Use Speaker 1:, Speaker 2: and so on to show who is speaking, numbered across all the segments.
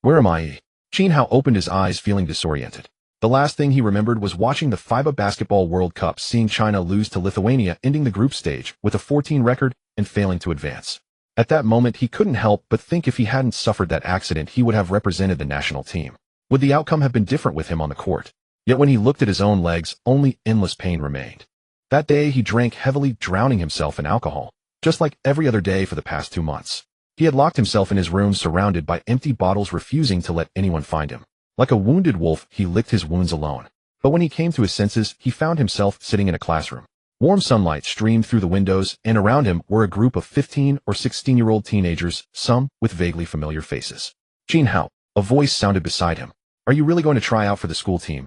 Speaker 1: Where am I? Qin Hao opened his eyes feeling disoriented. The last thing he remembered was watching the FIBA Basketball World Cup, seeing China lose to Lithuania, ending the group stage with a 14 record and failing to advance. At that moment, he couldn't help but think if he hadn't suffered that accident, he would have represented the national team. Would the outcome have been different with him on the court? Yet when he looked at his own legs, only endless pain remained. That day, he drank heavily, drowning himself in alcohol, just like every other day for the past 2 months. He had locked himself in his room, surrounded by empty bottles, refusing to let anyone find him. Like a wounded wolf, he licked his wounds alone. But when he came to his senses, he found himself sitting in a classroom. Warm sunlight streamed through the windows, and around him were a group of 15 or 16-year-old teenagers, some with vaguely familiar faces. Qin Hao, a voice sounded beside him. Are you really going to try out for the school team?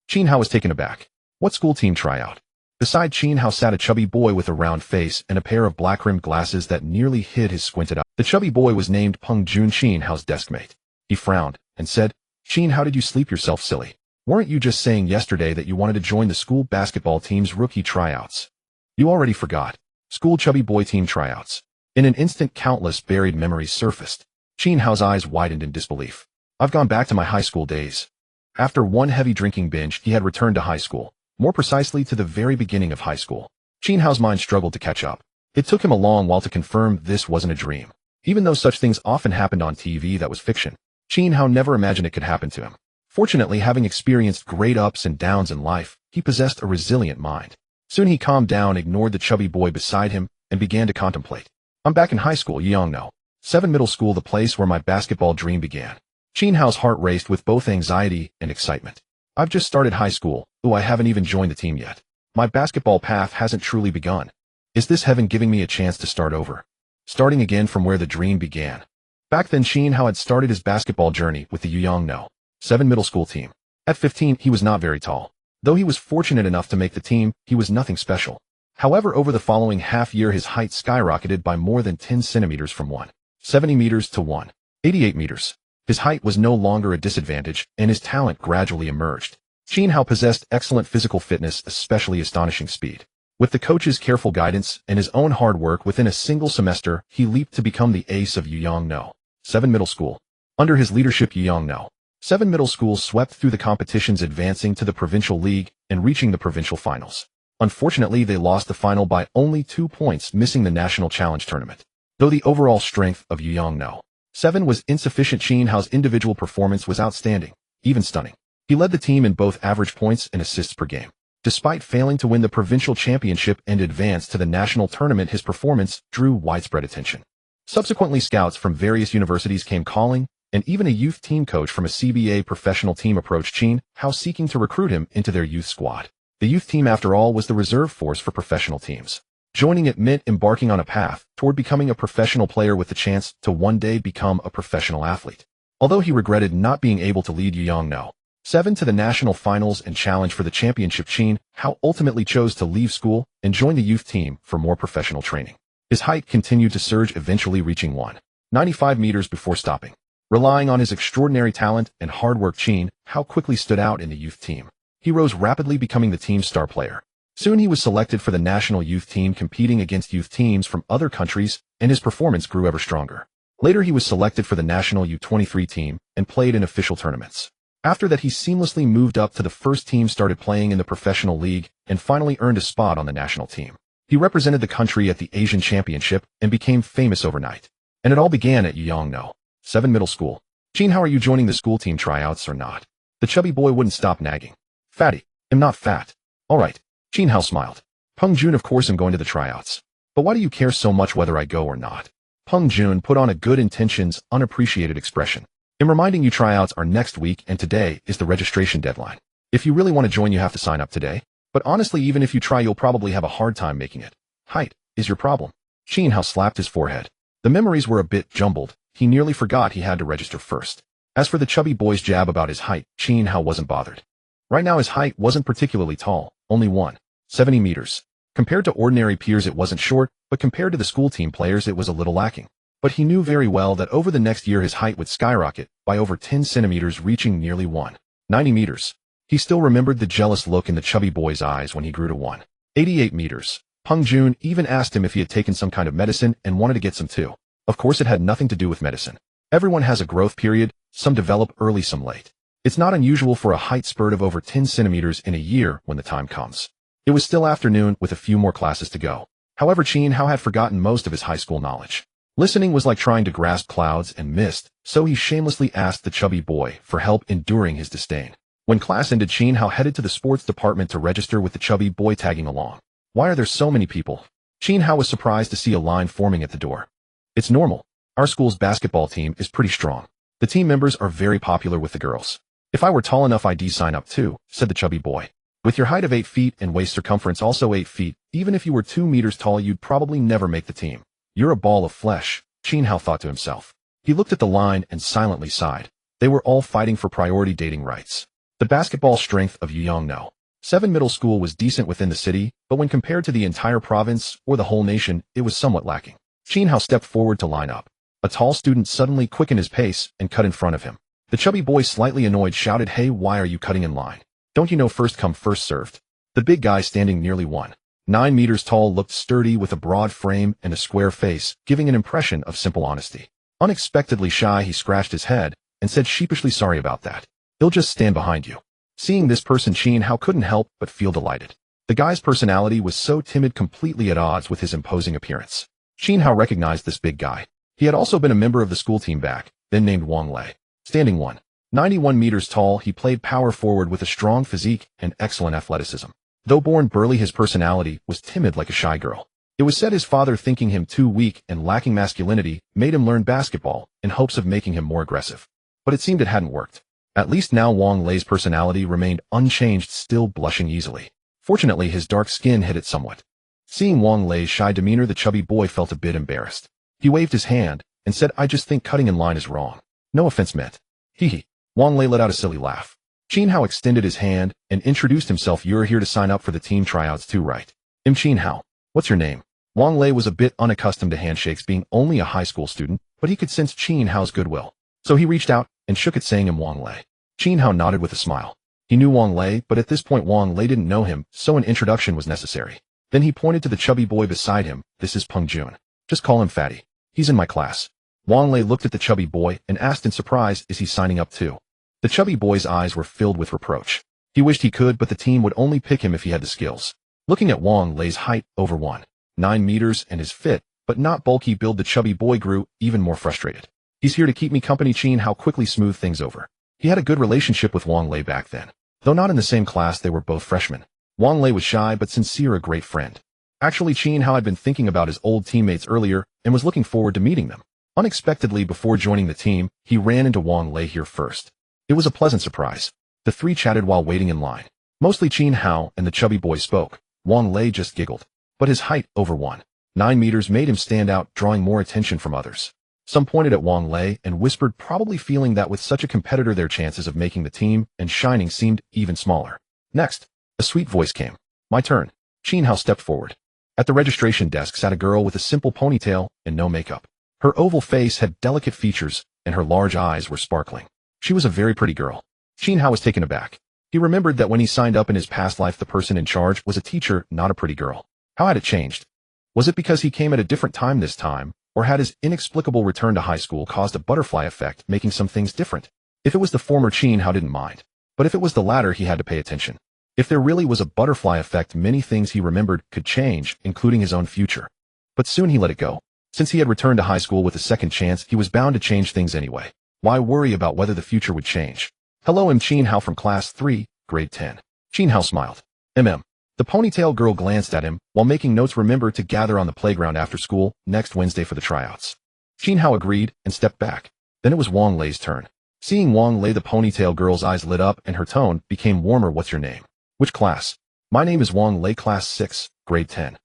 Speaker 1: Qin Hao was taken aback. What school team tryout? Beside Qin Hao sat a chubby boy with a round face and a pair of black-rimmed glasses that nearly hid his squinted eyes. The chubby boy was named Peng Jun, Qin Hao's deskmate. He frowned and said, Qin, how did you sleep yourself silly? Weren't you just saying yesterday that you wanted to join the school basketball team's rookie tryouts? You already forgot. School chubby boy team tryouts. In an instant, countless buried memories surfaced. Qin Hao's eyes widened in disbelief. I've gone back to my high school days. After one heavy drinking binge, he had returned to high school, more precisely to the very beginning of high school. Qin Hao's mind struggled to catch up. It took him a long while to confirm this wasn't a dream. Even though such things often happened on TV, that was fiction. Qin Hao never imagined it could happen to him. Fortunately, having experienced great ups and downs in life, he possessed a resilient mind. Soon he calmed down, ignored the chubby boy beside him, and began to contemplate. I'm back in high school, Yongno. 7 middle school, the place where my basketball dream began. Qin Hao's heart raced with both anxiety and excitement. I've just started high school. Ooh, I haven't even joined the team yet. My basketball path hasn't truly begun. Is this heaven giving me a chance to start over? Starting again from where the dream began. Back then, Qin Hao had started his basketball journey with the Yongno 7 middle school team. At 15, he was not very tall. Though he was fortunate enough to make the team, he was nothing special. However, over the following half year, his height skyrocketed by more than 10 centimeters from 170 meters to 188 meters. His height was no longer a disadvantage, and his talent gradually emerged. Qin Hao possessed excellent physical fitness, especially astonishing speed. With the coach's careful guidance and his own hard work, within a single semester, he leaped to become the ace of Yongno 7 middle school. Under his leadership, Yongno 7 middle school swept through the competitions, advancing to the provincial league and reaching the provincial finals. Unfortunately, they lost the final by only 2 points, missing the national challenge tournament. Though the overall strength of Yongno 7 was insufficient, Qin Hao's individual performance was outstanding, even stunning. He led the team in both average points and assists per game. Despite failing to win the provincial championship and advance to the national tournament, his performance drew widespread attention. Subsequently, scouts from various universities came calling, and even a youth team coach from a CBA professional team approached Qin Hao, seeking to recruit him into their youth squad. The youth team, after all, was the reserve force for professional teams. Joining it meant embarking on a path toward becoming a professional player with the chance to one day become a professional athlete. Although he regretted not being able to lead Yongno 7 to the national finals and challenge for the championship, Qin Hao ultimately chose to leave school and join the youth team for more professional training. His height continued to surge, eventually reaching 195 meters before stopping. Relying on his extraordinary talent and hard work, Qin Hao quickly stood out in the youth team. He rose rapidly, becoming the team's star player. Soon he was selected for the national youth team, competing against youth teams from other countries, and his performance grew ever stronger. Later, he was selected for the national U23 team and played in official tournaments. After that, he seamlessly moved up to the first team, started playing in the professional league, and finally earned a spot on the national team. He represented the country at the Asian Championship and became famous overnight. And it all began at Yongno 7 middle school. Qin, how are you joining the school team tryouts or not? The chubby boy wouldn't stop nagging. Fatty, I'm not fat. All right. Qin Hao smiled. Peng Jun, of course I'm going to the tryouts. But why do you care so much whether I go or not? Peng Jun put on a good intentions, unappreciated expression. I'm reminding you, tryouts are next week, and today is the registration deadline. If you really want to join, you have to sign up today. But honestly, even if you try, you'll probably have a hard time making it. Height is your problem. Qin Hao slapped his forehead. The memories were a bit jumbled. He nearly forgot he had to register first. As for the chubby boy's jab about his height, Qin Hao wasn't bothered. Right now, his height wasn't particularly tall, only 170 meters. Compared to ordinary peers, it wasn't short, but compared to the school team players, it was a little lacking. But he knew very well that over the next year, his height would skyrocket by over 10 centimeters, reaching nearly 190 meters. He still remembered the jealous look in the chubby boy's eyes when he grew to 188 meters. Peng Jun even asked him if he had taken some kind of medicine and wanted to get some too. Of course, it had nothing to do with medicine. Everyone has a growth period, Some develop early, some late. It's not unusual for a height spurt of over 10 centimeters in a year when the time comes. It was still afternoon with a few more classes to go. However, Qin Hao had forgotten most of his high school knowledge. Listening was like trying to grasp clouds and mist, so he shamelessly asked the chubby boy for help enduring his disdain. When class ended, Qin Hao headed to the sports department to register with the chubby boy tagging along. Why are there so many people? Qin Hao was surprised to see a line forming at the door. It's normal. Our school's basketball team is pretty strong. The team members are very popular with the girls. If I were tall enough, I'd sign up too, said the chubby boy. With your height of 8 feet and waist circumference also 8 feet, even if you were 2 meters tall, you'd probably never make the team. You're a ball of flesh, Qin Hao thought to himself. He looked at the line and silently sighed. They were all fighting for priority dating rights. The basketball strength of Yuyongno 7 middle school was decent within the city, but when compared to the entire province or the whole nation, it was somewhat lacking. Qin Hao stepped forward to line up. A tall student suddenly quickened his pace and cut in front of him. The chubby boy, slightly annoyed, shouted, "Hey, why are you cutting in line? Don't you know first come first served?" The big guy, standing nearly 1.9 meters tall, looked sturdy with a broad frame and a square face, giving an impression of simple honesty. Unexpectedly shy, he scratched his head and said sheepishly, "Sorry about that. He'll just stand behind you." Seeing this person, Qin Hao couldn't help but feel delighted. The guy's personality was so timid, completely at odds with his imposing appearance. Qin Hao recognized this big guy. He had also been a member of the school team back then, named Wang Lei. Standing 191 meters tall, he played power forward with a strong physique and excellent athleticism. Though born burly, his personality was timid like a shy girl. It was said his father, thinking him too weak and lacking masculinity, made him learn basketball in hopes of making him more aggressive. But it seemed it hadn't worked. At least now Wang Lei's personality remained unchanged, still blushing easily. Fortunately, his dark skin hid it somewhat. Seeing Wang Lei's shy demeanor, the chubby boy felt a bit embarrassed. He waved his hand and said, "I just think cutting in line is wrong. No offense meant." Hee. Wang Lei let out a silly laugh. Qin Hao extended his hand and introduced himself. "You're here to sign up for the team tryouts too, right?" "I'm Qin Hao. What's your name?" Wang Lei was a bit unaccustomed to handshakes, being only a high school student, but he could sense Qin Hao's goodwill. So he reached out and shook it, saying, "I'm Wang Lei." Qin Hao nodded with a smile. He knew Wang Lei, but at this point Wang Lei didn't know him, so an introduction was necessary. Then he pointed to the chubby boy beside him. "This is Peng Jun. Just call him Fatty. He's in my class." Wang Lei looked at the chubby boy and asked in surprise, "Is he signing up too?" The chubby boy's eyes were filled with reproach. He wished he could, but the team would only pick him if he had the skills. Looking at Wang Lei's height, over 1.9 meters, and his fit, but not bulky build, the chubby boy grew even more frustrated. "He's here to keep me company." Qin Hao quickly smoothed things over. He had a good relationship with Wang Lei back then. Though not in the same class, they were both freshmen. Wang Lei was shy but sincere, a great friend. Actually, Qin Hao had been thinking about his old teammates earlier and was looking forward to meeting them. Unexpectedly, before joining the team, he ran into Wang Lei here first. It was a pleasant surprise. The three chatted while waiting in line. Mostly Qin Hao and the chubby boy spoke. Wang Lei just giggled. But his height, over 1.9 meters, made him stand out, drawing more attention from others. Some pointed at Wang Lei and whispered, probably feeling that with such a competitor their chances of making the team and shining seemed even smaller. Next, a sweet voice came. "My turn." Qin Hao stepped forward. At the registration desk sat a girl with a simple ponytail and no makeup. Her oval face had delicate features and her large eyes were sparkling. She was a very pretty girl. Qin Hao was taken aback. He remembered that when he signed up in his past life, the person in charge was a teacher, not a pretty girl. How had it changed? Was it because he came at a different time this time? Or had his inexplicable return to high school caused a butterfly effect, making some things different? If it was the former, Qin Hao didn't mind. But if it was the latter, he had to pay attention. If there really was a butterfly effect, many things he remembered could change, including his own future. But soon he let it go. Since he had returned to high school with a second chance, he was bound to change things anyway. Why worry about whether the future would change? "Hello, I'm Qin Hao from class 3, grade 10. Qin Hao smiled. The ponytail girl glanced at him while making notes. "Remember to gather on the playground after school next Wednesday for the tryouts." Qin Hao agreed and stepped back. Then it was Wang Lei's turn. Seeing Wang Lei, the ponytail girl's eyes lit up and her tone became warmer. "What's your name?" "Which class?" "My name is Wang Lei, class 6, grade 10.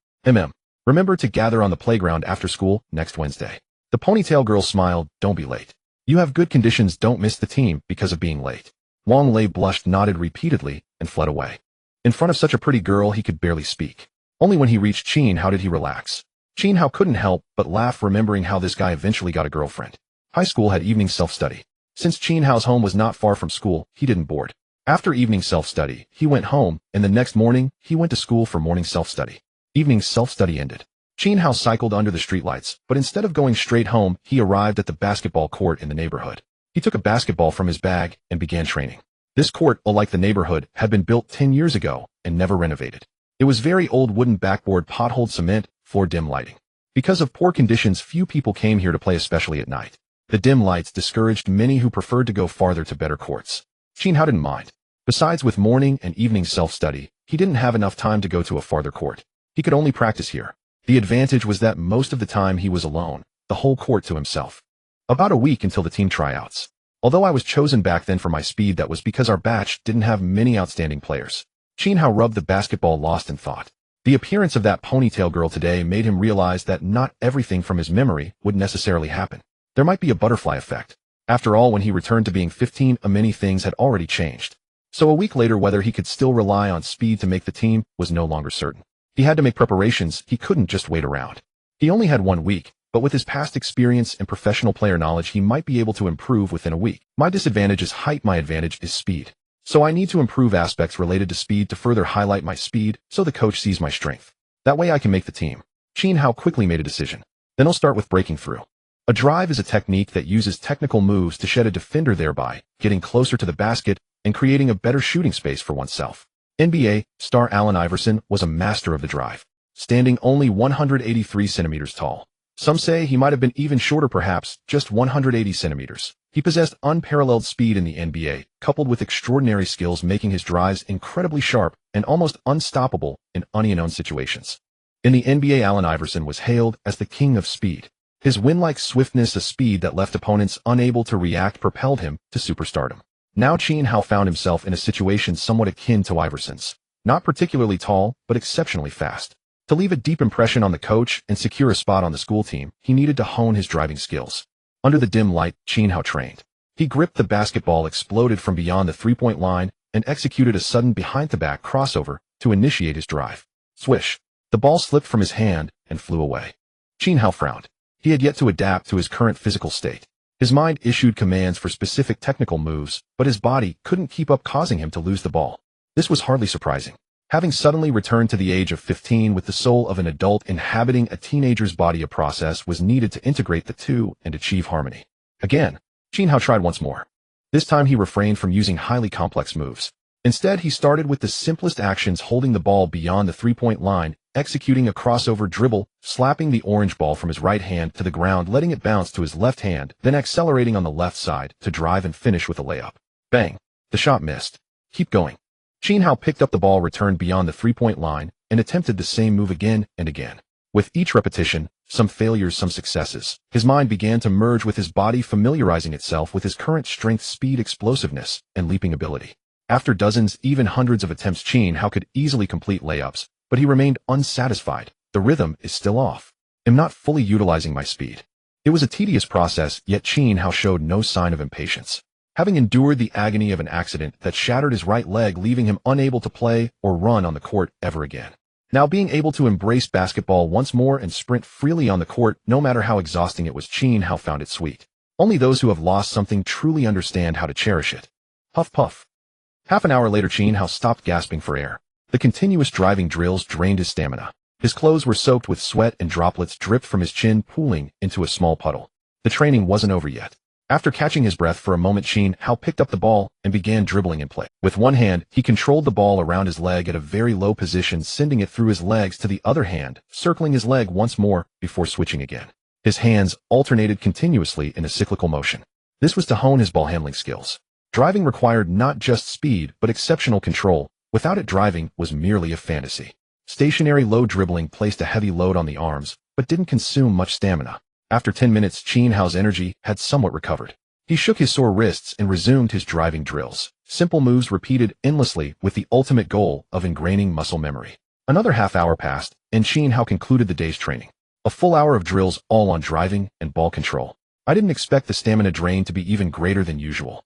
Speaker 1: Remember to gather on the playground after school next Wednesday." The ponytail girl smiled. "Don't be late. You have good conditions. Don't miss the team because of being late." Wang Lei blushed, nodded repeatedly, and fled away. In front of such a pretty girl, he could barely speak. Only when he reached Qin Hao did he relax. Qin Hao couldn't help but laugh, remembering how this guy eventually got a girlfriend. High school had evening self-study. Since Qin Hao's home was not far from school, he didn't board. After evening self-study, he went home, and the next morning, he went to school for morning self-study. Evening self-study ended. Qin Hao cycled under the streetlights, but instead of going straight home, he arrived at the basketball court in the neighborhood. He took a basketball from his bag and began training. This court, unlike the neighborhood, had been built 10 years ago and never renovated. It was very old wooden backboard, potholed cement, floor dim lighting. Because of poor conditions, few people came here to play, especially at night. The dim lights discouraged many who preferred to go farther to better courts. Qin Hao didn't mind. Besides, with morning and evening self-study, he didn't have enough time to go to a farther court. He could only practice here. The advantage was that most of the time he was alone, the whole court to himself. About a week until the team tryouts. Although I was chosen back then for my speed, that was because our batch didn't have many outstanding players. Qin Hao rubbed the basketball, lost in thought. The appearance of that ponytail girl today made him realize that not everything from his memory would necessarily happen. There might be a butterfly effect. After all, when he returned to being 15, many things had already changed. So a week later, whether he could still rely on speed to make the team was no longer certain. He had to make preparations. He couldn't just wait around. He only had 1 week, but with his past experience and professional player knowledge, he might be able to improve within a week. My disadvantage is height. My advantage is speed. So I need to improve aspects related to speed to further highlight my speed so the coach sees my strength. That way I can make the team. Qin Hao quickly made a decision. Then I'll start with breaking through. A drive is a technique that uses technical moves to shed a defender, thereby getting closer to the basket and creating a better shooting space for oneself. NBA star Allen Iverson was a master of the drive, standing only 183 centimeters tall. Some say he might have been even shorter, perhaps just 180 centimeters. He possessed unparalleled speed in the NBA, coupled with extraordinary skills, making his drives incredibly sharp and almost unstoppable in unknown situations. In the NBA, Allen Iverson was hailed as the king of speed. His wind-like swiftness, a speed that left opponents unable to react, propelled him to superstardom. Now Qin Hao found himself in a situation somewhat akin to Iverson's. Not particularly tall, but exceptionally fast. To leave a deep impression on the coach and secure a spot on the school team, he needed to hone his driving skills. Under the dim light, Qin Hao trained. He gripped the basketball, exploded from beyond the three-point line, and executed a sudden behind-the-back crossover to initiate his drive. Swish! The ball slipped from his hand and flew away. Qin Hao frowned. He had yet to adapt to his current physical state. His mind issued commands for specific technical moves, but his body couldn't keep up, causing him to lose the ball. This was hardly surprising. Having suddenly returned to the age of 15 with the soul of an adult inhabiting a teenager's body, a process was needed to integrate the two and achieve harmony. Again, Qin Hao tried once more. This time he refrained from using highly complex moves. Instead, he started with the simplest actions, holding the ball beyond the three-point line, executing a crossover dribble, slapping the orange ball from his right hand to the ground, letting it bounce to his left hand, then accelerating on the left side to drive and finish with a layup. Bang! The shot missed. Keep going. Qin Hao picked up the ball, returned beyond the three-point line, and attempted the same move again and again. With each repetition, some failures, some successes, his mind began to merge with his body, familiarizing itself with his current strength, speed, explosiveness, and leaping ability. After dozens, even hundreds of attempts, Qin Hao could easily complete layups, but he remained unsatisfied. The rhythm is still off. I'm not fully utilizing my speed. It was a tedious process, yet Qin Hao showed no sign of impatience. Having endured the agony of an accident that shattered his right leg, leaving him unable to play or run on the court ever again. Now being able to embrace basketball once more and sprint freely on the court, no matter how exhausting it was, Qin Hao found it sweet. Only those who have lost something truly understand how to cherish it. Puff puff. Half an hour later, Qin Hao stopped, gasping for air. The continuous driving drills drained his stamina. His clothes were soaked with sweat and droplets dripped from his chin, pooling into a small puddle. The training wasn't over yet. After catching his breath for a moment, Qin Hao picked up the ball and began dribbling in play. With one hand, he controlled the ball around his leg at a very low position, sending it through his legs to the other hand, circling his leg once more before switching again. His hands alternated continuously in a cyclical motion. This was to hone his ball handling skills. Driving required not just speed, but exceptional control. Without it, driving was merely a fantasy. Stationary low dribbling placed a heavy load on the arms, but didn't consume much stamina. After 10 minutes, Qin Hao's energy had somewhat recovered. He shook his sore wrists and resumed his driving drills. Simple moves repeated endlessly with the ultimate goal of ingraining muscle memory. Another half hour passed, and Qin Hao concluded the day's training. A full hour of drills, all on driving and ball control. I didn't expect the stamina drain to be even greater than usual.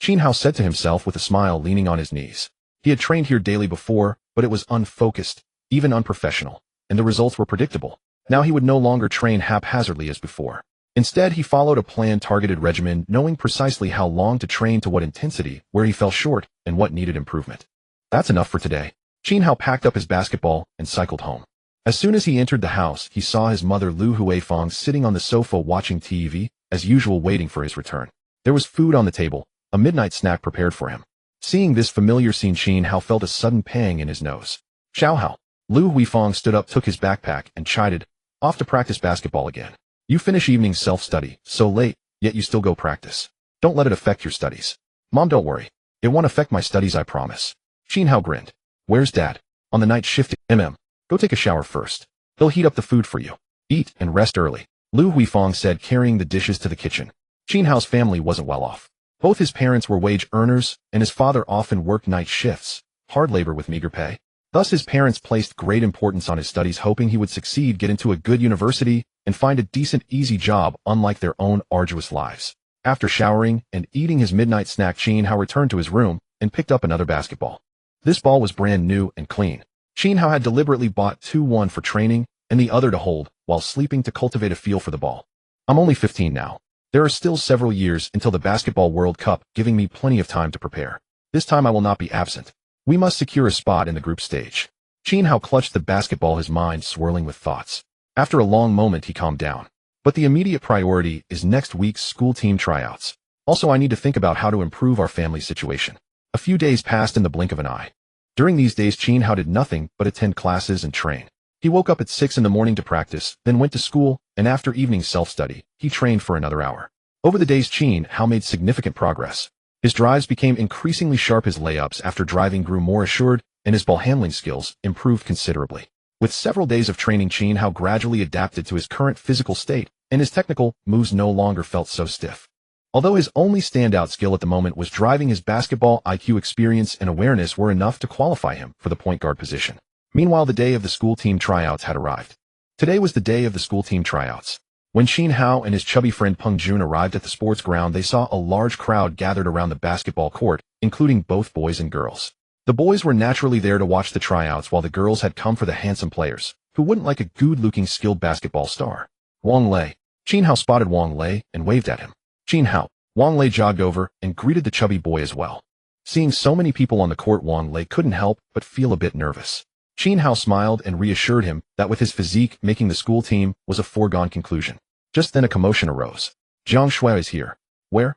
Speaker 1: Qin Hao said to himself with a smile, leaning on his knees. He had trained here daily before, but it was unfocused, even unprofessional, and the results were predictable. Now he would no longer train haphazardly as before. Instead, he followed a planned, targeted regimen, knowing precisely how long to train, to what intensity, where he fell short, and what needed improvement. That's enough for today. Qin Hao packed up his basketball and cycled home. As soon as he entered the house, he saw his mother Lu Huifeng sitting on the sofa watching TV, as usual, waiting for his return. There was food on the table, a midnight snack prepared for him. Seeing this familiar scene, Qin Hao felt a sudden pang in his nose. Xiao Hao. Lu Huifeng stood up, took his backpack, and chided, "Off to practice basketball again. You finish evening self-study, so late, yet you still go practice. Don't let it affect your studies." "Mom, don't worry. It won't affect my studies, I promise." Qin Hao grinned. "Where's Dad?" "On the night shift, Go take a shower first. He'll heat up the food for you. Eat and rest early," Lu Huifeng said, carrying the dishes to the kitchen. Qin Hao's family wasn't well off. Both his parents were wage earners, and his father often worked night shifts, hard labor with meager pay. Thus his parents placed great importance on his studies, hoping he would succeed, get into a good university, and find a decent, easy job, unlike their own arduous lives. After showering and eating his midnight snack, Qin Hao returned to his room and picked up another basketball. This ball was brand new and clean. Qin Hao had deliberately bought one for training and the other to hold while sleeping to cultivate a feel for the ball. "I'm only 15 now. There are still several years until the Basketball World Cup, giving me plenty of time to prepare. This time I will not be absent. We must secure a spot in the group stage." Qin Hao clutched the basketball, his mind swirling with thoughts. After a long moment, he calmed down. "But the immediate priority is next week's school team tryouts. Also, I need to think about how to improve our family situation." A few days passed in the blink of an eye. During these days, Qin Hao did nothing but attend classes and train. He woke up at 6 in the morning to practice, then went to school, and after evening self-study, he trained for another hour. Over the days, Qin Hao made significant progress. His drives became increasingly sharp, his layups after driving grew more assured, and his ball handling skills improved considerably. With several days of training, Qin Hao gradually adapted to his current physical state, and his technical moves no longer felt so stiff. Although his only standout skill at the moment was driving, his basketball IQ, experience, and awareness were enough to qualify him for the point guard position. Meanwhile, the day of the school team tryouts had arrived. Today was the day of the school team tryouts. When Qin Hao and his chubby friend Peng Jun arrived at the sports ground, they saw a large crowd gathered around the basketball court, including both boys and girls. The boys were naturally there to watch the tryouts, while the girls had come for the handsome players, who wouldn't like a good-looking, skilled basketball star. Wang Lei. Qin Hao spotted Wang Lei and waved at him. "Qin Hao." Wang Lei jogged over and greeted the chubby boy as well. Seeing so many people on the court, Wang Lei couldn't help but feel a bit nervous. Qin Hao smiled and reassured him that with his physique, making the school team was a foregone conclusion. Just then a commotion arose. "Jiang Shui is here." Where?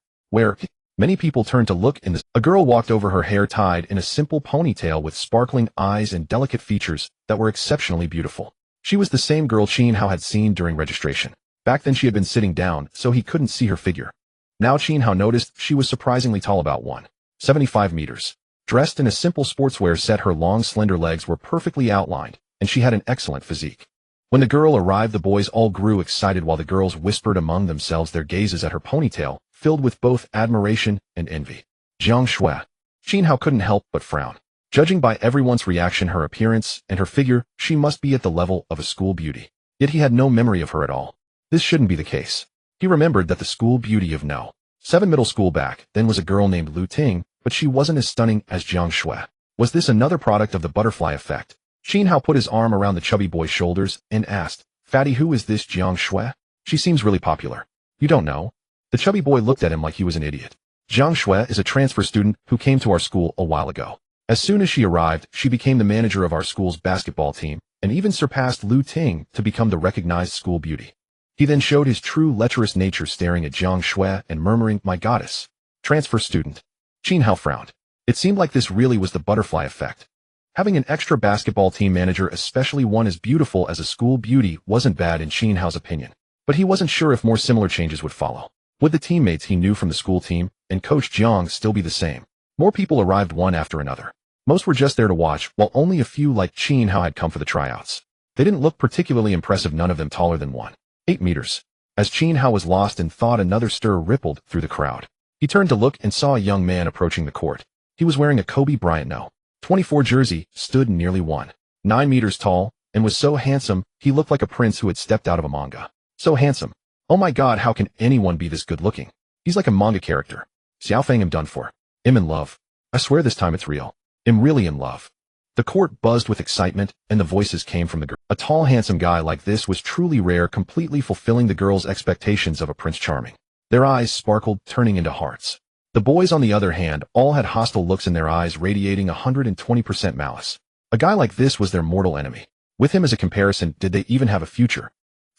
Speaker 1: Many people turned to look. A girl walked over, her hair tied in a simple ponytail with sparkling eyes and delicate features that were exceptionally beautiful. She was the same girl Qin Hao had seen during registration. Back then she had been sitting down, so he couldn't see her figure. Now Qin Hao noticed she was surprisingly tall, about 1.75 meters. Dressed in a simple sportswear set, her long, slender legs were perfectly outlined, and she had an excellent physique. When the girl arrived, the boys all grew excited while the girls whispered among themselves, their gazes at her ponytail filled with both admiration and envy. "Jiang Shui." Qin Hao couldn't help but frown. Judging by everyone's reaction, her appearance, and her figure, she must be at the level of a school beauty. Yet he had no memory of her at all. This shouldn't be the case. He remembered that the school beauty of No. 7 middle school back then was a girl named Lu Ting, but she wasn't as stunning as Jiang Shui. Was this another product of the butterfly effect? Qin Hao put his arm around the chubby boy's shoulders and asked, "Fatty, who is this Jiang Shui? She seems really popular." "You don't know?" The chubby boy looked at him like he was an idiot. "Jiang Shui is a transfer student who came to our school a while ago. As soon as she arrived, she became the manager of our school's basketball team, and even surpassed Lu Ting to become the recognized school beauty." He then showed his true lecherous nature, staring at Jiang Shui and murmuring, "My goddess." Transfer student. Qin Hao frowned. It seemed like this really was the butterfly effect. Having an extra basketball team manager, especially one as beautiful as a school beauty, wasn't bad in Qin Hao's opinion. But he wasn't sure if more similar changes would follow. Would the teammates he knew from the school team and Coach Jiang still be the same? More people arrived one after another. Most were just there to watch, while only a few like Qin Hao had come for the tryouts. They didn't look particularly impressive, none of them taller than 1.8 meters. As Qin Hao was lost in thought, another stir rippled through the crowd. He turned to look and saw a young man approaching the court. He was wearing a Kobe Bryant No. 24 jersey, stood nearly 1.9 meters tall, and was so handsome, he looked like a prince who had stepped out of a manga. So handsome. Oh my god, how can anyone be this good looking? He's like a manga character. Xiaofeng, I'm done for. I'm in love. I swear this time it's real. I'm really in love. The court buzzed with excitement, and the voices came from the girl. A tall, handsome guy like this was truly rare, completely fulfilling the girls' expectations of a Prince Charming. Their eyes sparkled, turning into hearts. The boys, on the other hand, all had hostile looks in their eyes, radiating 120% malice. A guy like this was their mortal enemy. With him as a comparison, did they even have a future?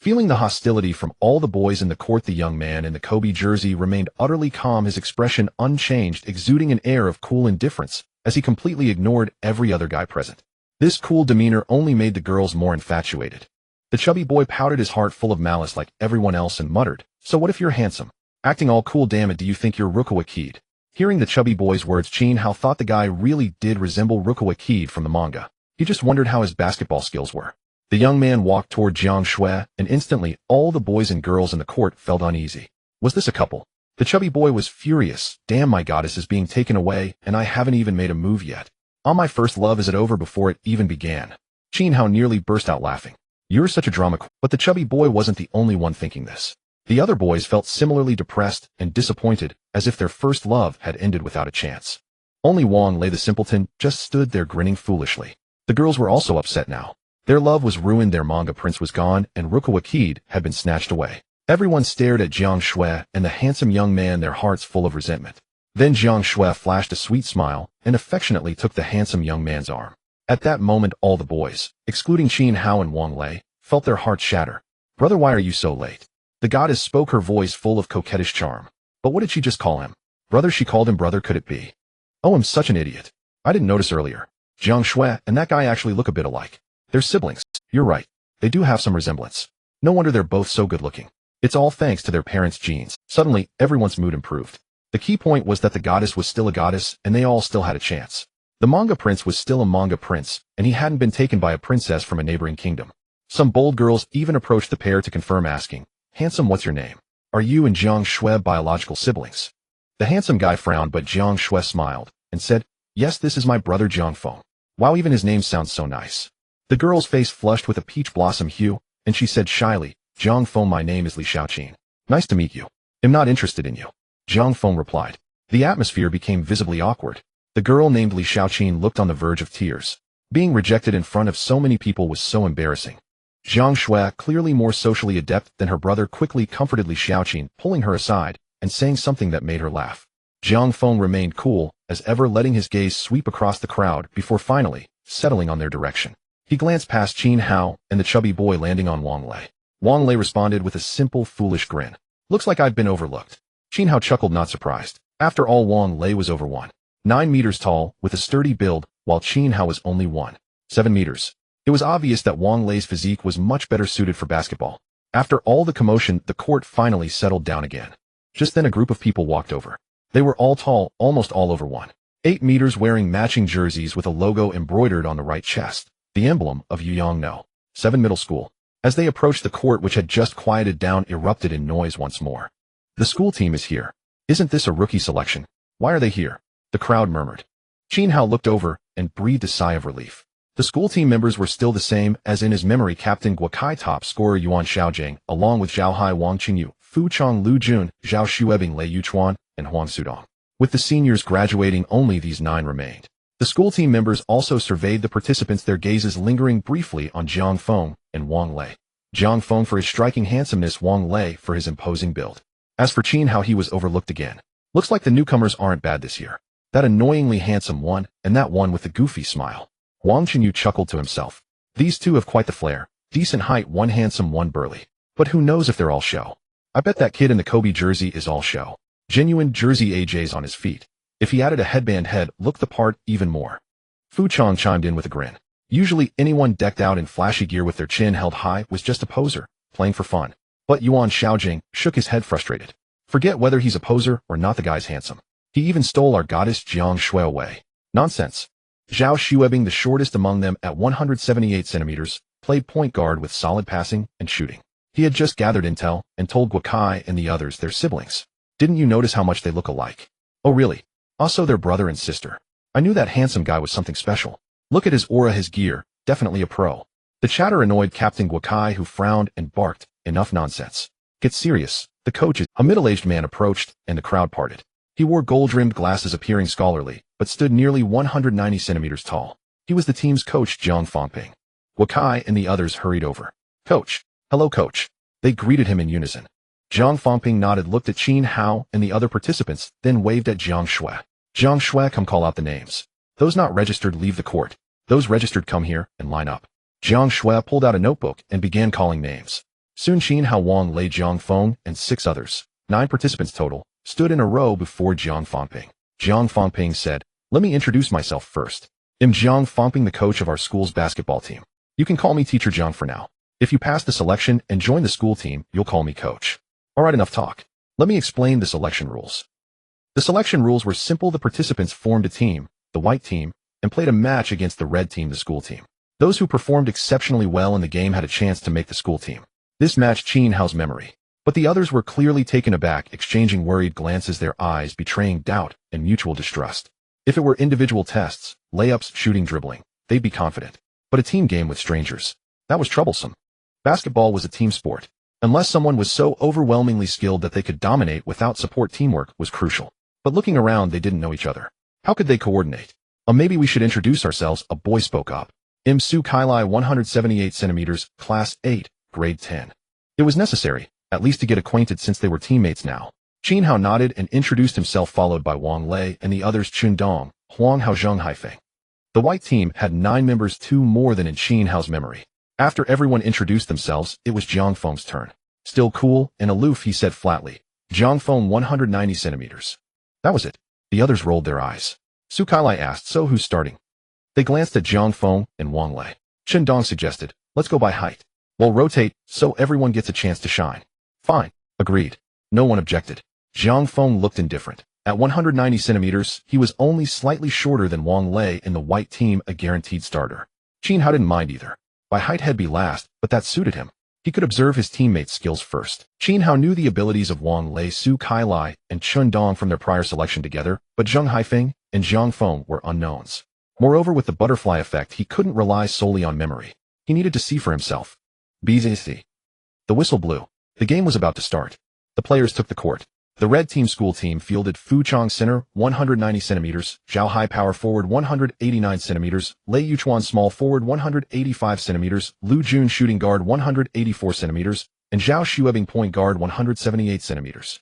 Speaker 1: Feeling the hostility from all the boys in the court, the young man in the Kobe jersey remained utterly calm, his expression unchanged, exuding an air of cool indifference as he completely ignored every other guy present. This cool demeanor only made the girls more infatuated. The chubby boy pouted, his heart full of malice like everyone else, and muttered, "So what if you're handsome? Acting all cool, damn it, do you think you're Rukawa-Kid?" Hearing the chubby boy's words, Qin Hao thought the guy really did resemble Rukawa-Kid from the manga. He just wondered how his basketball skills were. The young man walked toward Jiang Shui, and instantly all the boys and girls in the court felt uneasy. Was this a couple? The chubby boy was furious. "Damn, my goddess is being taken away, and I haven't even made a move yet. On my first love, is it over before it even began?" Qin Hao nearly burst out laughing. "You're such a drama queen." But the chubby boy wasn't the only one thinking this. The other boys felt similarly depressed and disappointed, as if their first love had ended without a chance. Only Wang Lei the simpleton just stood there grinning foolishly. The girls were also upset now. Their love was ruined, their manga prince was gone, and Rukawa-Kid had been snatched away. Everyone stared at Jiang Shui and the handsome young man, their hearts full of resentment. Then Jiang Shui flashed a sweet smile and affectionately took the handsome young man's arm. At that moment, all the boys, excluding Qin Hao and Wang Lei, felt their hearts shatter. "Brother, why are you so late?" The goddess spoke, her voice full of coquettish charm. But what did she just call him? Brother? She called him brother, could it be? Oh, I'm such an idiot. I didn't notice earlier. Jiang Shui and that guy actually look a bit alike. They're siblings. You're right. They do have some resemblance. No wonder they're both so good looking. It's all thanks to their parents' genes. Suddenly, everyone's mood improved. The key point was that the goddess was still a goddess, and they all still had a chance. The manga prince was still a manga prince, and he hadn't been taken by a princess from a neighboring kingdom. Some bold girls even approached the pair to confirm, asking, "Handsome, what's your name? Are you and Jiang Shui biological siblings?" The handsome guy frowned, but Jiang Shui smiled and said, "Yes, this is my brother Jiang Feng." Wow, even his name sounds so nice. The girl's face flushed with a peach blossom hue, and she said shyly, "Jiang Feng, my name is Li Shaoqin. Nice to meet you. I'm not interested in you." Jiang Feng replied. The atmosphere became visibly awkward. The girl named Li Shaoqin looked on the verge of tears. Being rejected in front of so many people was so embarrassing. Jiang Shui, clearly more socially adept than her brother, quickly comforted Li Shaoqin, pulling her aside and saying something that made her laugh. Jiang Feng remained cool as ever, letting his gaze sweep across the crowd before finally settling on their direction. He glanced past Qin Hao and the chubby boy, landing on Wang Lei. Wang Lei responded with a simple, foolish grin. "Looks like I've been overlooked." Qin Hao chuckled, not surprised. After all, Wang Lei was over 1.9 meters tall, with a sturdy build, while Qin Hao was only 1.7 meters. It was obvious that Wang Lei's physique was much better suited for basketball. After all the commotion, the court finally settled down again. Just then a group of people walked over. They were all tall, almost all over 1.8 meters, wearing matching jerseys with a logo embroidered on the right chest, the emblem of Yuyang No. 7 Middle School. As they approached, the court, which had just quieted down, erupted in noise once more. "The school team is here. Isn't this a rookie selection? Why are they here?" the crowd murmured. Qin Hao looked over and breathed a sigh of relief. The school team members were still the same as in his memory: Captain Guokai, top scorer Yuan Xiaojing, along with Zhao Hai, Wang Qingyu, Fu Chong, Lu Jun, Zhao Xuebing, Lei Yuchuan, and Huang Sudong. With the seniors graduating, only these 9 remained. The school team members also surveyed the participants, their gazes lingering briefly on Jiang Feng and Wang Lei. Jiang Feng for his striking handsomeness, Wang Lei for his imposing build. As for Qin Hao, he was overlooked again. Looks like the newcomers aren't bad this year. That annoyingly handsome one, and that one with the goofy smile. Wang Qingyu chuckled to himself. These two have quite the flair. Decent height, one handsome, one burly. But who knows if they're all show. I bet that kid in the Kobe jersey is all show. Genuine jersey AJ's on his feet. If he added a headband, head looked the part even more. Fu Chong chimed in with a grin. Usually anyone decked out in flashy gear with their chin held high was just a poser, playing for fun. But Yuan Xiaojing shook his head, frustrated. Forget whether he's a poser or not, the guy's handsome. He even stole our goddess Jiang Shui away. Nonsense. Zhao Xuebing, the shortest among them at 178 centimeters, played point guard with solid passing and shooting. He had just gathered intel and told Guokai and the others they're siblings. Didn't you notice how much they look alike? Oh really? Also they're brother and sister. I knew that handsome guy was something special. Look at his aura, his gear, definitely a pro. The chatter annoyed Captain Guokai, who frowned and barked, enough nonsense. Get serious. The coach is... A middle-aged man approached and the crowd parted. He wore gold-rimmed glasses, appearing scholarly, but stood nearly 190 centimeters tall. He was the team's coach, Jiang Fangping. Guokai and the others hurried over. "Coach." "Hello, coach." They greeted him in unison. Jiang Fangping nodded, looked at Qin Hao and the other participants, then waved at Jiang Shui. "Jiang Shui, come call out the names. Those not registered leave the court. Those registered come here and line up." Jiang Shui pulled out a notebook and began calling names. Soon Qin Hao, Wang Lei, Jiang Feng, and 6 others, 9 participants total, stood in a row before Jiang Fangping. Jiang Fangping said, "Let me introduce myself first. I'm Jiang Fangping, the coach of our school's basketball team. You can call me Teacher Jiang for now. If you pass the selection and join the school team, you'll call me Coach." Alright, enough talk. Let me explain the selection rules. The selection rules were simple. The participants formed a team, the white team, and played a match against the red team, the school team. Those who performed exceptionally well in the game had a chance to make the school team. This matched Qin Hao's memory. But the others were clearly taken aback, exchanging worried glances, their eyes betraying doubt and mutual distrust. If it were individual tests, layups, shooting, dribbling, they'd be confident. But a team game with strangers, that was troublesome. Basketball was a team sport. Unless someone was so overwhelmingly skilled that they could dominate without support, teamwork was crucial. But looking around, they didn't know each other. How could they coordinate? Maybe we should introduce ourselves, a boy spoke up. I'm Su Kailai, 178 centimeters, class 8, grade 10. It was necessary, at least to get acquainted since they were teammates now. Qin Hao nodded and introduced himself, followed by Wang Lei and the others, Chun Dong, Huang Hao, Zheng Haifeng. The white team had 9 members, 2 more than in Qin Hao's memory. After everyone introduced themselves, it was Jiang Feng's turn. Still cool and aloof, he said flatly, "Jiang Feng, 190 centimeters. That was it. The others rolled their eyes. Su Kailai asked, "So who's starting?" They glanced at Jiang Feng and Wang Lei. Chen Dong suggested, "Let's go by height. We'll rotate, so everyone gets a chance to shine." "Fine," agreed. No one objected. Jiang Feng looked indifferent. At 190 centimeters, he was only slightly shorter than Wang Lei in the white team, a guaranteed starter. Qin Hao didn't mind either. By height, he'd be last, but that suited him. He could observe his teammates' skills first. Qin Hao knew the abilities of Wang Lei, Su Kailai, and Chun Dong from their prior selection together, but Zheng Haifeng and Jiang Feng were unknowns. Moreover, with the butterfly effect, he couldn't rely solely on memory. He needed to see for himself. BZC. The whistle blew. The game was about to start. The players took the court. The red team school team fielded Fu Chong, center, 190 centimeters, Zhao Hai, power forward, 189 centimeters, Lei Yuchuan, small forward, 185 centimeters, Lu Jun, shooting guard, 184 centimeters, and Zhao Xuebing, point guard, 178 centimeters.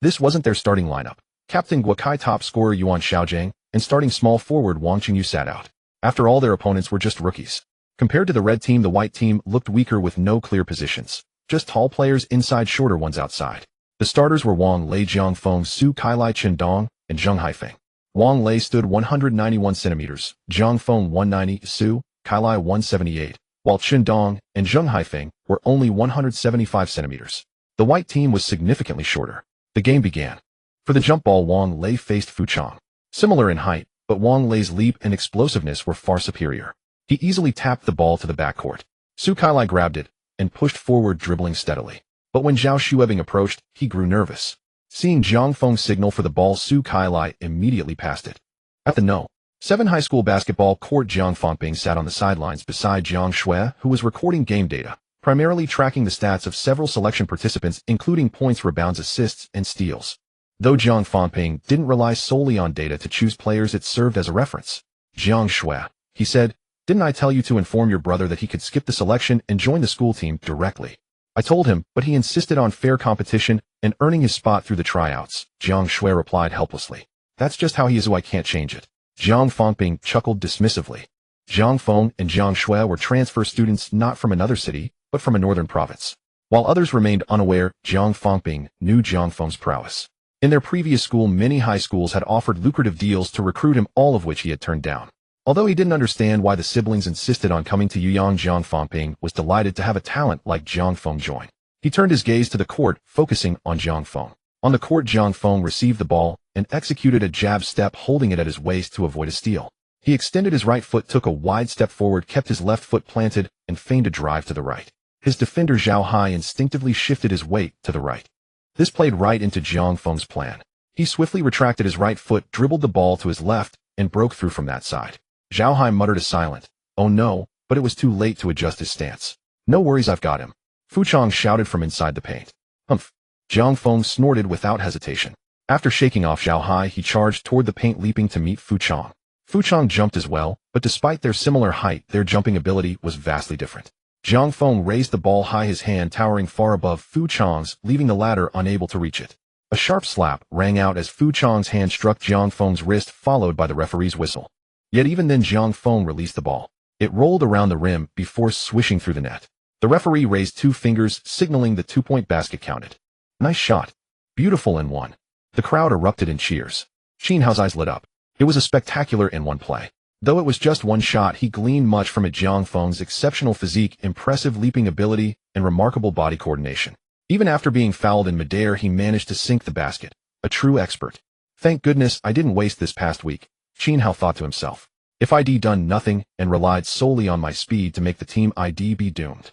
Speaker 1: This wasn't their starting lineup. Captain Guokai, top scorer Yuan Xiaojiang, and starting small forward Wang Qingyu sat out. After all, their opponents were just rookies. Compared to the red team, the white team looked weaker with no clear positions. Just tall players inside, shorter ones outside. The starters were Wang Lei, Jiang Feng, Su Kailai, Chen Dong, and Zheng Haifeng. Wang Lei stood 191 centimeters, Jiang Feng 190, Su Kailai 178, while Chen Dong and Zheng Haifeng were only 175 centimeters. The white team was significantly shorter. The game began. For the jump ball, Wang Lei faced Fu Chong. Similar in height, but Wang Lei's leap and explosiveness were far superior. He easily tapped the ball to the backcourt. Su Kailai grabbed it and pushed forward, dribbling steadily. But when Zhao Xuebing approached, he grew nervous. Seeing Jiang Feng signal for the ball, Su Kailai immediately passed it. At the No. 7 high school basketball court, Jiang Fangping sat on the sidelines beside Jiang Shui, who was recording game data, primarily tracking the stats of several selection participants, including points, rebounds, assists, and steals. Though Jiang Fangping didn't rely solely on data to choose players, it served as a reference. "Jiang Shui," he said, "didn't I tell you to inform your brother that he could skip the selection and join the school team directly?" "I told him, but he insisted on fair competition and earning his spot through the tryouts," Jiang Shui replied helplessly. "That's just how he is, I can't change it." Jiang Fangping chuckled dismissively. Jiang Feng and Jiang Shui were transfer students, not from another city, but from a northern province. While others remained unaware, Jiang Fangping knew Jiang Feng's prowess. In their previous school, many high schools had offered lucrative deals to recruit him, all of which he had turned down. Although he didn't understand why the siblings insisted on coming to Yuyang, Jiang Fangping was delighted to have a talent like Jiang Feng join. He turned his gaze to the court, focusing on Jiang Feng. On the court, Jiang Feng received the ball and executed a jab step, holding it at his waist to avoid a steal. He extended his right foot, took a wide step forward, kept his left foot planted, and feigned a drive to the right. His defender Zhao Hai instinctively shifted his weight to the right. This played right into Jiang Feng's plan. He swiftly retracted his right foot, dribbled the ball to his left, and broke through from that side. Zhao Hai muttered a silent, "Oh no," but it was too late to adjust his stance. "No worries, I've got him," Fu Chong shouted from inside the paint. "Humph." Jiang Feng snorted without hesitation. After shaking off Zhao Hai, he charged toward the paint, leaping to meet Fu Chong. Fu Chong jumped as well, but despite their similar height, their jumping ability was vastly different. Jiang Feng raised the ball high, his hand towering far above Fu Chong's, leaving the latter unable to reach it. A sharp slap rang out as Fu Chong's hand struck Jiang Feng's wrist, followed by the referee's whistle. Yet even then, Jiang Feng released the ball. It rolled around the rim before swishing through the net. The referee raised 2 fingers, signaling the 2-point basket counted. Nice shot. Beautiful and one. The crowd erupted in cheers. Qin Hao's eyes lit up. It was a spectacular in-one play. Though it was just one shot, he gleaned much from it: Jiang Feng's exceptional physique, impressive leaping ability, and remarkable body coordination. Even after being fouled in midair, he managed to sink the basket. A true expert. Thank goodness I didn't waste this past week, Qin Hao thought to himself. If I'd done nothing and relied solely on my speed to make the team, I'd be doomed.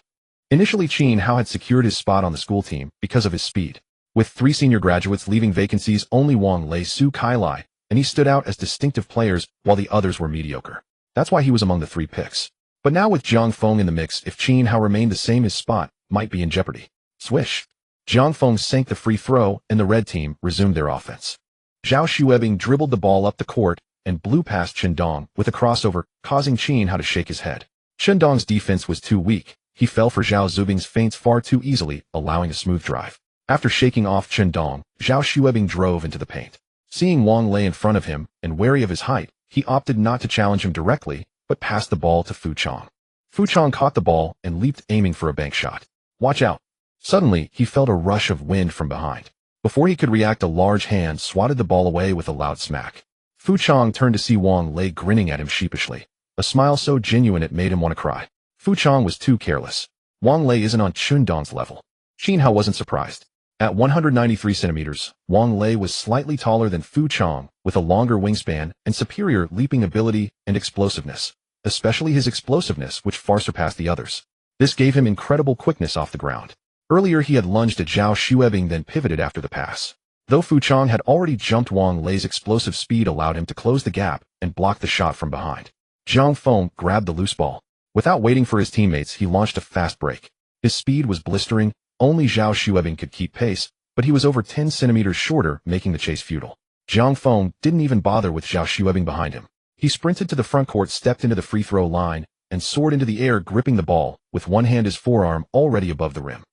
Speaker 1: Initially, Qin Hao had secured his spot on the school team because of his speed. With 3 senior graduates leaving vacancies, only Wang Lei, Su Kailai, and he stood out as distinctive players while the others were mediocre. That's why he was among the 3 picks. But now with Jiang Feng in the mix, if Qin Hao remained the same, his spot might be in jeopardy. Swish. Jiang Feng sank the free throw, and the red team resumed their offense. Zhao Xuebing dribbled the ball up the court and blew past Chen Dong with a crossover, causing Qin Hao to shake his head. Chen Dong's defense was too weak. He fell for Zhao Zubing's feints far too easily, allowing a smooth drive. After shaking off Chen Dong, Zhao Xuebing drove into the paint. Seeing Wang Lei in front of him and wary of his height, he opted not to challenge him directly, but passed the ball to Fu Chong. Fu Chong caught the ball and leaped, aiming for a bank shot. Watch out. Suddenly, he felt a rush of wind from behind. Before he could react, a large hand swatted the ball away with a loud smack. Fu Chong turned to see Wang Lei grinning at him sheepishly, a smile so genuine it made him want to cry. Fu Chong was too careless. Wang Lei isn't on Chen Dong's level. Qin Hao wasn't surprised. At 193 centimeters, Wang Lei was slightly taller than Fu Chong, with a longer wingspan and superior leaping ability and explosiveness, especially his explosiveness, which far surpassed the others. This gave him incredible quickness off the ground. Earlier he had lunged at Zhao Xuebing, then pivoted after the pass. Though Fu Chong had already jumped, Wang Lei's explosive speed allowed him to close the gap and block the shot from behind. Jiang Feng grabbed the loose ball. Without waiting for his teammates, he launched a fast break. His speed was blistering. Only Zhao Xuebing could keep pace, but he was over 10 centimeters shorter, making the chase futile. Jiang Feng didn't even bother with Zhao Xuebing behind him. He sprinted to the front court, stepped into the free throw line, and soared into the air, gripping the ball with one hand, his forearm already above the rim.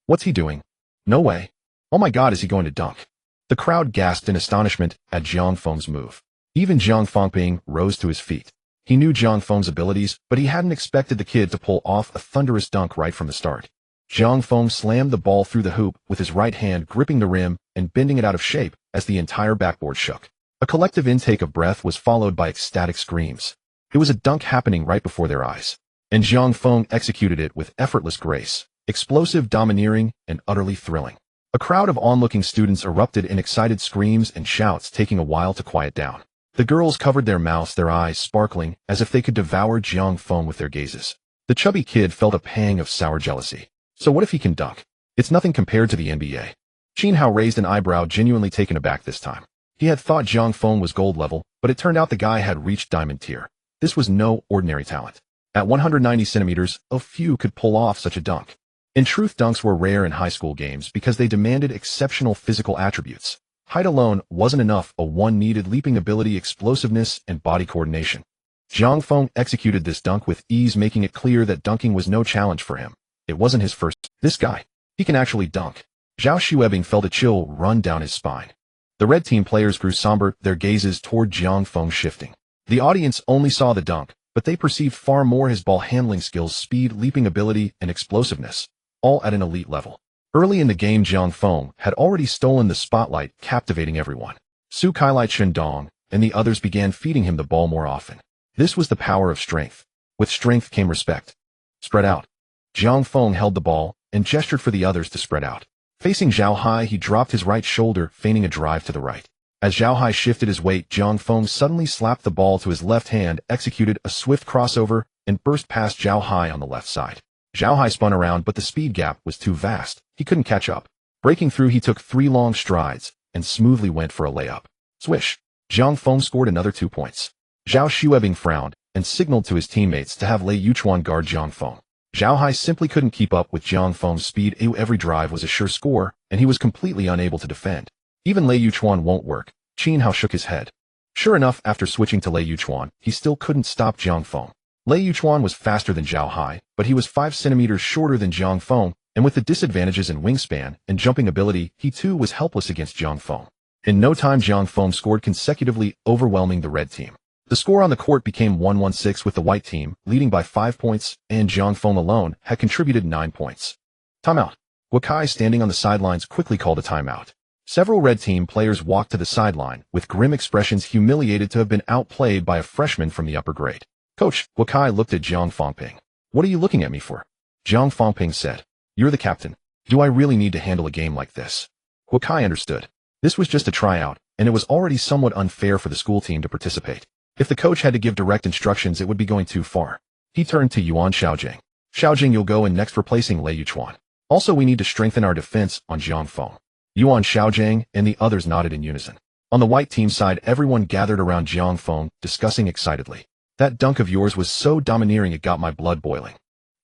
Speaker 1: What's he doing? No way. Oh my God, is he going to dunk? The crowd gasped in astonishment at Jiang Feng's move. Even Jiang Fengping rose to his feet. He knew Jiang Feng's abilities, but he hadn't expected the kid to pull off a thunderous dunk right from the start. Jiang Feng slammed the ball through the hoop with his right hand, gripping the rim and bending it out of shape as the entire backboard shook. A collective intake of breath was followed by ecstatic screams. It was a dunk happening right before their eyes, and Jiang Feng executed it with effortless grace, explosive, domineering, and utterly thrilling. A crowd of onlooking students erupted in excited screams and shouts, taking a while to quiet down. The girls covered their mouths, their eyes sparkling as if they could devour Jiang Feng with their gazes. The chubby kid felt a pang of sour jealousy. So what if he can dunk? It's nothing compared to the NBA. Qin Hao raised an eyebrow, genuinely taken aback this time. He had thought Jiang Feng was gold level, but it turned out the guy had reached diamond tier. This was no ordinary talent. At 190 centimeters, a few could pull off such a dunk. In truth, dunks were rare in high school games because they demanded exceptional physical attributes. Height alone wasn't enough. One needed leaping ability, explosiveness, and body coordination. Jiang Feng executed this dunk with ease, making it clear that dunking was no challenge for him. It wasn't his first. This guy, he can actually dunk. Zhao Xuebing felt a chill run down his spine. The red team players grew somber, their gazes toward Jiang Feng shifting. The audience only saw the dunk, but they perceived far more: his ball handling skills, speed, leaping ability, and explosiveness, all at an elite level. Early in the game, Jiang Feng had already stolen the spotlight, captivating everyone. Su Kailai, Chen Dong, and the others began feeding him the ball more often. This was the power of strength. With strength came respect. Spread out. Jiang Feng held the ball and gestured for the others to spread out. Facing Zhao Hai, he dropped his right shoulder, feigning a drive to the right. As Zhao Hai shifted his weight, Jiang Feng suddenly slapped the ball to his left hand, executed a swift crossover, and burst past Zhao Hai on the left side. Zhao Hai spun around, but the speed gap was too vast. He couldn't catch up. Breaking through, he took 3 long strides and smoothly went for a layup. Swish. Jiang Feng scored another 2 points. Zhao Xuebing frowned and signaled to his teammates to have Lei Yuchuan guard Jiang Feng. Zhao Hai simply couldn't keep up with Jiang Feng's speed. Every drive was a sure score, and he was completely unable to defend. Even Lei Yuchuan won't work. Qin Hao shook his head. Sure enough, after switching to Lei Yuchuan, he still couldn't stop Jiang Feng. Lei Yuchuan was faster than Zhao Hai, but he was 5 centimeters shorter than Jiang Feng, and with the disadvantages in wingspan and jumping ability, he too was helpless against Jiang Feng. In no time, Jiang Feng scored consecutively, overwhelming the red team. The score on the court became 1-1-6 with the white team leading by 5 points, and Zhang Feng alone had contributed 9 points. Timeout. Wakai, standing on the sidelines, quickly called a timeout. Several red team players walked to the sideline with grim expressions, humiliated to have been outplayed by a freshman from the upper grade. Coach, Wakai looked at Zhang Fengping. What are you looking at me for? Zhang Fengping said. You're the captain. Do I really need to handle a game like this? Wakai understood. This was just a tryout, and it was already somewhat unfair for the school team to participate. If the coach had to give direct instructions, it would be going too far. He turned to Yuan Xiaojing. Xiaojing, you'll go in next, replacing Lei Yuchuan. Also, we need to strengthen our defense on Zhang Feng. Yuan Xiaojing and the others nodded in unison. On the white team side, everyone gathered around Zhang Feng, discussing excitedly. That dunk of yours was so domineering it got my blood boiling.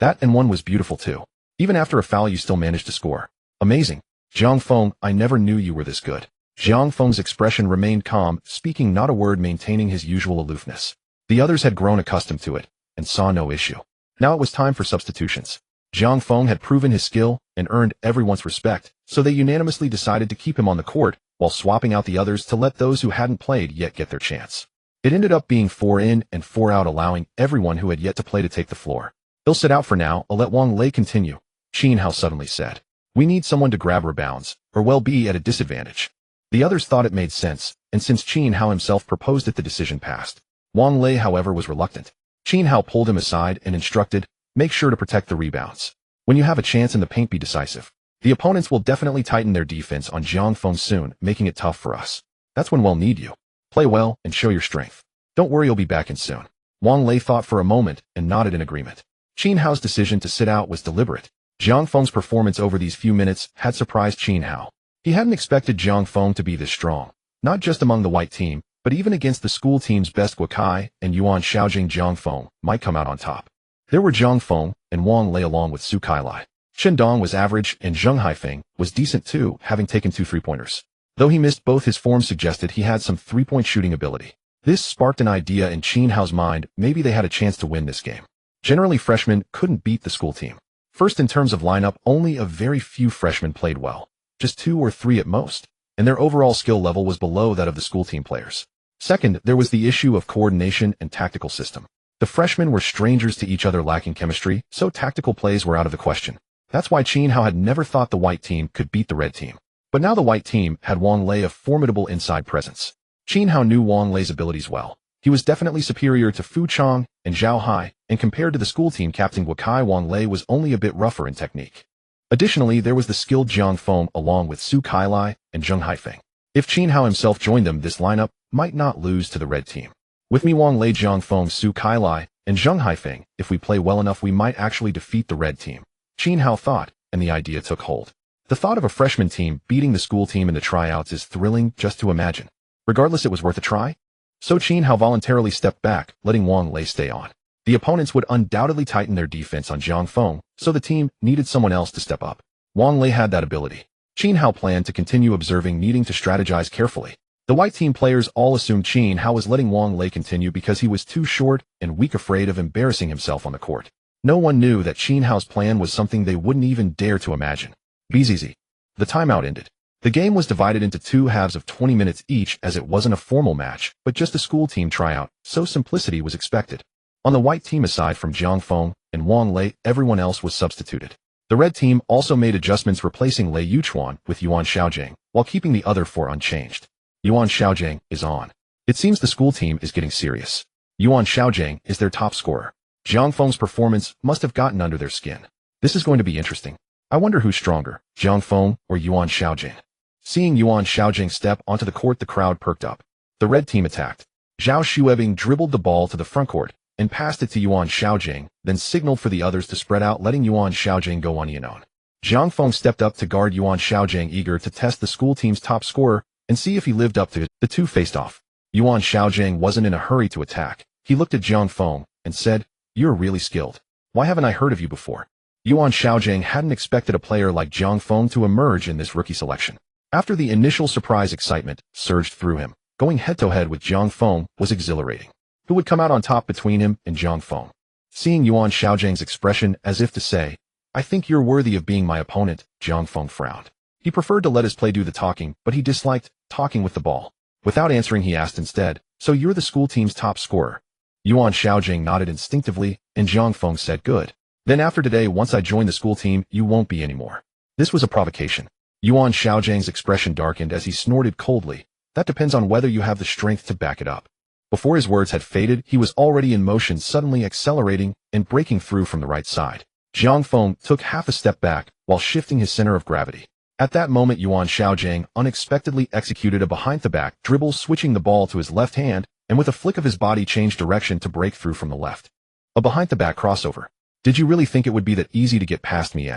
Speaker 1: That and one was beautiful too. Even after a foul you still managed to score. Amazing. Zhang Feng, I never knew you were this good. Zhang Feng's expression remained calm, speaking not a word, maintaining his usual aloofness. The others had grown accustomed to it, and saw no issue. Now it was time for substitutions. Zhang Feng had proven his skill and earned everyone's respect, so they unanimously decided to keep him on the court, while swapping out the others to let those who hadn't played yet get their chance. It ended up being 4 in and 4 out, allowing everyone who had yet to play to take the floor. He'll sit out for now, I'll let Wang Lei continue, Qin Hao suddenly said. We need someone to grab rebounds, or we'll be at a disadvantage. The others thought it made sense, and since Qin Hao himself proposed it, the decision passed. Wang Lei, however, was reluctant. Qin Hao pulled him aside and instructed, make sure to protect the rebounds. When you have a chance in the paint, be decisive. The opponents will definitely tighten their defense on Zhang Feng soon, making it tough for us. That's when we'll need you. Play well and show your strength. Don't worry, you'll be back in soon. Wang Lei thought for a moment and nodded in agreement. Qin Hao's decision to sit out was deliberate. Zhang Feng's performance over these few minutes had surprised Qin Hao. He hadn't expected Zhang Feng to be this strong, not just among the white team, but even against the school team's best. Wakai and Yuan Xiaojing. Zhang Feng might come out on top. There were Zhang Feng and Wang Lei along with Su Kailai. Shen Dong was average and Zheng Haifeng was decent too, having taken 2 3-pointers. Though he missed both, his form suggested he had some 3-point shooting ability. This sparked an idea in Qin Hao's mind, maybe they had a chance to win this game. Generally, freshmen couldn't beat the school team. First, in terms of lineup, only a very few freshmen played well, just 2 or 3 at most, and their overall skill level was below that of the school team players. Second, there was the issue of coordination and tactical system. The freshmen were strangers to each other, lacking chemistry, so tactical plays were out of the question. That's why Qin Hao had never thought the white team could beat the red team. But now the white team had Wang Lei, a formidable inside presence. Qin Hao knew Wang Lei's abilities well. He was definitely superior to Fu Chang and Zhao Hai, and compared to the school team captain Wakai, Wang Lei was only a bit rougher in technique. Additionally, there was the skilled Zhang Feng along with Su Kailai and Zheng Haifeng. If Qin Hao himself joined them, this lineup might not lose to the red team. With me, Wang Lei, Zhang Feng, Su Kailai, and Zheng Haifeng, if we play well enough, we might actually defeat the red team. Qin Hao thought, and the idea took hold. The thought of a freshman team beating the school team in the tryouts is thrilling just to imagine. Regardless, it was worth a try. So Qin Hao voluntarily stepped back, letting Wang Lei stay on. The opponents would undoubtedly tighten their defense on Zhang Feng, so the team needed someone else to step up. Wang Lei had that ability. Qin Hao planned to continue observing, needing to strategize carefully. The white team players all assumed Qin Hao was letting Wang Lei continue because he was too short and weak, afraid of embarrassing himself on the court. No one knew that Qin Hao's plan was something they wouldn't even dare to imagine. BZZ. The timeout ended. The game was divided into 2 halves of 20 minutes each, as it wasn't a formal match, but just a school team tryout, so simplicity was expected. On the white team, aside from Zhang Feng and Wang Lei, everyone else was substituted. The red team also made adjustments, replacing Lei Yuchuan with Yuan Xiaojing, while keeping the other 4 unchanged. Yuan Xiaojing is on. It seems the school team is getting serious. Yuan Xiaojing is their top scorer. Zhang Feng's performance must have gotten under their skin. This is going to be interesting. I wonder who's stronger, Zhang Feng or Yuan Xiaojing. Seeing Yuan Xiaojing step onto the court, the crowd perked up. The red team attacked. Zhao Xuebing dribbled the ball to the front court and passed it to Yuan Xiaojing, then signaled for the others to spread out, letting Yuan Xiaojing go unyielding. Zhang Feng stepped up to guard Yuan Xiaojing, eager to test the school team's top scorer and see if he lived up to it. The two faced off. Yuan Xiaojing wasn't in a hurry to attack. He looked at Zhang Feng and said, "You're really skilled. Why haven't I heard of you before?" Yuan Xiaojing hadn't expected a player like Zhang Feng to emerge in this rookie selection. After the initial surprise, excitement surged through him. Going head-to-head with Zhang Feng was exhilarating. Who would come out on top between him and Zhang Feng? Seeing Yuan Xiaojing's expression as if to say, "I think you're worthy of being my opponent," Zhang Feng frowned. He preferred to let his play do the talking, but he disliked talking with the ball. Without answering, he asked instead, So you're the school team's top scorer. Yuan Xiaojing nodded instinctively, and Zhang Feng said, good. Then after today, once I join the school team, you won't be anymore. This was a provocation. Yuan Xiaojing's expression darkened as he snorted coldly. That depends on whether you have the strength to back it up. Before his words had faded, he was already in motion, suddenly accelerating and breaking through from the right side. Zhang Feng took half a step back while shifting his center of gravity. At that moment, Yuan Xiaojing unexpectedly executed a behind-the-back dribble, switching the ball to his left hand, and with a flick of his body changed direction to break through from the left. A behind-the-back crossover. Did you really think it would be that easy to get past me,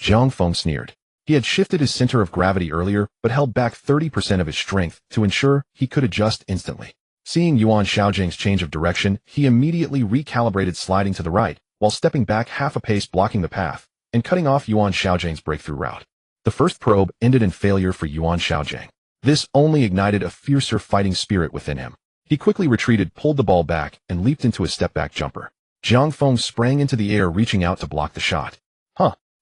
Speaker 1: Zhang Feng sneered. He had shifted his center of gravity earlier, but held back 30% of his strength to ensure he could adjust instantly. Seeing Yuan Xiaojing's change of direction, he immediately recalibrated, sliding to the right, while stepping back half a pace, blocking the path, and cutting off Yuan Xiaojing's breakthrough route. The first probe ended in failure for Yuan Xiaojing. This only ignited a fiercer fighting spirit within him. He quickly retreated, pulled the ball back, and leaped into a step-back jumper. Zhang Feng sprang into the air, reaching out to block the shot.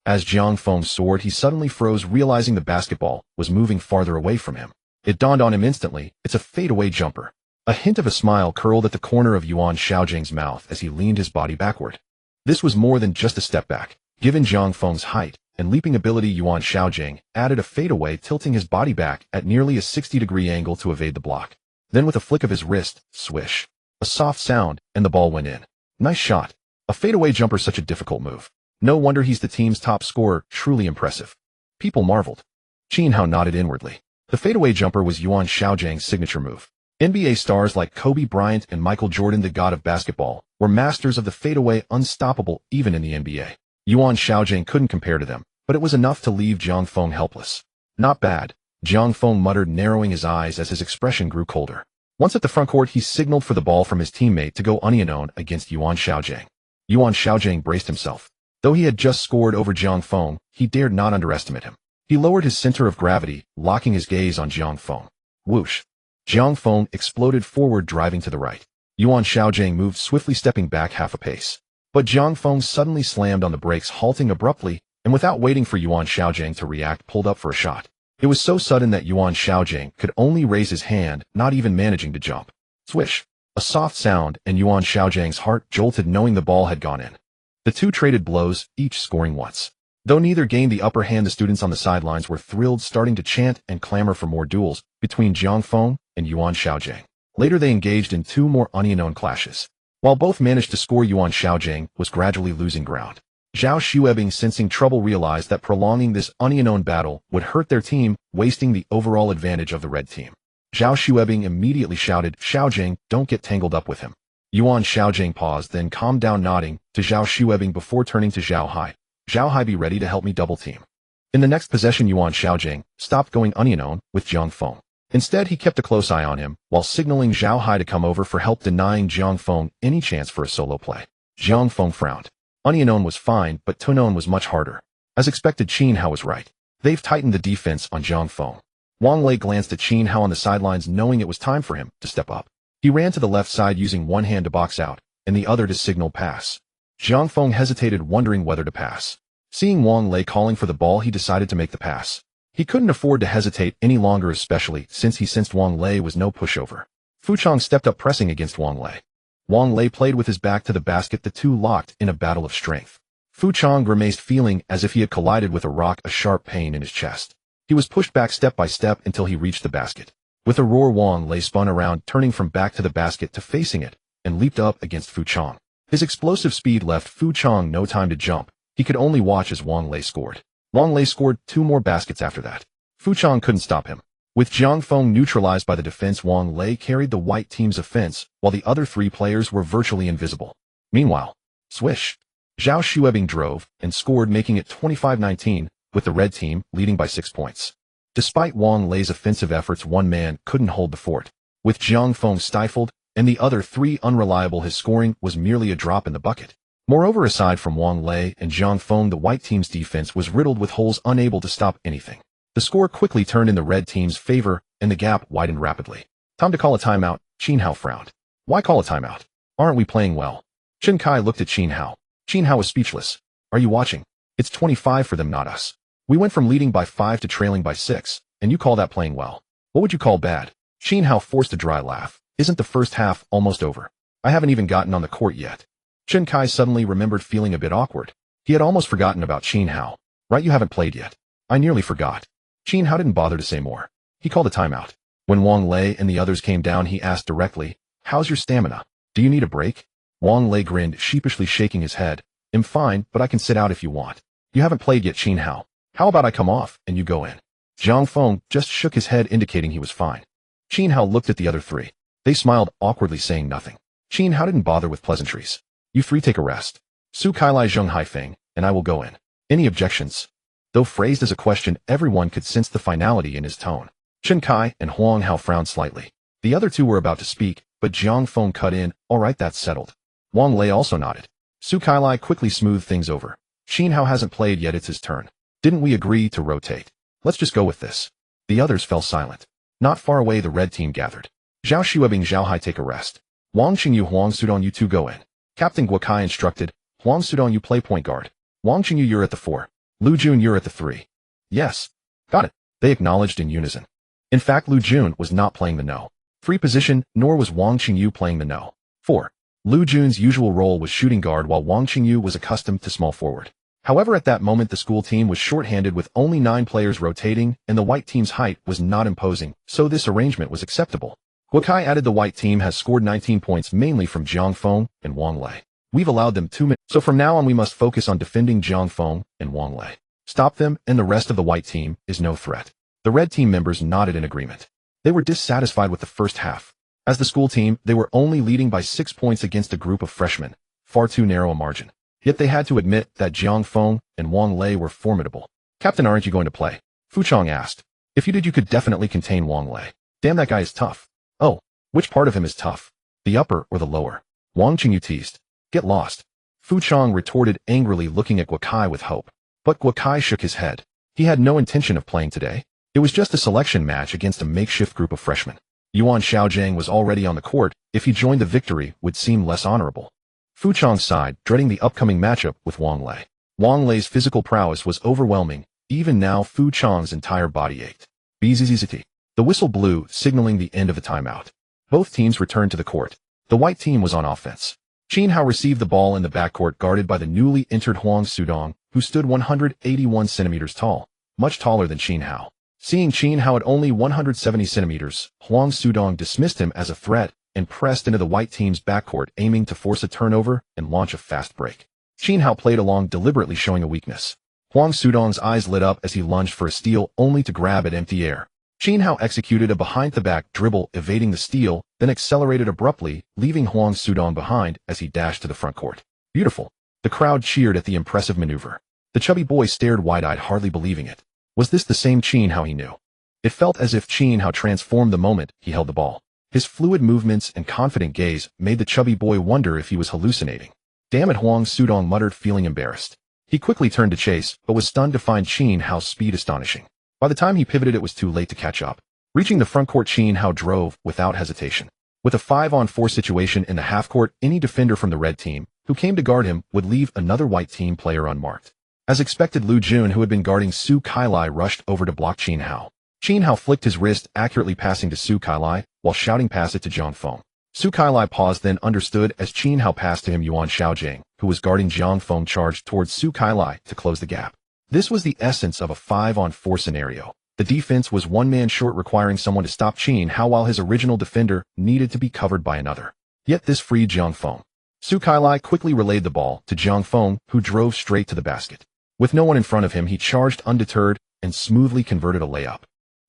Speaker 1: As Zhang Feng soared, he suddenly froze, realizing the basketball was moving farther away from him. It dawned on him instantly, it's a fadeaway jumper. A hint of a smile curled at the corner of Yuan Xiaojing's mouth as he leaned his body backward. This was more than just a step back. Given Zhang Feng's height and leaping ability, Yuan Xiaojing added a fadeaway, tilting his body back at nearly a 60-degree angle to evade the block. Then with a flick of his wrist, swish. A soft sound, and the ball went in. Nice shot. A fadeaway jumper, such a difficult move. No wonder he's the team's top scorer, truly impressive. People marveled. Qin Hao nodded inwardly. The fadeaway jumper was Yuan Xiaojing's signature move. NBA stars like Kobe Bryant and Michael Jordan, the god of basketball, were masters of the fadeaway, unstoppable even in the NBA. Yuan Xiaojing couldn't compare to them, but it was enough to leave Zhang Feng helpless. Not bad, Zhang Feng muttered, narrowing his eyes as his expression grew colder. Once at the front court, he signaled for the ball from his teammate to go unyielding against Yuan Xiaojing. Yuan Xiaojing braced himself. Though he had just scored over Zhang Feng, he dared not underestimate him. He lowered his center of gravity, locking his gaze on Zhang Feng. Whoosh. Zhang Feng exploded forward, driving to the right. Yuan Xiaojing moved swiftly, stepping back half a pace. But Zhang Feng suddenly slammed on the brakes, halting abruptly, and without waiting for Yuan Xiaojing to react, pulled up for a shot. It was so sudden that Yuan Xiaojing could only raise his hand, not even managing to jump. Swish. A soft sound, and Yuan Xiaojing's heart jolted, knowing the ball had gone in. The two traded blows, each scoring once. Though neither gained the upper hand, the students on the sidelines were thrilled, starting to chant and clamor for more duels between Zhang Feng and Yuan Xiaojing. Later they engaged in two more unknown clashes. While both managed to score, Yuan Xiaojing was gradually losing ground. Zhao Xuebing, sensing trouble, realized that prolonging this unknown battle would hurt their team, wasting the overall advantage of the red team. Zhao Xuebing immediately shouted, "Xiaojing, don't get tangled up with him." Yuan Xiaojing paused, then calmed down, nodding to Zhao Xuebing before turning to Zhao Hai. "Zhao Hai, be ready to help me double team." In the next possession, Yuan Xiaojing stopped going unknown with Zhang Feng. Instead, he kept a close eye on him, while signaling Zhao Hai to come over for help, denying Zhang Feng any chance for a solo play. Zhang Feng frowned. Unknown was fine, but Tonon was much harder. As expected, Qin Hao was right. They've tightened the defense on Zhang Feng. Wang Lei glanced at Qin Hao on the sidelines, knowing it was time for him to step up. He ran to the left side, using one hand to box out, and the other to signal pass. Zhang Feng hesitated, wondering whether to pass. Seeing Wang Lei calling for the ball, he decided to make the pass. He couldn't afford to hesitate any longer, especially since he sensed Wang Lei was no pushover. Fu Chang stepped up, pressing against Wang Lei. Wang Lei played with his back to the basket, the two locked in a battle of strength. Fu Chang grimaced, feeling as if he had collided with a rock, a sharp pain in his chest. He was pushed back step by step until he reached the basket. With a roar, Wang Lei spun around, turning from back to the basket to facing it, and leaped up against Fu Chang. His explosive speed left Fu Chang no time to jump. He could only watch as Wang Lei scored. Wang Lei scored two more baskets after that. Fu Chang couldn't stop him. With Zhang Feng neutralized by the defense, Wang Lei carried the white team's offense, while the other three players were virtually invisible. Meanwhile, swish. Zhao Xuebing drove and scored, making it 25-19, with the red team leading by 6 points. Despite Wang Lei's offensive efforts, one man couldn't hold the fort. With Zhang Feng stifled and the other three unreliable, his scoring was merely a drop in the bucket. Moreover, aside from Wang Lei and Zhang Feng, the white team's defense was riddled with holes, unable to stop anything. The score quickly turned in the red team's favor, and the gap widened rapidly. "Time to call a timeout," Qin Hao frowned. "Why call a timeout? Aren't we playing well?" Chen Kai looked at Qin Hao. Qin Hao was speechless. "Are you watching? It's 25 for them, not us. We went from leading by 5 to trailing by 6, and you call that playing well? What would you call bad?" Qin Hao forced a dry laugh. Isn't the first half almost over? I haven't even gotten on the court yet. Chen Kai suddenly remembered feeling a bit awkward. He had almost forgotten about Qin Hao. Right, you haven't played yet. I nearly forgot. Qin Hao didn't bother to say more. He called a timeout. When Wang Lei and the others came down, he asked directly, "How's your stamina? Do you need a break?" Wang Lei grinned, sheepishly shaking his head. "I'm fine, but I can sit out if you want. You haven't played yet, Qin Hao. How about I come off and you go in?" Zhang Feng just shook his head, indicating he was fine. Qin Hao looked at the other three. They smiled awkwardly, saying nothing. Qin Hao didn't bother with pleasantries. "You three take a rest. Su Kailai Zheng Haifeng, and I will go in. Any objections?" Though phrased as a question, everyone could sense the finality in his tone. Chen Kai and Huang Hao frowned slightly. The other two were about to speak, but Zhang Feng cut in. "All right, that's settled." Wang Lei also nodded. Su Kailai quickly smoothed things over. "Qin Hao hasn't played yet, it's his turn. Didn't we agree to rotate? Let's just go with this." The others fell silent. Not far away, the red team gathered. "Zhao Xuebing, Zhao Hai, take a rest. Wang Qingyu, Huang Sudong, you two go in." Captain Guo Kai instructed. "Huang Sudong, you play point guard. Wang Qingyu, you're at the 4. Lu Jun, you're at the 3. "Yes. Got it," they acknowledged in unison. In fact, Lu Jun was not playing the no. 3 position, nor was Wang Qingyu playing the no. 4. Lu Jun's usual role was shooting guard, while Wang Qingyu was accustomed to small forward. However, at that moment the school team was short-handed with only 9 players rotating, and the white team's height was not imposing, so this arrangement was acceptable. Guo Kai added, "The white team has scored 19 points mainly from Zhang Feng and Wang Lei. We've allowed them 2 minutes, so from now on we must focus on defending Zhang Feng and Wang Lei. Stop them, and the rest of the white team is no threat." The red team members nodded in agreement. They were dissatisfied with the first half. As the school team, they were only leading by 6 points against a group of freshmen, far too narrow a margin. Yet they had to admit that Zhang Feng and Wang Lei were formidable. "Captain, aren't you going to play?" Fu Chong asked. "If you did, you could definitely contain Wang Lei. Damn, that guy is tough." "Oh, which part of him is tough? The upper or the lower?" Wang Qingyu teased. "Get lost." Fu Chong retorted angrily, looking at Guo Kai with hope. But Guo Kai shook his head. He had no intention of playing today. It was just a selection match against a makeshift group of freshmen. Yuan Xiaojiang was already on the court. If he joined, the victory would seem less honorable. Fu Chong sighed, dreading the upcoming matchup with Wang Lei. Wang Lei's physical prowess was overwhelming. Even now, Fu Chong's entire body ached. Bzzzt. The whistle blew, signaling the end of the timeout. Both teams returned to the court. The white team was on offense. Qin Hao received the ball in the backcourt, guarded by the newly entered Huang Sudong, who stood 181 centimeters tall, much taller than Qin Hao. Seeing Qin Hao at only 170 centimeters, Huang Sudong dismissed him as a threat and pressed into the white team's backcourt, aiming to force a turnover and launch a fast break. Qin Hao played along, deliberately showing a weakness. Huang Sudong's eyes lit up as he lunged for a steal, only to grab at empty air. Qin Hao executed a behind-the-back dribble, evading the steal, then accelerated abruptly, leaving Huang Sudong behind as he dashed to the front court. "Beautiful." The crowd cheered at the impressive maneuver. The chubby boy stared wide-eyed, hardly believing it. Was this the same Qin Hao he knew? It felt as if Qin Hao transformed the moment he held the ball. His fluid movements and confident gaze made the chubby boy wonder if he was hallucinating. "Damn it," Huang Sudong muttered, feeling embarrassed. He quickly turned to chase, but was stunned to find Qin Hao's speed astonishing. By the time he pivoted, it was too late to catch up. Reaching the front court, Qin Hao drove without hesitation. With a 5-on-4 situation in the half-court, any defender from the red team who came to guard him would leave another white team player unmarked. As expected, Lu Jun, who had been guarding Su Kailai, rushed over to block Qin Hao. Qin Hao flicked his wrist, accurately passing to Su Kailai, while shouting, "Pass it to Zhang Feng." Su Kailai paused, then understood as Qin Hao passed to him. Yuan Xiaojiang, who was guarding Zhang Feng, charged towards Su Kailai to close the gap. This was the essence of a 5-on-4 scenario. The defense was one man short, requiring someone to stop Qin Hao while his original defender needed to be covered by another. Yet this freed Zhang Feng. Su Kailai quickly relayed the ball to Zhang Feng, who drove straight to the basket. With no one in front of him, he charged undeterred and smoothly converted a layup.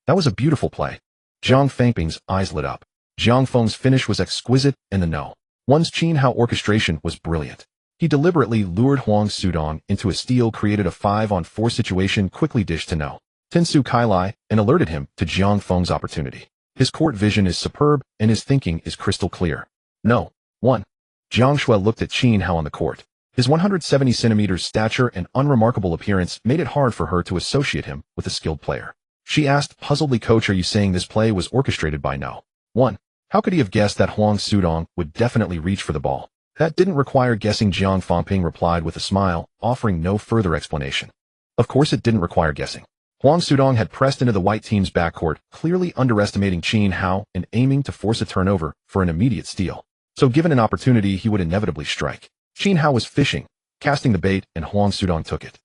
Speaker 1: That was a beautiful play. Zhang Fengping's eyes lit up. Zhang Feng's finish was exquisite, and the no-one's Qin Hao orchestration was brilliant. He deliberately lured Huang Sudong into a steal, created a 5-on-4 situation, quickly dished to Su Kailai, and alerted him to Zhang Feng's opportunity. His court vision is superb, and his thinking is crystal clear. No. 1. Zhang Shui looked at Qin Hao on the court. His 170 centimeters stature and unremarkable appearance made it hard for her to associate him with a skilled player. She asked puzzledly, "Coach, are you saying this play was orchestrated by No. 1? How could he have guessed that Huang Sudong would definitely reach for the ball?" "That didn't require guessing," Zhang Fengping replied with a smile, offering no further explanation. "Of course it didn't require guessing." Huang Sudong had pressed into the white team's backcourt, clearly underestimating Qin Hao and aiming to force a turnover for an immediate steal. So given an opportunity, he would inevitably strike. Qin Hao was fishing, casting the bait, and Huang Sudong took it.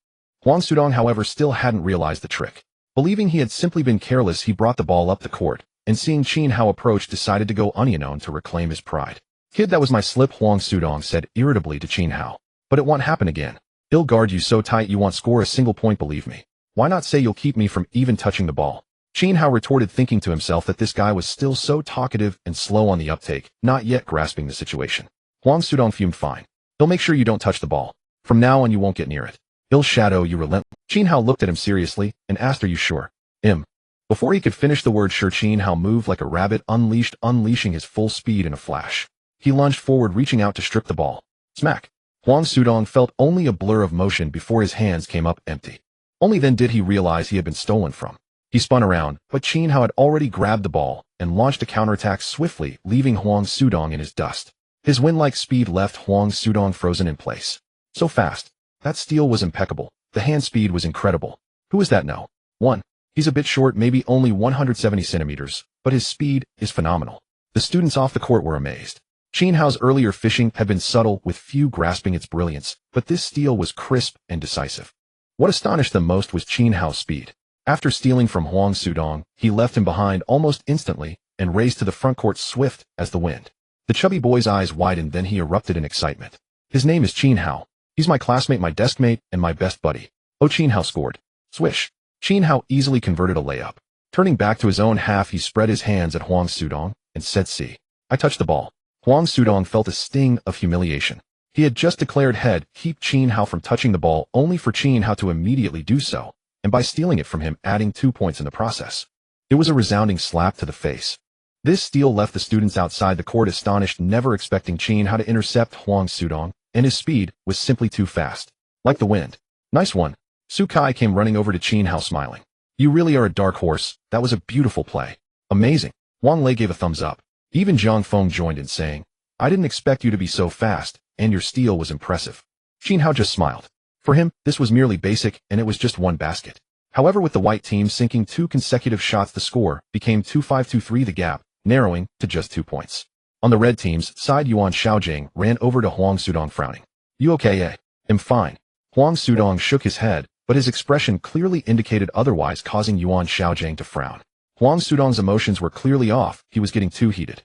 Speaker 1: Huang Sudong, however, still hadn't realized the trick. Believing he had simply been careless, he brought the ball up the court, and seeing Qin Hao approach, decided to go unyielding to reclaim his pride. "Kid, that was my slip," Huang Sudong said irritably to Qin Hao. "But it won't happen again. I'll guard you so tight you won't score a single point, believe me. Why not say you'll keep me from even touching the ball?" Qin Hao retorted, thinking to himself that this guy was still so talkative and slow on the uptake, not yet grasping the situation. Huang Sudong fumed. "Fine. He'll make sure you don't touch the ball. From now on you won't get near it. He'll shadow you relentlessly." Qin Hao looked at him seriously and asked, "Are you sure?" Before he could finish the word sure, Qin Hao moved like a rabbit, unleashing his full speed in a flash. He lunged forward, reaching out to strip the ball. Smack! Huang Sudong felt only a blur of motion before his hands came up empty. Only then did he realize he had been stolen from. He spun around, but Qin Hao had already grabbed the ball and launched a counterattack swiftly, leaving Huang Sudong in his dust. His wind-like speed left Huang Sudong frozen in place. So fast. That steal was impeccable. The hand speed was incredible. Who is that now? 1. He's a bit short, maybe only 170 centimeters, but his speed is phenomenal. The students off the court were amazed. Qin Hao's earlier fishing had been subtle, with few grasping its brilliance, but this steal was crisp and decisive. What astonished them most was Qin Hao's speed. After stealing from Huang Sudong, he left him behind almost instantly and raced to the front court swift as the wind. The chubby boy's eyes widened, then he erupted in excitement. "His name is Qin Hao. He's my classmate, my deskmate, and my best buddy." Oh, Qin Hao scored. Swish! Qin Hao easily converted a layup. Turning back to his own half, he spread his hands at Huang Sudong and said, "See, I touched the ball." Huang Sudong felt a sting of humiliation. He had just declared head, keep Qin Hao from touching the ball, only for Qin Hao to immediately do so, and by stealing it from him, adding 2 points in the process. It was a resounding slap to the face. This steal left the students outside the court astonished, never expecting Qin Hao to intercept Huang Sudong, and his speed was simply too fast. Like the wind. "Nice one." Su Kai came running over to Qin Hao smiling. "You really are a dark horse. That was a beautiful play." "Amazing." Wang Lei gave a thumbs up. Even Zhang Feng joined in, saying, "I didn't expect you to be so fast, and your steal was impressive." Qin Hao just smiled. For him, this was merely basic, and it was just one basket. However, with the white team sinking 2 consecutive shots, the score became 2-5-2-3, the gap narrowing to just 2 points. On the red team's side, Yuan Xiaojing ran over to Huang Sudong frowning. "You okay? I'm fine." Huang Sudong shook his head, but his expression clearly indicated otherwise, causing Yuan Xiaojing to frown. Huang Sudong's emotions were clearly off. He was getting too heated.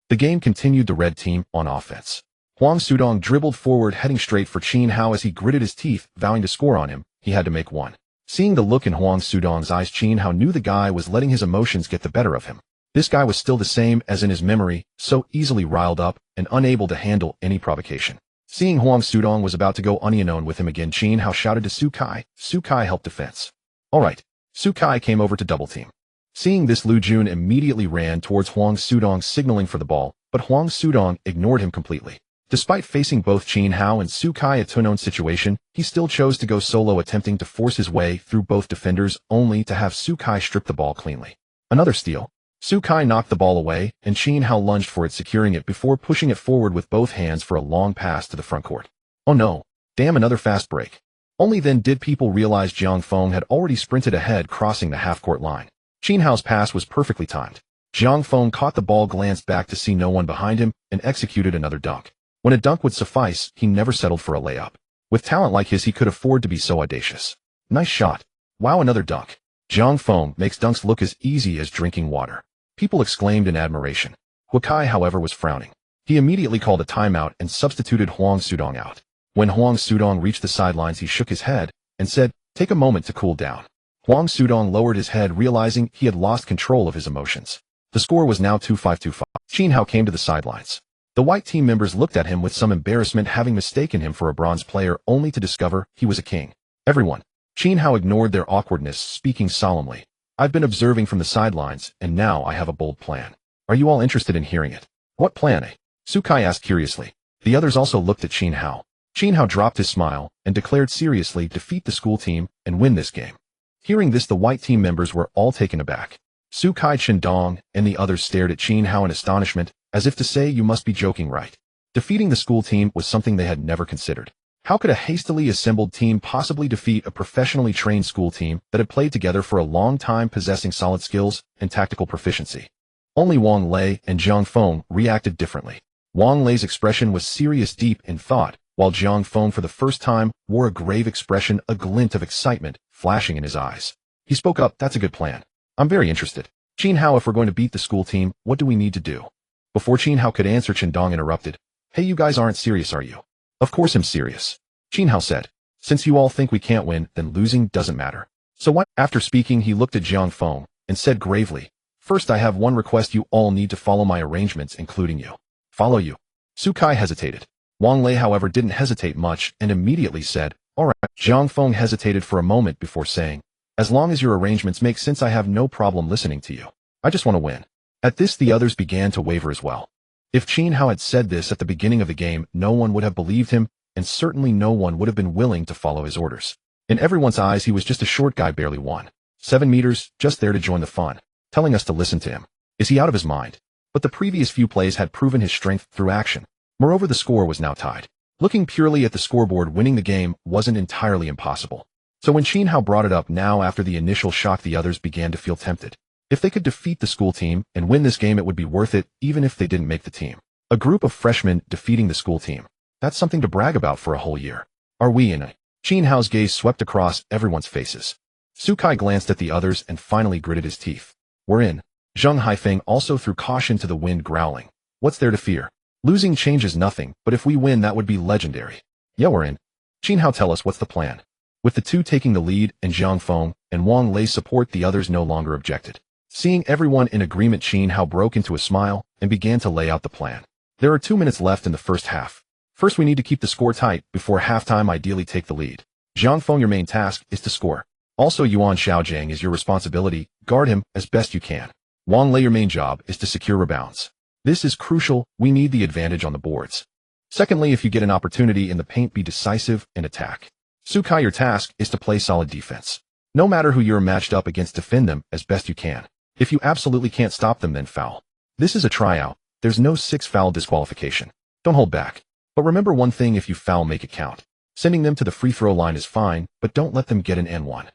Speaker 1: The game continued, the red team on offense. Huang Sudong dribbled forward, heading straight for Qin Hao as he gritted his teeth, vowing to score on him. He had to make one. Seeing the look in Huang Sudong's eyes, Qin Hao knew the guy was letting his emotions get the better of him. This guy was still the same as in his memory, so easily riled up and unable to handle any provocation. Seeing Huang Sudong was about to go unyielding with him again, Qin Hao shouted to Su Kai. Su Kai helped defense. "All right." Su Kai came over to double team. Seeing this, Lu Jun immediately ran towards Huang Sudong, signaling for the ball, but Huang Sudong ignored him completely. Despite facing both Qin Hao and Su Kai, a 2-known situation, he still chose to go solo, attempting to force his way through both defenders, only to have Su Kai strip the ball cleanly. Another steal. Su Kai knocked the ball away, and Qin Hao lunged for it, securing it before pushing it forward with both hands for a long pass to the front court. Oh no. Damn, another fast break. Only then did people realize Zhang Feng had already sprinted ahead, crossing the half-court line. Qin Hao's pass was perfectly timed. Zhang Feng caught the ball, glanced back to see no one behind him, and executed another dunk. When a dunk would suffice, he never settled for a layup. With talent like his, he could afford to be so audacious. Nice shot. Wow, another dunk. Zhang Feng makes dunks look as easy as drinking water. People exclaimed in admiration. Huakai, however, was frowning. He immediately called a timeout and substituted Huang Sudong out. When Huang Sudong reached the sidelines, he shook his head and said, "Take a moment to cool down." Huang Sudong lowered his head, realizing he had lost control of his emotions. The score was now 2-5-2-5. Qin Hao came to the sidelines. The white team members looked at him with some embarrassment, having mistaken him for a bronze player, only to discover he was a king. "Everyone." Qin Hao ignored their awkwardness, speaking solemnly. "I've been observing from the sidelines, and now I have a bold plan. Are you all interested in hearing it?" "What plan, Su Kai asked curiously. The others also looked at Qin Hao. Qin Hao dropped his smile and declared seriously, "Defeat the school team and win this game." Hearing this, the white team members were all taken aback. Su Kai, Chen Dong, and the others stared at Qin Hao in astonishment, as if to say, "You must be joking, right?" Defeating the school team was something they had never considered. How could a hastily assembled team possibly defeat a professionally trained school team that had played together for a long time, possessing solid skills and tactical proficiency? Only Wang Lei and Zhang Feng reacted differently. Wang Lei's expression was serious, deep in thought, while Zhang Feng for the first time wore a grave expression, a glint of excitement flashing in his eyes. He spoke up, "That's a good plan. I'm very interested. Qin Hao, if we're going to beat the school team, what do we need to do?" Before Qin Hao could answer, Chen Dong interrupted. "Hey, you guys aren't serious, are you?" "Of course I'm serious," Qin Hao said. "Since you all think we can't win, then losing doesn't matter. So what?" After speaking, he looked at Zhang Feng and said gravely, "First, I have one request. You all need to follow my arrangements, including you." "Follow you?" Su Kai hesitated. Wang Lei, however, didn't hesitate much and immediately said, "All right." Zhang Feng hesitated for a moment before saying, "As long as your arrangements make sense, I have no problem listening to you. I just want to win." At this, the others began to waver as well. If Qin Hao had said this at the beginning of the game, no one would have believed him, and certainly no one would have been willing to follow his orders. In everyone's eyes, he was just a short guy, barely 1.7 meters, just there to join the fun, telling us to listen to him. Is he out of his mind? But the previous few plays had proven his strength through action. Moreover, the score was now tied. Looking purely at the scoreboard, winning the game wasn't entirely impossible. So when Qin Hao brought it up now after the initial shock, the others began to feel tempted. If they could defeat the school team and win this game, it would be worth it, even if they didn't make the team. A group of freshmen defeating the school team. That's something to brag about for a whole year. Are we in it? Qin Hao's gaze swept across everyone's faces. Su Kai glanced at the others and finally gritted his teeth. "We're in." Zheng Haifeng also threw caution to the wind, growling, "What's there to fear? Losing changes nothing, but if we win, that would be legendary." "Yeah, we're in." Qin Hao, tell us, what's the plan? With the two taking the lead and Zhang Feng and Wang Lei's support, the others no longer objected. Seeing everyone in agreement, Qin Hao broke into a smile and began to lay out the plan. There are 2 minutes left in the first half. First, we need to keep the score tight. Before halftime, ideally take the lead. Zhang Feng, your main task is to score. Also, Yuan Xiaojiang is your responsibility. Guard him as best you can. Wang Lei, your main job is to secure rebounds. This is crucial. We need the advantage on the boards. Secondly, if you get an opportunity in the paint, be decisive and attack. Su Kai, your task is to play solid defense. No matter who you're matched up against, defend them as best you can. If you absolutely can't stop them, then foul. This is a tryout. There's no 6-foul disqualification. Don't hold back. But remember one thing, if you foul, make it count. Sending them to the free throw line is fine, but don't let them get an N1.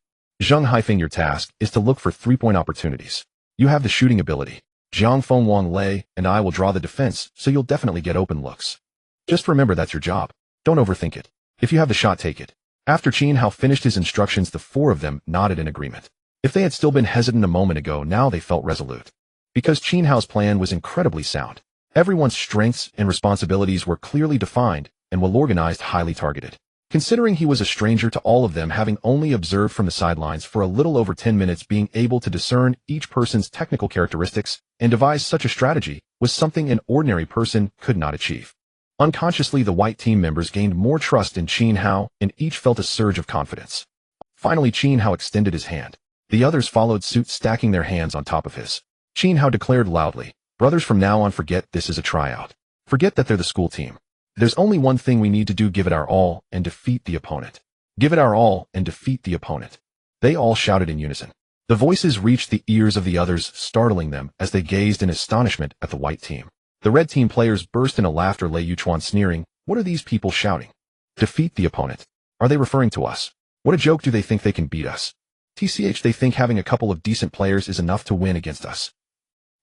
Speaker 1: Zheng Haifeng, your task is to look for 3-point opportunities. You have the shooting ability. Zhang Feng, Wang Lei, and I will draw the defense, so you'll definitely get open looks. Just remember that's your job. Don't overthink it. If you have the shot, take it. After Qin Hao finished his instructions, the four of them nodded in agreement. If they had still been hesitant a moment ago, now they felt resolute. Because Qin Hao's plan was incredibly sound. Everyone's strengths and responsibilities were clearly defined and well-organized, highly targeted. Considering he was a stranger to all of them, having only observed from the sidelines for a little over 10 minutes, being able to discern each person's technical characteristics and devise such a strategy was something an ordinary person could not achieve. Unconsciously, the white team members gained more trust in Qin Hao, and each felt a surge of confidence. Finally, Qin Hao extended his hand. The others followed suit, stacking their hands on top of his. Qin Hao declared loudly, "Brothers, from now on, forget this is a tryout. Forget that they're the school team. There's only one thing we need to do: give it our all and defeat the opponent. Give it our all and defeat the opponent." They all shouted in unison. The voices reached the ears of the others, startling them as they gazed in astonishment at the white team. The red team players burst into laughter, Lei Yuchuan sneering, "What are these people shouting? Defeat the opponent? Are they referring to us? What a joke. Do they think they can beat us? TCH, they think having a couple of decent players is enough to win against us."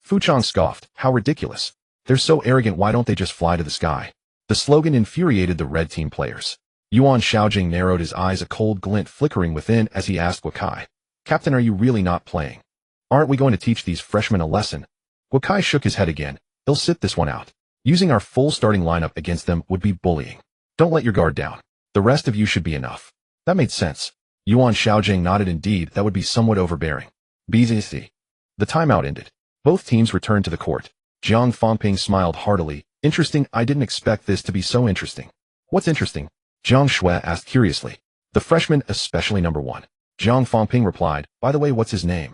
Speaker 1: Fu Chang scoffed, "How ridiculous. They're so arrogant. Why don't they just fly to the sky?" The slogan infuriated the red team players. Yuan Xiaojing narrowed his eyes, a cold glint flickering within as he asked Guokai, "Captain, are you really not playing? Aren't we going to teach these freshmen a lesson?" Guokai shook his head again. "They'll sit this one out. Using our full starting lineup against them would be bullying. Don't let your guard down. The rest of you should be enough." That made sense. Yuan Xiaojing nodded. Indeed, that would be somewhat overbearing. BZC. The timeout ended. Both teams returned to the court. Jiang Fangping smiled heartily. "Interesting. I didn't expect this to be so interesting." "What's interesting?" Jiang Shui asked curiously. "The freshmen, especially number 1. Jiang Fangping replied, "By the way, what's his name?"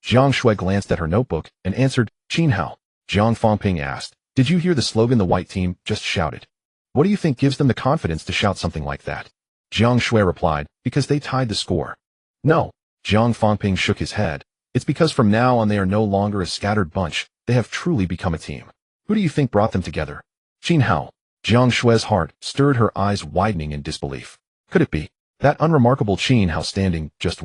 Speaker 1: Jiang Shui glanced at her notebook and answered, "Qin Hao." Jiang Fangping asked, "Did you hear the slogan the white team just shouted? What do you think gives them the confidence to shout something like that?" Jiang Shui replied, "Because they tied the score." "No." Jiang Fangping shook his head. "It's because from now on they are no longer a scattered bunch. They have truly become a team." "Who do you think brought them together?" "Qin Hao." Jiang Shui's heart stirred, her eyes widening in disbelief. Could it be that unremarkable Qin Hao standing just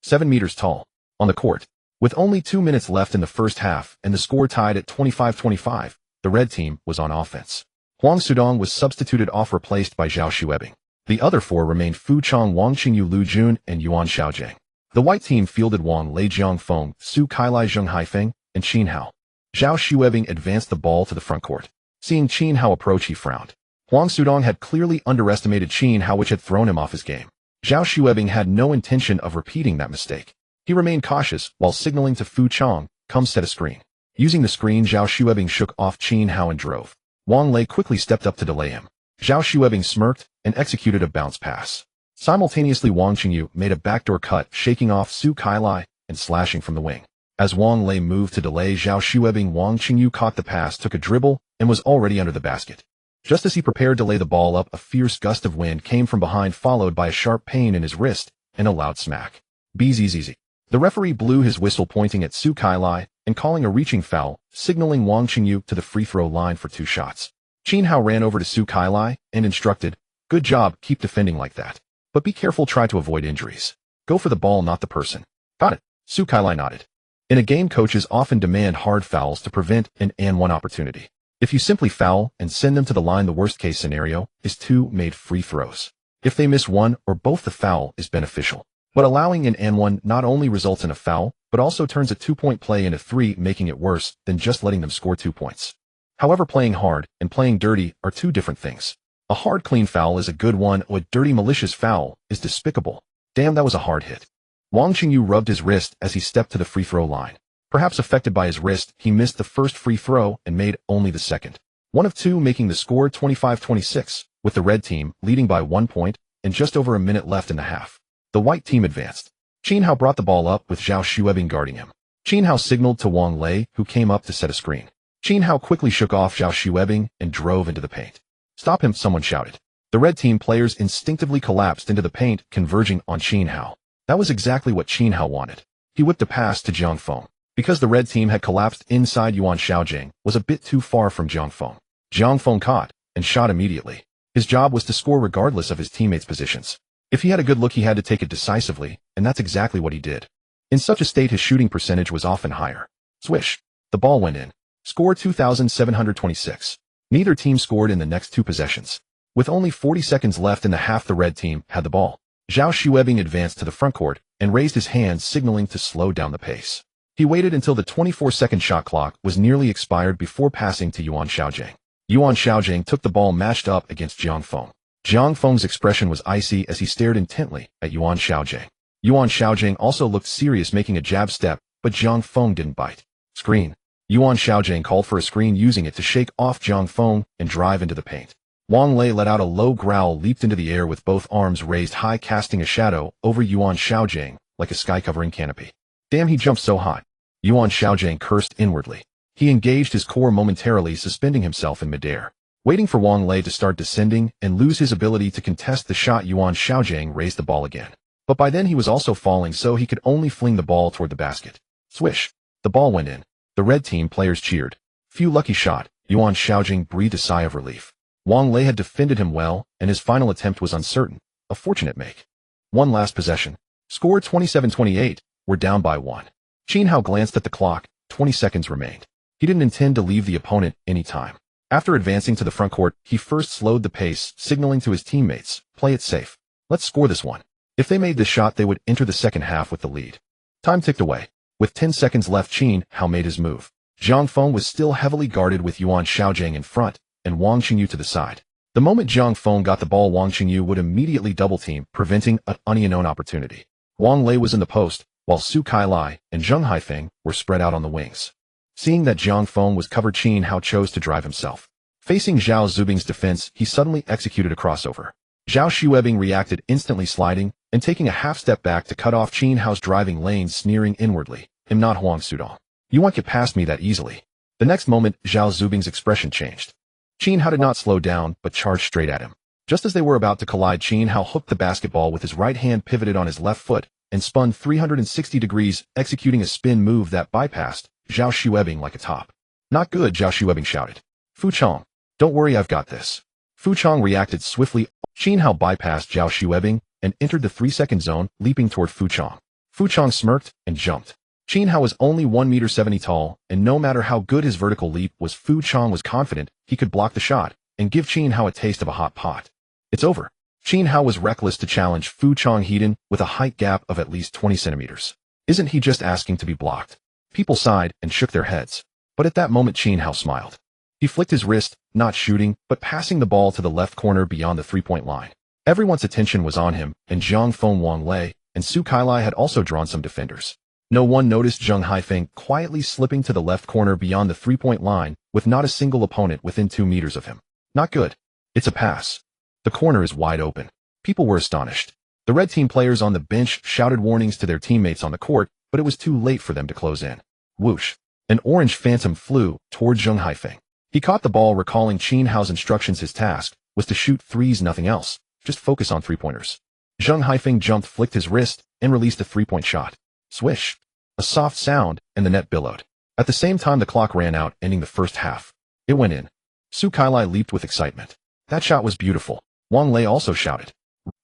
Speaker 1: 7 meters tall on the court? With only 2 minutes left in the first half and the score tied at 25-25, the red team was on offense. Huang Sudong was substituted off, replaced by Zhao Xuebing. The other four remained Fu Chong, Wang Qingyu, Lu Jun, and Yuan Xiaojiang. The white team fielded Wang Lei, Jiang Feng, Su Kailai, Zheng Haifeng, and Qin Hao. Zhao Xuebing advanced the ball to the front court. Seeing Qin Hao approach, he frowned. Huang Sudong had clearly underestimated Qin Hao, which had thrown him off his game. Zhao Xuebing had no intention of repeating that mistake. He remained cautious while signaling to Fu Chong, "Come set a screen." Using the screen, Zhao Xuebing shook off Qin Hao and drove. Wang Lei quickly stepped up to delay him. Zhao Xuebing smirked and executed a bounce pass. Simultaneously, Wang Qingyu made a backdoor cut, shaking off Su Kailai and slashing from the wing. As Wang Lei moved to delay Zhao Xuebing, Wang Qingyu caught the pass, took a dribble, and was already under the basket. Just as he prepared to lay the ball up, a fierce gust of wind came from behind, followed by a sharp pain in his wrist and a loud smack. "Bzzz." The referee blew his whistle, pointing at Su Kailai and calling a reaching foul, signaling Wang Qingyu to the free throw line for 2 shots. Qin Hao ran over to Su Kailai and instructed, "Good job, keep defending like that. But be careful, try to avoid injuries. Go for the ball, not the person." "Got it." Su Kailai nodded. In a game, coaches often demand hard fouls to prevent an and-one opportunity. If you simply foul and send them to the line, the worst-case scenario is 2 made free throws. If they miss one or both, the foul is beneficial. But allowing an and-one not only results in a foul, but also turns a 2-point play into 3, making it worse than just letting them score 2 points. However, playing hard and playing dirty are 2 different things. A hard, clean foul is a good one, or a dirty, malicious foul is despicable. Damn, that was a hard hit. Wang Qingyu rubbed his wrist as he stepped to the free throw line. Perhaps affected by his wrist, he missed the first free throw and made only the second. 1 of 2, making the score 25-26, with the red team leading by 1 point and just over a minute left in the half. The white team advanced. Qin Hao brought the ball up with Zhao Xuebing guarding him. Qin Hao signaled to Wang Lei, who came up to set a screen. Qin Hao quickly shook off Zhao Xuebing and drove into the paint. "Stop him," someone shouted. The red team players instinctively collapsed into the paint, converging on Qin Hao. That was exactly what Qin Hao wanted. He whipped a pass to Jiang Feng. Because the red team had collapsed inside, Yuan Xiaojiang was a bit too far from Jiang Feng. Jiang Feng caught and shot immediately. His job was to score regardless of his teammates' positions. If he had a good look, he had to take it decisively, and that's exactly what he did. In such a state, his shooting percentage was often higher. Swish. The ball went in. Score 2,726. Neither team scored in the next 2 possessions. With only 40 seconds left in the half, the red team had the ball. Zhao Xuebing advanced to the front court and raised his hands, signaling to slow down the pace. He waited until the 24-second shot clock was nearly expired before passing to Yuan Xiaojiang. Yuan Xiaojiang took the ball, matched up against Jiang Feng. Jiang Feng's expression was icy as he stared intently at Yuan Xiaojiang. Yuan Xiaojiang also looked serious, making a jab step, but Jiang Feng didn't bite. "Screen." Yuan Xiaojiang called for a screen, using it to shake off Jiang Feng and drive into the paint. Wang Lei let out a low growl, leaped into the air with both arms raised high, casting a shadow over Yuan Xiaojiang like a sky-covering canopy. "Damn, he jumped so high." Yuan Xiaojiang cursed inwardly. He engaged his core, momentarily suspending himself in midair. Waiting for Wang Lei to start descending and lose his ability to contest the shot, Yuan Xiaojiang raised the ball again. But by then he was also falling, so he could only fling the ball toward the basket. Swish. The ball went in. The red team players cheered. "Phew, lucky shot." Yuan Xiaojiang breathed a sigh of relief. Wang Lei had defended him well, and his final attempt was uncertain. A fortunate make. One last possession. Score 27-28. We're down by 1. Qin Hao glanced at the clock. 20 seconds remained. He didn't intend to leave the opponent any time. After advancing to the front court, he first slowed the pace, signaling to his teammates, "Play it safe. Let's score this one." If they made this shot, they would enter the second half with the lead. Time ticked away. With 10 seconds left, Qin Hao made his move. Jiang Feng was still heavily guarded with Yuan Xiaojiang in front and Wang Qingyu to the side. The moment Jiang Feng got the ball, Wang Qingyu would immediately double-team, preventing an unknown opportunity. Wang Lei was in the post, while Su Kailai and Zheng Haifeng were spread out on the wings. Seeing that Jiang Feng was covered, Qin Hao chose to drive himself. Facing Zhao Zubing's defense, he suddenly executed a crossover. Zhao Xuebing reacted, instantly sliding and taking a half step back to cut off Qin Hao's driving lane, sneering inwardly, "I'm not Huang Sudong. You won't get past me that easily." The next moment, Zhao Zubing's expression changed. Qin Hao did not slow down, but charged straight at him. Just as they were about to collide, Qin Hao hooked the basketball with his right hand, pivoted on his left foot, and spun 360 degrees, executing a spin move that bypassed Zhao Xuebing like a top. "Not good," Zhao Xuebing shouted. "Fu Chong, don't worry, I've got this." Fu Chong reacted swiftly. Qin Hao bypassed Zhao Xuebing and entered the 3-second zone, leaping toward Fu Chong. Fu Chong smirked and jumped. Qin Hao was only 1.70 meters tall, and no matter how good his vertical leap was, Fu Chong was confident he could block the shot and give Qin Hao a taste of a hot pot. It's over. Qin Hao was reckless to challenge Fu Chong Heaton with a height gap of at least 20 centimeters. Isn't he just asking to be blocked? People sighed and shook their heads. But at that moment Qin Hao smiled. He flicked his wrist, not shooting, but passing the ball to the left corner beyond the 3-point line. Everyone's attention was on him, and Zhang Feng, Wang Lei, and Su Kailai had also drawn some defenders. No one noticed Zheng Haifeng quietly slipping to the left corner beyond the 3-point line with not a single opponent within 2 meters of him. Not good. It's a pass. The corner is wide open. People were astonished. The red team players on the bench shouted warnings to their teammates on the court, but it was too late for them to close in. Whoosh. An orange phantom flew toward Zheng Haifeng. He caught the ball, recalling Qin Hao's instructions. His task was to shoot threes, nothing else. Just focus on 3-pointers. Zheng Haifeng jumped, flicked his wrist, and released a 3-point shot. Swish. A soft sound, and the net billowed. At the same time the clock ran out, ending the first half. It went in. Su Kailai leaped with excitement. That shot was beautiful. Wang Lei also shouted.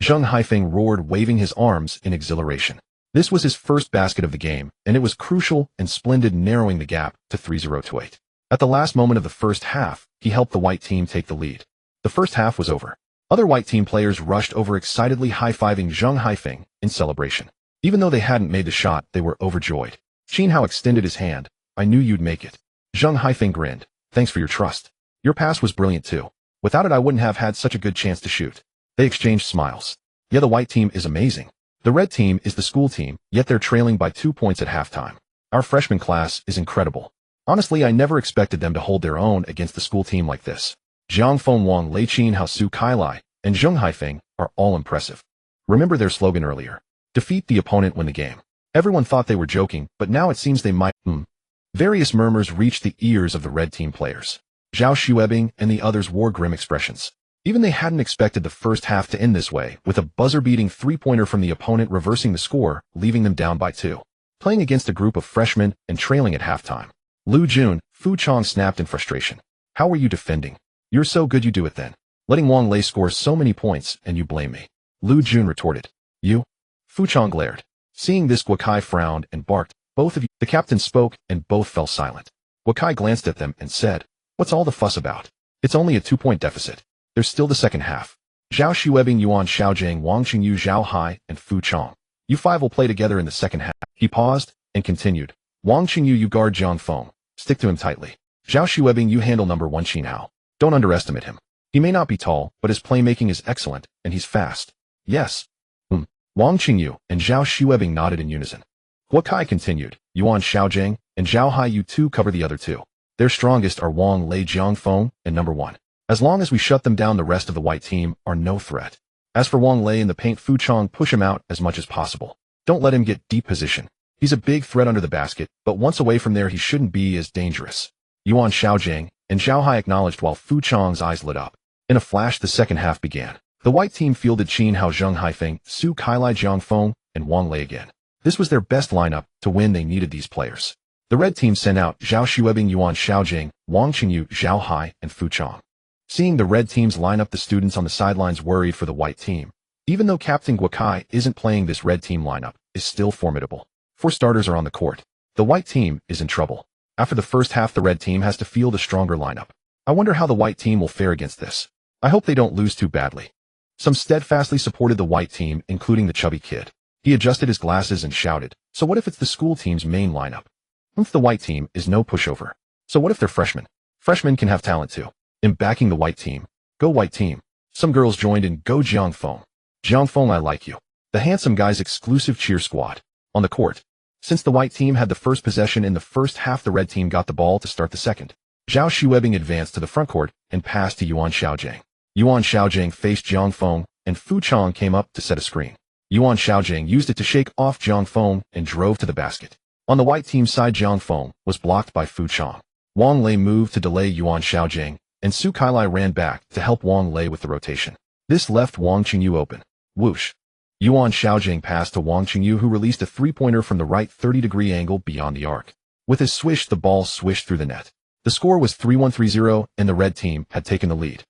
Speaker 1: Zheng Haifeng roared, waving his arms in exhilaration. This was his first basket of the game, and it was crucial and splendid, narrowing the gap to 3-0 to 8. At the last moment of the first half, he helped the white team take the lead. The first half was over. Other white team players rushed over, excitedly high-fiving Zheng Haifeng in celebration. Even though they hadn't made the shot, they were overjoyed. Qin Hao extended his hand. I knew you'd make it. Zheng Haifeng grinned. Thanks for your trust. Your pass was brilliant too. Without it I wouldn't have had such a good chance to shoot. They exchanged smiles. Yeah, the white team is amazing. The red team is the school team, yet they're trailing by 2 points at halftime. Our freshman class is incredible. Honestly, I never expected them to hold their own against the school team like this. Zhang Feng, Wang Lei, Qin Hao, Su Kailai, and Zheng Haifeng are all impressive. Remember their slogan earlier. Defeat the opponent, win the game. Everyone thought they were joking, but now it seems they might. Various murmurs reached the ears of the red team players. Zhao Xuebing and the others wore grim expressions. Even they hadn't expected the first half to end this way, with a buzzer-beating 3-pointer from the opponent reversing the score, leaving them down by 2. Playing against a group of freshmen and trailing at halftime. Lu Jun, Fu Chong snapped in frustration. How are you defending? You're so good, you do it then. Letting Wang Lei score so many points, and you blame me. Lu Jun retorted. You? Fu Chong glared. Seeing this, Guokai frowned and barked. Both of you. The captain spoke, and both fell silent. Guokai glanced at them and said, what's all the fuss about? It's only a 2-point deficit. There's still the second half. Zhao Xuebing, Yuan Xiaojiang, Wang Qingyu, Zhao Hai, and Fu Chong. You 5 will play together in the second half. He paused and continued. Wang Qingyu, you guard Zhang Feng. Stick to him tightly. Zhao Xuebing, you handle number 1 Qin Hao. Don't underestimate him. He may not be tall, but his playmaking is excellent, and he's fast. Yes. Wang Qingyu and Zhao Xuebing nodded in unison. Guokai continued. Yuan Xiaojiang and Zhao Hai, you 2 cover the other 2. Their strongest are Wang Lei, Zhang Feng, and number 1. As long as we shut them down, the rest of the white team are no threat. As for Wang Lei in the paint, Fu Chong, push him out as much as possible. Don't let him get deep position. He's a big threat under the basket, but once away from there he shouldn't be as dangerous. Yuan Xiaojiang and Zhao Hai acknowledged while Fu Chong's eyes lit up. In a flash the second half began. The white team fielded Qin Hao, Zheng Haifeng, Su Kailai, Zhang Feng, and Wang Lei again. This was their best lineup. To win they needed these players. The red team sent out Zhao Xuebing, Yuan Xiaojiang, Wang Qingyu, Zhao Hai, and Fu Chong. Seeing the red team's lineup, the students on the sidelines worried for the white team. Even though Captain Guokai isn't playing, this red team lineup is still formidable. 4 starters are on the court. The white team is in trouble. After the first half, the red team has to field a stronger lineup. I wonder how the white team will fare against this. I hope they don't lose too badly. Some steadfastly supported the white team, including the chubby kid. He adjusted his glasses and shouted, so what if it's the school team's main lineup? If the white team is no pushover. So what if they're freshmen? Freshmen can have talent too. In backing the white team. Go white team. Some girls joined in. Go Jiang Feng. Jiang Feng, I like you. The handsome guy's exclusive cheer squad. On the court. Since the white team had the first possession in the first half, the red team got the ball to start the second. Zhao Xuebing advanced to the front court and passed to Yuan Xiaojiang. Yuan Xiaojiang faced Zhang Feng, and Fu Chong came up to set a screen. Yuan Xiaojiang used it to shake off Zhang Feng and drove to the basket. On the white team side, Zhang Feng was blocked by Fu Chong. Wang Lei moved to delay Yuan Xiaojiang, and Su Kailai ran back to help Wang Lei with the rotation. This left Wang Qingyu open. Whoosh. Yuan Xiaojiang passed to Wang Qingyu, who released a 3-pointer from the right 30-degree angle beyond the arc. With his swish, the ball swished through the net. The score was 3-1-3-0, and the red team had taken the lead.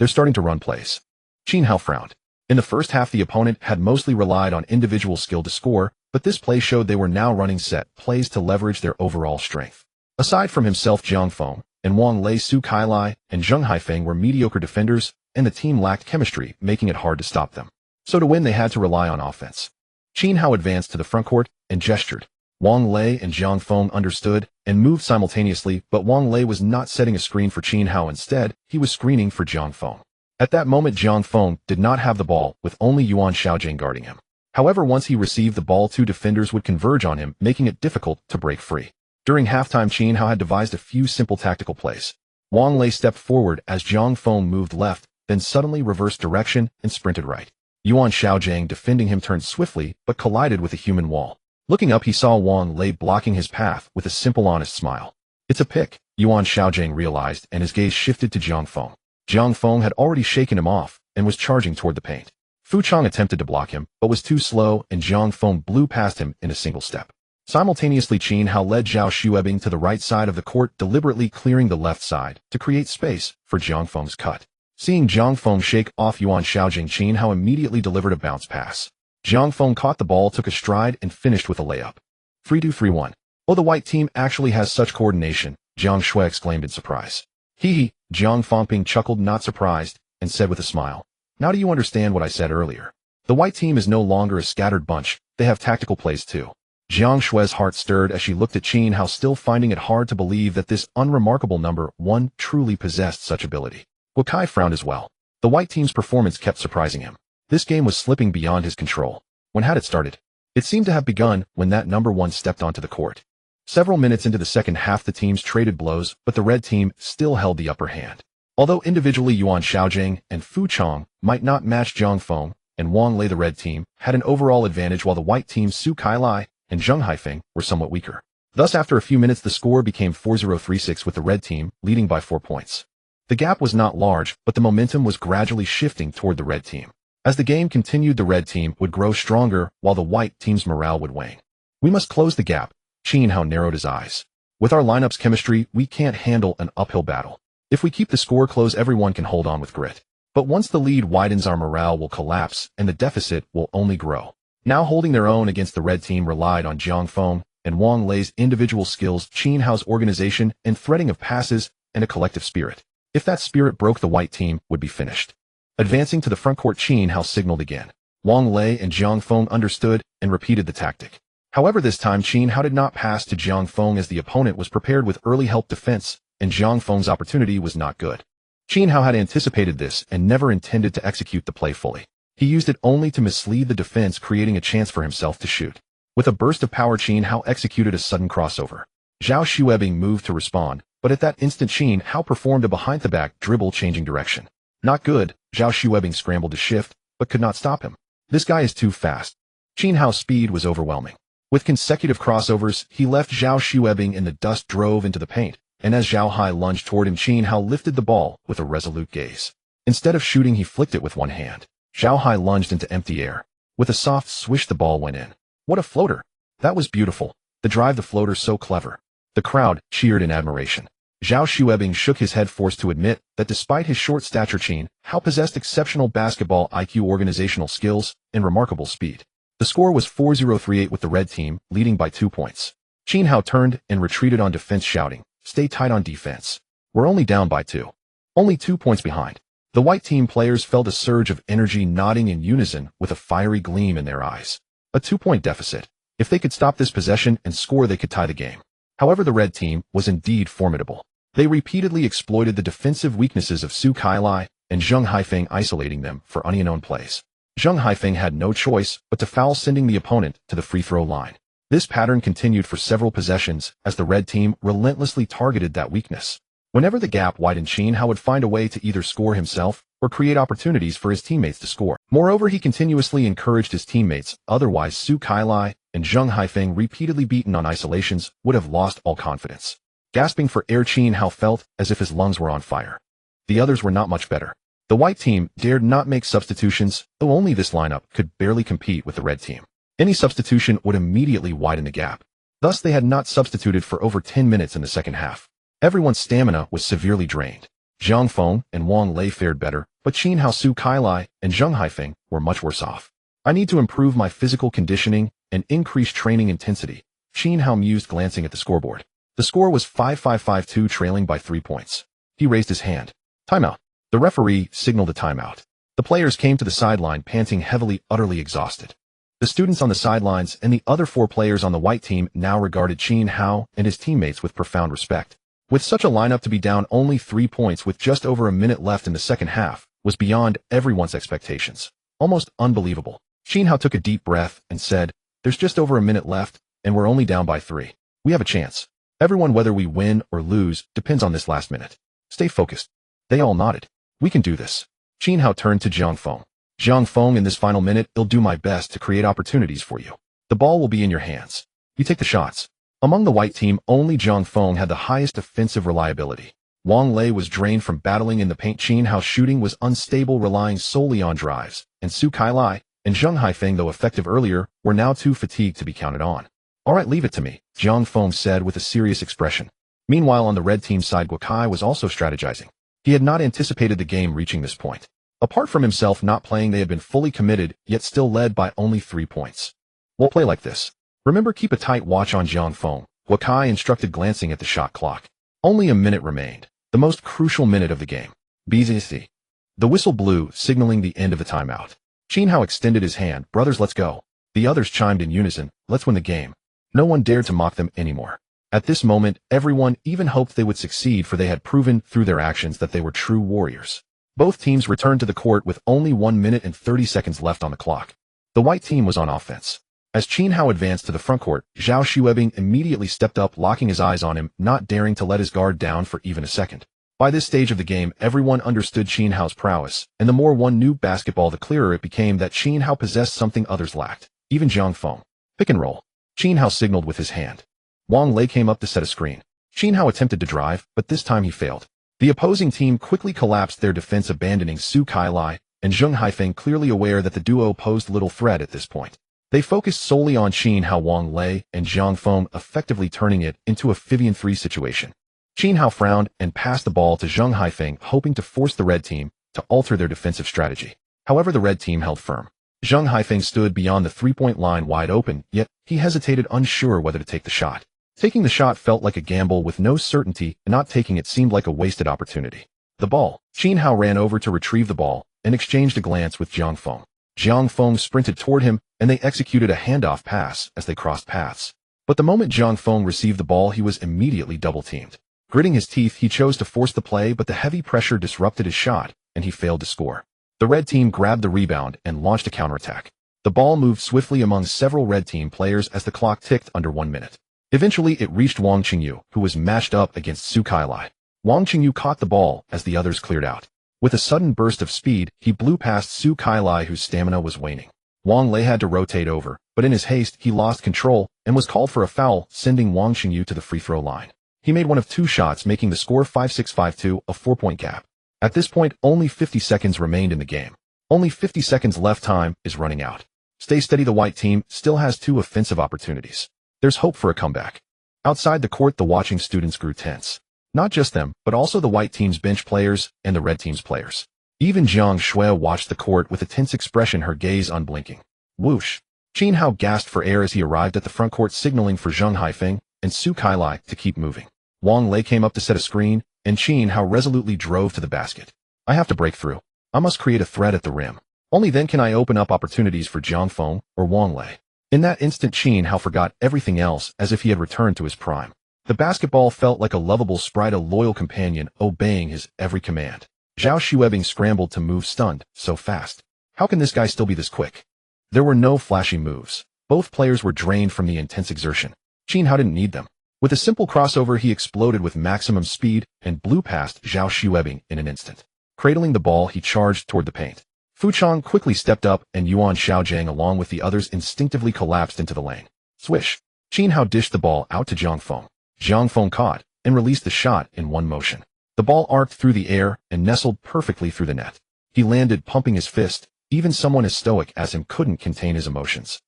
Speaker 1: They're starting to run plays. Qin Hao frowned. In the first half, the opponent had mostly relied on individual skill to score, but this play showed they were now running set plays to leverage their overall strength. Aside from himself, Jiang Feng and Wang Lei, Su Kailai, and Zheng Haifeng were mediocre defenders, and the team lacked chemistry, making it hard to stop them. So to win, they had to rely on offense. Qin Hao advanced to the frontcourt and gestured. Wang Lei and Jiang Feng understood and moved simultaneously, but Wang Lei was not setting a screen for Qin Hao. Instead, he was screening for Jiang Feng. At that moment, Jiang Feng did not have the ball, with only Yuan Xiaojing guarding him. However, once he received the ball, two defenders would converge on him, making it difficult to break free. During halftime, Qin Hao had devised a few simple tactical plays. Wang Lei stepped forward as Jiang Feng moved left, then suddenly reversed direction and sprinted right. Yuan Xiaojing, defending him, turned swiftly but collided with a human wall. Looking up, he saw Wang Lei blocking his path with a simple, honest smile. "It's a pick," Yuan Xiaojing realized, and his gaze shifted to Jiang Feng. Jiang Feng had already shaken him off and was charging toward the paint. Fu Chang attempted to block him, but was too slow, and Jiang Feng blew past him in a single step. Simultaneously, Qin Hao led Zhao Xuebing to the right side of the court, deliberately clearing the left side to create space for Jiang Feng's cut. Seeing Jiang Feng shake off Yuan Xiaojing, Qin Hao immediately delivered a bounce pass. Jiang Feng caught the ball, took a stride, and finished with a layup. 3-2-3-1. "Oh, the white team actually has such coordination," Jiang Shui exclaimed in surprise. "Hee hee," Jiang Fengping chuckled, not surprised, and said with a smile, "Now do you understand what I said earlier? The white team is no longer a scattered bunch, they have tactical plays too." Jiang Shui's heart stirred as she looked at Qin Hao, still finding it hard to believe that this unremarkable number one truly possessed such ability. Wakai frowned as well. The white team's performance kept surprising him. This game was slipping beyond his control. When had it started? It seemed to have begun when that number one stepped onto the court. Several minutes into the second half, the teams traded blows, but the red team still held the upper hand. Although individually Yuan Xiaojing and Fu Chang might not match Jiang Feng and Wang Lei, the red team had an overall advantage, while the white team's Su Kailai and Zheng Haifeng were somewhat weaker. Thus, after a few minutes, the score became 4-0-3-6, with the red team leading by 4 points. The gap was not large, but the momentum was gradually shifting toward the red team. As the game continued, the red team would grow stronger, while the white team's morale would wane. "We must close the gap," Qin Hao narrowed his eyes. "With our lineup's chemistry, we can't handle an uphill battle. If we keep the score close, everyone can hold on with grit. But once the lead widens, our morale will collapse, and the deficit will only grow." Now holding their own against the red team relied on Jiang Feng and Wang Lei's individual skills, Qin Hao's organization and threading of passes, and a collective spirit. If that spirit broke, the white team would be finished. Advancing to the front court, Qin Hao signaled again. Wang Lei and Jiang Feng understood and repeated the tactic. However, this time Qin Hao did not pass to Jiang Feng, as the opponent was prepared with early help defense, and Jiang Feng's opportunity was not good. Qin Hao had anticipated this and never intended to execute the play fully. He used it only to mislead the defense, creating a chance for himself to shoot. With a burst of power, Qin Hao executed a sudden crossover. Zhao Xuebing moved to respond, but at that instant Qin Hao performed a behind-the-back dribble, changing direction. Not good. Zhao Xuebing scrambled to shift, but could not stop him. "This guy is too fast." Qin Hao's speed was overwhelming. With consecutive crossovers, he left Zhao Xuebing in the dust, drove into the paint, and as Zhao Hai lunged toward him, Qin Hao lifted the ball with a resolute gaze. Instead of shooting, he flicked it with one hand. Zhao Hai lunged into empty air. With a soft swish, the ball went in. What a floater! That was beautiful. The drive, the floater, so clever. The crowd cheered in admiration. Zhao Xuebing shook his head, forced to admit that despite his short stature, Qin Hao possessed exceptional basketball IQ, organizational skills, and remarkable speed. The score was 4-0-3-8, with the red team leading by 2 points. Qin Hao turned and retreated on defense, shouting, "Stay tight on defense. We're only down by 2. Only 2 points behind." The white team players felt a surge of energy, nodding in unison with a fiery gleam in their eyes. A 2-point deficit. If they could stop this possession and score, they could tie the game. However, the red team was indeed formidable. They repeatedly exploited the defensive weaknesses of Su Kailai and Zheng Haifeng, isolating them for unknown plays. Zheng Haifeng had no choice but to foul, sending the opponent to the free throw line. This pattern continued for several possessions as the red team relentlessly targeted that weakness. Whenever the gap widened, Qin Hao would find a way to either score himself or create opportunities for his teammates to score. Moreover, he continuously encouraged his teammates. Otherwise, Su Kailai and Zheng Haifeng, repeatedly beaten on isolations, would have lost all confidence. Gasping for air, Qin Hao felt as if his lungs were on fire. The others were not much better. The white team dared not make substitutions, though only this lineup could barely compete with the red team. Any substitution would immediately widen the gap. Thus, they had not substituted for over 10 minutes in the second half. Everyone's stamina was severely drained. Zhang Feng and Wang Lei fared better, but Qin Hao, Su Kailai, and Zheng Haifeng were much worse off. I need to improve my physical conditioning and increase training intensity, Qin Hao mused, glancing at the scoreboard. The score was 5-5-5-2, trailing by 3 points. He raised his hand. Timeout. The referee signaled a timeout. The players came to the sideline panting heavily, utterly exhausted. The students on the sidelines and the other 4 players on the white team now regarded Qin Hao and his teammates with profound respect. With such a lineup, to be down only 3 points with just over a minute left in the second half was beyond everyone's expectations. Almost unbelievable. Qin Hao took a deep breath and said, "There's just over a minute left, and we're only down by 3. We have a chance. Everyone, whether we win or lose, depends on this last minute. Stay focused." They all nodded. "We can do this." Qin Hao turned to Zhang Feng. "Zhang Feng, in this final minute, I'll do my best to create opportunities for you. The ball will be in your hands. You take the shots." Among the white team, only Zhang Feng had the highest offensive reliability. Wang Lei was drained from battling in the paint. Qin Hao's shooting was unstable, relying solely on drives, and Su Kailai and Zheng Haifeng, though effective earlier, were now too fatigued to be counted on. "All right, leave it to me," Zhang Feng said with a serious expression. Meanwhile, on the red team side, Guokai was also strategizing. He had not anticipated the game reaching this point. Apart from himself not playing, they had been fully committed, yet still led by only 3 points. "We'll play like this. Remember, keep a tight watch on Zhang Feng," Guokai instructed, glancing at the shot clock. Only a minute remained, the most crucial minute of the game. BZC. The whistle blew, signaling the end of the timeout. Qin Hao extended his hand. "Brothers, let's go." The others chimed in unison. "Let's win the game." No one dared to mock them anymore. At this moment, everyone even hoped they would succeed, for they had proven through their actions that they were true warriors. Both teams returned to the court with only 1 minute and 30 seconds left on the clock. The white team was on offense. As Qin Hao advanced to the front court, Zhao Xuebing immediately stepped up, locking his eyes on him, not daring to let his guard down for even a second. By this stage of the game, everyone understood Qin Hao's prowess, and the more one knew basketball, the clearer it became that Qin Hao possessed something others lacked, even Zhang Feng. "Pick and roll." Qin Hao signaled with his hand. Wang Lei came up to set a screen. Qin Hao attempted to drive, but this time he failed. The opposing team quickly collapsed their defense, abandoning Su Kailai and Zheng Haifeng, clearly aware that the duo posed little threat at this point. They focused solely on Qin Hao, Wang Lei, and Zhang Feng, effectively turning it into a 5-on-3 situation. Qin Hao frowned and passed the ball to Zheng Haifeng, hoping to force the red team to alter their defensive strategy. However, the red team held firm. Zheng Haifeng stood beyond the 3-point line, wide open, yet he hesitated, unsure whether to take the shot. Taking the shot felt like a gamble with no certainty, and not taking it seemed like a wasted opportunity. The ball. Qin Hao ran over to retrieve the ball and exchanged a glance with Zhang Feng. Zhang Feng sprinted toward him, and they executed a handoff pass as they crossed paths. But the moment Zhang Feng received the ball, he was immediately double-teamed. Gritting his teeth, he chose to force the play, but the heavy pressure disrupted his shot, and he failed to score. The red team grabbed the rebound and launched a counterattack. The ball moved swiftly among several red team players as the clock ticked under 1 minute. Eventually, it reached Wang Qingyu, who was matched up against Su Kailai. Wang Qingyu caught the ball as the others cleared out. With a sudden burst of speed, he blew past Su Kailai, whose stamina was waning. Wang Lei had to rotate over, but in his haste, he lost control and was called for a foul, sending Wang Qingyu to the free throw line. He made one of 2 shots, making the score 5-6-5-2, a 4-point gap. At this point, only 50 seconds remained in the game. Only 50 seconds left. Time is running out. Stay steady. The white team still has 2 offensive opportunities. There's hope for a comeback. Outside the court, the watching students grew tense. Not just them, but also the white team's bench players and the red team's players. Even Jiang Shui watched the court with a tense expression, her gaze unblinking. Whoosh! Qin Hao gasped for air as he arrived at the front court, signaling for Zheng Haifeng and Su Kailai to keep moving. Wang Lei came up to set a screen, and Qin Hao resolutely drove to the basket. "I have to break through. I must create a threat at the rim. Only then can I open up opportunities for Zhang Feng or Wang Lei." In that instant, Qin Hao forgot everything else, as if he had returned to his prime. The basketball felt like a lovable sprite, a loyal companion, obeying his every command. Zhao Xuebing scrambled to move, stunned. So fast. How can this guy still be this quick? There were no flashy moves. Both players were drained from the intense exertion. Qin Hao didn't need them. With a simple crossover, he exploded with maximum speed and blew past Zhao Xuebing in an instant. Cradling the ball, he charged toward the paint. Fu Chang quickly stepped up, and Yuan Xiaojiang, along with the others, instinctively collapsed into the lane. Swish! Qin Hao dished the ball out to Zhang Feng. Zhang Feng caught and released the shot in one motion. The ball arced through the air and nestled perfectly through the net. He landed, pumping his fist. Even someone as stoic as him couldn't contain his emotions.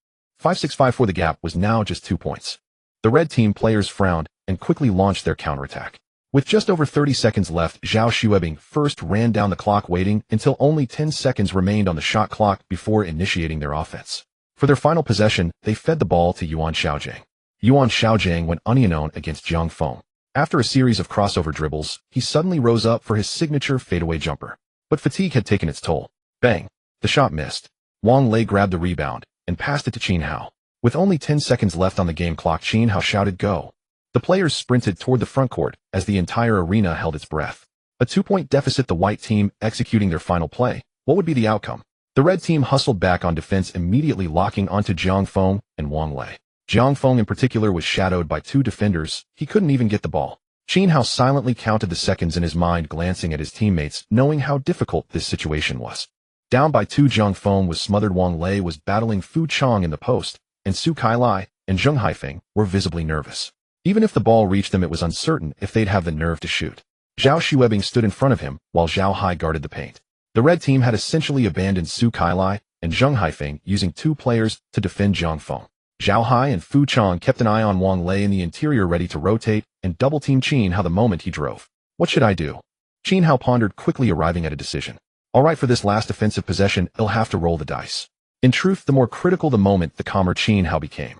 Speaker 1: 5-6-5 the gap was now just 2 points. The red team players frowned and quickly launched their counterattack. With just over 30 seconds left, Zhao Shuebing first ran down the clock, waiting until only 10 seconds remained on the shot clock before initiating their offense. For their final possession, they fed the ball to Yuan Xiaojiang. Yuan Xiaojiang went unknown against Zhang Feng. After a series of crossover dribbles, he suddenly rose up for his signature fadeaway jumper. But fatigue had taken its toll. Bang! The shot missed. Wang Lei grabbed the rebound and passed it to Qin Hao. With only 10 seconds left on the game clock, Qin Hao shouted, "Go!" The players sprinted toward the front court as the entire arena held its breath. A 2-point deficit, the white team executing their final play. What would be the outcome? The red team hustled back on defense, immediately locking onto Zhang Feng and Wang Lei. Zhang Feng in particular was shadowed by 2 defenders. He couldn't even get the ball. Qin Hao silently counted the seconds in his mind, glancing at his teammates, knowing how difficult this situation was. Down by 2, Zhang Feng was smothered. Wang Lei was battling Fu Chong in the post, and Su Kailai and Zheng Haifeng were visibly nervous. Even if the ball reached them, it was uncertain if they'd have the nerve to shoot. Zhao Shuebing stood in front of him, while Zhao Hai guarded the paint. The red team had essentially abandoned Su Kailai and Zheng Haifeng, using 2 players to defend Zhang Feng. Zhao Hai and Fu Chong kept an eye on Wang Lei in the interior, ready to rotate and double-team Qin Hao the moment he drove. What should I do? Qin Hao pondered, quickly arriving at a decision. All right, for this last offensive possession, he'll have to roll the dice. In truth, the more critical the moment, the calmer Qin Hao became.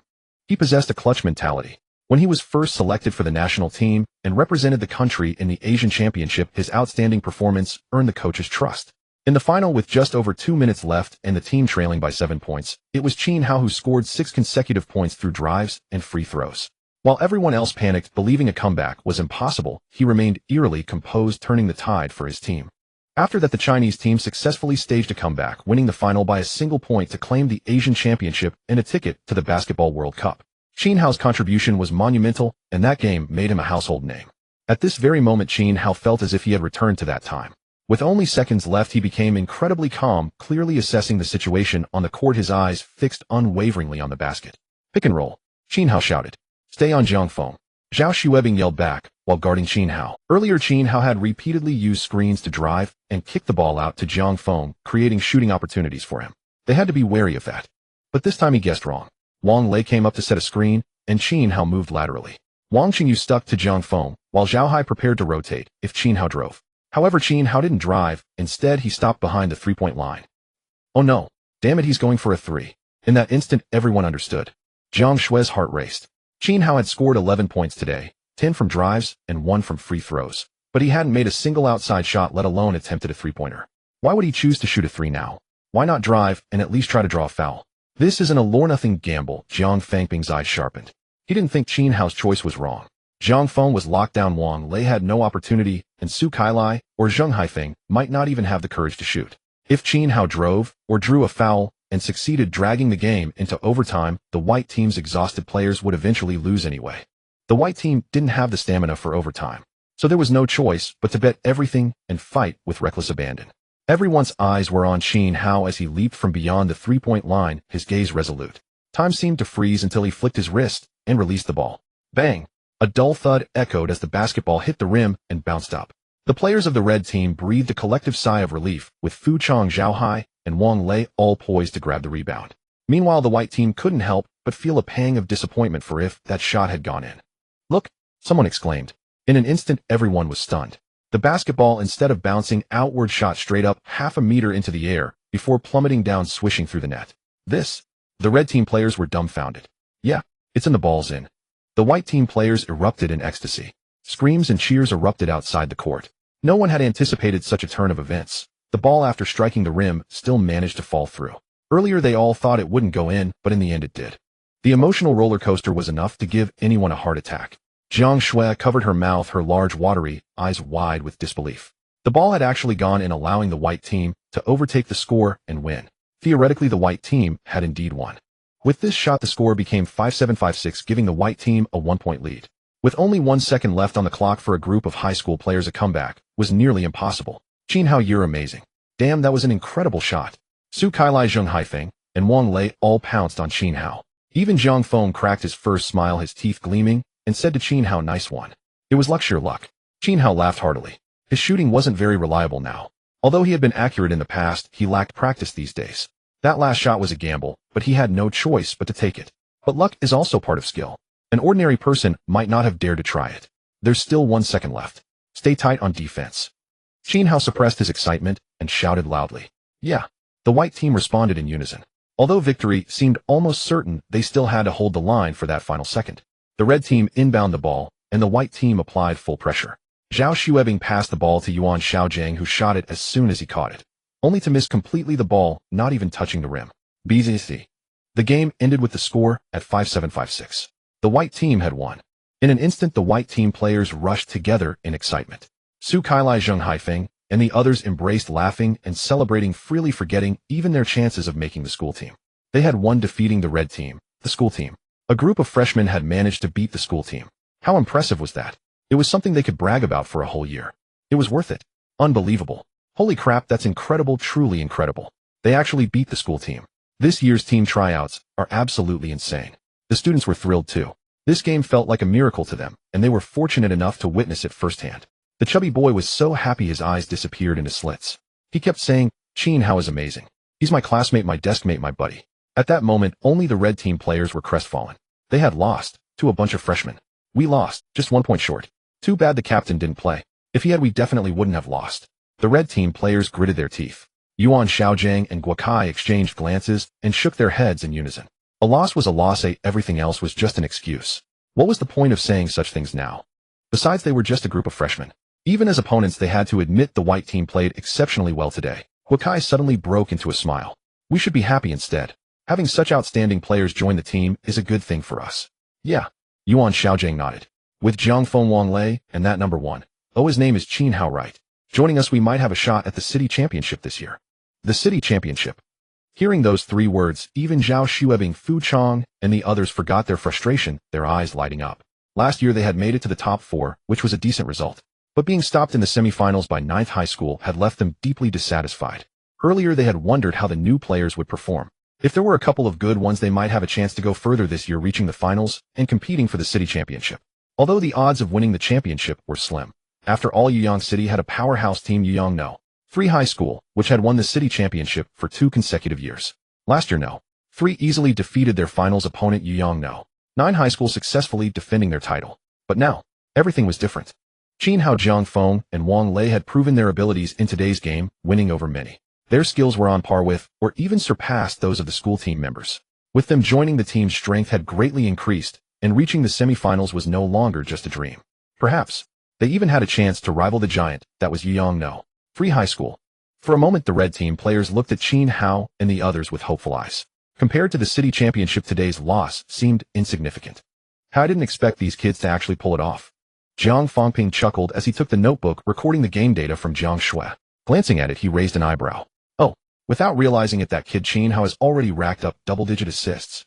Speaker 1: He possessed a clutch mentality. When he was first selected for the national team and represented the country in the Asian Championship, his outstanding performance earned the coach's trust. In the final, with just over 2 minutes left and the team trailing by 7 points, it was Qin Hao who scored 6 consecutive points through drives and free throws. While everyone else panicked, believing a comeback was impossible, he remained eerily composed, turning the tide for his team. After that, the Chinese team successfully staged a comeback, winning the final by a single point to claim the Asian Championship and a ticket to the Basketball World Cup. Qin Hao's contribution was monumental, and that game made him a household name. At this very moment, Qin Hao felt as if he had returned to that time. With only seconds left, he became incredibly calm, clearly assessing the situation on the court, his eyes fixed unwaveringly on the basket. "Pick and roll," Qin Hao shouted. "Stay on Zhang Feng." Zhao Shuebing yelled back, while guarding Qin Hao. Earlier, Qin Hao had repeatedly used screens to drive and kick the ball out to Zhang Feng, creating shooting opportunities for him. They had to be wary of that. But this time he guessed wrong. Wang Lei came up to set a screen, and Qin Hao moved laterally. Wang Qingyu stuck to Zhang Feng, while Zhao Hai prepared to rotate if Qin Hao drove. However, Qin Hao didn't drive. Instead, he stopped behind the 3-point line. Oh no! Damn it, he's going for a 3. In that instant, everyone understood. Zhang Shue's heart raced. Qin Hao had scored 11 points today, 10 from drives and 1 from free throws. But he hadn't made a single outside shot, let alone attempted a 3-pointer. Why would he choose to shoot a 3 now? Why not drive and at least try to draw a foul? This is an all-or-nothing gamble. Jiang Fangbing's eyes sharpened. He didn't think Qin Hao's choice was wrong. Zhang Feng was locked down. Wang Lei had no opportunity, and Su Kailai or Zheng Haifeng might not even have the courage to shoot. If Qin Hao drove or drew a foul and succeeded dragging the game into overtime, the white team's exhausted players would eventually lose anyway. The white team didn't have the stamina for overtime, so there was no choice but to bet everything and fight with reckless abandon. Everyone's eyes were on Qin Hao as he leaped from beyond the 3-point line, his gaze resolute. Time seemed to freeze until he flicked his wrist and released the ball. Bang! A dull thud echoed as the basketball hit the rim and bounced up. The players of the red team breathed a collective sigh of relief, with Fu Chong, Zhao Hai, and Wang Lei all poised to grab the rebound. Meanwhile, the white team couldn't help but feel a pang of disappointment for if that shot had gone in. "Look!" someone exclaimed. In an instant, everyone was stunned. The basketball, instead of bouncing outward, shot straight up half a meter into the air before plummeting down, swishing through the net. The red team players were dumbfounded. "Yeah, it's in, the ball's in." The white team players erupted in ecstasy. Screams and cheers erupted outside the court. No one had anticipated such a turn of events. The ball, after striking the rim, still managed to fall through. Earlier they all thought it wouldn't go in, but in the end it did. The emotional roller coaster was enough to give anyone a heart attack. Zhang Shui covered her mouth, her large watery eyes wide with disbelief. The ball had actually gone in, allowing the white team to overtake the score and win. Theoretically, the white team had indeed won. With this shot, the score became 5-7-5-6, giving the white team a 1-point lead. With only 1 second left on the clock, for a group of high school players, a comeback was nearly impossible. "Qin Hao, you're amazing. Damn, that was an incredible shot." Su Kailai, Zheng Haifeng, and Wang Lei all pounced on Qin Hao. Even Zhang Feng cracked his first smile, his teeth gleaming, and said to Qin Hao, "Nice one." It was luck, sheer luck. Qin Hao laughed heartily. His shooting wasn't very reliable now. Although he had been accurate in the past, he lacked practice these days. That last shot was a gamble, but he had no choice but to take it. But luck is also part of skill. An ordinary person might not have dared to try it. There's still 1 second left. Stay tight on defense. Qin Hao suppressed his excitement and shouted loudly. Yeah. The white team responded in unison. Although victory seemed almost certain, they still had to hold the line for that final second. The red team inbound the ball, and the white team applied full pressure. Zhao Xuebing passed the ball to Yuan Shaojiang, who shot it as soon as he caught it, only to miss completely the ball, not even touching the rim. BZC. The game ended with the score at 5-7-5-6. The white team had won. In an instant, the white team players rushed together in excitement. Su Kailai Zheng Haifeng and the others embraced, laughing and celebrating freely, forgetting even their chances of making the school team. They had won, defeating the red team, the school team. A group of freshmen had managed to beat the school team. How impressive was that? It was something they could brag about for a whole year. It was worth it. Unbelievable. Holy crap, that's incredible, truly incredible. They actually beat the school team. This year's team tryouts are absolutely insane. The students were thrilled too. This game felt like a miracle to them, and they were fortunate enough to witness it firsthand. The chubby boy was so happy his eyes disappeared into slits. He kept saying, Qin Hao is amazing. He's my classmate, my deskmate, my buddy. At that moment, only the red team players were crestfallen. They had lost to a bunch of freshmen. We lost, just 1 point short. Too bad the captain didn't play. If he had, we definitely wouldn't have lost. The red team players gritted their teeth. Yuan Shaojiang and Guokai exchanged glances and shook their heads in unison. A loss was a loss, everything else was just an excuse. What was the point of saying such things now? Besides, they were just a group of freshmen. Even as opponents, they had to admit the white team played exceptionally well today. Guokai suddenly broke into a smile. We should be happy instead. Having such outstanding players join the team is a good thing for us. Yeah. Yuan Shaojiang nodded. With Jiang Feng Wang Lei and that number 1. Oh, his name is Qin Hao, right? Joining us, we might have a shot at the city championship this year. The city championship. Hearing those 3 words, even Zhao Xuebing, Fu Chong, and the others forgot their frustration, their eyes lighting up. Last year they had made it to the top 4, which was a decent result. But being stopped in the semifinals by 9th High School had left them deeply dissatisfied. Earlier they had wondered how the new players would perform. If there were a couple of good ones, they might have a chance to go further this year, reaching the finals and competing for the city championship. Although the odds of winning the championship were slim. After all, Yuyang City had a powerhouse team, Yuyang No. 3 High School, which had won the city championship for 2 consecutive years. Last year, No. 3 easily defeated their finals opponent, Yuyang No. 9 High School, successfully defending their title. But now, everything was different. Qin Hao, Jiang Feng, and Wang Lei had proven their abilities in today's game, winning over many. Their skills were on par with, or even surpassed, those of the school team members. With them joining, the team's strength had greatly increased, and reaching the semifinals was no longer just a dream. Perhaps, they even had a chance to rival the giant that was Yuyang No. 3 High School. For a moment, the red team players looked at Qin Hao and the others with hopeful eyes. Compared to the city championship, today's loss seemed insignificant. I didn't expect these kids to actually pull it off. Jiang Fangping chuckled as he took the notebook recording the game data from Jiang Shui. Glancing at it, he raised an eyebrow. Oh, without realizing it, that kid Qin Hao has already racked up double-digit assists.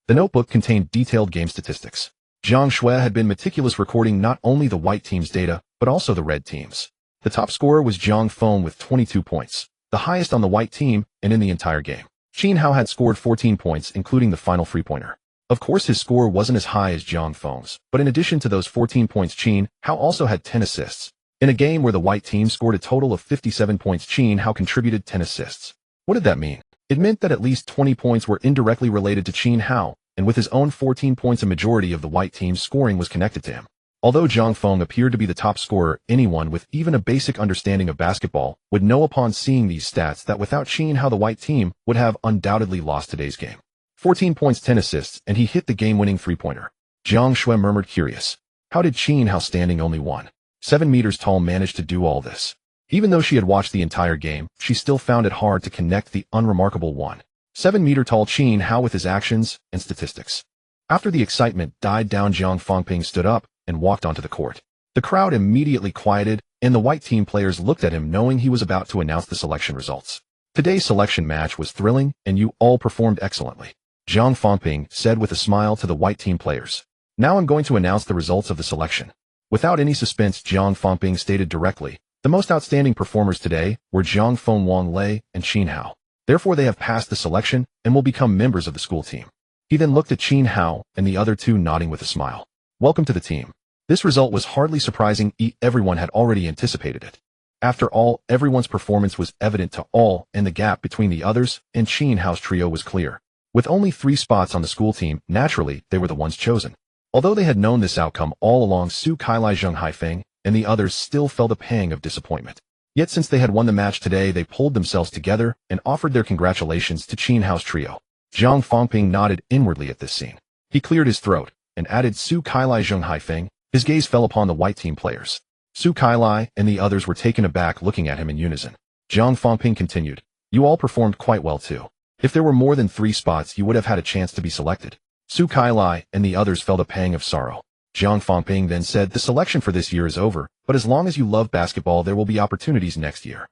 Speaker 1: The notebook contained detailed game statistics. Jiang Shui had been meticulous, recording not only the white team's data, but also the red team's. The top scorer was Jiang Feng with 22 points, the highest on the white team and in the entire game. Qin Hao had scored 14 points, including the final 3-pointer. Of course, his score wasn't as high as Jiang Feng's, but in addition to those 14 points, Qin Hao also had 10 assists. In a game where the white team scored a total of 57 points, Qin Hao contributed 10 assists. What did that mean? It meant that at least 20 points were indirectly related to Qin Hao, and with his own 14 points, a majority of the white team's scoring was connected to him. Although Jiang Feng appeared to be the top scorer, anyone with even a basic understanding of basketball would know upon seeing these stats that without Qin Hao, the white team would have undoubtedly lost today's game. 14 points, 10 assists, and he hit the game-winning 3-pointer. Jiang Shui murmured, curious. How did Qin Hao, standing only 1.7 meters tall, manage to do all this? Even though she had watched the entire game, she still found it hard to connect the unremarkable 1.7 meter tall Qin Hao with his actions and statistics. After the excitement died down, Jiang Fangping stood up and walked onto the court. The crowd immediately quieted, and the white team players looked at him, knowing he was about to announce the selection results. Today's selection match was thrilling, and you all performed excellently, Jiang Fangping said with a smile to the white team players. Now I'm going to announce the results of the selection. Without any suspense, Jiang Fangping stated directly, the most outstanding performers today were Jiang Feng, Wang Lei, and Qin Hao. Therefore, they have passed the selection and will become members of the school team. He then looked at Qin Hao and the other 2, nodding with a smile. Welcome to the team. This result was hardly surprising, everyone had already anticipated it. After all, everyone's performance was evident to all, and the gap between the others and Qin Hao's trio was clear. With only 3 spots on the school team, naturally, they were the ones chosen. Although they had known this outcome all along, Su Kailai, Zheng Haifeng, and the others still felt a pang of disappointment. Yet since they had won the match today, they pulled themselves together and offered their congratulations to Qin Hao's trio. Zhang Fangping nodded inwardly at this scene. He cleared his throat and added Su Kailai, Zheng Haifeng. His gaze fell upon the white team players. Su Kailai and the others were taken aback, looking at him in unison. Zhang Fangping continued, "You all performed quite well too. If there were more than 3 spots, you would have had a chance to be selected." Su Kailai and the others felt a pang of sorrow. Zhang Fangping then said, "The selection for this year is over, but as long as you love basketball, there will be opportunities next year."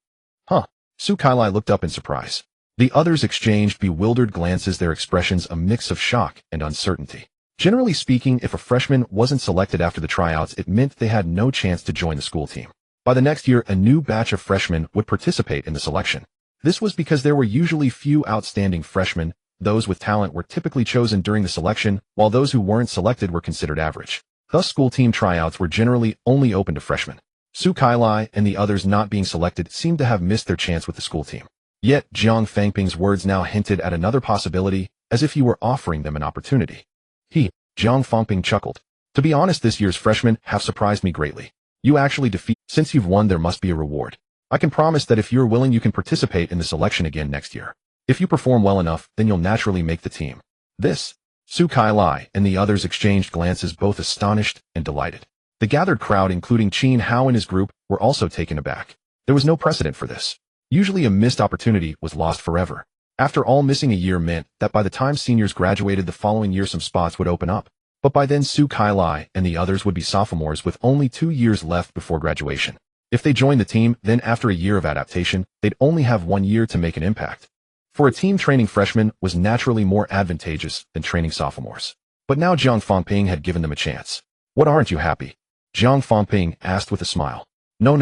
Speaker 1: Huh. Su Kailai looked up in surprise. The others exchanged bewildered glances, their expressions a mix of shock and uncertainty. Generally speaking, if a freshman wasn't selected after the tryouts, it meant they had no chance to join the school team. By the next year, a new batch of freshmen would participate in the selection. This was because there were usually few outstanding freshmen. Those with talent were typically chosen during the selection, while those who weren't selected were considered average. Thus, school team tryouts were generally only open to freshmen. Su Kailai and the others not being selected seemed to have missed their chance with the school team. Yet, Zhang Fangping's words now hinted at another possibility, as if he were offering them an opportunity. Zhang Fangping chuckled. "To be honest, this year's freshmen have surprised me greatly. You actually defeat. Since you've won, there must be a reward. I can promise that if you're willing, you can participate in the selection again next year. If you perform well enough, then you'll naturally make the team." This. Su Kailai and the others exchanged glances, both astonished and delighted. The gathered crowd, including Qin Hao and his group, were also taken aback. There was no precedent for this. Usually a missed opportunity was lost forever. After all, missing a year meant that by the time seniors graduated the following year, some spots would open up. But by then, Su Kailai and the others would be sophomores with only 2 years left before graduation. If they joined the team, then after a year of adaptation, they'd only have 1 year to make an impact. For a team, training freshmen was naturally more advantageous than training sophomores. But now Zhang Fangping had given them a chance. "What, aren't you happy?" Zhang Fangping asked with a smile. No.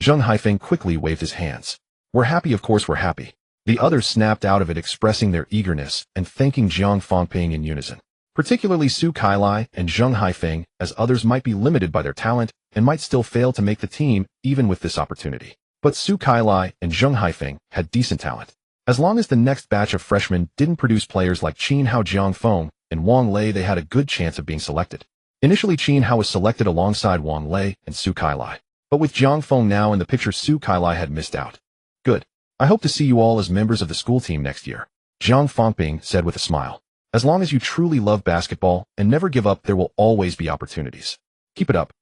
Speaker 1: Zheng Haifeng quickly waved his hands. "We're happy, of course we're happy." The others snapped out of it, expressing their eagerness and thanking Zhang Fangping in unison. Particularly Su Kailai and Zheng Haifeng, as others might be limited by their talent and might still fail to make the team even with this opportunity. But Su Kailai and Zheng Haifeng had decent talent. As long as the next batch of freshmen didn't produce players like Qin Hao, Jiang Feng, and Wang Lei, they had a good chance of being selected. Initially, Qin Hao was selected alongside Wang Lei and Su Kailai. But with Jiang Feng now in the picture, Su Kailai had missed out. "Good. I hope to see you all as members of the school team next year," Zhang Fangping said with a smile. "As long as you truly love basketball and never give up, there will always be opportunities. Keep it up.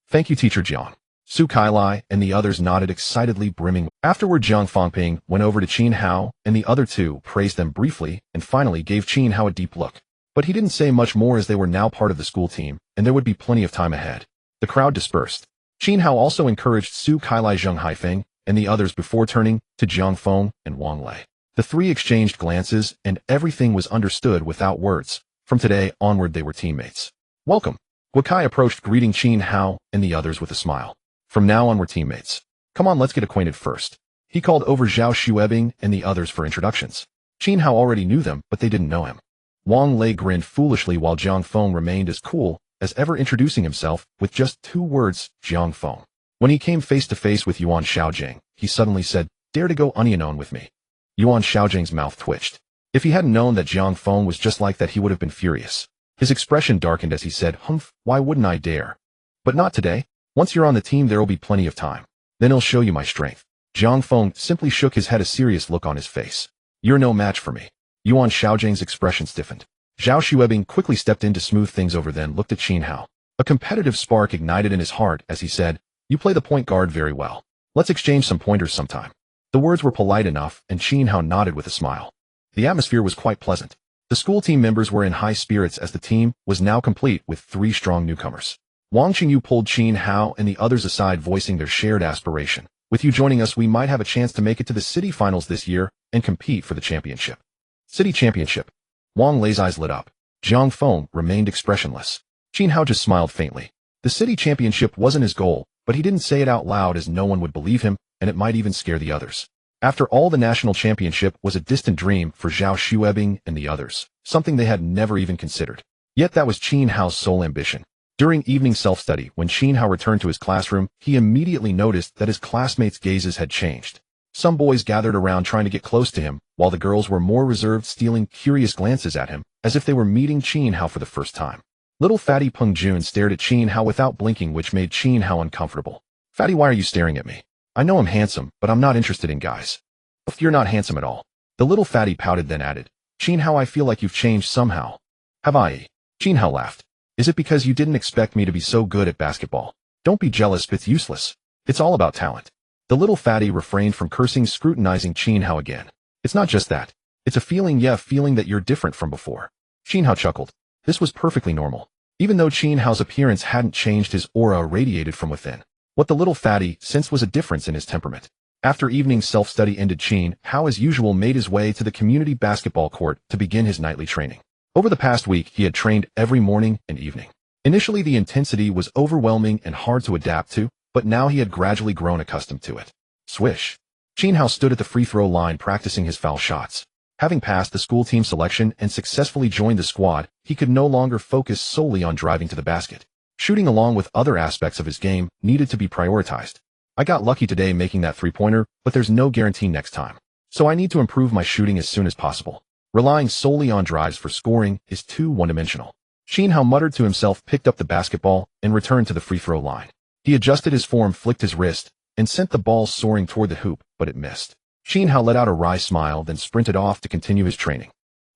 Speaker 1: Thank you, Teacher Jiang." Su Kailai and the others nodded excitedly, brimming. Afterward, Zhang Fangping went over to Qin Hao and the other two, praised them briefly, and finally gave Qin Hao a deep look. But he didn't say much more, as they were now part of the school team, and there would be plenty of time ahead. The crowd dispersed. Qin Hao also encouraged Su Kailai, Zheng Haifeng, and the others before turning to Jiang Feng and Wang Lei. The three exchanged glances, and everything was understood without words. From today onward, they were teammates. "Welcome." Guokai approached, greeting Qin Hao and the others with a smile. "From now on, we're teammates. Come on, let's get acquainted first." He called over Zhao Xuebing and the others for introductions. Qin Hao already knew them, but they didn't know him. Wang Lei grinned foolishly while Jiang Feng remained as cool as ever, introducing himself with just 2 words, "Jiang Feng." When he came face to face with Yuan Xiaojing, he suddenly said, "Dare to go onion with me?" Yuan Xiaojing's mouth twitched. If he hadn't known that Jiang Feng was just like that, he would have been furious. His expression darkened as he said, "Humph, why wouldn't I dare? But not today. Once you're on the team, there will be plenty of time. Then I'll show you my strength." Jiang Feng simply shook his head, a serious look on his face. "You're no match for me." Yuan Xiaojing's expression stiffened. Zhao Xuebing quickly stepped in to smooth things over, then looked at Qin Hao. A competitive spark ignited in his heart as he said, "You play the point guard very well. Let's exchange some pointers sometime." The words were polite enough, and Qin Hao nodded with a smile. The atmosphere was quite pleasant. The school team members were in high spirits as the team was now complete with 3 strong newcomers. Wang Qingyu pulled Qin Hao and the others aside, voicing their shared aspiration. "With you joining us, we might have a chance to make it to the city finals this year and compete for the championship." City championship. Wang Lei's eyes lit up. Jiang Feng remained expressionless. Qin Hao just smiled faintly. The city championship wasn't his goal, but he didn't say it out loud as no one would believe him, and it might even scare the others. After all, the national championship was a distant dream for Zhao Xuebing and the others, something they had never even considered. Yet that was Qin Hao's sole ambition. During evening self-study, when Qin Hao returned to his classroom, he immediately noticed that his classmates' gazes had changed. Some boys gathered around trying to get close to him, while the girls were more reserved, stealing curious glances at him, as if they were meeting Qin Hao for the first time. Little fatty Peng Jun stared at Qin Hao without blinking, which made Qin Hao uncomfortable. Fatty, why are you staring at me? I know I'm handsome, but I'm not interested in guys. If you're not handsome at all. The little fatty pouted, then added, Qin Hao, I feel like you've changed somehow. Have I? Qin Hao laughed. Is it because you didn't expect me to be so good at basketball? Don't be jealous, it's useless. It's all about talent. The little fatty refrained from cursing, scrutinizing Qin Hao again. It's not just that. It's a feeling, feeling that you're different from before. Qin Hao chuckled. This was perfectly normal. Even though Qin Hao's appearance hadn't changed, his aura radiated from within. What the little fatty sensed was a difference in his temperament. After evening self-study ended, Qin Hao as usual made his way to the community basketball court to begin his nightly training. Over the past week, he had trained every morning and evening. Initially, the intensity was overwhelming and hard to adapt to, but now he had gradually grown accustomed to it. Swish. Qin Hao stood at the free throw line practicing his foul shots. Having passed the school team selection and successfully joined the squad, he could no longer focus solely on driving to the basket. Shooting, along with other aspects of his game, needed to be prioritized. I got lucky today making that three-pointer, but there's no guarantee next time. So I need to improve my shooting as soon as possible. Relying solely on drives for scoring is too one-dimensional. Qin Hao muttered to himself, picked up the basketball, and returned to the free throw line. He adjusted his form, flicked his wrist, and sent the ball soaring toward the hoop, but it missed. Qin Hao let out a wry smile, then sprinted off to continue his training.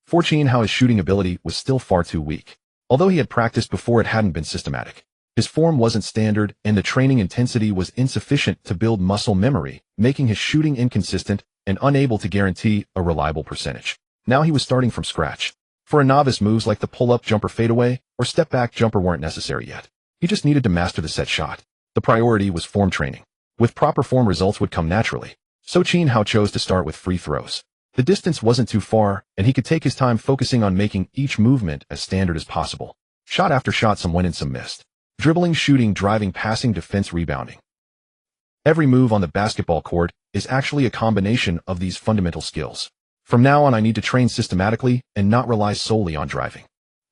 Speaker 1: For Qin Hao, his shooting ability was still far too weak. Although he had practiced before, it hadn't been systematic. His form wasn't standard, and the training intensity was insufficient to build muscle memory, making his shooting inconsistent and unable to guarantee a reliable percentage. Now he was starting from scratch. For a novice, moves like the pull-up jumper, fadeaway, or step-back jumper weren't necessary yet. He just needed to master the set shot. The priority was form training. With proper form, results would come naturally. So Qin Hao chose to start with free throws. The distance wasn't too far, and he could take his time focusing on making each movement as standard as possible. Shot after shot, some went and some missed. Dribbling, shooting, driving, passing, defense, rebounding. Every move on the basketball court is actually a combination of these fundamental skills. From now on, I need to train systematically and not rely solely on driving.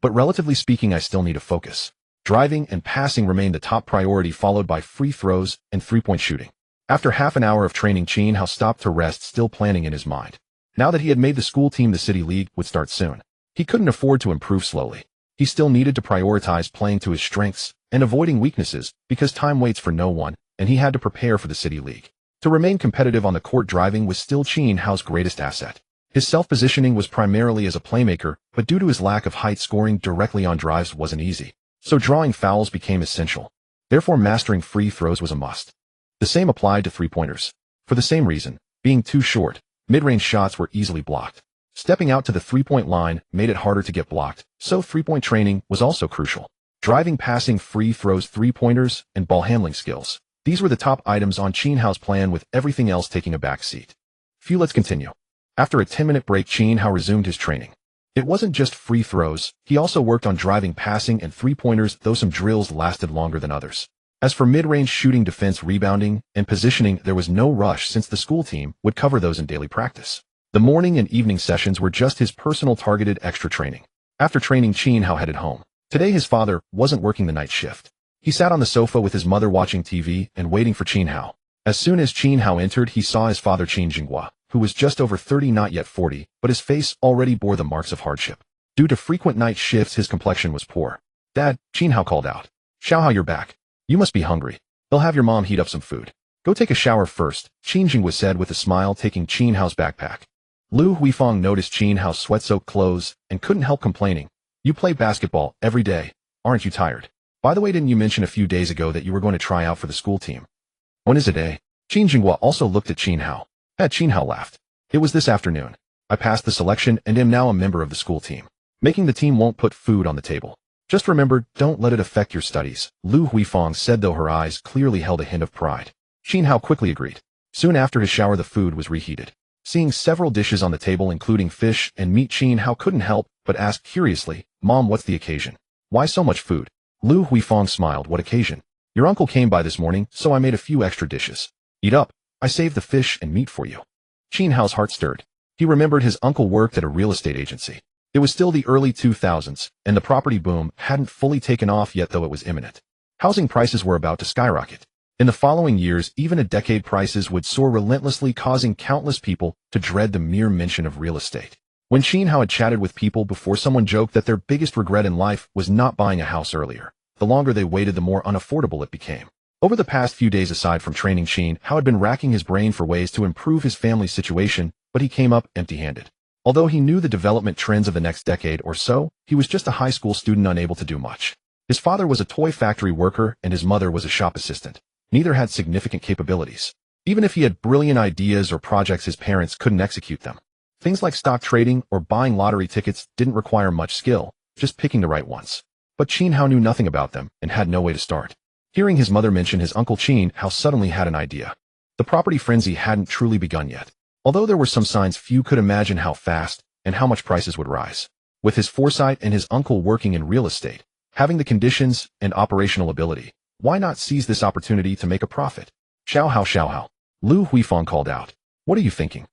Speaker 1: But relatively speaking, I still need to focus. Driving and passing remain the top priority, followed by free throws and three-point shooting. After half an hour of training, Qin Hao stopped to rest, still planning in his mind. Now that he had made the school team, the city league would start soon. He couldn't afford to improve slowly. He still needed to prioritize playing to his strengths and avoiding weaknesses, because time waits for no one, and he had to prepare for the city league. To remain competitive on the court, driving was still Qin Hao's greatest asset. His self-positioning was primarily as a playmaker, but due to his lack of height, scoring directly on drives wasn't easy. So drawing fouls became essential. Therefore, mastering free throws was a must. The same applied to three-pointers. For the same reason, being too short, mid-range shots were easily blocked. Stepping out to the three-point line made it harder to get blocked, so three-point training was also crucial. Driving, passing, free throws, three-pointers, and ball handling skills. These were the top items on Qin Hao's plan, with everything else taking a back seat. Let's continue. After a 10-minute break, Qin Hao resumed his training. It wasn't just free throws, he also worked on driving, passing, and three-pointers, though some drills lasted longer than others. As for mid-range shooting, defense, rebounding, and positioning, there was no rush since the school team would cover those in daily practice. The morning and evening sessions were just his personal targeted extra training. After training, Qin Hao headed home. Today his father wasn't working the night shift. He sat on the sofa with his mother watching TV and waiting for Qin Hao. As soon as Qin Hao entered, he saw his father Qin Jinghua, who was just over 30, not yet 40, but his face already bore the marks of hardship. Due to frequent night shifts, his complexion was poor. Dad, Qin Hao called out. Xiao Hao, you're back. You must be hungry. They'll have your mom heat up some food. Go take a shower first, Qin Jinghua said with a smile, taking Qin Hao's backpack. Lu Huifeng noticed Qin Hao's sweat-soaked clothes and couldn't help complaining. You play basketball every day. Aren't you tired? By the way, didn't you mention a few days ago that you were going to try out for the school team? When is it, eh? Qin Jinghua also looked at Qin Hao. Qin Hao laughed. It was this afternoon. I passed the selection and am now a member of the school team. Making the team won't put food on the table. Just remember, don't let it affect your studies, Lu Huifeng said, though her eyes clearly held a hint of pride. Qin Hao quickly agreed. Soon after his shower, the food was reheated. Seeing several dishes on the table, including fish and meat, Qin Hao couldn't help but ask curiously, Mom, what's the occasion? Why so much food? Lu Huifeng smiled. What occasion? Your uncle came by this morning, so I made a few extra dishes. Eat up. I saved the fish and meat for you. Qin Hao's heart stirred. He remembered his uncle worked at a real estate agency. It was still the early 2000s, and the property boom hadn't fully taken off yet, though it was imminent. Housing prices were about to skyrocket. In the following years, even a decade, prices would soar relentlessly, causing countless people to dread the mere mention of real estate. When Qin Hao had chatted with people before, someone joked that their biggest regret in life was not buying a house earlier. The longer they waited, the more unaffordable it became. Over the past few days, aside from training, Qin Hao had been racking his brain for ways to improve his family's situation, but he came up empty-handed. Although he knew the development trends of the next decade or so, he was just a high school student unable to do much. His father was a toy factory worker and his mother was a shop assistant. Neither had significant capabilities. Even if he had brilliant ideas or projects, his parents couldn't execute them. Things like stock trading or buying lottery tickets didn't require much skill, just picking the right ones. But Qin Hao knew nothing about them and had no way to start. Hearing his mother mention his uncle, Qin Hao suddenly had an idea. The property frenzy hadn't truly begun yet. Although there were some signs, few could imagine how fast and how much prices would rise. With his foresight and his uncle working in real estate, having the conditions and operational ability, why not seize this opportunity to make a profit? Xiao Hao. Lu Huifeng called out. What are you thinking?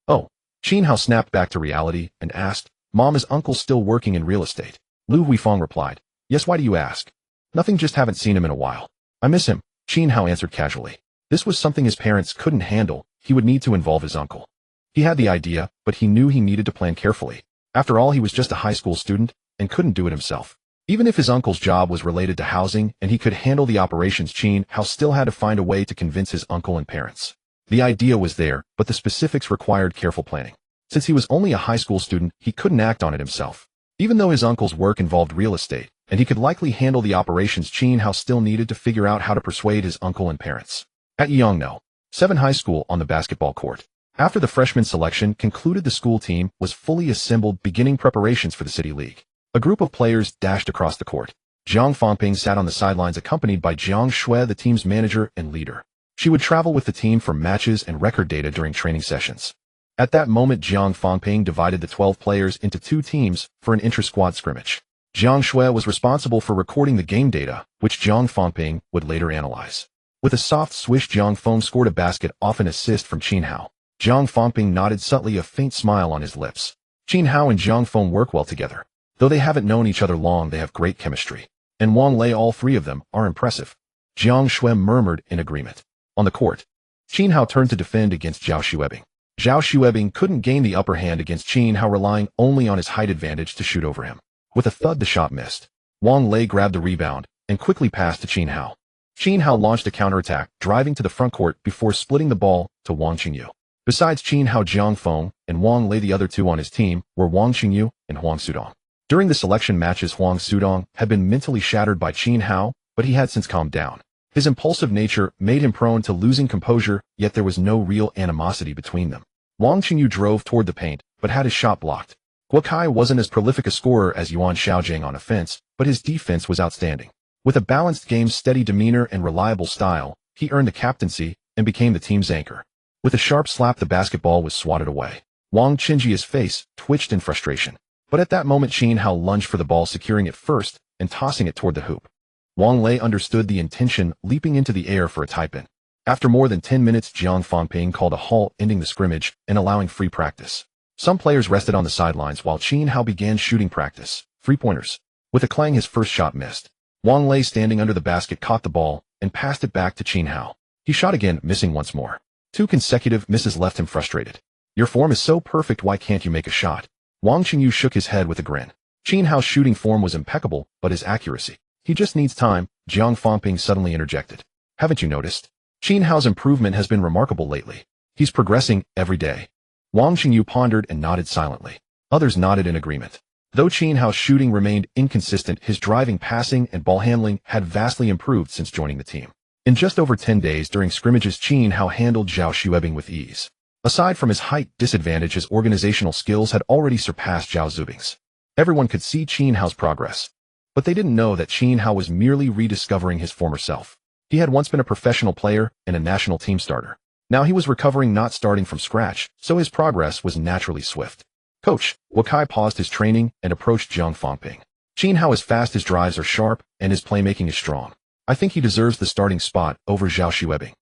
Speaker 1: Oh. Qin Hao snapped back to reality and asked, Mom, is uncle still working in real estate? Lu Huifeng replied, Yes, why do you ask? Nothing, just haven't seen him in a while. I miss him, Qin Hao answered casually. This was something his parents couldn't handle. He would need to involve his uncle. He had the idea, but he knew he needed to plan carefully. After all, he was just a high school student and couldn't do it himself. Even if his uncle's job was related to housing and he could handle the operations, Qin Hao still had to find a way to convince his uncle and parents. The idea was there, but the specifics required careful planning. Since he was only a high school student, he couldn't act on it himself. Even though his uncle's work involved real estate, and he could likely handle the operations, Qin Hao still needed to figure out how to persuade his uncle and parents. At Yongno 7 High School, on the basketball court. After the freshman selection concluded, the school team was fully assembled, beginning preparations for the city league. A group of players dashed across the court. Jiang Fangping sat on the sidelines accompanied by Jiang Shui, the team's manager and leader. She would travel with the team for matches and record data during training sessions. At that moment, Jiang Fangping divided the 12 players into 2 teams for an inter-squad scrimmage. Jiang Shui was responsible for recording the game data, which Jiang Fangping would later analyze. With a soft swish, Jiang Feng scored a basket off an assist from Qin Hao. Jiang Fangping nodded subtly, a faint smile on his lips. Qin Hao and Jiang Feng work well together. Though they haven't known each other long, they have great chemistry. And Wang Lei, all 3 of them are impressive. Jiang Shui murmured in agreement. On the court, Qin Hao turned to defend against Zhao Xuebing. Zhao Xuebing couldn't gain the upper hand against Qin Hao, relying only on his height advantage to shoot over him. With a thud, the shot missed. Wang Lei grabbed the rebound and quickly passed to Qin Hao. Qin Hao launched a counterattack, driving to the front court before splitting the ball to Wang Qingyu. Besides Qin Hao, Jiang Feng and Wang Lei, the other 2 on his team were Wang Qingyu and Huang Sudong. During the selection matches, Huang Sudong had been mentally shattered by Qin Hao, but he had since calmed down. His impulsive nature made him prone to losing composure, yet there was no real animosity between them. Wang Qingyu drove toward the paint, but had his shot blocked. Guo Kai wasn't as prolific a scorer as Yuan Xiaojing on offense, but his defense was outstanding. With a balanced game, steady demeanor, and reliable style, he earned the captaincy and became the team's anchor. With a sharp slap, the basketball was swatted away. Wang Qingji's face twitched in frustration. But at that moment, Qin Hao lunged for the ball, securing it first and tossing it toward the hoop. Wang Lei understood the intention, leaping into the air for a type-in. After more than 10 minutes, Jiang Fangping called a halt, ending the scrimmage and allowing free practice. Some players rested on the sidelines while Qin Hao began shooting practice. 3-pointers. With a clang, his first shot missed. Wang Lei, standing under the basket, caught the ball and passed it back to Qin Hao. He shot again, missing once more. 2 consecutive misses left him frustrated. Your form is so perfect, why can't you make a shot? Wang Qingyu shook his head with a grin. Qin Hao's shooting form was impeccable, but his accuracy. He just needs time, Jiang Fangping suddenly interjected. Haven't you noticed? Qin Hao's improvement has been remarkable lately. He's progressing every day. Wang Qingyu pondered and nodded silently. Others nodded in agreement. Though Qin Hao's shooting remained inconsistent, his driving, passing, and ball handling had vastly improved since joining the team. In just over 10 days during scrimmages, Qin Hao handled Zhao Xuebing with ease. Aside from his height disadvantage, his organizational skills had already surpassed Zhao Zubing's. Everyone could see Qin Hao's progress. But they didn't know that Qin Hao was merely rediscovering his former self. He had once been a professional player and a national team starter. Now he was recovering, not starting from scratch, so his progress was naturally swift. Coach, Guo Kai paused his training and approached Jiang Fangping. Qin Hao is fast, his drives are sharp, and his playmaking is strong. I think he deserves the starting spot over Zhao Xuebing.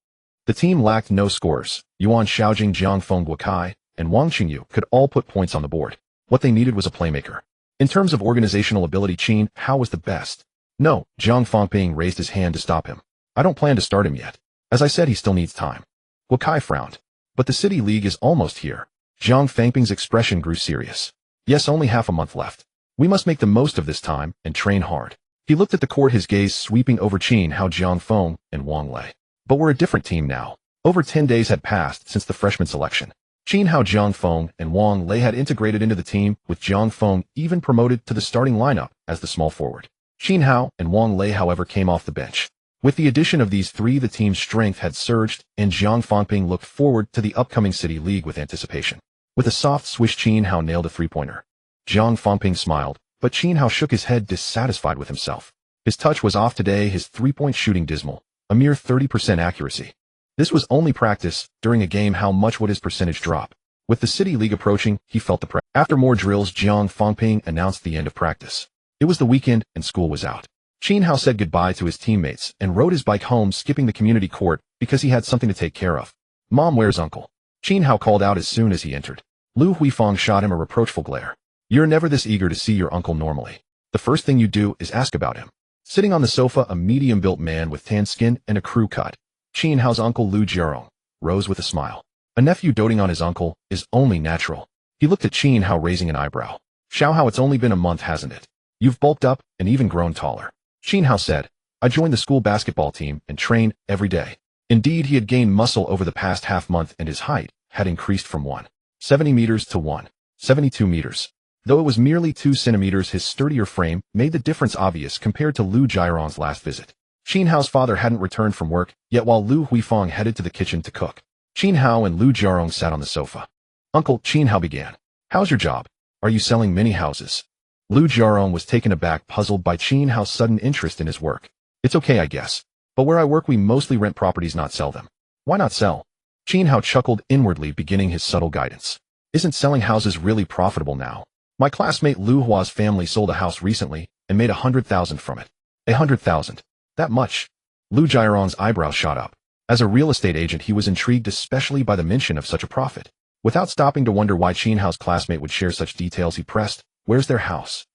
Speaker 1: The team lacked no scorers. Yuan Xiaojing, Jiang Feng, Guo Kai, and Wang Qingyu could all put points on the board. What they needed was a playmaker. In terms of organizational ability, Qin Hao was the best. No, Jiang Fangping raised his hand to stop him. I don't plan to start him yet. As I said, he still needs time. Guo Kai frowned. But the City League is almost here. Zhang Fangping's expression grew serious. Yes, only half a month left. We must make the most of this time and train hard. He looked at the court, his gaze sweeping over Qin Hao, Jiang Feng, and Wang Lei. But we're a different team now. Over 10 days had passed since the freshman selection. Qin Hao, Jiang Feng, and Wang Lei had integrated into the team, with Jiang Feng even promoted to the starting lineup as the small forward. Qin Hao and Wang Lei, however, came off the bench. With the addition of these three, the team's strength had surged, and Zhang Fangping looked forward to the upcoming City League with anticipation. With a soft swish, Qin Hao nailed a three-pointer. Zhang Fangping smiled, but Qin Hao shook his head, dissatisfied with himself. His touch was off today, his three-point shooting dismal, a mere 30% accuracy. This was only practice. During a game, how much would his percentage drop? With the City League approaching, he felt the pressure. After more drills, Zhang Fangping announced the end of practice. It was the weekend, and school was out. Qin Hao said goodbye to his teammates and rode his bike home, skipping the community court because he had something to take care of. Mom, where's Uncle? Qin Hao called out as soon as he entered. Lu Huifang shot him a reproachful glare. You're never this eager to see your uncle normally. The first thing you do is ask about him. Sitting on the sofa, a medium-built man with tan skin and a crew cut. Qin Hao's uncle Lu Jiarong rose with a smile. A nephew doting on his uncle is only natural. He looked at Qin Hao, raising an eyebrow. Xiao Hao, it's only been a month, hasn't it? You've bulked up and even grown taller. Qin Hao said, I joined the school basketball team and train every day. Indeed, he had gained muscle over the past half-month, and his height had increased from 170 meters to 172 meters. Though it was merely 2 centimeters, his sturdier frame made the difference obvious compared to Lu Jiarong's last visit. Qin Hao's father hadn't returned from work yet, while Lu Huifang headed to the kitchen to cook. Qin Hao and Lu Jiarong sat on the sofa. Uncle, Qin Hao began. How's your job? Are you selling mini houses? Lu Jiarong was taken aback, puzzled by Qin Hao's sudden interest in his work. It's okay, I guess. But where I work, we mostly rent properties, not sell them. Why not sell? Qin Hao chuckled inwardly, beginning his subtle guidance. Isn't selling houses really profitable now? My classmate Lu Hua's family sold a house recently and made 100,000 from it. 100,000? That much? Lu Jiarong's eyebrows shot up. As a real estate agent, he was intrigued, especially by the mention of such a profit. Without stopping to wonder why Qin Hao's classmate would share such details, he pressed, where's their house?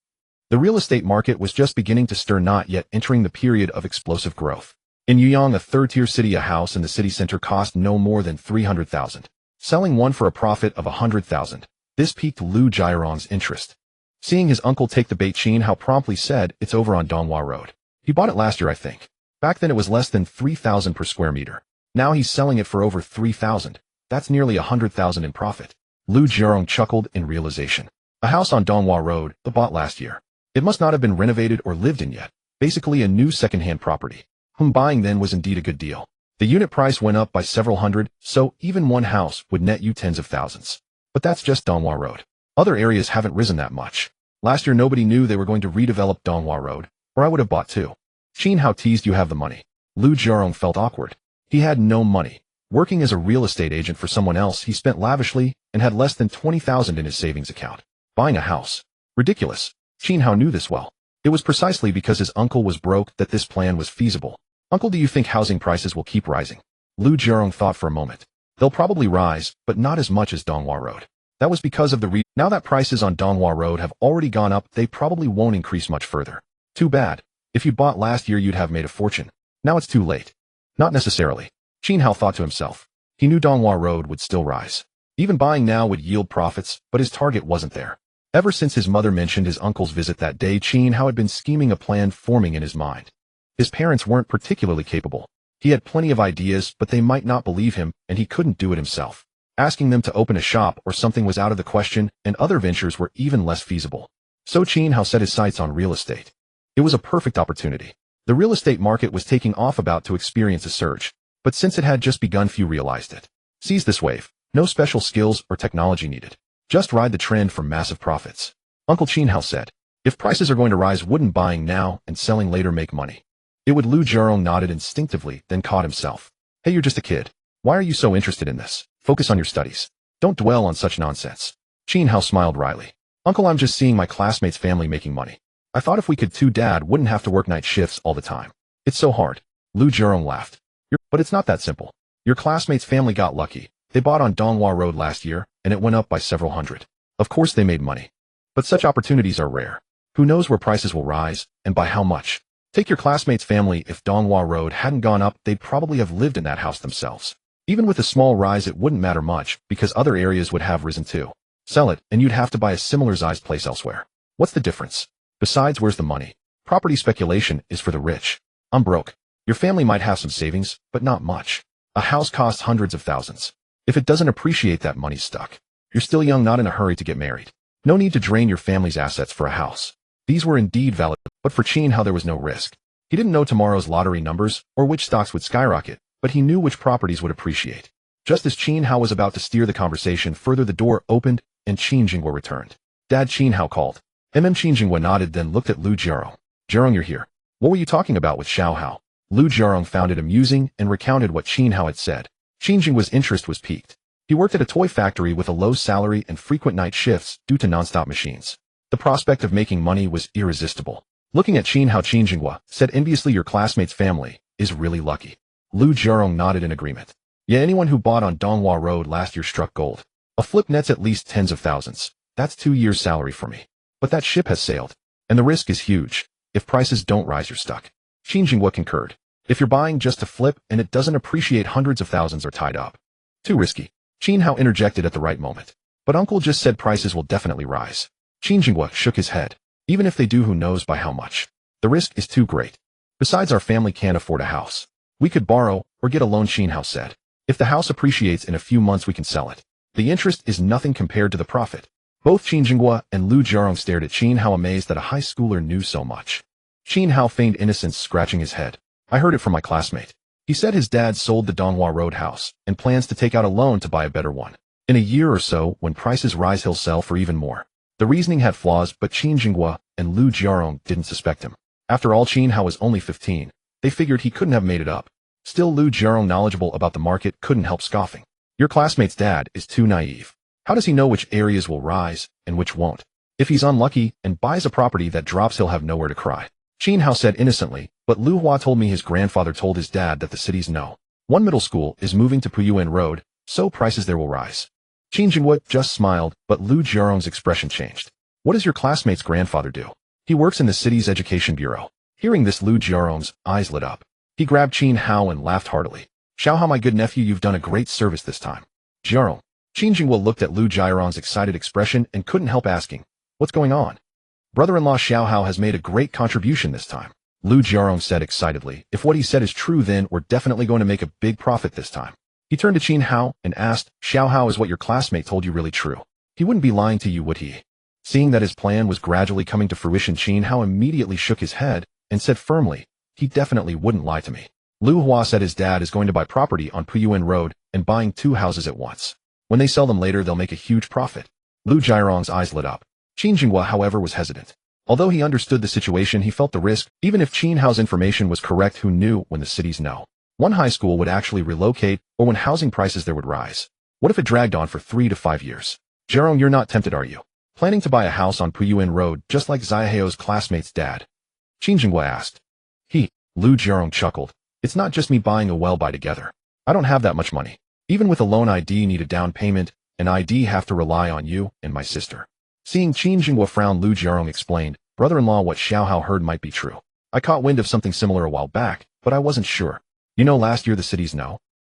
Speaker 1: The real estate market was just beginning to stir, not yet entering the period of explosive growth. In Yuyang, a third-tier city, a house in the city center cost no more than 300,000. Selling one for a profit of 100,000. This piqued Lu Jiarong's interest. Seeing his uncle take the bait, Qin Hao promptly said, it's over on Donghua Road. He bought it last year, I think. Back then it was less than 3,000 per square meter. Now he's selling it for over 3,000. That's nearly 100,000 in profit. Lu Jiarong chuckled in realization. A house on Donghua Road, bought last year. It must not have been renovated or lived in yet. Basically a new second-hand property. Buying then was indeed a good deal. The unit price went up by several hundred, so even one house would net you tens of thousands. But that's just Donghua Road. Other areas haven't risen that much. Last year nobody knew they were going to redevelop Donghua Road, or I would have bought too. Qin Hao teased, you have the money. Lu Jiarong felt awkward. He had no money. Working as a real estate agent for someone else, he spent lavishly and had less than 20,000 in his savings account. Buying a house. Ridiculous. Qin Hao knew this well. It was precisely because his uncle was broke that this plan was feasible. Uncle, do you think housing prices will keep rising? Lu Jiarong thought for a moment. They'll probably rise, but not as much as Donghua Road. That was because of the now that prices on Donghua Road have already gone up, they probably won't increase much further. Too bad. If you'd bought last year, you'd have made a fortune. Now it's too late. Not necessarily. Qin Hao thought to himself. He knew Donghua Road would still rise. Even buying now would yield profits, but his target wasn't there. Ever since his mother mentioned his uncle's visit that day, Qin Hao had been scheming, a plan forming in his mind. His parents weren't particularly capable. He had plenty of ideas, but they might not believe him, and he couldn't do it himself. Asking them to open a shop or something was out of the question, and other ventures were even less feasible. So Qin Hao set his sights on real estate. It was a perfect opportunity. The real estate market was taking off, about to experience a surge, but since it had just begun, few realized it. Seize this wave. No special skills or technology needed. Just ride the trend for massive profits. Uncle, Qin Hao said. If prices are going to rise, wouldn't buying now and selling later make money? It would. Lu Jiarong nodded instinctively, then caught himself. Hey, you're just a kid. Why are you so interested in this? Focus on your studies. Don't dwell on such nonsense. Qin Hao smiled wryly. Uncle, I'm just seeing my classmates' family making money. I thought if we could too, Dad wouldn't have to work night shifts all the time. It's so hard. Lu Jiarong laughed. But it's not that simple. Your classmates' family got lucky. They bought on Donghua Road last year, and it went up by several hundred. Of course they made money. But such opportunities are rare. Who knows where prices will rise, and by how much? Take your classmates' family. If Donghua Road hadn't gone up, they'd probably have lived in that house themselves. Even with a small rise, it wouldn't matter much because other areas would have risen too. Sell it, and you'd have to buy a similar-sized place elsewhere. What's the difference? Besides, where's the money? Property speculation is for the rich. I'm broke. Your family might have some savings, but not much. A house costs hundreds of thousands. If it doesn't appreciate, that money's stuck. You're still young, not in a hurry to get married. No need to drain your family's assets for a house. These were indeed valid, but for Qin Hao there was no risk. He didn't know tomorrow's lottery numbers or which stocks would skyrocket, but he knew which properties would appreciate. Just as Qin Hao was about to steer the conversation further, the door opened and Qin Jinghua returned. Dad, Qin Hao called. Qin Jinghua nodded, then looked at Lu Jiarong. Jiarong, you're here. What were you talking about with Xiao Hao? Lu Jiarong found it amusing and recounted what Qin Hao had said. Qin Jinghua's interest was piqued. He worked at a toy factory with a low salary and frequent night shifts due to non-stop machines. The prospect of making money was irresistible. Looking at Qin Hao, Qin Jinghua said enviously, your classmate's family is really lucky. Lu Jiarong nodded in agreement. Yeah, anyone who bought on Donghua Road last year struck gold. A flip nets at least tens of thousands. That's 2 years' salary for me. But that ship has sailed. And the risk is huge. If prices don't rise, you're stuck. Qin Jinghua concurred. If you're buying just to flip and it doesn't appreciate, hundreds of thousands are tied up. Too risky. Qin Hao interjected at the right moment. But Uncle just said prices will definitely rise. Qin Jinghua shook his head. Even if they do, who knows by how much? The risk is too great. Besides, our family can't afford a house. We could borrow or get a loan, Qin Hao said. If the house appreciates in a few months, we can sell it. The interest is nothing compared to the profit. Both Qin Jinghua and Lu Jiarong stared at Qin Hao, amazed that a high schooler knew so much. Qin Hao feigned innocence, scratching his head. I heard it from my classmate. He said his dad sold the Donghua Road house and plans to take out a loan to buy a better one. In a year or so, when prices rise, he'll sell for even more. The reasoning had flaws, but Qin Jinghua and Lu Jiarong didn't suspect him. After all, Qin Hao was only 15. They figured he couldn't have made it up. Still, Lu Jiarong, knowledgeable about the market, couldn't help scoffing. Your classmate's dad is too naive. How does he know which areas will rise and which won't? If he's unlucky and buys a property that drops, he'll have nowhere to cry. Qin Hao said innocently, but Lu Hua told me his grandfather told his dad that the city's one middle school is moving to Puyuan Road, so prices there will rise. Qin Jinghua just smiled, but Lu Jiarong's expression changed. What does your classmate's grandfather do? He works in the city's education bureau. Hearing this, Lu Jiarong's eyes lit up. He grabbed Qin Hao and laughed heartily. Xiao Hao, my good nephew, you've done a great service this time. Jiarong. Qin Jinghua looked at Lu Jiarong's excited expression and couldn't help asking, what's going on? Brother-in-law Xiao Hao has made a great contribution this time. Lu Jiarong said excitedly. If what he said is true, then we're definitely going to make a big profit this time. He turned to Qin Hao and asked, Xiao Hao, is what your classmate told you really true? He wouldn't be lying to you, would he? Seeing that his plan was gradually coming to fruition, Qin Hao immediately shook his head and said firmly, he definitely wouldn't lie to me. Lu Hua said his dad is going to buy property on Puyuan Road and buying 2 houses at once. When they sell them later, they'll make a huge profit. Lu Jiarong's eyes lit up. Qin Jinghua, however, was hesitant. Although he understood the situation, he felt the risk. Even if Qin Hao's information was correct, who knew when the city's one high school would actually relocate or when housing prices there would rise? What if it dragged on for 3 to 5 years? Jiarong, you're not tempted, are you? Planning to buy a house on Puyuan Road just like Zaiheo's classmate's dad? Qin Jinghua asked. Lu Jiarong chuckled. It's not just me buying a well buy together. I don't have that much money. Even with a loan, ID need a down payment, and ID have to rely on you and my sister. Seeing Qin Jinghua frown, Lu Jiarong explained, brother-in-law, what Xiao Hao heard might be true. I caught wind of something similar a while back, but I wasn't sure. You know, last year the city's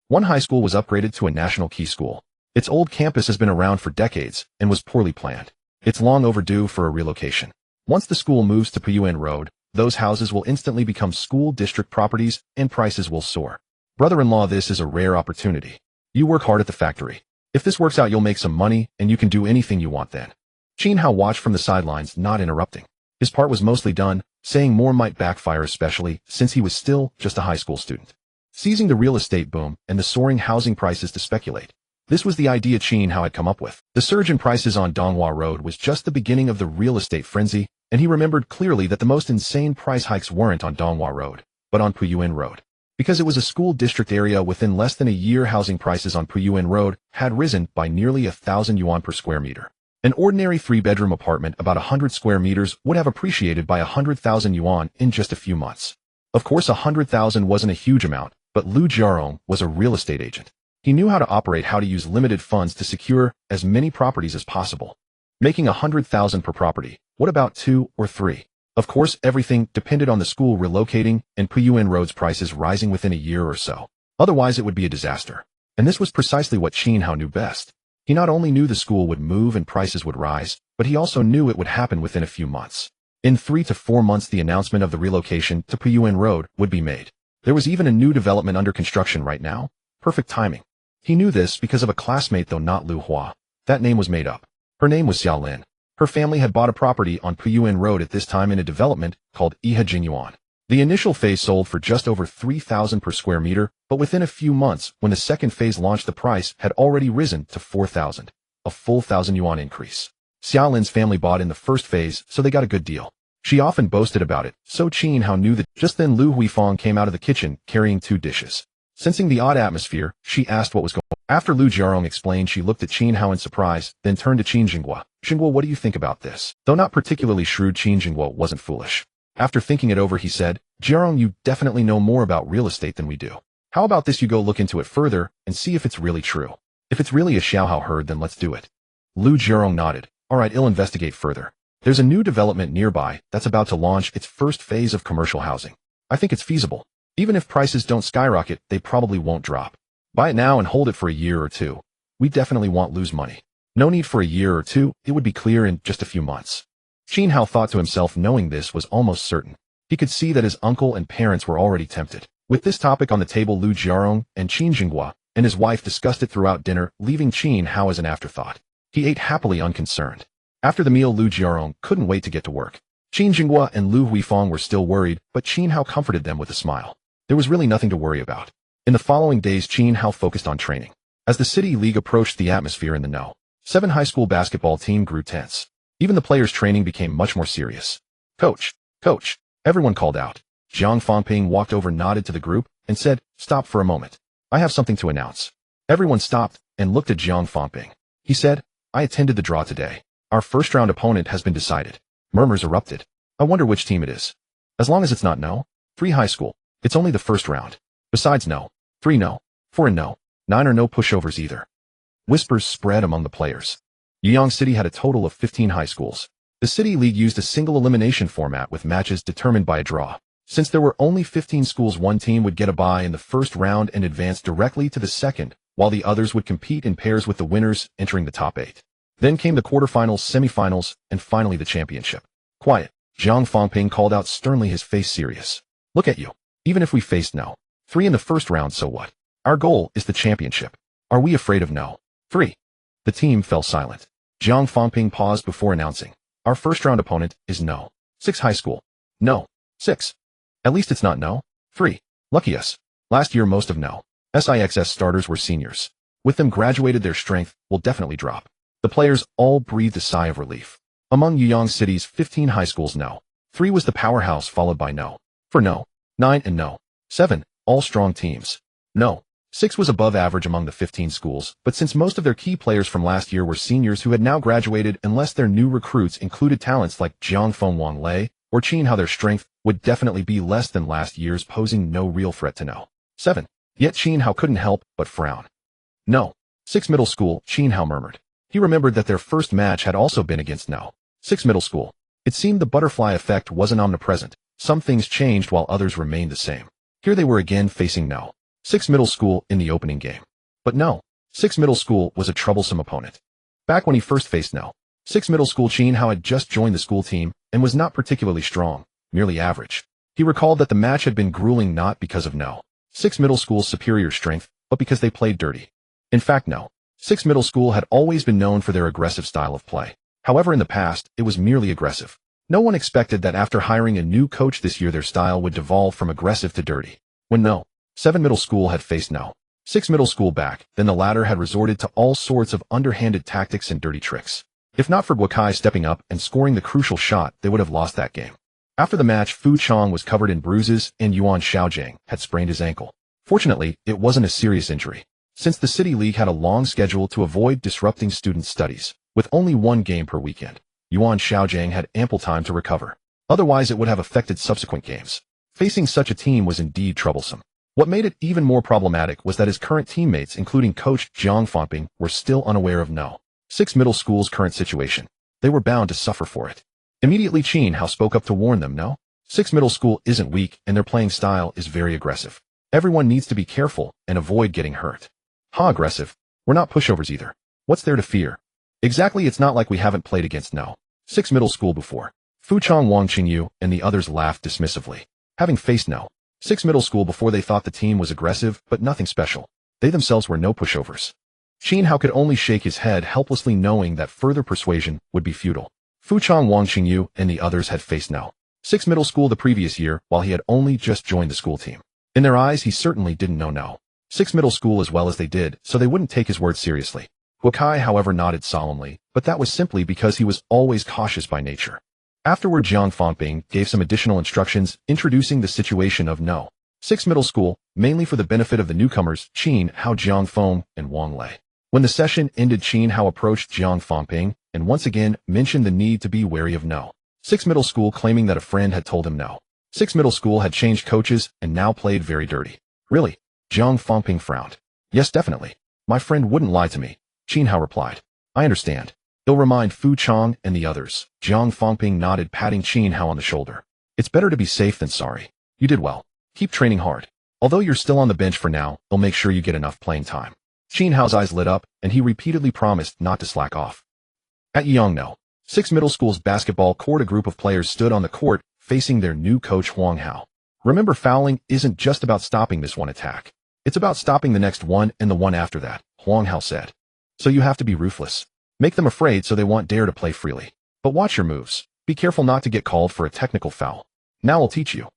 Speaker 1: one high school was upgraded to a national key school. Its old campus has been around for decades and was poorly planned. It's long overdue for a relocation. Once the school moves to Puyuan Road, those houses will instantly become school district properties and prices will soar. Brother-in-law, this is a rare opportunity. You work hard at the factory. If this works out, you'll make some money and you can do anything you want then. Qin Hao watched from the sidelines, not interrupting. His part was mostly done. Saying more might backfire, especially since he was still just a high school student. Seizing the real estate boom and the soaring housing prices to speculate. This was the idea Qin Hao had come up with. The surge in prices on Donghua Road was just the beginning of the real estate frenzy, and he remembered clearly that the most insane price hikes weren't on Donghua Road, but on Puyuan Road. Because it was a school district area, within less than a year, housing prices on Puyuan Road had risen by nearly 1,000 yuan per square meter. An ordinary 3-bedroom apartment about 100 square meters would have appreciated by 100,000 yuan in just a few months. Of course, 100,000 wasn't a huge amount, but Lu Jiarong was a real estate agent. He knew how to operate, how to use limited funds to secure as many properties as possible. Making 100,000 per property, what about 2 or 3? Of course, everything depended on the school relocating and Puyuan Road's prices rising within a year or so. Otherwise, it would be a disaster. And this was precisely what Qin Hao knew best. He not only knew the school would move and prices would rise, but he also knew it would happen within a few months. In 3 to 4 months the announcement of the relocation to Puyuan Road would be made. There was even a new development under construction right now. Perfect timing. He knew this because of a classmate though not Lu Hua. That name was made up. Her name was Xiao Lin. Her family had bought a property on Puyuan Road at this time in a development called Iha Jingyuan. The initial phase sold for just over 3,000 per square meter, but within a few months, when the second phase launched, the price had already risen to 4,000, a full 1,000 yuan increase. Xiao Lin's family bought in the first phase, so they got a good deal. She often boasted about it, so Qin Hao knew that. Just then Lu Huifang came out of the kitchen, carrying 2 dishes. Sensing the odd atmosphere, she asked what was going on. After Lu Jiarong explained, she looked at Qin Hao in surprise, then turned to Qin Jinghua. Jinghua, what do you think about this? Though not particularly shrewd, Qin Jinghua wasn't foolish. After thinking it over, he said, Jiarong, you definitely know more about real estate than we do. How about this, you go look into it further and see if it's really true. If it's really a Xiaohao herd, then let's do it. Lu Jiarong nodded. Alright, I'll investigate further. There's a new development nearby that's about to launch its first phase of commercial housing. I think it's feasible. Even if prices don't skyrocket, they probably won't drop. Buy it now and hold it for a year or two. We definitely won't lose money. No need for a year or two, it would be clear in just a few months. Qin Hao thought to himself, knowing this was almost certain. He could see that his uncle and parents were already tempted. With this topic on the table, Lu Jiarong and Qin Jinghua and his wife discussed it throughout dinner, leaving Qin Hao as an afterthought. He ate happily unconcerned. After the meal, Lu Jiarong couldn't wait to get to work. Qin Jinghua and Lu Huifang were still worried, but Qin Hao comforted them with a smile. There was really nothing to worry about. In the following days, Qin Hao focused on training. As the city league approached, the atmosphere in the No. 7 high school basketball team grew tense. Even the players' training became much more serious. Coach! Coach! Everyone called out. Jiang Fangping walked over, nodded to the group, and said, Stop for a moment. I have something to announce. Everyone stopped and looked at Jiang Fangping. He said, I attended the draw today. Our first-round opponent has been decided. Murmurs erupted. I wonder which team it is. As long as it's not No. 3 high school. It's only the first round. Besides No. 3 No. 4 and No. 9 are no pushovers either. Whispers spread among the players. Yuyang City had a total of 15 high schools. The City League used a single elimination format with matches determined by a draw. Since there were only 15 schools, one team would get a bye in the first round and advance directly to the second, while the others would compete in pairs with the winners entering the top 8. Then came the quarterfinals, semifinals, and finally the championship. Quiet. Jiang Fangping called out sternly, his face serious. Look at you. Even if we faced No. 3 in the first round, so what? Our goal is the championship. Are we afraid of No. 3? The team fell silent. Jiang Fangping paused before announcing. Our first round opponent is No. 6 high school. No. 6. At least it's not No. 3. Lucky us. Last year most of No. 6's starters were seniors. With them graduated, their strength will definitely drop. The players all breathed a sigh of relief. Among Yuyang City's 15 high schools, No. 3 was the powerhouse, followed by No. 4, No. 9 and No. 7, all strong teams. No. 6 was above average among the 15 schools, but since most of their key players from last year were seniors who had now graduated, unless their new recruits included talents like Jiang Fengwang Lei or Qin Hao, their strength would definitely be less than last year's, posing no real threat to No. 7. Yet Qin Hao couldn't help but frown. No. 6 middle school, Qin Hao murmured. He remembered that their first match had also been against No. 6 middle school. It seemed the butterfly effect wasn't omnipresent. Some things changed while others remained the same. Here they were again facing No. 6 middle school in the opening game. But No. 6 middle school was a troublesome opponent. Back when he first faced No. 6 middle school, Qin Hao had just joined the school team and was not particularly strong, merely average. He recalled that the match had been grueling not because of No. 6 middle school's superior strength, but because they played dirty. In fact, No. 6 middle school had always been known for their aggressive style of play. However, in the past, it was merely aggressive. No one expected that after hiring a new coach this year, their style would devolve from aggressive to dirty. When No. 7 middle school had faced No. 6 middle school back, then the latter had resorted to all sorts of underhanded tactics and dirty tricks. If not for Guokai stepping up and scoring the crucial shot, they would have lost that game. After the match, Fu Chong was covered in bruises and Yuan Xiaojiang had sprained his ankle. Fortunately, it wasn't a serious injury. Since the City League had a long schedule to avoid disrupting student studies, with only one game per weekend, Yuan Xiaojiang had ample time to recover. Otherwise, it would have affected subsequent games. Facing such a team was indeed troublesome. What made it even more problematic was that his current teammates, including coach Jiang Fangping, were still unaware of No. 6 middle school's current situation. They were bound to suffer for it. Immediately, Qin Hao spoke up to warn them. No. 6 middle school isn't weak, and their playing style is very aggressive. Everyone needs to be careful and avoid getting hurt. Ha, aggressive. We're not pushovers either. What's there to fear? Exactly, it's not like we haven't played against No. 6 middle school before. Fu Chong, Wang Qingyu, and the others laughed dismissively. Having faced No. 6 middle school before, they thought the team was aggressive, but nothing special. They themselves were no pushovers. Qin Hao could only shake his head helplessly, knowing that further persuasion would be futile. Fu Chong, Wang Qingyu, and the others had faced No. 6 middle school the previous year, while he had only just joined the school team. In their eyes, he certainly didn't know No. 6 middle school as well as they did, so they wouldn't take his word seriously. Huakai, however, nodded solemnly, but that was simply because he was always cautious by nature. Afterward, Jiang Fangping gave some additional instructions, introducing the situation of No. 6 middle school, mainly for the benefit of the newcomers, Qin Hao, Jiang Feng, and Wang Lei. When the session ended, Qin Hao approached Jiang Fangping and once again mentioned the need to be wary of No. 6 middle school, claiming that a friend had told him No. 6 middle school had changed coaches and now played very dirty. Really? Jiang Fangping frowned. Yes, definitely. My friend wouldn't lie to me, Qin Hao replied. I understand. He'll remind Fu Chong and the others. Jiang Fangping nodded, patting Qin Hao on the shoulder. It's better to be safe than sorry. You did well. Keep training hard. Although you're still on the bench for now, they'll make sure you get enough playing time. Qin Hao's eyes lit up, and he repeatedly promised not to slack off. At Yang No. 6 middle school's basketball court, a group of players stood on the court, facing their new coach Huang Hao. Remember, fouling isn't just about stopping this one attack. It's about stopping the next one and the one after that, Huang Hao said. So you have to be ruthless. Make them afraid so they won't dare to play freely. But watch your moves. Be careful not to get called for a technical foul. Now I'll teach you.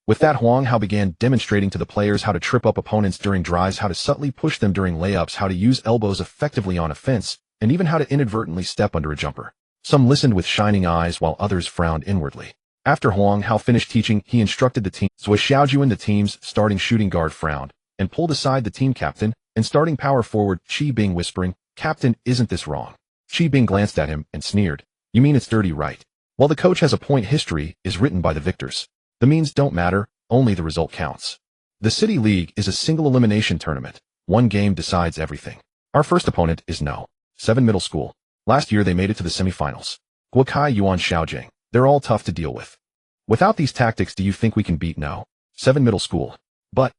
Speaker 1: With that, Huang Hao began demonstrating to the players how to trip up opponents during drives, how to subtly push them during layups, how to use elbows effectively on offense, and even how to inadvertently step under a jumper. Some listened with shining eyes while others frowned inwardly. After Huang Hao finished teaching, he instructed the team. Zhou Xiaojuan, the team's starting shooting guard, frowned and pulled aside the team captain and starting power forward Qi Bing, whispering, "Captain, isn't this wrong?" Qi Bing glanced at him and sneered. "You mean it's dirty, right? While the coach has a point, history is written by the victors. The means don't matter, only the result counts. The City League is a single elimination tournament. One game decides everything. Our first opponent is No. 7 middle school. Last year they made it to the semifinals. Guokai, Yuan, Xiaojing. They're all tough to deal with. Without these tactics, do you think we can beat No. 7 middle school? But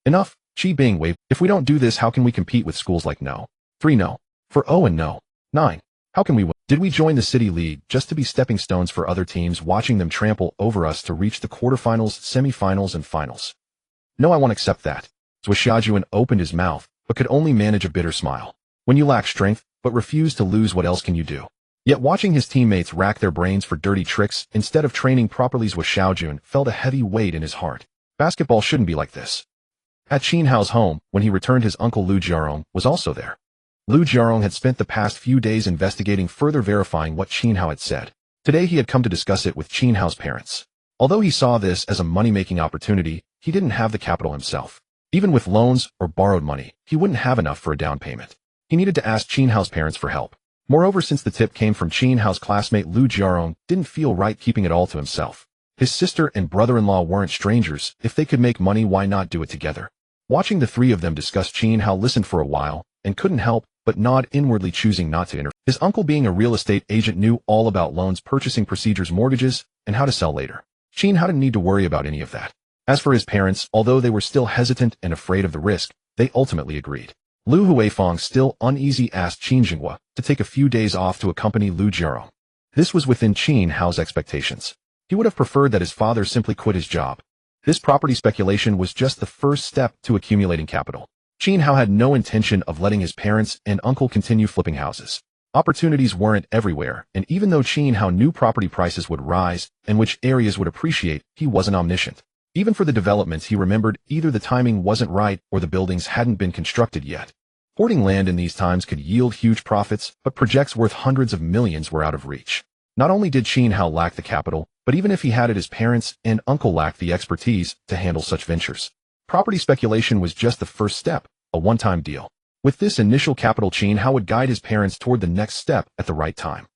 Speaker 1: enough, Qi Bing waved. If we don't do this, how can we compete with schools like No. 3 No. 4 0 and No. 9. How can we win? Did we join the City League just to be stepping stones for other teams, watching them trample over us to reach the quarterfinals, semifinals, and finals? No, I won't accept that. Zhou Xiaojuan opened his mouth, but could only manage a bitter smile. When you lack strength, but refuse to lose, what else can you do? Yet watching his teammates rack their brains for dirty tricks instead of training properly, Zhou Xiaojun felt a heavy weight in his heart. Basketball shouldn't be like this. At Qin Hao's home, when he returned, his uncle Lu Jiarong was also there. Lu Jiarong had spent the past few days investigating, further verifying what Qin Hao had said. Today he had come to discuss it with Qin Hao's parents. Although he saw this as a money-making opportunity, he didn't have the capital himself. Even with loans or borrowed money, he wouldn't have enough for a down payment. He needed to ask Qin Hao's parents for help. Moreover, since the tip came from Qin Hao's classmate Lu Jiarong, didn't feel right keeping it all to himself. His sister and brother-in-law weren't strangers. If they could make money, why not do it together? Watching the three of them discuss, Qin Hao listened for a while and couldn't help but nod inwardly, choosing not to interfere. His uncle, being a real estate agent, knew all about loans, purchasing procedures, mortgages, and how to sell later. Qin Hao didn't need to worry about any of that. As for his parents, although they were still hesitant and afraid of the risk, they ultimately agreed. Lu Huifang, still uneasy, asked Qin Jinghua to take a few days off to accompany Lu Jiarong. This was within Qin Hao's expectations. He would have preferred that his father simply quit his job. This property speculation was just the first step to accumulating capital. Qin Hao had no intention of letting his parents and uncle continue flipping houses. Opportunities weren't everywhere, and even though Qin Hao knew property prices would rise and which areas would appreciate, he wasn't omniscient. Even for the developments, he remembered either the timing wasn't right or the buildings hadn't been constructed yet. Hoarding land in these times could yield huge profits, but projects worth hundreds of millions were out of reach. Not only did Qin Hao lack the capital, but even if he had it, his parents and uncle lacked the expertise to handle such ventures. Property speculation was just the first step, a one-time deal. With this initial capital, Qin Hao would guide his parents toward the next step at the right time.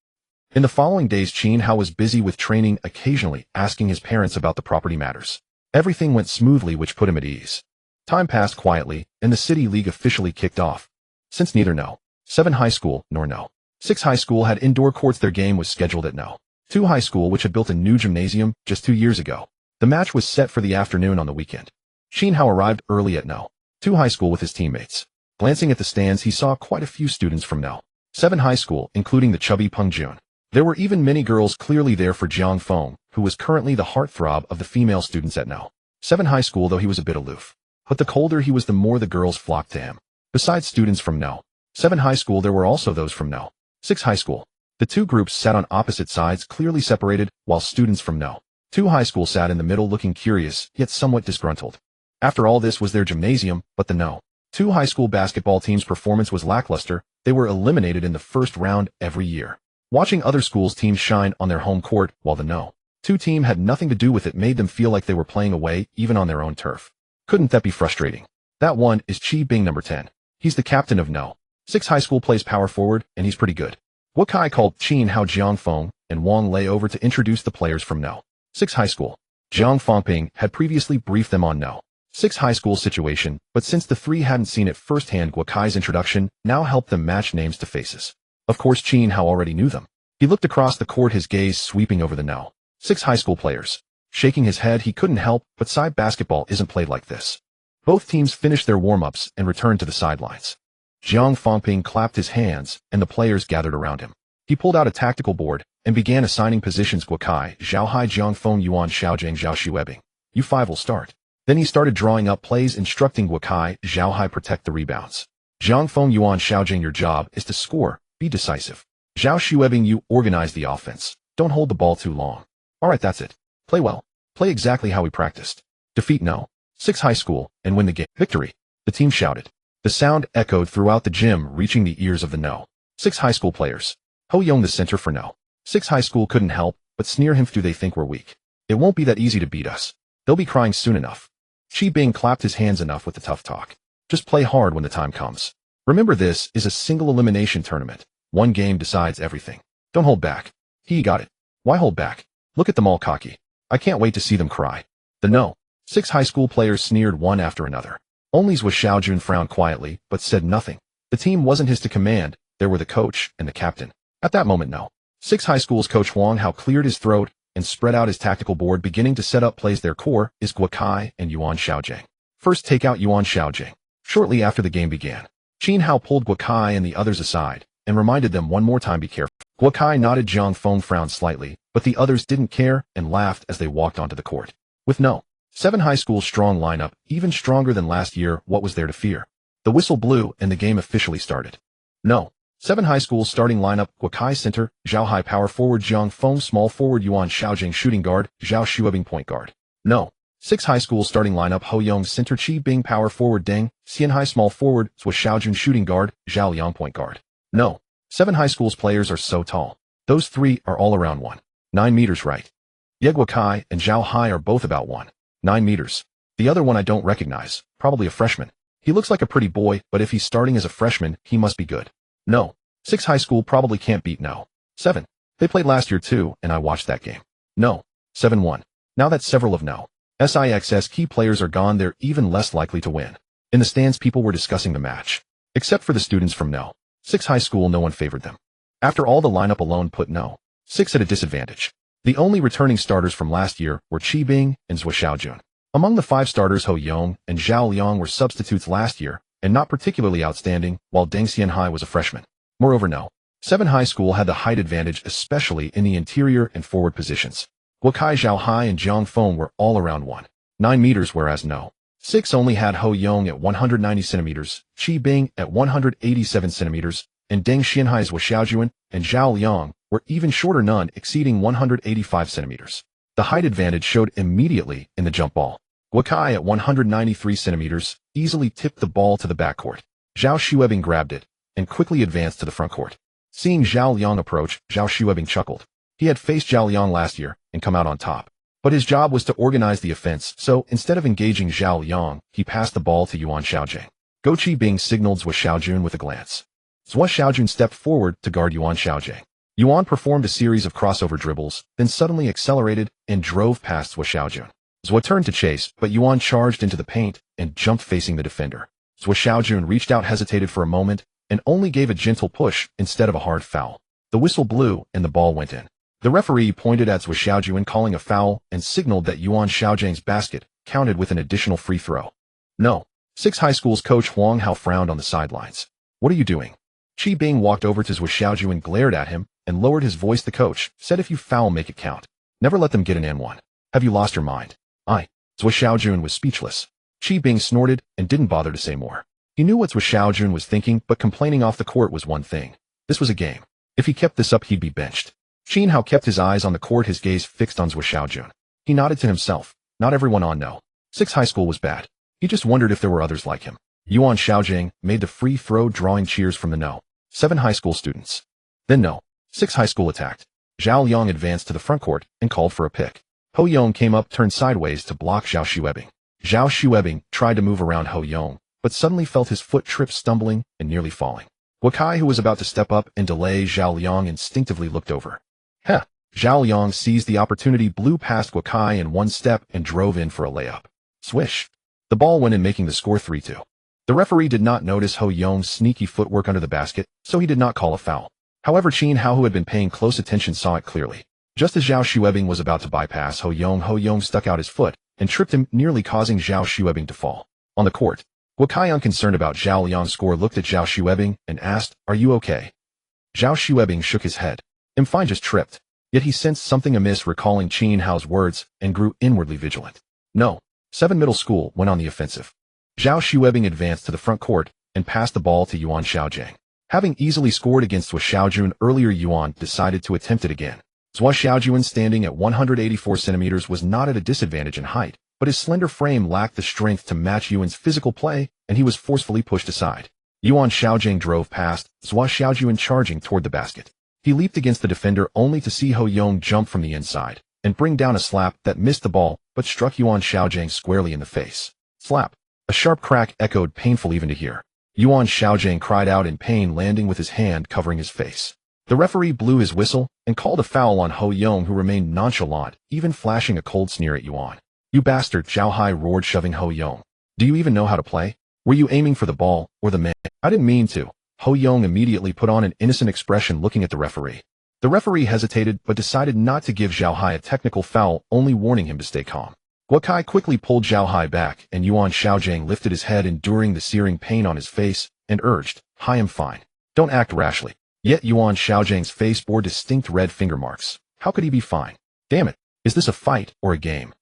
Speaker 1: In the following days, Qin Hao was busy with training, occasionally asking his parents about the property matters. Everything went smoothly, which put him at ease. Time passed quietly, and the City League officially kicked off. Since neither No. 7 High School nor No. 6 High School had indoor courts, their game was scheduled at No. 2 High School, which had built a new gymnasium just 2 years ago. The match was set for the afternoon on the weekend. Qin Hao arrived early at No. 2 High School with his teammates. Glancing at the stands, he saw quite a few students from No. 7 high school, including the chubby Peng Jun. There were even many girls clearly there for Jiang Feng, who was currently the heartthrob of the female students at No. 7 high school, though he was a bit aloof. But the colder he was, the more the girls flocked to him. Besides students from No. 7 high school, there were also those from No. 6 high school. The two groups sat on opposite sides, clearly separated, while students from No. 2 high school sat in the middle looking curious, yet somewhat disgruntled. After all, this was their gymnasium, but the No. 2 high school basketball team's performance was lackluster. They were eliminated in the first round every year. Watching other schools' teams shine on their home court, while the No. 2 team had nothing to do with it, made them feel like they were playing away, even on their own turf. Couldn't that be frustrating? That one is Qi Bing, number 10. He's the captain of No. 6 high school, plays power forward, and he's pretty good. Wakai called Qin Hao, Jiang Feng, and Wang Lei over to introduce the players from No. 6 high school. Jiang Fengping had previously briefed them on No. 6 high school situation, but since the three hadn't seen it firsthand, Guokai's introduction now helped them match names to faces. Of course, Qin Hao already knew them. He looked across the court, his gaze sweeping over the No. 6 high school players. Shaking his head, he couldn't help, but side basketball isn't played like this. Both teams finished their warm-ups and returned to the sidelines. Jiang Fengping clapped his hands, and the players gathered around him. He pulled out a tactical board and began assigning positions. Guokai, Zhaohai, Jiang Feng, Yuan Xiaojing, Zhao Xuebing. You 5 will start. Then he started drawing up plays, instructing Guokai, Zhaohai, protect the rebounds. Jiang Feng, Yuan Xiaojing, your job is to score, be decisive. Zhao Xuebing, you organize the offense. Don't hold the ball too long. Alright, that's it. Play well. Play exactly how we practiced. Defeat No. 6 high school, and win the game. Victory. The team shouted. The sound echoed throughout the gym, reaching the ears of the No. 6 high school players. Ho Yong, the center for No. 6 high school, couldn't help but sneer him. Do they think we're weak? It won't be that easy to beat us. They'll be crying soon enough. Qi Bing clapped his hands. Enough with the tough talk. Just play hard when the time comes. Remember, this is a single elimination tournament. One game decides everything. Don't hold back. He got it. Why hold back? Look at them all cocky. I can't wait to see them cry. The No. 6 high school players sneered one after another. Only Zhao Xiaojun frowned quietly, but said nothing. The team wasn't his to command. There were the coach and the captain. At that moment, No. 6 high school's coach Wang Hao cleared his throat and spread out his tactical board, beginning to set up plays. Their core is Guokai and Yuan Xiaojing. First, take out Yuan Xiaojing. Shortly after the game began, Qin Hao pulled Guokai and the others aside and reminded them one more time, be careful. Guokai nodded. Jiang Feng frowned slightly, but the others didn't care and laughed as they walked onto the court. With No. 7 high school's strong lineup, even stronger than last year, what was there to fear? The whistle blew and the game officially started. No. 7 high school's starting lineup: Guokai center, Zhao Hai power forward, Jiang Feng small forward, Yuan Xiaojing shooting guard, Zhao Xuebing point guard. No. 6 high school's starting lineup: Ho Yong center, Qi Bing power forward, Deng Xianhai small forward, Zhao Xiaojun shooting guard, Zhao Liang point guard. No. 7 high school's players are so tall. Those 3 are all around 1.9 meters, right? Ye Guokai and Zhao Hai are both about 1.9 meters. The other one I don't recognize, probably a freshman. He looks like a pretty boy, but if he's starting as a freshman, he must be good. No. 6 high school probably can't beat No. 7. They played last year too, and I watched that game. No. 7 won. Now that several of No. 6's key players are gone, they're even less likely to win. In the stands, people were discussing the match. Except for the students from No. 6 high school, no one favored them. After all, the lineup alone put No. 6 at a disadvantage. The only returning starters from last year were Qi Bing and Zhao Xiaojun. Among the 5 starters, Ho Yong and Zhao Liang were substitutes last year, and not particularly outstanding, while Deng Xianhai was a freshman. Moreover, No. 7 high school had the height advantage, especially in the interior and forward positions. Guokai, Zhao Hai, and Jiang Feng were all around 1.9 meters, whereas No. 6 only had Ho Yong at 190 centimeters, Qi Bing at 187 centimeters, and Deng Xianhai's Zhao Xiaojun and Zhao Liang were even shorter, none exceeding 185 centimeters. The height advantage showed immediately in the jump ball. Guokai at 193 centimeters easily tipped the ball to the backcourt. Zhao Xuebing grabbed it and quickly advanced to the front court. Seeing Zhao Liang approach, Zhao Xuebing chuckled. He had faced Zhao Liang last year and come out on top. But his job was to organize the offense, so instead of engaging Zhao Liang, he passed the ball to Yuan Xiaojing. Go Qi Bing signaled Zhao Xiaojun with a glance. Zhao Xiaojun stepped forward to guard Yuan Xiaojing. Yuan performed a series of crossover dribbles, then suddenly accelerated and drove past Zhao Xiaojun. Zhao turned to chase, but Yuan charged into the paint and jumped facing the defender. Zhao Xiaojun reached out, hesitated for a moment, and only gave a gentle push instead of a hard foul. The whistle blew and the ball went in. The referee pointed at Zhao Xiaojun, calling a foul, and signaled that Yuan Xiaojing's basket counted with an additional free throw. No. 6 High School's coach Qin Hao frowned on the sidelines. What are you doing? Qi Bing walked over to Zhou Xiaojun and glared at him, and lowered his voice. The coach said, if you foul, make it count. Never let them get an N1. Have you lost your mind? Zhou Xiaojun was speechless. Qi Bing snorted and didn't bother to say more. He knew what Zhou Xiaojun was thinking, but complaining off the court was one thing. This was a game. If he kept this up, he'd be benched. Qin Hao kept his eyes on the court, his gaze fixed on Zhou Xiaojun. He nodded to himself. Not everyone on No. 6 High School was bad. He just wondered if there were others like him. Yuan Xiaojing made the free throw, drawing cheers from the No. 7 High School students. Then No. 6 High School attacked. Zhao Liang advanced to the front court and called for a pick. Ho Yong came up, turned sideways to block Zhao Xuebing. Zhao Xuebing tried to move around Ho Yong, but suddenly felt his foot trip, stumbling and nearly falling. Guokai, who was about to step up and delay Zhao Liang, instinctively looked over. Heh! Zhao Liang seized the opportunity, blew past Guokai in one step, and drove in for a layup. Swish! The ball went in, making the score 3-2. The referee did not notice Ho Yong's sneaky footwork under the basket, so he did not call a foul. However, Qin Hao, who had been paying close attention, saw it clearly. Just as Zhao Xuebing was about to bypass Ho Yong stuck out his foot and tripped him, nearly causing Zhao Xuebing to fall. On the court, Guokai, unconcerned about Zhao Liang's score, looked at Zhao Xuebing and asked, "Are you okay?" Zhao Xuebing shook his head. "I'm fine, just tripped." Yet he sensed something amiss, recalling Qin Hao's words, and grew inwardly vigilant. No. 7 Middle School went on the offensive. Zhao Xuebing advanced to the front court and passed the ball to Yuan Xiaojing. Having easily scored against Zhou Xiaojun earlier, Yuan decided to attempt it again. Zhou Xiaojun, standing at 184 centimeters, was not at a disadvantage in height, but his slender frame lacked the strength to match Yuan's physical play, and he was forcefully pushed aside. Yuan Xiaojing drove past Zhou Xiaojun, charging toward the basket. He leaped against the defender, only to see Ho Yong jump from the inside and bring down a slap that missed the ball but struck Yuan Xiaojing squarely in the face. Slap! A sharp crack echoed, painful even to hear. Yuan Xiaojing cried out in pain, landing with his hand covering his face. The referee blew his whistle and called a foul on Ho Yong, who remained nonchalant, even flashing a cold sneer at Yuan. "You bastard!" Zhao Hai roared, shoving Ho Yong. "Do you even know how to play? Were you aiming for the ball or the man?" "I didn't mean to." Ho Yong immediately put on an innocent expression, looking at the referee. The referee hesitated but decided not to give Zhao Hai a technical foul, only warning him to stay calm. Guokai quickly pulled Zhao Hai back, and Yuan Xiaojing lifted his head, enduring the searing pain on his face, and urged, "I am fine. Don't act rashly." Yet Yuan Xiaojing's face bore distinct red finger marks. How could he be fine? Damn it! Is this a fight or a game?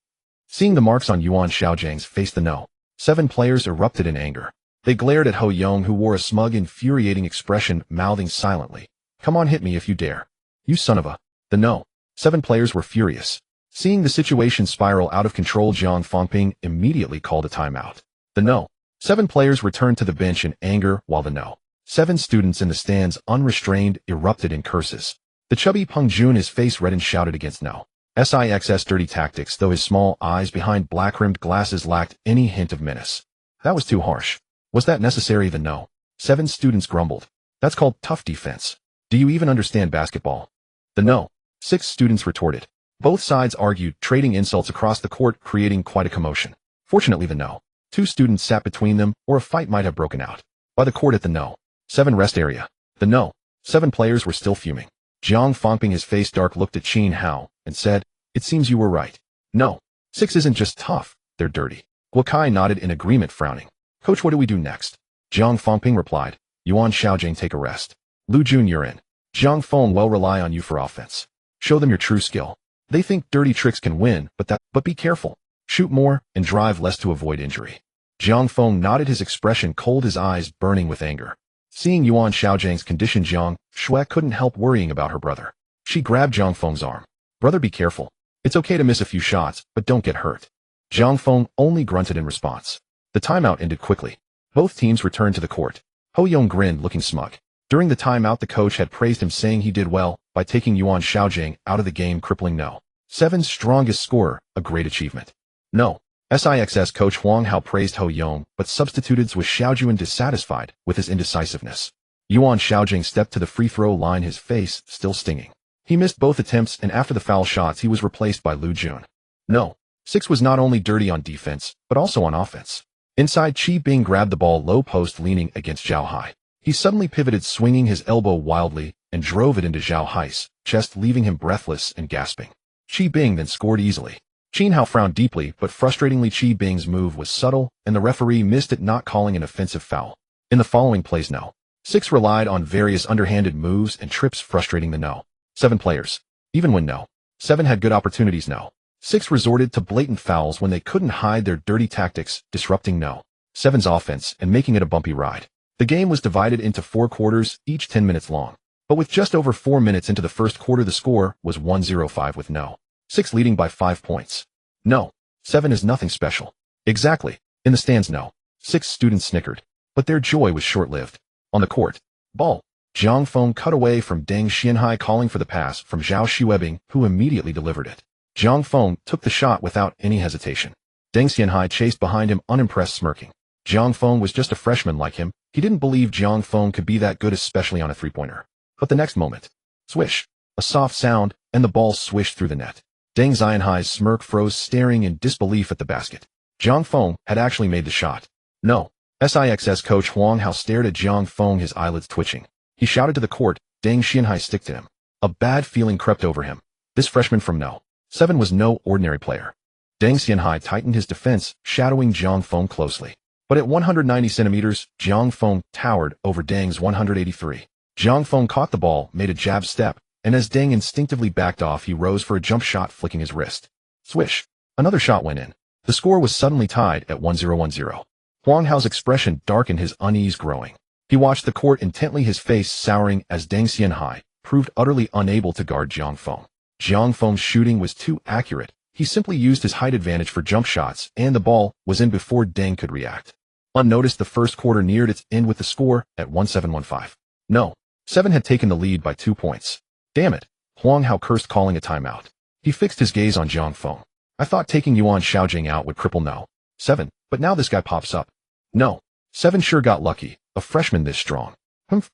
Speaker 1: Seeing the marks on Yuan Xiaojing's face, the No. 7 players erupted in anger. They glared at Ho Yong, who wore a smug, infuriating expression, mouthing silently, "Come on, hit me if you dare. You son of a..." The No. 7 players were furious. Seeing the situation spiral out of control, Jiang Fangping immediately called a timeout. The No. 7 players returned to the bench in anger, while the No. 7 students in the stands, unrestrained, erupted in curses. The chubby Peng Jun, his face reddened, shouted against No. 6's dirty tactics, though his small eyes behind black-rimmed glasses lacked any hint of menace. That was too harsh. Was that necessary? The No. 7 students grumbled. That's called tough defense. Do you even understand basketball? The No. 6 students retorted. Both sides argued, trading insults across the court, creating quite a commotion. Fortunately, the No. 2 students sat between them, or a fight might have broken out. By the court at the No. 7 rest area, the No. 7 players were still fuming. Jiang Fangping, his face dark, looked at Qin Hao and said, "It seems you were right. No. 6 isn't just tough, they're dirty." Guokai nodded in agreement, frowning. "Coach, what do we do next?" Jiang Fangping replied, "Yuan Xiaojing, take a rest. Lu Jun, you're in. Jiang Feng will rely on you for offense. Show them your true skill. They think dirty tricks can win, but be careful. Shoot more and drive less to avoid injury." Jiang Feng nodded, his expression cold, his eyes burning with anger. Seeing Yuan Xiaojing's condition, Jiang Shui couldn't help worrying about her brother. She grabbed Jiang Feng's arm. "Brother, be careful. It's okay to miss a few shots, but don't get hurt." Jiang Feng only grunted in response. The timeout ended quickly. Both teams returned to the court. Ho Yong grinned, looking smug. During the timeout, the coach had praised him, saying he did well by taking Yuan Xiaojing out of the game, crippling No. 7's strongest scorer, a great achievement. No. 6's coach Qin Hao praised Ho Yong, but substituted Zhou Xiaojun, dissatisfied with his indecisiveness. Yuan Xiaojing stepped to the free throw line, his face still stinging. He missed both attempts, and after the foul shots, he was replaced by Lu Jun. No. 6 was not only dirty on defense, but also on offense. Inside, Qi Bing grabbed the ball low post, leaning against Zhao Hai. He suddenly pivoted, swinging his elbow wildly, and drove it into Zhao Hai's chest, leaving him breathless and gasping. Qi Bing then scored easily. Qin Hao frowned deeply, but frustratingly Qi Bing's move was subtle, and the referee missed it, not calling an offensive foul. In the following plays, No. 6 relied on various underhanded moves and trips, frustrating the No. 7 players. Even when No. 7 had good opportunities, No. 6 resorted to blatant fouls when they couldn't hide their dirty tactics, disrupting No. 7's offense and making it a bumpy ride. The game was divided into 4 quarters, each 10 minutes long. But with just over 4 minutes into the first quarter, the score was 1-0-5 with No. 6 leading by 5 points. No. 7 is nothing special. Exactly. In the stands, No. 6 students snickered. But their joy was short-lived. On the court. Ball. Zhang Feng cut away from Deng Xianhai, calling for the pass from Zhao Xuebing, who immediately delivered it. Zhang Feng took the shot without any hesitation. Deng Xianhai chased behind him, unimpressed, smirking. Zhang Feng was just a freshman like him. He didn't believe Zhang Feng could be that good, especially on a three-pointer. But the next moment. Swish. A soft sound, and the ball swished through the net. Deng Xianhai's smirk froze, staring in disbelief at the basket. Zhang Feng had actually made the shot. No. SIXS coach Qin Hao stared at Zhang Feng, his eyelids twitching. He shouted to the court, Deng Xianhai, stick to him. A bad feeling crept over him. This freshman from No. 7 was no ordinary player. Deng Xianhai tightened his defense, shadowing Zhang Feng closely. But at 190 centimeters, Zhang Feng towered over Deng's 183. Zhang Feng caught the ball, made a jab step, and as Deng instinctively backed off, he rose for a jump shot, flicking his wrist. Swish. Another shot went in. The score was suddenly tied at 1-0-1-0. Qin Hao's expression darkened, his unease growing. He watched the court intently, his face souring as Deng Xianhai proved utterly unable to guard Zhang Feng. Zhang Feng's shooting was too accurate. He simply used his height advantage for jump shots, and the ball was in before Deng could react. Unnoticed, the first quarter neared its end with the score at 1-7-1-5. No. 7 had taken the lead by 2 points. Damn it. Qin Hao cursed, calling a timeout. He fixed his gaze on Zhang Feng. I thought taking Yuan Xiaojing out would cripple No. 7, but now this guy pops up. No. 7 sure got lucky. A freshman this strong.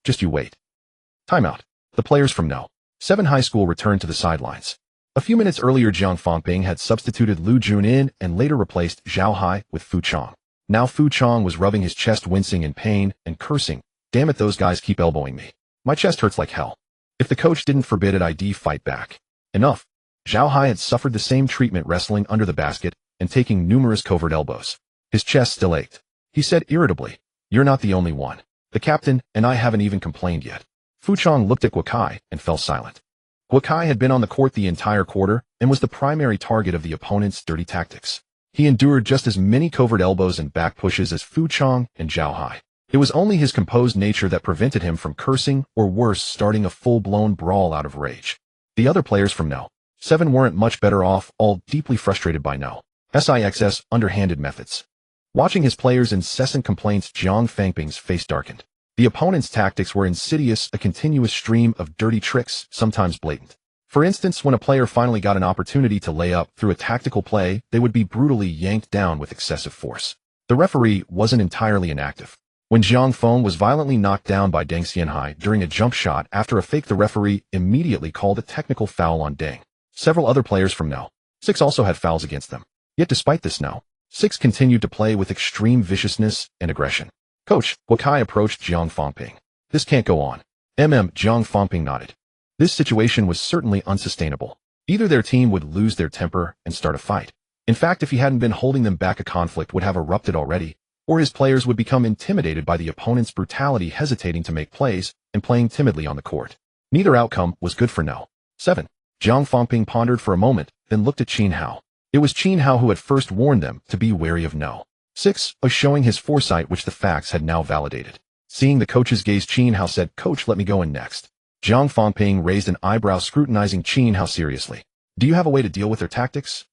Speaker 1: Just you wait. Timeout. The players from No. 7 high school returned to the sidelines. A few minutes earlier, Jiang Fangping had substituted Lu Junin and later replaced Zhao Hai with Fu Chong. Now Fu Chong was rubbing his chest, wincing in pain and cursing. Damn it, those guys keep elbowing me. My chest hurts like hell. If the coach didn't forbid it, I'd fight back. Enough. Zhao Hai had suffered the same treatment, wrestling under the basket and taking numerous covert elbows. His chest still ached. He said irritably, You're not the only one. The captain and I haven't even complained yet. Fu Chong looked at Guokai and fell silent. Guokai had been on the court the entire quarter and was the primary target of the opponent's dirty tactics. He endured just as many covert elbows and back pushes as Fu Chong and Zhao Hai. It was only his composed nature that prevented him from cursing, or worse, starting a full-blown brawl out of rage. The other players from No. 7 weren't much better off, all deeply frustrated by No. 6's underhanded methods. Watching his players' incessant complaints, Zhang Fangping's face darkened. The opponent's tactics were insidious, a continuous stream of dirty tricks, sometimes blatant. For instance, when a player finally got an opportunity to lay up through a tactical play, they would be brutally yanked down with excessive force. The referee wasn't entirely inactive. When Zhang Feng was violently knocked down by Deng Xianhai during a jump shot after a fake, the referee immediately called a technical foul on Deng. Several other players from No. 6 also had fouls against them. Yet despite this, No. 6 continued to play with extreme viciousness and aggression. Coach, Guokai approached Zhang Fangping. This can't go on. Zhang Fangping nodded. This situation was certainly unsustainable. Either their team would lose their temper and start a fight. In fact, if he hadn't been holding them back, a conflict would have erupted already, or his players would become intimidated by the opponent's brutality, hesitating to make plays and playing timidly on the court. Neither outcome was good for No. 7. Zhang Fangping pondered for a moment, then looked at Qin Hao. It was Qin Hao who had first warned them to be wary of No. 6, showing his foresight, which the facts had now validated. Seeing the coach's gaze, Qin Hao said, Coach, let me go in next. Zhang Fangping raised an eyebrow, scrutinizing Qin Hao seriously. Do you have a way to deal with their tactics?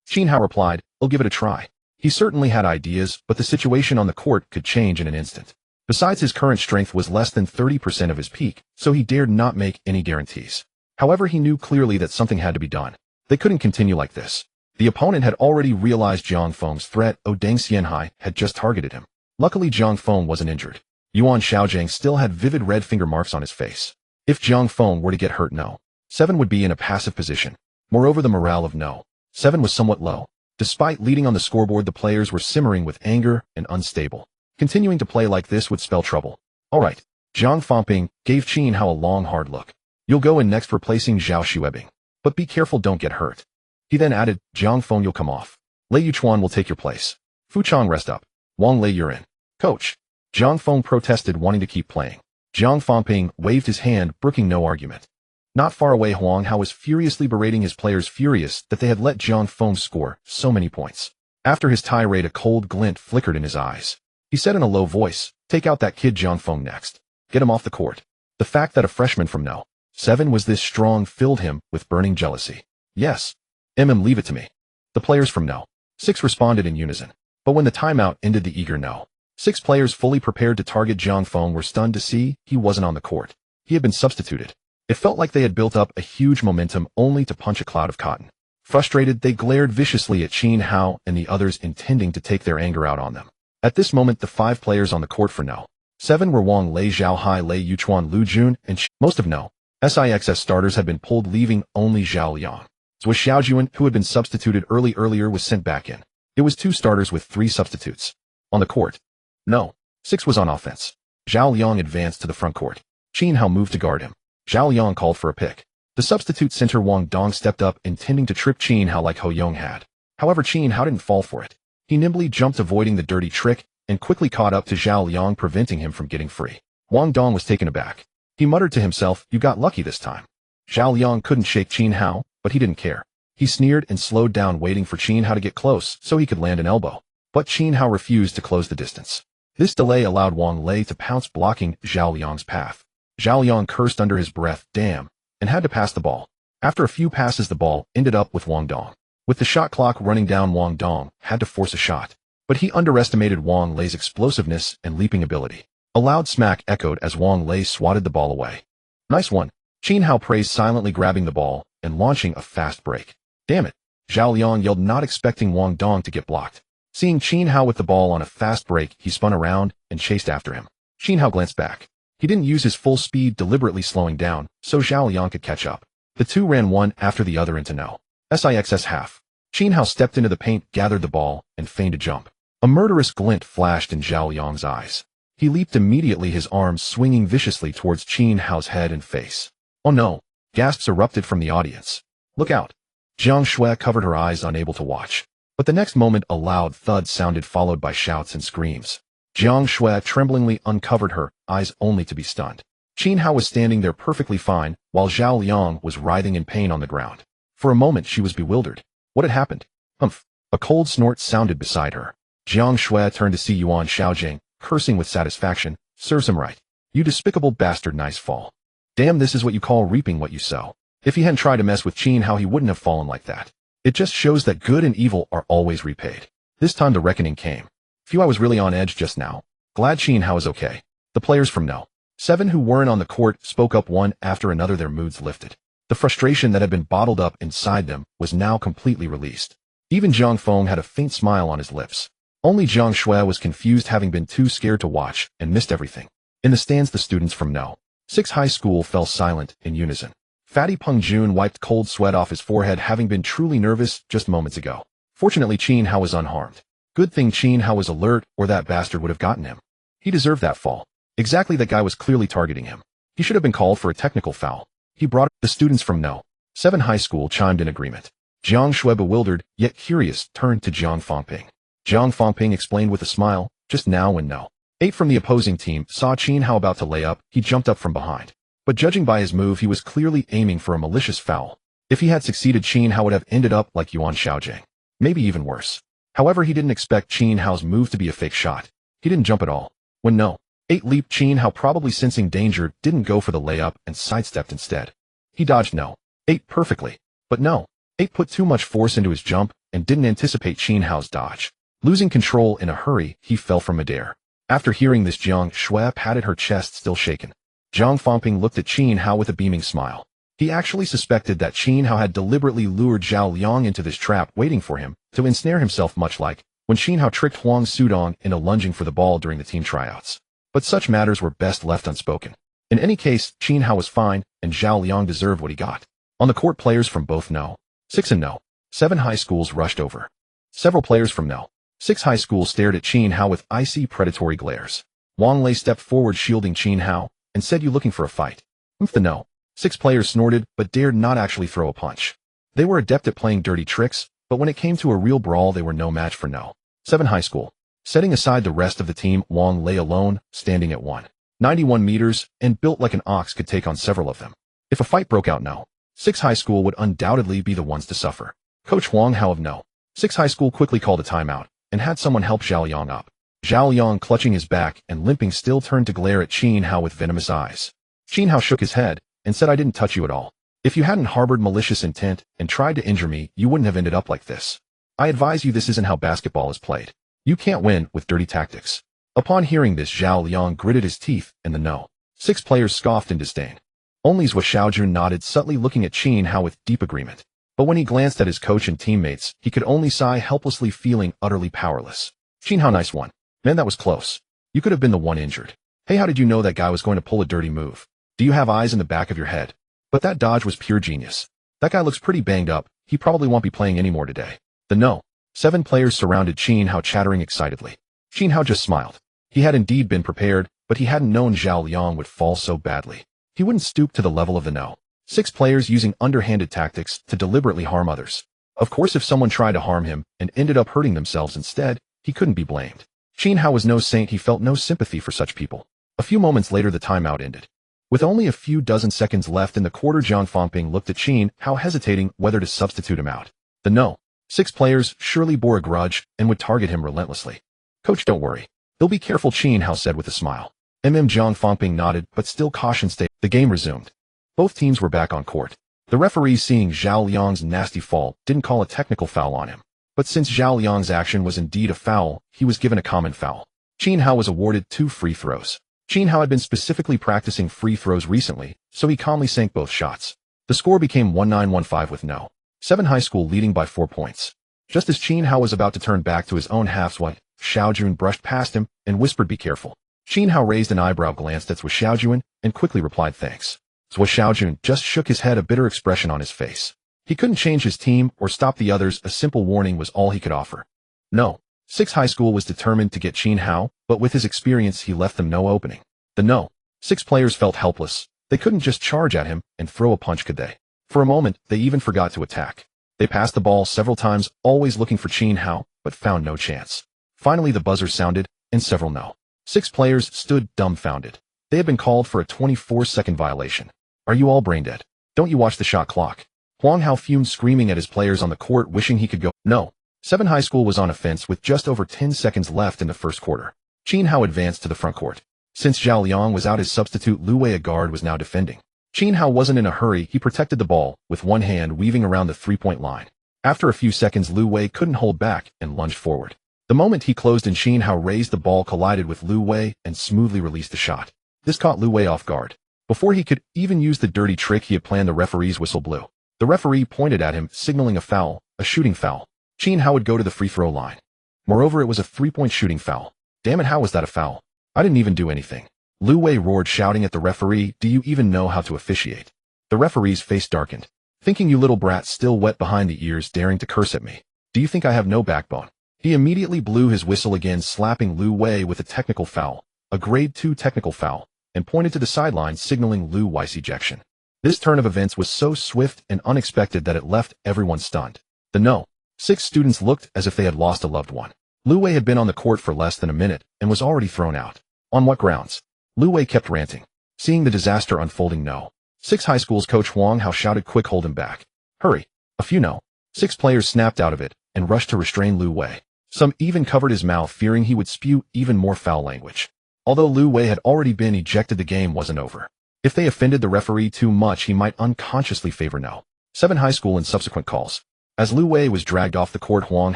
Speaker 1: Qin Hao replied, I'll give it a try. He certainly had ideas, but the situation on the court could change in an instant. Besides, his current strength was less than 30% of his peak, so he dared not make any guarantees. However, he knew clearly that something had to be done. They couldn't continue like this. The opponent had already realized Zhang Feng's threat. Deng Xianhai had just targeted him. Luckily, Zhang Feng wasn't injured. Yuan Xiaojing still had vivid red finger marks on his face. If Zhang Feng were to get hurt, No. 7 would be in a passive position. Moreover, the morale of No. 7 was somewhat low. Despite leading on the scoreboard, the players were simmering with anger and unstable. Continuing to play like this would spell trouble. All right. Zhang Fangping gave Qin Hao a long, hard look. You'll go in next, replacing Zhao Xuebing. But be careful, don't get hurt. He then added, Jiang Feng, you'll come off. Lei Yuchuan will take your place. Fu Chang, rest up. Wang Lei, you're in. Coach. Jiang Feng protested, wanting to keep playing. Jiang Fangping waved his hand, brooking no argument. Not far away, Huang Hao was furiously berating his players, furious that they had let Jiang Feng score so many points. After his tirade, a cold glint flickered in his eyes. He said in a low voice, take out that kid Jiang Feng next. Get him off the court. The fact that a freshman from No. 7 was this strong filled him with burning jealousy. Yes. Leave it to me. The players from No. 6 responded in unison. But when the timeout ended, the eager No. 6 players fully prepared to target Jiang Feng were stunned to see he wasn't on the court. He had been substituted. It felt like they had built up a huge momentum only to punch a cloud of cotton. Frustrated, they glared viciously at Qin Hao and the others, intending to take their anger out on them. At this moment, the 5 players on the court for No. 7 were Wang Lei, Zhao Hai, Lei Yuchuan, Lu Jun, and most of No. SIXS starters had been pulled, leaving only Zhao Liang. Was Xiaojuan, who had been substituted earlier, was sent back in. It was 2 starters with 3 substitutes. On the court, No. 6 was on offense. Zhao Liang advanced to the front court. Qin Hao moved to guard him. Zhao Liang called for a pick. The substitute center Wang Dong stepped up, intending to trip Qin Hao like Ho Yong had. However, Qin Hao didn't fall for it. He nimbly jumped, avoiding the dirty trick, and quickly caught up to Zhao Liang, preventing him from getting free. Wang Dong was taken aback. He muttered to himself, you got lucky this time. Zhao Liang couldn't shake Qin Hao, but he didn't care. He sneered and slowed down, waiting for Qin Hao to get close so he could land an elbow. But Qin Hao refused to close the distance. This delay allowed Wang Lei to pounce, blocking Zhao Liang's path. Zhao Liang cursed under his breath, damn, and had to pass the ball. After a few passes, the ball ended up with Wang Dong. With the shot clock running down, Wang Dong had to force a shot. But he underestimated Wang Lei's explosiveness and leaping ability. A loud smack echoed as Wang Lei swatted the ball away. Nice one. Qin Hao praised, silently grabbing the ball and launching a fast break. Damn it. Zhao Liang yelled, not expecting Wang Dong to get blocked. Seeing Qin Hao with the ball on a fast break, he spun around and chased after him. Qin Hao glanced back. He didn't use his full speed, deliberately slowing down so Zhao Liang could catch up. The 2 ran one after the other into No. SIXS half. Qin Hao stepped into the paint, gathered the ball, and feigned a jump. A murderous glint flashed in Zhao Liang's eyes. He leaped immediately, his arms swinging viciously towards Qin Hao's head and face. Oh no! Gasps erupted from the audience. Look out! Jiang Shui covered her eyes, unable to watch. But the next moment, a loud thud sounded, followed by shouts and screams. Jiang Shui tremblingly uncovered her eyes, only to be stunned. Qin Hao was standing there perfectly fine, while Zhao Liang was writhing in pain on the ground. For a moment, she was bewildered. What had happened? Humph! A cold snort sounded beside her. Jiang Shui turned to see Yuan Xiaojing, cursing with satisfaction. Serves him right. You despicable bastard, nice fall. Damn, this is what you call reaping what you sow. If he hadn't tried to mess with Qin Hao, he wouldn't have fallen like that. It just shows that good and evil are always repaid. This time the reckoning came. Phew, I was really on edge just now. Glad Qin Hao is okay. The players from No. 7 who weren't on the court spoke up one after another, their moods lifted. The frustration that had been bottled up inside them was now completely released. Even Jiang Feng had a faint smile on his lips. Only Jiang Shui was confused, having been too scared to watch and missed everything. In the stands, the students from No. 6 high school fell silent in unison. Fatty Peng Jun wiped cold sweat off his forehead, having been truly nervous just moments ago. Fortunately, Qin Hao was unharmed. Good thing Qin Hao was alert, or that bastard would have gotten him. He deserved that fall. Exactly, that guy was clearly targeting him. He should have been called for a technical foul. He brought the students from No. 7 high school chimed in agreement. Jiang Shui, bewildered yet curious, turned to Jiang Fangping. Jiang Fangping explained with a smile, just now when No. 8 from the opposing team saw Qin Hao about to lay up, he jumped up from behind. But judging by his move, he was clearly aiming for a malicious foul. If he had succeeded, Qin Hao would have ended up like Yuan Xiaojing. Maybe even worse. However, he didn't expect Qin Hao's move to be a fake shot. He didn't jump at all. When No. 8 leaped, Qin Hao, probably sensing danger, didn't go for the layup and sidestepped instead. He dodged No. 8 perfectly. But No. 8 put too much force into his jump and didn't anticipate Qin Hao's dodge. Losing control in a hurry, he fell from midair. After hearing this, Jiang Shui patted her chest, still shaken. Jiang Fangping looked at Qin Hao with a beaming smile. He actually suspected that Qin Hao had deliberately lured Zhao Liang into this trap, waiting for him to ensnare himself, much like when Qin Hao tricked Huang Sudong into lunging for the ball during the team tryouts. But such matters were best left unspoken. In any case, Qin Hao was fine, and Zhao Liang deserved what he got. On the court, players from both No. 6 and No. 7 high schools rushed over. Several players from No. 6 high school stared at Qin Hao with icy, predatory glares. Wang Lei stepped forward, shielding Qin Hao, and said, "You looking for a fight?" The No. 6 players snorted, but dared not actually throw a punch. They were adept at playing dirty tricks, but when it came to a real brawl they were no match for No. 7 High School. Setting aside the rest of the team, Wang lay alone, standing at 191 meters, and built like an ox could take on several of them. If a fight broke out No. 6 High School would undoubtedly be the ones to suffer. Coach Qin Hao of No. 6 High School quickly called a timeout, and had someone help Zhao Yang up. Zhao Yang, clutching his back and limping, still turned to glare at Qin Hao with venomous eyes. Qin Hao shook his head, and said, "I didn't touch you at all. If you hadn't harbored malicious intent and tried to injure me, you wouldn't have ended up like this. I advise you, this isn't how basketball is played. You can't win with dirty tactics." Upon hearing this, Zhao Yang gritted his teeth, and the No. 6 players scoffed in disdain. Only Zhao Xiaojun nodded, subtly looking at Qin Hao with deep agreement. But when he glanced at his coach and teammates, he could only sigh helplessly, feeling utterly powerless. "Qin Hao, nice one. Man, that was close. You could have been the one injured. Hey, how did you know that guy was going to pull a dirty move? Do you have eyes in the back of your head? But that dodge was pure genius. That guy looks pretty banged up. He probably won't be playing anymore today." The No. 7 players surrounded Qin Hao, chattering excitedly. Qin Hao just smiled. He had indeed been prepared, but he hadn't known Zhao Yang would fall so badly. He wouldn't stoop to the level of the No. 6 players using underhanded tactics to deliberately harm others. Of course, if someone tried to harm him and ended up hurting themselves instead, he couldn't be blamed. Qin Hao was no saint. He felt no sympathy for such people. A few moments later, the timeout ended. With only a few dozen seconds left in the quarter, Jiang Fangping looked at Qin Hao, hesitating whether to substitute him out. The No. 6 players surely bore a grudge and would target him relentlessly. "Coach, don't worry. They'll be careful," Qin Hao said with a smile. Jiang Fangping nodded, but still caution stayed. The game resumed. Both teams were back on court. The referees, seeing Zhao Yang's nasty fall, didn't call a technical foul on him. But since Zhao Yang's action was indeed a foul, he was given a common foul. Qin Hao was awarded 2 free throws. Qin Hao had been specifically practicing free throws recently, so he calmly sank both shots. The score became 19-15 with No. 7 High School leading by 4 points. Just as Qin Hao was about to turn back to his own half, Zhao Xiaojun brushed past him and whispered, "Be careful." Qin Hao raised an eyebrow, glanced at Zhao Xiaojun, and quickly replied, "Thanks." Zhao Xiaojun just shook his head, a bitter expression on his face. He couldn't change his team or stop the others. A simple warning was all he could offer. No. 6 High School was determined to get Qin Hao, but with his experience he left them no opening. The No. 6 players felt helpless. They couldn't just charge at him and throw a punch, could they? For a moment, they even forgot to attack. They passed the ball several times, always looking for Qin Hao, but found no chance. Finally, the buzzer sounded, and several No. 6 players stood dumbfounded. They had been called for a 24-second violation. "Are you all brain dead? Don't you watch the shot clock?" Qin Hao fumed, screaming at his players on the court, wishing he could go. No. 7 High School was on offense with just over 10 seconds left in the first quarter. Qin Hao advanced to the front court. Since Zhao Yang was out, his substitute Lu Wei, a guard, was now defending. Qin Hao wasn't in a hurry. He protected the ball, with one hand weaving around the three-point line. After a few seconds, Lu Wei couldn't hold back and lunged forward. The moment he closed in, Qin Hao raised the ball, collided with Lu Wei, and smoothly released the shot. This caught Lu Wei off guard. Before he could even use the dirty trick he had planned, the referee's whistle blew. The referee pointed at him, signaling a foul, a shooting foul. Qin Hao would go to the free throw line. Moreover, it was a 3-point shooting foul. "Damn it, how was that a foul? I didn't even do anything." Lu Wei roared, shouting at the referee, "Do you even know how to officiate?" The referee's face darkened. "Thinking you little brat, still wet behind the ears, daring to curse at me. Do you think I have no backbone?" He immediately blew his whistle again, slapping Lu Wei with a technical foul, a grade 2 technical foul, and pointed to the sideline, signaling Lu Wei's ejection. This turn of events was so swift and unexpected that it left everyone stunned. The No. 6 students looked as if they had lost a loved one. Lu Wei had been on the court for less than a minute and was already thrown out. On what grounds? Lu Wei kept ranting. Seeing the disaster unfolding, No. 6 High School's coach Qin Hao shouted, "Quick, hold him back. Hurry." A few No. 6 players snapped out of it and rushed to restrain Lu Wei. Some even covered his mouth, fearing he would spew even more foul language. Although Lu Wei had already been ejected, the game wasn't over. If they offended the referee too much, he might unconsciously favor No. 7 High School in subsequent calls. As Lu Wei was dragged off the court, Qin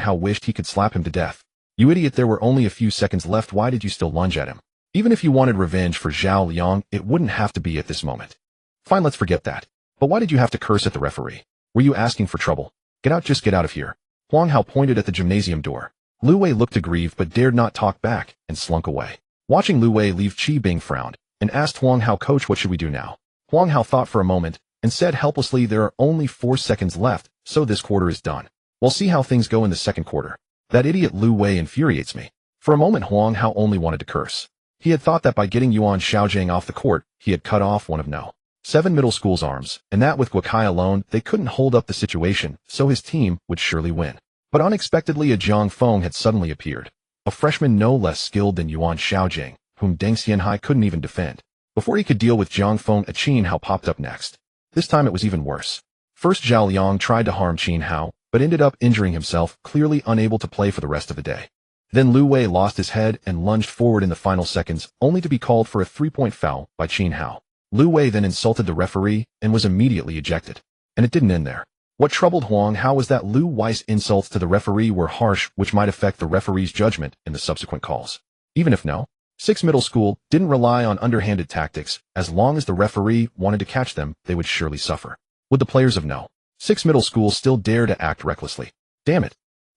Speaker 1: Hao wished he could slap him to death. "You idiot, there were only a few seconds left. Why did you still lunge at him? Even if you wanted revenge for Zhao Yang, it wouldn't have to be at this moment." "Fine, let's forget that. But why did you have to curse at the referee? Were you asking for trouble? Get out, just get out of here." Qin Hao pointed at the gymnasium door. Lu Wei looked aggrieved but dared not talk back and slunk away. Watching Lu Wei leave, Qi Bing frowned and asked Qin Hao, "Coach, what should we do now?" Qin Hao thought for a moment and said helplessly, "There are only 4 seconds left, so this quarter is done. We'll see how things go in the second quarter. That idiot Lu Wei infuriates me." For a moment, Qin Hao only wanted to curse. He had thought that by getting Yuan Xiaojing off the court, he had cut off one of No. 7 middle school's arms, and that with Guokai alone, they couldn't hold up the situation, so his team would surely win. But unexpectedly a Jiang Feng had suddenly appeared. A freshman no less skilled than Yuan Xiaojing, whom Deng Xianhai couldn't even defend. Before he could deal with Jiang Feng, a Qin Hao popped up next. This time it was even worse. First Zhao Liang tried to harm Qin Hao, but ended up injuring himself, clearly unable to play for the rest of the day. Then Lu Wei lost his head and lunged forward in the final seconds, only to be called for a 3-point foul by Qin Hao. Lu Wei then insulted the referee and was immediately ejected. And it didn't end there. What troubled Huang Hao was that Lu Wei's insults to the referee were harsh, which might affect the referee's judgment in the subsequent calls. Even if no, 6 middle school didn't rely on underhanded tactics. As long as the referee wanted to catch them, they would surely suffer. Would the players of no 6 middle school still dare to act recklessly? Damn it!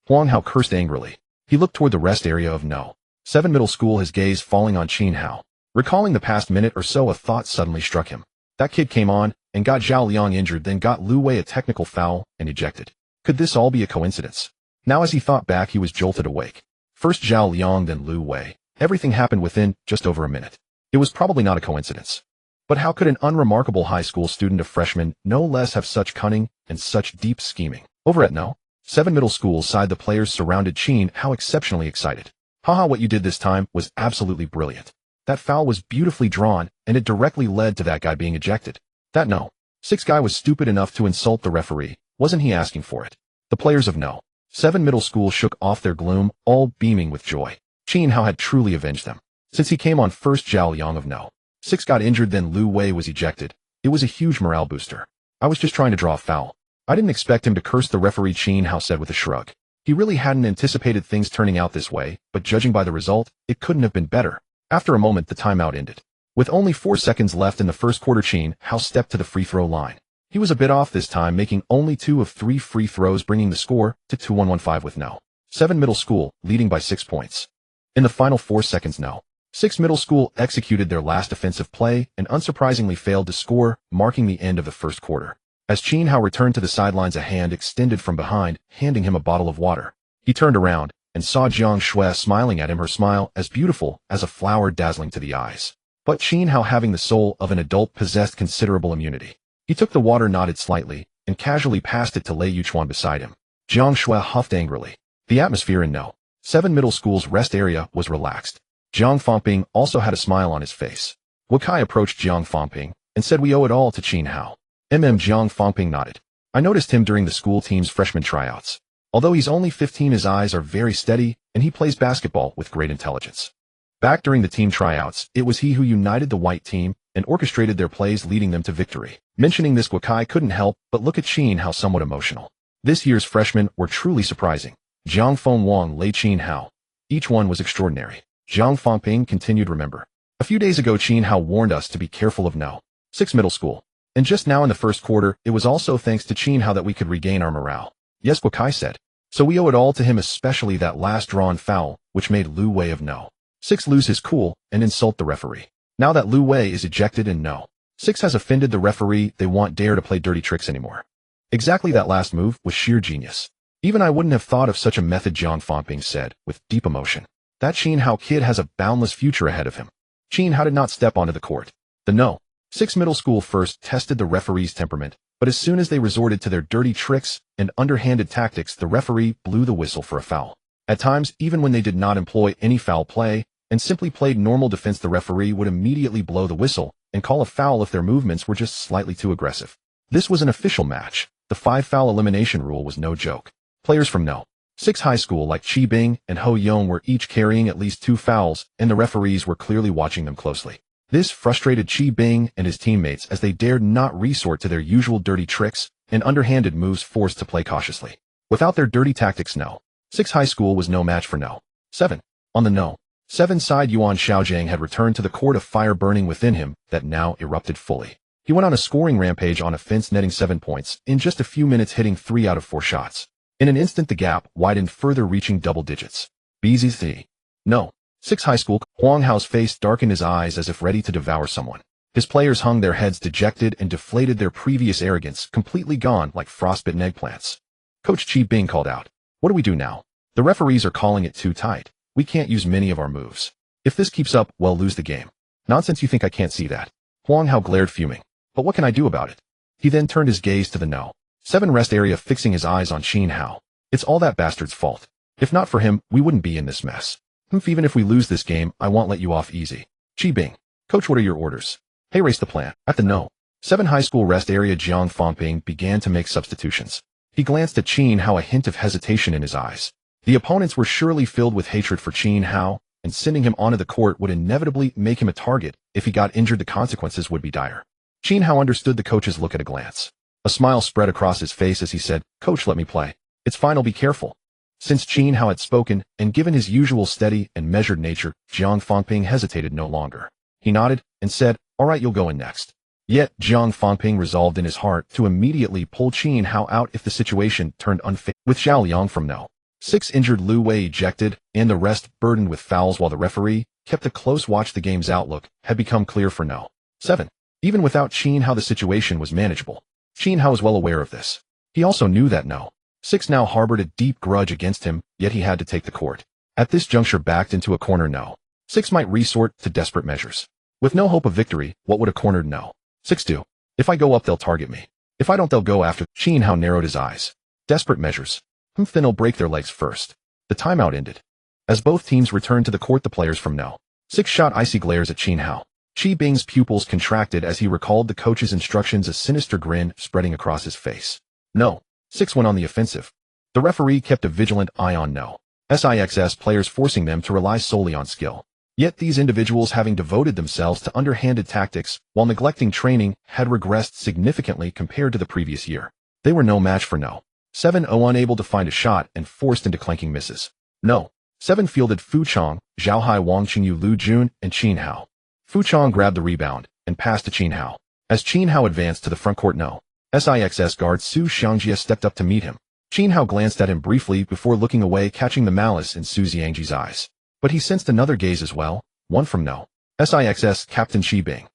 Speaker 1: Huang Hao cursed angrily. He looked toward the rest area of no 7 middle school, his gaze falling on Qin Hao. Recalling the past minute or so, a thought suddenly struck him. That kid came on and got Zhao Liang injured, then got Lu Wei a technical foul and ejected. Could this all be a coincidence? Now as he thought back, he was jolted awake. First Zhao Liang, then Lu Wei. Everything happened within just over a minute. It was probably not a coincidence. But how could an unremarkable high school student, a freshman, no less have such cunning and such deep scheming? Over at no 7 middle school side, the players surrounded Qin Hao exceptionally excited. Haha, what you did this time was absolutely brilliant. That foul was beautifully drawn, and it directly led to that guy being ejected. That no 6 guy was stupid enough to insult the referee. Wasn't he asking for it? The players of no 7 middle school shook off their gloom, all beaming with joy. Qin Hao had truly avenged them. Since he came on first, Zhao Liang of no 6 got injured, then Lu Wei was ejected. It was a huge morale booster. I was just trying to draw a foul. I didn't expect him to curse the referee, Qin Hao said with a shrug. He really hadn't anticipated things turning out this way, but judging by the result, it couldn't have been better. After a moment, the timeout ended. With only 4 seconds left in the first quarter, Qin Hao stepped to the free throw line. He was a bit off this time, making only 2 of 3 free throws, bringing the score to 2-1-1-5 with no 7 middle school leading by 6 points. In the final 4 seconds, no 6 middle school executed their last offensive play and unsurprisingly failed to score, marking the end of the first quarter. As Qin Hao returned to the sidelines, a hand extended from behind, handing him a bottle of water. He turned around and saw Jiang Shui smiling at him, her smile as beautiful as a flower, dazzling to the eyes. But Qin Hao, having the soul of an adult, possessed considerable immunity. He took the water, nodded slightly, and casually passed it to Lei Yuchuan beside him. Jiang Shui huffed angrily. The atmosphere in no 7 middle school's rest area was relaxed. Jiang Fangping also had a smile on his face. Guokai approached Jiang Fangping and said, "We owe it all to Qin Hao." Jiang Fangping nodded. "I noticed him during the school team's freshman tryouts. Although he's only 15, his eyes are very steady, and he plays basketball with great intelligence." Back during the team tryouts, it was he who united the white team and orchestrated their plays, leading them to victory. Mentioning this, Guokai couldn't help but look at Qin Hao somewhat emotional. This year's freshmen were truly surprising. Jiang Feng Wang, Lei Qin Hao. Each one was extraordinary. Jiang Fangping continued, "Remember, a few days ago Qin Hao warned us to be careful of no 6 middle school. And just now in the first quarter, it was also thanks to Qin Hao that we could regain our morale." "Yes," Guokai said. "So we owe it all to him, especially that last drawn foul, which made Lu Wei of no 6 lose his cool and insult the referee. Now that Lu Wei is ejected and no 6 has offended the referee, they won't dare to play dirty tricks anymore." Exactly, that last move was sheer genius. "Even I wouldn't have thought of such a method," Jiang Fangping said with deep emotion. "That Qin Hao kid has a boundless future ahead of him." Qin Hao did not step onto the court. The no 6 middle school first tested the referee's temperament, but as soon as they resorted to their dirty tricks and underhanded tactics, the referee blew the whistle for a foul. At times, even when they did not employ any foul play and simply played normal defense, the referee would immediately blow the whistle and call a foul if their movements were just slightly too aggressive. This was an official match. The 5-foul elimination rule was no joke. Players from no 6 high school like Qi Bing and Ho Yong were each carrying at least 2 fouls, and the referees were clearly watching them closely. This frustrated Qi Bing and his teammates, as they dared not resort to their usual dirty tricks and underhanded moves, forced to play cautiously. Without their dirty tactics, no 6 high school was no match for no 7. On the no 7 side, Yuan Xiaojing had returned to the court, of fire burning within him that now erupted fully. He went on a scoring rampage on offense, netting 7 points in just a few minutes, hitting 3 out of 4 shots. In an instant, the gap widened further, reaching double digits. BZC. No 6 high school. Huang Hao's face darkened, his eyes as if ready to devour someone. His players hung their heads, dejected and deflated, their previous arrogance completely gone like frostbitten eggplants. Coach Qi Bing called out, "What do we do now? The referees are calling it too tight. We can't use many of our moves. If this keeps up, we'll lose the game." "Nonsense, you think I can't see that?" Huang Hao glared, fuming. But what can I do about it? He then turned his gaze to the no. 7 rest area, fixing his eyes on Qin Hao. It's all that bastard's fault. If not for him, we wouldn't be in this mess. Even if we lose this game, I won't let you off easy. Qi Bing. Coach, what are your orders? Hey, race the plan. At the no. 7 high school rest area, Jiang Fangping began to make substitutions. He glanced at Qin Hao, a hint of hesitation in his eyes. The opponents were surely filled with hatred for Qin Hao, and sending him onto the court would inevitably make him a target. If he got injured, the consequences would be dire. Qin Hao understood the coach's look at a glance. A smile spread across his face as he said, "Coach, let me play. It's fine, I'll be careful." Since Qin Hao had spoken, and given his usual steady and measured nature, Jiang Fangping hesitated no longer. He nodded and said, "All right, you'll go in next." Yet, Jiang Fangping resolved in his heart to immediately pull Qin Hao out if the situation turned unfair. With Zhao Liang from no. 6 injured, Lu Wei ejected, and the rest burdened with fouls while the referee kept a close watch, the game's outlook had become clear for no. 7. Even without Qin Hao, the situation was manageable. Qin Hao was well aware of this. He also knew that no. 6 now harbored a deep grudge against him, yet he had to take the court. At this juncture, backed into a corner, no. 6 might resort to desperate measures. With no hope of victory, what would a cornered no. 6 do? If I go up, they'll target me. If I don't, they'll go after. Qin Hao narrowed his eyes. Desperate measures. Then they'll break their legs first. The timeout ended. As both teams returned to the court, the players from no. 6 shot icy glares at Qin Hao. Qi Bing's pupils contracted as he recalled the coach's instructions, a sinister grin spreading across his face. No. 6 went on the offensive. The referee kept a vigilant eye on no. 6 players, forcing them to rely solely on skill. Yet these individuals, having devoted themselves to underhanded tactics while neglecting training, had regressed significantly compared to the previous year. They were no match for no. 7 unable to find a shot and forced into clanking misses. No. 7 fielded Fu Chong, Zhao Hai, Wang Qingyu, Lu Jun, and Qin Hao. Fu Chong grabbed the rebound and passed to Qin Hao. As Qin Hao advanced to the front court, no. 6 guard Su Xiangjie stepped up to meet him. Qin Hao glanced at him briefly before looking away, catching the malice in Su Xiangjie's eyes. But he sensed another gaze as well, one from no. 6 Captain Qi Bing.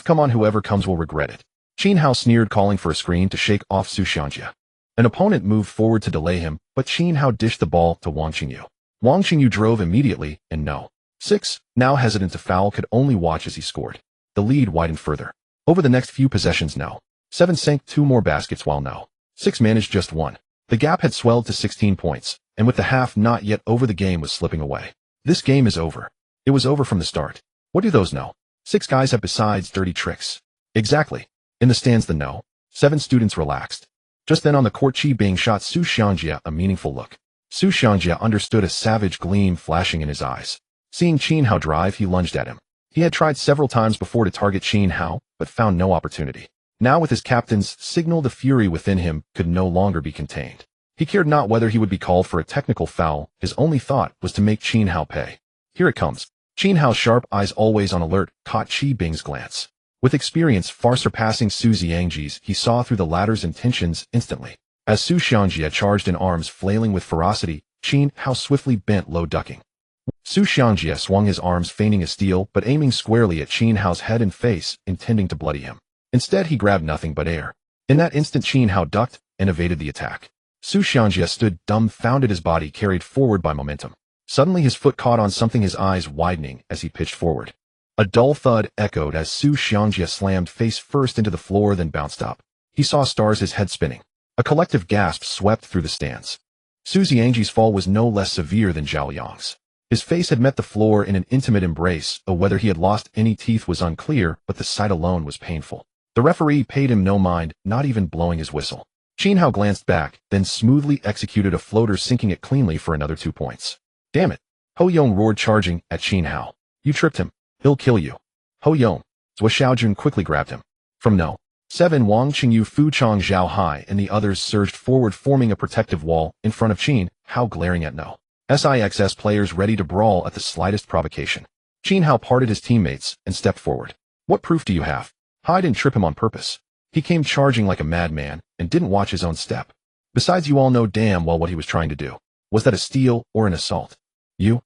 Speaker 1: Come on, whoever comes will regret it. Qin Hao sneered, calling for a screen to shake off Su Xiangjie. An opponent moved forward to delay him, but Qin Hao dished the ball to Wang Qingyu. Wang Qingyu drove immediately, and no. 6, now hesitant to foul, could only watch as he scored. The lead widened further. Over the next few possessions, no. 7 sank 2 more baskets while no. 6 managed just 1. The gap had swelled to 16 points, and with the half not yet over, the game was slipping away. This game is over. It was over from the start. What do those no. 6 guys have besides dirty tricks? Exactly. In the stands, the no. 7 students relaxed. Just then on the court, Qi Bing shot Su Xiangjie a meaningful look. Su Xiangjie understood, a savage gleam flashing in his eyes. Seeing Qin Hao drive, he lunged at him. He had tried several times before to target Qin Hao, but found no opportunity. Now, with his captain's signal, the fury within him could no longer be contained. He cared not whether he would be called for a technical foul. His only thought was to make Qin Hao pay. Here it comes. Qin Hao's sharp eyes, always on alert, caught Qi Bing's glance. With experience far surpassing Su Xiangjie's, he saw through the latter's intentions instantly. As Su Xiangjie charged in, arms flailing with ferocity, Qin Hao swiftly bent low, ducking. Su Xiangjie swung his arms, feigning a steal, but aiming squarely at Qin Hao's head and face, intending to bloody him. Instead, he grabbed nothing but air. In that instant, Qin Hao ducked and evaded the attack. Su Xiangjie stood dumbfounded, his body carried forward by momentum. Suddenly, his foot caught on something, his eyes widening as he pitched forward. A dull thud echoed as Su Xiangjie slammed face first into the floor, then bounced up. He saw stars, his head spinning. A collective gasp swept through the stands. Su Xiangjie's fall was no less severe than Zhao Liang's. His face had met the floor in an intimate embrace, whether he had lost any teeth was unclear, but the sight alone was painful. The referee paid him no mind, not even blowing his whistle. Qin Hao glanced back, then smoothly executed a floater, sinking it cleanly for another 2 points. Damn it! Ho Yong roared, charging at Qin Hao. You tripped him. He'll kill you. Ho Yong. Zhou Xiaojun quickly grabbed him. From no. 7, Wang Qingyu, Fu Chong, Zhao Hai, and the others surged forward, forming a protective wall in front of Qin Hao, glaring at no. 6 players ready to brawl at the slightest provocation. Qin Hao parted his teammates and stepped forward. What proof do you have? Hai didn't trip him on purpose. He came charging like a madman and didn't watch his own step. Besides, you all know damn well what he was trying to do. Was that a steal or an assault? You?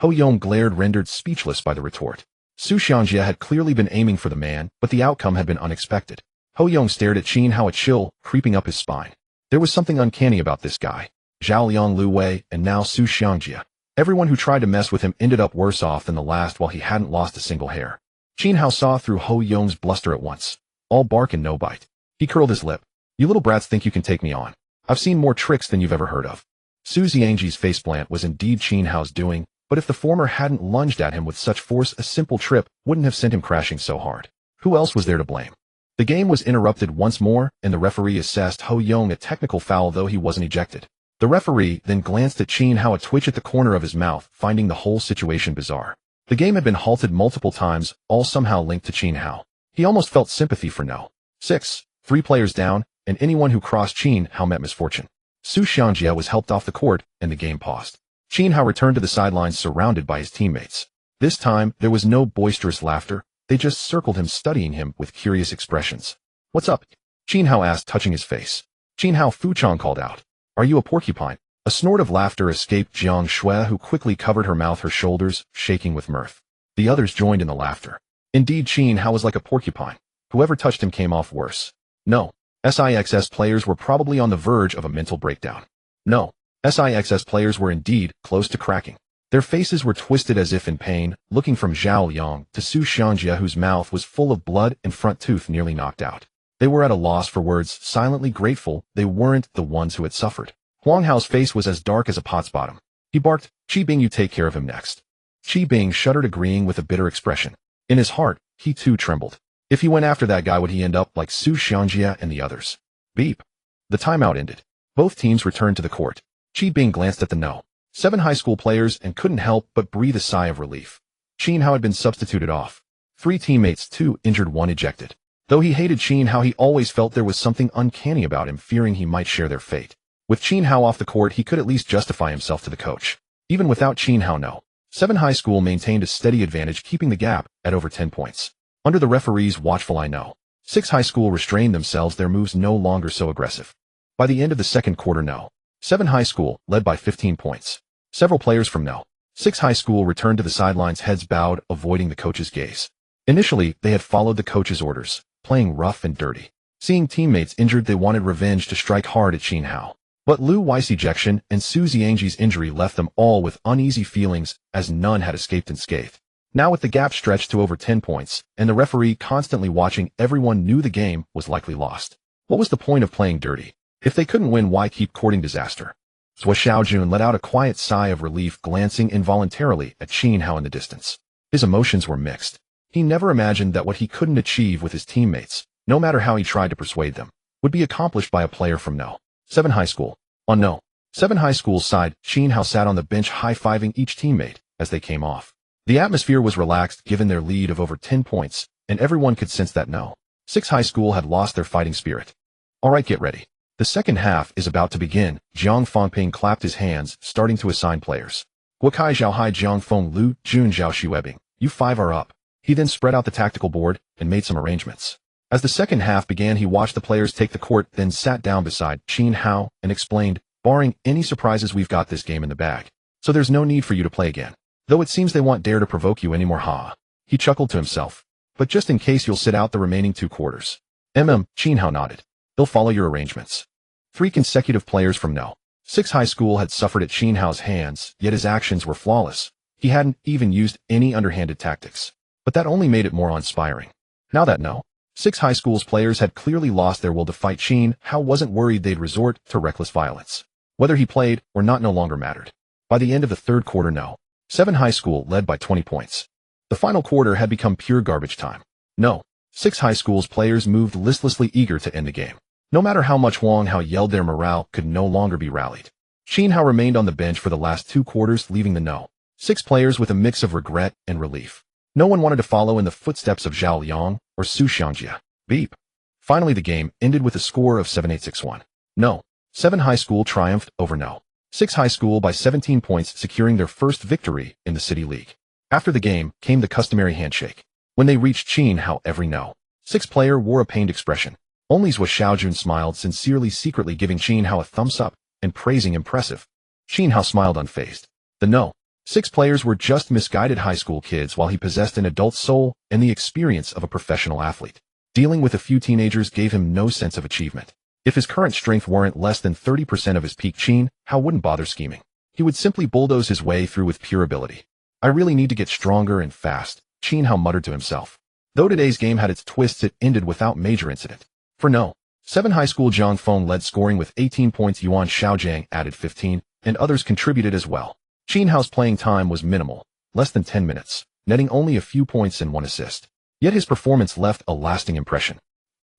Speaker 1: Ho Yong glared, rendered speechless by the retort. Su Xiangjie had clearly been aiming for the man, but the outcome had been unexpected. Ho Yong stared at Qin Hao, a chill creeping up his spine. There was something uncanny about this guy. Zhao Liang, Lu Wei, and now Su Xiangjie. Everyone who tried to mess with him ended up worse off than the last, while he hadn't lost a single hair. Qin Hao saw through Ho Yong's bluster at once. all bark and no bite. He curled his lip. You little brats think you can take me on. I've seen more tricks than you've ever heard of. Su Ziangji's faceplant was indeed Qin Hao's doing, but if the former hadn't lunged at him with such force, a simple trip wouldn't have sent him crashing so hard. Who else was there to blame? The game was interrupted once more, and the referee assessed Ho Yong a technical foul, though he wasn't ejected. The referee then glanced at Qin Hao, a twitch at the corner of his mouth, finding the whole situation bizarre. The game had been halted multiple times, all somehow linked to Qin Hao. He almost felt sympathy for No. 6, 3 players down, and anyone who crossed Qin Hao met misfortune. Su Xiangjia was helped off the court, and the game paused. Qin Hao returned to the sidelines surrounded by his teammates. This time, there was no boisterous laughter. They just circled him, studying him with curious expressions. What's up? Qin Hao asked, touching his face. Qin Hao, Fuchang called out. Are you a porcupine? A snort of laughter escaped Jiang Shui, who quickly covered her mouth, her shoulders shaking with mirth. The others joined in the laughter. Indeed, Qin Hao was like a porcupine. Whoever touched him came off worse. No. SIXS players were probably on the verge of a mental breakdown. No. SIXS players were indeed close to cracking. Their faces were twisted as if in pain, looking from Zhao Liang to Su Xiangjia, whose mouth was full of blood and front tooth nearly knocked out. They were at a loss for words, silently grateful they weren't the ones who had suffered. Huang Hao's face was as dark as a pot's bottom. He barked, Qi Bing, you take care of him next. Qi Bing shuddered, agreeing with a bitter expression. In his heart, he too trembled. If he went after that guy, would he end up like Su Xiangjia and the others? Beep. The timeout ended. Both teams returned to the court. Qi Bing glanced at the No. 7 high school players and couldn't help but breathe a sigh of relief. Qin Hao had been substituted off. 3 teammates, 2 injured, 1 ejected. Though he hated Qin Hao, he always felt there was something uncanny about him, fearing he might share their fate. With Qin Hao off the court, he could at least justify himself to the coach. Even without Qin Hao, No. 7 high school maintained a steady advantage, keeping the gap at over 10 points. Under the referee's watchful eye, No. 6 high school restrained themselves, their moves no longer so aggressive. By the end of the second quarter, No. 7 high school led by 15 points. Several players from No. 6 high school returned to the sidelines, heads bowed, avoiding the coach's gaze. Initially, they had followed the coach's orders, playing rough and dirty. Seeing teammates injured, they wanted revenge to strike hard at Qin Hao. But Lu Wei's ejection and Su Ziangji's injury left them all with uneasy feelings, as none had escaped unscathed. Now with the gap stretched to over 10 points, and the referee constantly watching, everyone knew the game was likely lost. What was the point of playing dirty? If they couldn't win, why keep courting disaster? Zhou Xiaojun let out a quiet sigh of relief, glancing involuntarily at Qin Hao in the distance. His emotions were mixed. He never imagined that what he couldn't achieve with his teammates, no matter how he tried to persuade them, would be accomplished by a player from No. 7 high school. On No. 7 high school's side, Qin Hao sat on the bench, high-fiving each teammate as they came off. The atmosphere was relaxed given their lead of over 10 points, and everyone could sense that No. 6 high school had lost their fighting spirit. All right, get ready. The second half is about to begin. Jiang Fengping clapped his hands, starting to assign players. Guokai Zhaohai Jiang Feng Lu Jun Zhao Xuebing. You 5 are up. He then spread out the tactical board and made some arrangements. As the second half began, he watched the players take the court, then sat down beside Qin Hao and explained, barring any surprises, we've got this game in the bag. So there's no need for you to play again. Though it seems they won't dare to provoke you anymore, ha. He chuckled to himself. But just in case, you'll sit out the remaining 2 quarters. Qin Hao nodded. They'll follow your arrangements. 3 consecutive players from No. 6 high school had suffered at Qin Hao's hands, yet his actions were flawless. He hadn't even used any underhanded tactics. But that only made it more inspiring. Now that No. 6 high school's players had clearly lost their will to fight, Qin Hao wasn't worried they'd resort to reckless violence. Whether he played or not no longer mattered. By the end of the third quarter, No. 7 high school led by 20 points. The final quarter had become pure garbage time. No. 6 high school's players moved listlessly, eager to end the game. No matter how much Huang Hao yelled, their morale could no longer be rallied. Qin Hao remained on the bench for the last 2 quarters, leaving the No. 6 players with a mix of regret and relief. No one wanted to follow in the footsteps of Zhao Liang or Su Xiangjia. Beep. Finally, the game ended with a score of 7-8-6-1. No. 7 high school triumphed over No. 6 high school by 17 points, securing their first victory in the City League. After the game came the customary handshake. When they reached Qin Hao, every No. 6 player wore a pained expression. Only Zhou Xiaojun smiled sincerely, secretly giving Qin Hao a thumbs up and praising impressive. Qin Hao smiled unfazed. The No. 6 players were just misguided high school kids, while he possessed an adult soul and the experience of a professional athlete. Dealing with a few teenagers gave him no sense of achievement. If his current strength weren't less than 30% of his peak, Qin Hao wouldn't bother scheming. He would simply bulldoze his way through with pure ability. I really need to get stronger and fast, Qin Hao muttered to himself. Though today's game had its twists, it ended without major incident. For No. 7 high school, Zhang Feng led scoring with 18 points, Yuan Xiaojiang added 15, and others contributed as well. Qin Hao's playing time was minimal, less than 10 minutes, netting only a few points and 1 assist. Yet his performance left a lasting impression.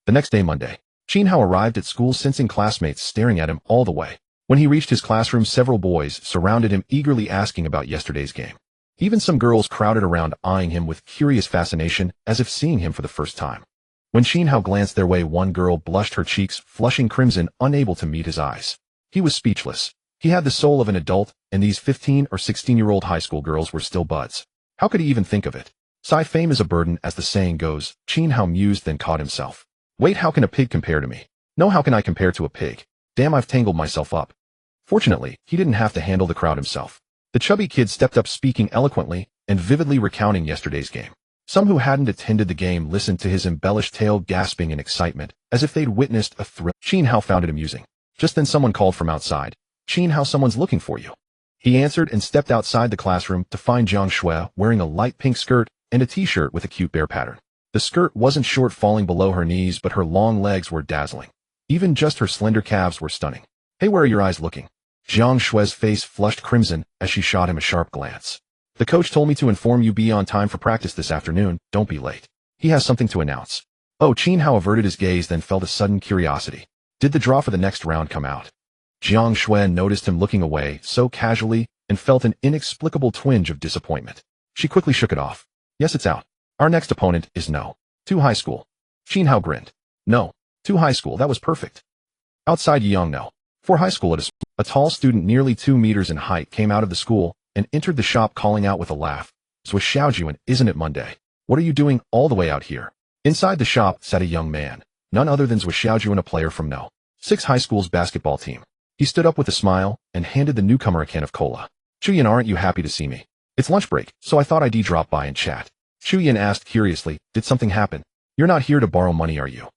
Speaker 1: The next day, Monday, Qin Hao arrived at school sensing classmates staring at him all the way. When he reached his classroom, several boys surrounded him, eagerly asking about yesterday's game. Even some girls crowded around, eyeing him with curious fascination, as if seeing him for the first time. When Qin Hao glanced their way, one girl blushed, her cheeks flushing crimson, unable to meet his eyes. He was speechless. He had the soul of an adult, and these 15 or 16-year-old high school girls were still buds. How could he even think of it? Fame is a burden, as the saying goes, Qin Hao mused, then caught himself. Wait, how can a pig compare to me? No, how can I compare to a pig? Damn, I've tangled myself up. Fortunately, he didn't have to handle the crowd himself. The chubby kid stepped up, speaking eloquently and vividly recounting yesterday's game. Some who hadn't attended the game listened to his embellished tale, gasping in excitement, as if they'd witnessed a thrill. Qin Hao found it amusing. Just then someone called from outside. Qin Hao, someone's looking for you. He answered and stepped outside the classroom to find Jiang Shui wearing a light pink skirt and a t-shirt with a cute bear pattern. The skirt wasn't short, falling below her knees, but her long legs were dazzling. Even just her slender calves were stunning. Hey, where are your eyes looking? Jiang Shui's face flushed crimson as she shot him a sharp glance. The coach told me to inform you be on time for practice this afternoon, don't be late. He has something to announce. Oh, Qin Hao averted his gaze, then felt a sudden curiosity. Did the draw for the next round come out? Jiang Shui noticed him looking away so casually and felt an inexplicable twinge of disappointment. She quickly shook it off. Yes, it's out. Our next opponent is No. 2 high school. Qin Hao grinned. No. 2 high school, that was perfect. Outside Yang No. 4 high school, a tall student nearly 2 meters in height came out of the school and entered the shop, calling out with a laugh. Swiss Xiaojuan, isn't it Monday? What are you doing all the way out here? Inside the shop sat a young man, none other than Swiss Xiaojuan, a player from No. 6 high school's basketball team. He stood up with a smile and handed the newcomer a can of cola. Chuyan, aren't you happy to see me? It's lunch break, so I thought I'd drop by and chat. Chuyan asked curiously, did something happen? You're not here to borrow money, are you?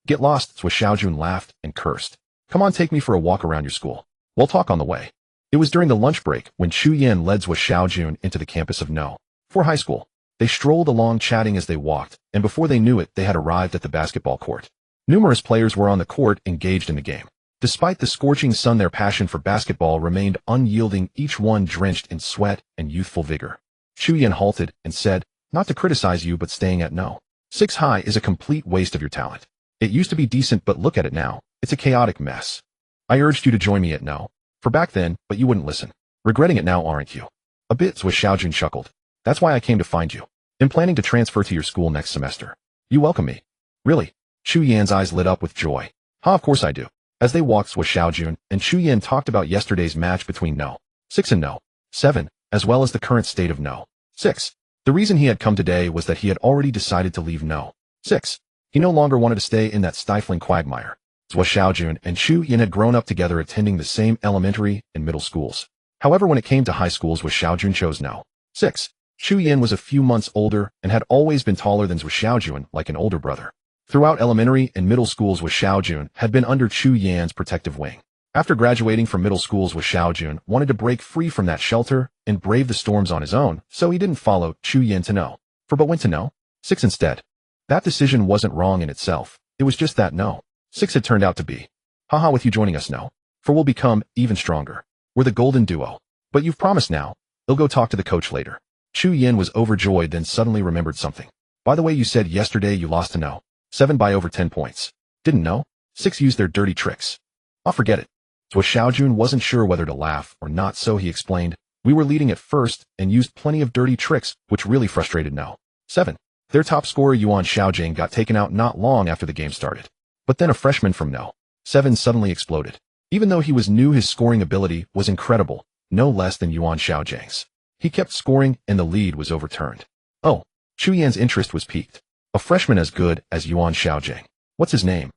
Speaker 1: Get lost, Swiss Xiaojuan laughed and cursed. Come on, take me for a walk around your school. We'll talk on the way. It was during the lunch break when Chu Yan led Swiss Xiaojun into the campus of No. 4 high school. They strolled along, chatting as they walked, and before they knew it, they had arrived at the basketball court. Numerous players were on the court, engaged in the game. Despite the scorching sun, their passion for basketball remained unyielding, each one drenched in sweat and youthful vigor. Chu Yan halted and said, not to criticize you, but staying at No. 6 high is a complete waste of your talent. It used to be decent, but look at it now. It's a chaotic mess. I urged you to join me at No. For back then, but you wouldn't listen. Regretting it now, aren't you? A bit, Swiss Xiaojun chuckled. That's why I came to find you. I'm planning to transfer to your school next semester. You welcome me. Really? Chu Yan's eyes lit up with joy. Of course I do. As they walked, Swiss Xiaojun and Chu Yan talked about yesterday's match between No. 6 and No. 7, as well as the current state of No. 6. The reason he had come today was that he had already decided to leave No. 6. He no longer wanted to stay in that stifling quagmire. Swiss Xiaojun and Chu Yan had grown up together, attending the same elementary and middle schools. However, when it came to high schools, Swiss Xiaojun chose No. 6. Chu Yan was a few months older and had always been taller than Swiss Xiaojun, like an older brother. Throughout elementary and middle schools, Swiss Xiaojun had been under Chu Yan's protective wing. After graduating from middle schools, Swiss Xiaojun wanted to break free from that shelter and brave the storms on his own, so he didn't follow Chu Yan to No. 4 but went to No. 6 instead. That decision wasn't wrong in itself. It was just that No. 6 had turned out to be. Haha, with you joining us, No. 4 we'll become even stronger. We're the golden duo. But you've promised now. They'll go talk to the coach later. Chu Yan was overjoyed, then suddenly remembered something. By the way, you said yesterday you lost to No. 7 by over 10 points. Didn't No. 6 use their dirty tricks? I'll forget it. Swiss Xiaojun wasn't sure whether to laugh or not, so he explained, we were leading at first and used plenty of dirty tricks, which really frustrated No. 7. Their top scorer Yuan Xiaojiang got taken out not long after the game started. But then a freshman from No. 7 suddenly exploded. Even though he was new, his scoring ability was incredible, no less than Yuan Xiaojiang's. He kept scoring and the lead was overturned. Oh, Chu Yan's interest was piqued. A freshman as good as Yuan Xiaojiang. What's his name?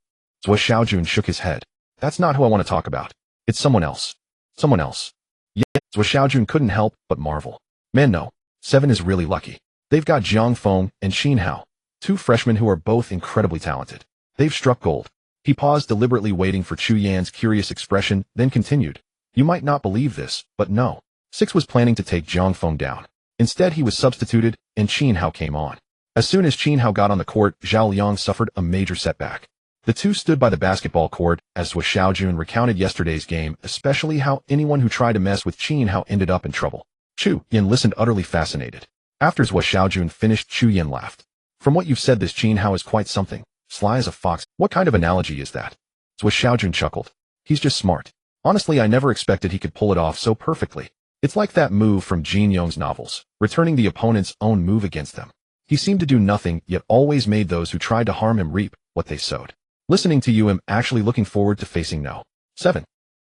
Speaker 1: Swiss Xiaojun shook his head. That's not who I want to talk about. It's someone else. Someone else. Yeah, Swiss Xiaojun couldn't help but marvel. Man, No. 7 is really lucky. They've got Zhang Feng and Qin Hao, 2 freshmen who are both incredibly talented. They've struck gold. He paused, deliberately waiting for Chu Yan's curious expression, then continued. You might not believe this, but No. 6 was planning to take Zhang Feng down. Instead, he was substituted, and Qin Hao came on. As soon as Qin Hao got on the court, Zhao Liang suffered a major setback. The two stood by the basketball court as Zhuo Xiaojun recounted yesterday's game, especially how anyone who tried to mess with Qin Hao ended up in trouble. Chu Yin listened utterly fascinated. After Zhuo Xiaojun finished, Chu Yin laughed. From what you've said, this Qin Hao is quite something. Sly as a fox. What kind of analogy is that? Zhuo Xiaojun chuckled. He's just smart. Honestly, I never expected he could pull it off so perfectly. It's like that move from Jin Yong's novels, returning the opponent's own move against them. He seemed to do nothing, yet always made those who tried to harm him reap what they sowed. Listening to you, I'm actually looking forward to facing No. 7.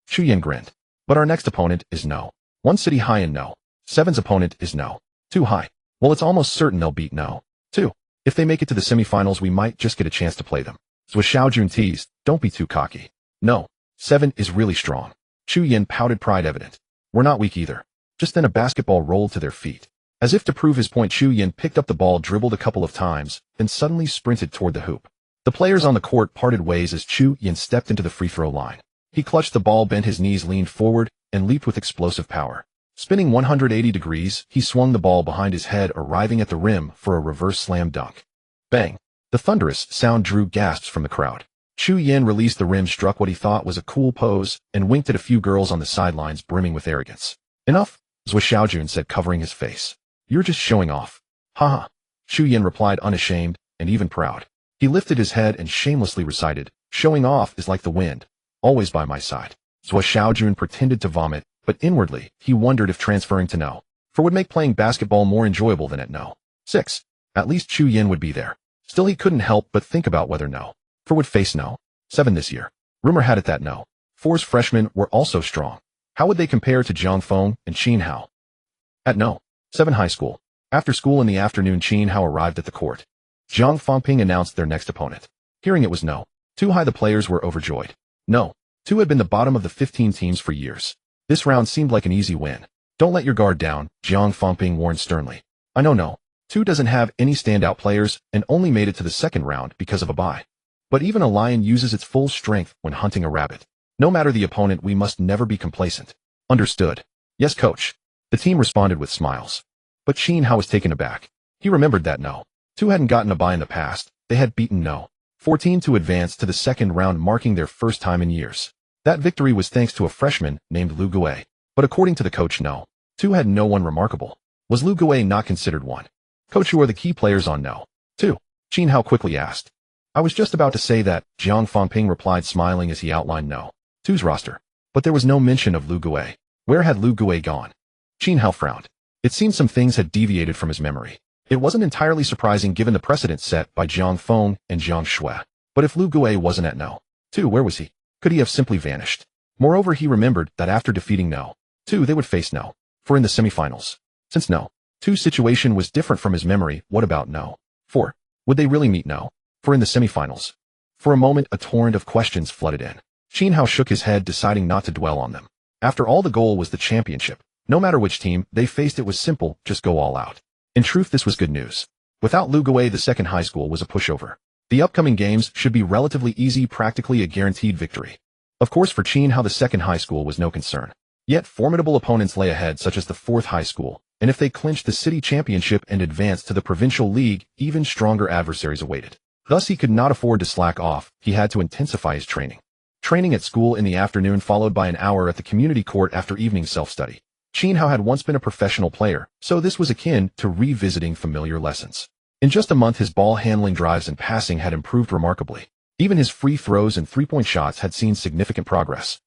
Speaker 1: Chu Yin grinned. But our next opponent is No. 1 city high and No. 7's opponent is No. 2 high. Well, it's almost certain they'll beat No. 2. If they make it to the semifinals, we might just get a chance to play them. So Xiaojun teased, don't be too cocky. No. 7 is really strong. Chu Yin pouted, pride evident. We're not weak either. Just then a basketball rolled to their feet. As if to prove his point, Chu Yin picked up the ball, dribbled a couple of times, then suddenly sprinted toward the hoop. The players on the court parted ways as Chu Yin stepped into the free throw line. He clutched the ball, bent his knees, leaned forward, and leaped with explosive power. Spinning 180 degrees, he swung the ball behind his head, arriving at the rim for a reverse slam dunk. Bang! The thunderous sound drew gasps from the crowd. Chu Yin released the rim, struck what he thought was a cool pose, and winked at a few girls on the sidelines, brimming with arrogance. Enough, Zhuo Xiaojun said, covering his face. You're just showing off. Haha. Chu Yin replied, unashamed and even proud. He lifted his head and shamelessly recited, showing off is like the wind, always by my side. Zhuo Xiaojun pretended to vomit, but inwardly, he wondered if transferring to No. 4 would make playing basketball more enjoyable than at No. 6. At least Chu Yin would be there. Still, he couldn't help but think about whether No. 4 would face No. 7 this year. Rumor had it that No. 4's freshmen were also strong. How would they compare to Zhang Feng and Qin Hao? At No. 7 high school. After school in the afternoon, Qin Hao arrived at the court. Zhang Fengping announced their next opponent. Hearing it was No. 2 high, the players were overjoyed. No. 2 had been the bottom of the 15 teams for years. This round seemed like an easy win. Don't let your guard down, Zhang Fengping warned sternly. I know No. 2 doesn't have any standout players and only made it to the second round because of a bye. But even a lion uses its full strength when hunting a rabbit. No matter the opponent, we must never be complacent. Understood. Yes, coach. The team responded with smiles. But Qin Hao was taken aback. He remembered that No. 2 hadn't gotten a bye in the past. They had beaten No. 14 to advance to the second round, marking their first time in years. That victory was thanks to a freshman named Lu Gui. But according to the coach, No. 2 had no one remarkable. Was Lu Gui not considered one? Coach, who are the key players on No. 2? Qin Hao quickly asked. I was just about to say that, Zhang Fengping replied, smiling as he outlined No. 2's roster. But there was no mention of Lu Gui. Where had Lu Gui gone? Qin Hao frowned. It seemed some things had deviated from his memory. It wasn't entirely surprising given the precedent set by Zhang Feng and Zhang Shui. But if Lu Gui wasn't at No. 2, where was he? Could he have simply vanished? Moreover, he remembered that after defeating No. 2, they would face No. 4 in the semifinals. Since No. 2's situation was different from his memory, what about No. 4? Would they really meet No. 4 in the semifinals? For a moment, a torrent of questions flooded in. Qin Hao shook his head, deciding not to dwell on them. After all, the goal was the championship. No matter which team they faced, it was simple, just go all out. In truth, this was good news. Without Lu Gui, the second high school was a pushover. The upcoming games should be relatively easy, practically a guaranteed victory. Of course, for Qin Hao, the second high school was no concern. Yet formidable opponents lay ahead, such as the fourth high school, and if they clinched the city championship and advanced to the provincial league, even stronger adversaries awaited. Thus, he could not afford to slack off. He had to intensify his training. Training at school in the afternoon, followed by an hour at the community court after evening self-study. Qin Hao had once been a professional player, so this was akin to revisiting familiar lessons. In just a month, his ball handling, drives, and passing had improved remarkably. Even his free throws and three-point shots had seen significant progress.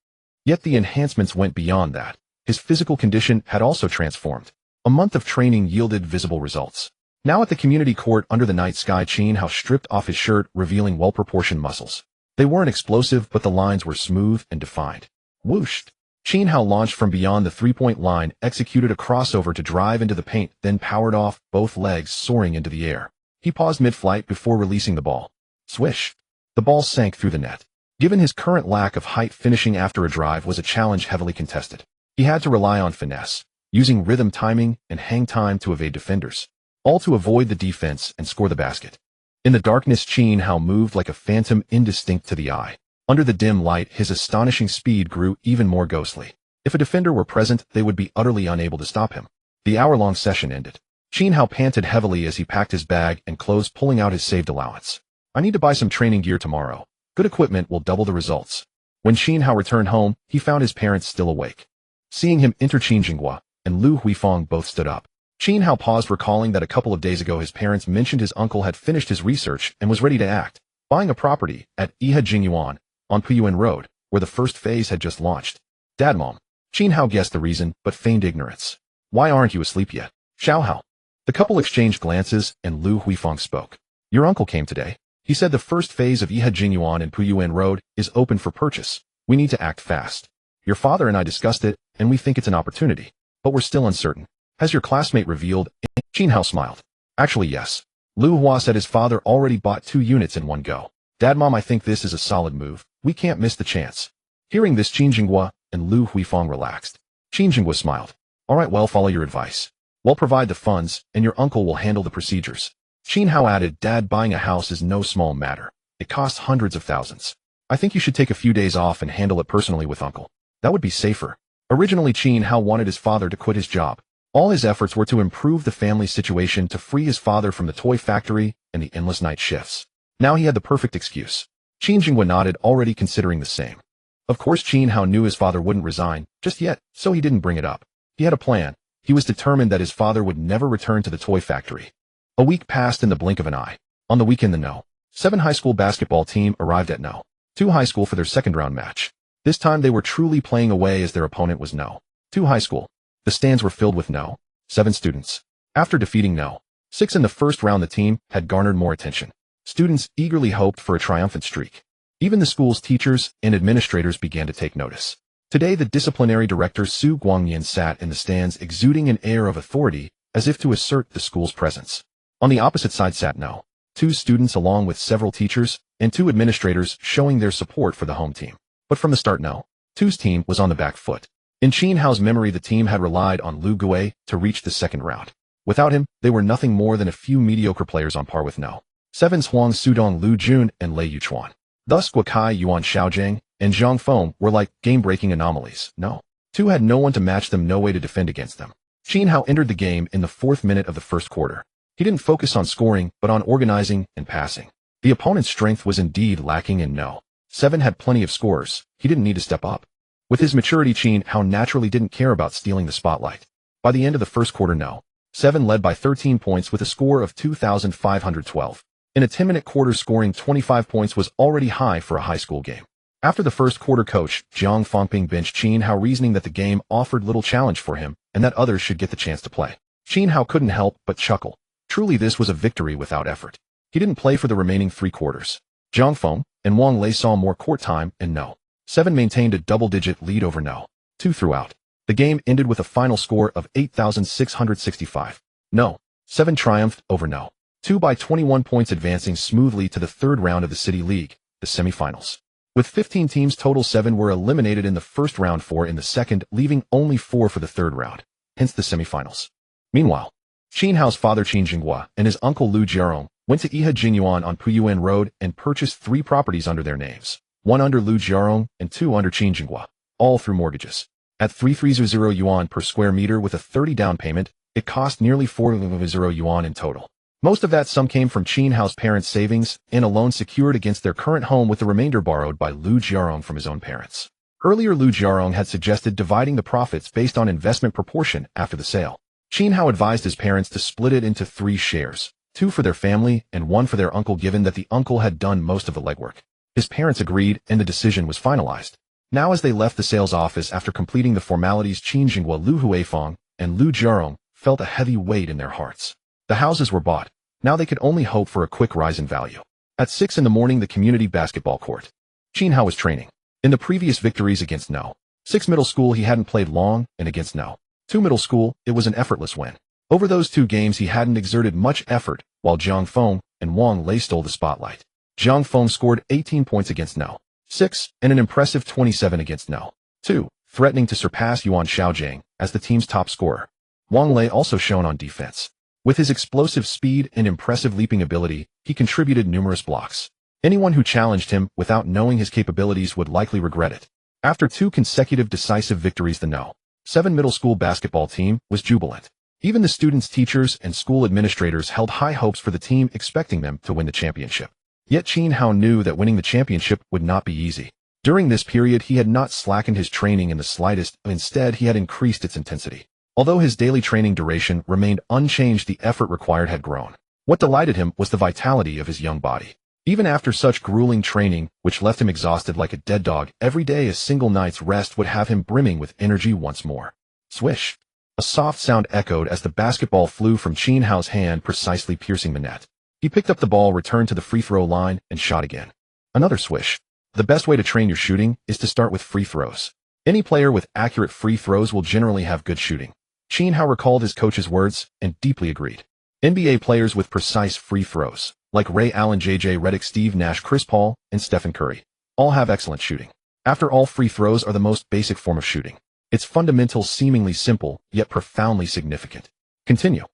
Speaker 1: Yet the enhancements went beyond that. His physical condition had also transformed. A month of training yielded visible results. Now at the community court under the night sky, Qin Hao stripped off his shirt, revealing well-proportioned muscles. They weren't explosive, but the lines were smooth and defined. Whooshed! Qin Hao launched from beyond the three-point line, executed a crossover to drive into the paint, then powered off, both legs soaring into the air. He paused mid-flight before releasing the ball. Swish! The ball sank through the net. Given his current lack of height, finishing after a drive was a challenge heavily contested. He had to rely on finesse, using rhythm, timing, and hang time to evade defenders, all to avoid the defense and score the basket. In the darkness, Qin Hao moved like a phantom, indistinct to the eye. Under the dim light, his astonishing speed grew even more ghostly. If a defender were present, they would be utterly unable to stop him. The hour-long session ended. Qin Hao panted heavily as he packed his bag and clothes, pulling out his saved allowance. I need to buy some training gear tomorrow. Good equipment will double the results. When Qin Hao returned home, he found his parents still awake. Seeing him enter, Qin Jinghua and Lu Huifeng both stood up. Qin Hao paused, recalling that a couple of days ago his parents mentioned his uncle had finished his research and was ready to act, buying a property at Yihejingyuan on Puyuan Road, where the first phase had just launched. Dad, Mom. Qin Hao guessed the reason, but feigned ignorance. Why aren't you asleep yet? Xiao Hao. The couple exchanged glances, and Lu Huifeng spoke. Your uncle came today. He said the first phase of Yihejingyuan and Puyuan Road is open for purchase. We need to act fast. Your father and I discussed it, and we think it's an opportunity. But we're still uncertain. Has your classmate revealed? Qin Hao smiled. Actually, yes. Lu Hua said his father already bought 2 units in one go. Dad, Mom, I think this is a solid move. We can't miss the chance. Hearing this, Qin Jinghua and Lu Huifeng relaxed. Qin Jinghua smiled. All right, well, follow your advice. We'll provide the funds, and your uncle will handle the procedures. Qin Hao added, Dad, buying a house is no small matter. It costs hundreds of thousands. I think you should take a few days off and handle it personally with uncle. That would be safer. Originally, Qin Hao wanted his father to quit his job. All his efforts were to improve the family situation, to free his father from the toy factory and the endless night shifts. Now he had the perfect excuse. Qin Jinghua nodded, already considering the same. Of course, Qin Hao knew his father wouldn't resign just yet, so he didn't bring it up. He had a plan. He was determined that his father would never return to the toy factory. A week passed in the blink of an eye. On the weekend, the No. 7 high school basketball team arrived at No. 2 high school for their second round match. This time they were truly playing away, as their opponent was No. 2 high school. The stands were filled with No. 7 students. After defeating No. 6 in the first round, the team had garnered more attention. Students eagerly hoped for a triumphant streak. Even the school's teachers and administrators began to take notice. Today, the disciplinary director Su Guangyan sat in the stands, exuding an air of authority, as if to assert the school's presence. On the opposite side sat No. 2 students, along with several teachers and 2 administrators, showing their support for the home team. But from the start, No. 2's team was on the back foot. In Qin Hao's memory, the team had relied on Lu Gui to reach the second round. Without him, they were nothing more than a few mediocre players on par with No. 7's Huang Sudong, Lu Jun, and Lei Yuchuan. Thus, Guokai, Yuan Xiaojiang, and Zhang Feng were like game-breaking anomalies. No. 2 had no one to match them, no way to defend against them. Qin Hao entered the game in the 4th minute of the first quarter. He didn't focus on scoring, but on organizing and passing. The opponent's strength was indeed lacking, and No. 7 had plenty of scorers. He didn't need to step up. With his maturity, Qin Hao naturally didn't care about stealing the spotlight. By the end of the first quarter, No. 7 led by 13 points with a score of 2,512. In a 10-minute quarter, scoring 25 points was already high for a high school game. After the first quarter, coach Jiang Fangping benched Qin Hao, reasoning that the game offered little challenge for him and that others should get the chance to play. Qin Hao couldn't help but chuckle. Truly, this was a victory without effort. He didn't play for the remaining 3 quarters. Zhang Feng and Wang Lei saw more court time, and No. 7 maintained a double-digit lead over No. 2 throughout. The game ended with a final score of 8,665. No. 7 triumphed over No. 2 by 21 points, advancing smoothly to the 3rd round of the City League, the semifinals. With 15 teams total, 7 were eliminated in the first round, 4 in the second, leaving only 4 for the 3rd round, hence the semifinals. Meanwhile, Qin Hao's father Qin Jinghua and his uncle Lu Jiarong went to Yihejingyuan on Puyuan Road and purchased 3 properties under their names, 1 under Lu Jiarong and 2 under Qin Jinghua, all through mortgages. At 3,300 yuan per square meter with a 30 down payment, it cost nearly 4,000 yuan in total. Most of that sum came from Qin Hao's parents' savings and a loan secured against their current home, with the remainder borrowed by Lu Jiarong from his own parents. Earlier, Lu Jiarong had suggested dividing the profits based on investment proportion after the sale. Qin Hao advised his parents to split it into 3 shares, 2 for their family and 1 for their uncle, given that the uncle had done most of the legwork. His parents agreed, and the decision was finalized. Now, as they left the sales office after completing the formalities, Qin Jinghua, Lu Huifeng, and Lu Jiarong felt a heavy weight in their hearts. The houses were bought. Now they could only hope for a quick rise in value. At 6 in the morning, the community basketball court. Qin Hao was training. In the previous victories against No. 6 middle school, he hadn't played long, and against No. 2 middle school, it was an effortless win. Over those 2 games, he hadn't exerted much effort, while Zhang Feng and Wang Lei stole the spotlight. Zhang Feng scored 18 points against No. 6 and an impressive 27 against No. 2, threatening to surpass Yuan Xiaojiang as the team's top scorer. Wang Lei also shone on defense. With his explosive speed and impressive leaping ability, he contributed numerous blocks. Anyone who challenged him without knowing his capabilities would likely regret it. After 2 consecutive decisive victories, the No. 7 middle school basketball team was jubilant. Even the students, teachers, and school administrators held high hopes for the team, expecting them to win the championship. Yet Qin Hao knew that winning the championship would not be easy. During this period, he had not slackened his training in the slightest, instead he had increased its intensity. Although his daily training duration remained unchanged, the effort required had grown. What delighted him was the vitality of his young body. Even after such grueling training, which left him exhausted like a dead dog, every day a single night's rest would have him brimming with energy once more. Swish! A soft sound echoed as the basketball flew from Qin Hao's hand, precisely piercing the net. He picked up the ball, returned to the free throw line, and shot again. Another swish. The best way to train your shooting is to start with free throws. Any player with accurate free throws will generally have good shooting. Qin Hao recalled his coach's words and deeply agreed. NBA players with precise free throws, like Ray Allen, J.J. Redick, Steve Nash, Chris Paul, and Stephen Curry, all have excellent shooting. After all, free throws are the most basic form of shooting. Its fundamentals seemingly simple, yet profoundly significant. Continue.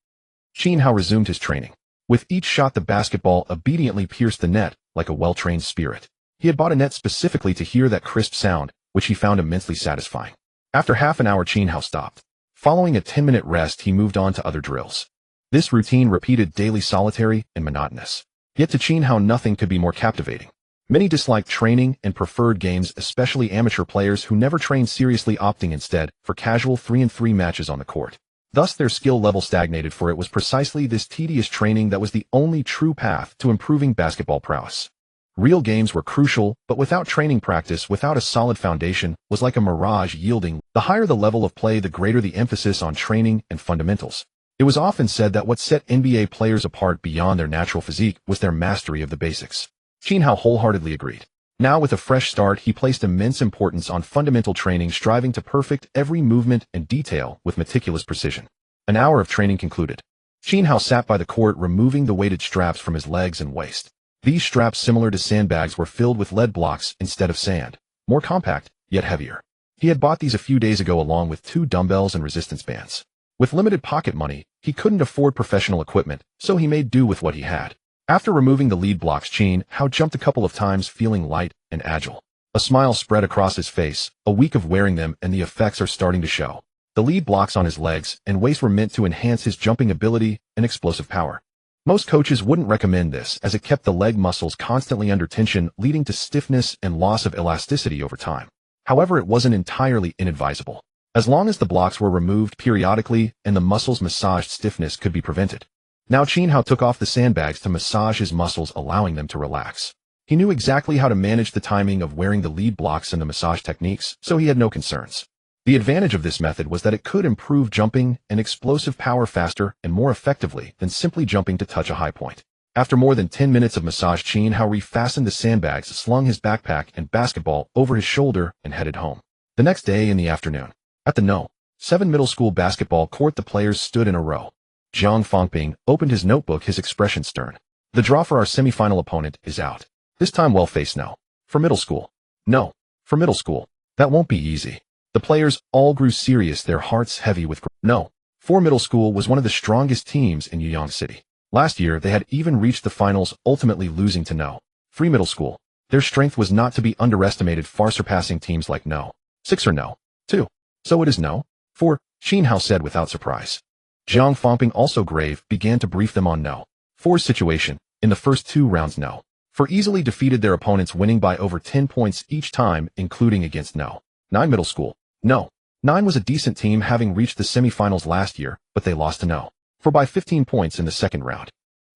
Speaker 1: Qin Hao resumed his training. With each shot, the basketball obediently pierced the net like a well-trained spirit. He had bought a net specifically to hear that crisp sound, which he found immensely satisfying. After half an hour, Qin Hao stopped. Following a 10-minute rest, he moved on to other drills. This routine repeated daily, solitary and monotonous. Yet to Qin Hao, nothing could be more captivating. Many disliked training and preferred games, especially amateur players who never trained seriously, opting instead for casual 3-on-3 matches on the court. Thus their skill level stagnated, for it was precisely this tedious training that was the only true path to improving basketball prowess. Real games were crucial, but without training, practice without a solid foundation was like a mirage, yielding. The higher the level of play, the greater the emphasis on training and fundamentals. It was often said that what set NBA players apart beyond their natural physique was their mastery of the basics. Qin Hao wholeheartedly agreed. Now, with a fresh start, he placed immense importance on fundamental training, striving to perfect every movement and detail with meticulous precision. An hour of training concluded. Qin Hao sat by the court, removing the weighted straps from his legs and waist. These straps, similar to sandbags, were filled with lead blocks instead of sand, more compact, yet heavier. He had bought these a few days ago along with 2 dumbbells and resistance bands. With limited pocket money, he couldn't afford professional equipment, so he made do with what he had. After removing the lead blocks, Qin Hao jumped a couple of times, feeling light and agile. A smile spread across his face. A week of wearing them and the effects are starting to show. The lead blocks on his legs and waist were meant to enhance his jumping ability and explosive power. Most coaches wouldn't recommend this, as it kept the leg muscles constantly under tension, leading to stiffness and loss of elasticity over time. However, it wasn't entirely inadvisable. As long as the blocks were removed periodically and the muscles massaged, stiffness could be prevented. Now Qin Hao took off the sandbags to massage his muscles, allowing them to relax. He knew exactly how to manage the timing of wearing the lead blocks and the massage techniques, so he had no concerns. The advantage of this method was that it could improve jumping and explosive power faster and more effectively than simply jumping to touch a high point. After more than 10 minutes of massage, Qin Hao refastened the sandbags, slung his backpack and basketball over his shoulder, and headed home. The next day in the afternoon, at the No. 7 middle school basketball court, the players stood in a row. Jiang Fangping opened his notebook, his expression stern. The draw for our semifinal opponent is out. This time well faced No. For middle school. No. For middle school. That won't be easy. The players all grew serious, their hearts heavy with No. 4 middle school was one of the strongest teams in Yuyang City. Last year, they had even reached the finals, ultimately losing to No. 3 middle school. Their strength was not to be underestimated, far surpassing teams like No. 6 or No. 2. So it is No. 4, Qin Hao said without surprise. Jiang Fangping, also grave, began to brief them on No. 4's situation. In the first 2 rounds, No. 4 easily defeated their opponents, winning by over 10 points each time, including against No. 9 middle school. No. 9 was a decent team, having reached the semifinals last year, but they lost to No. 4 by 15 points in the second round.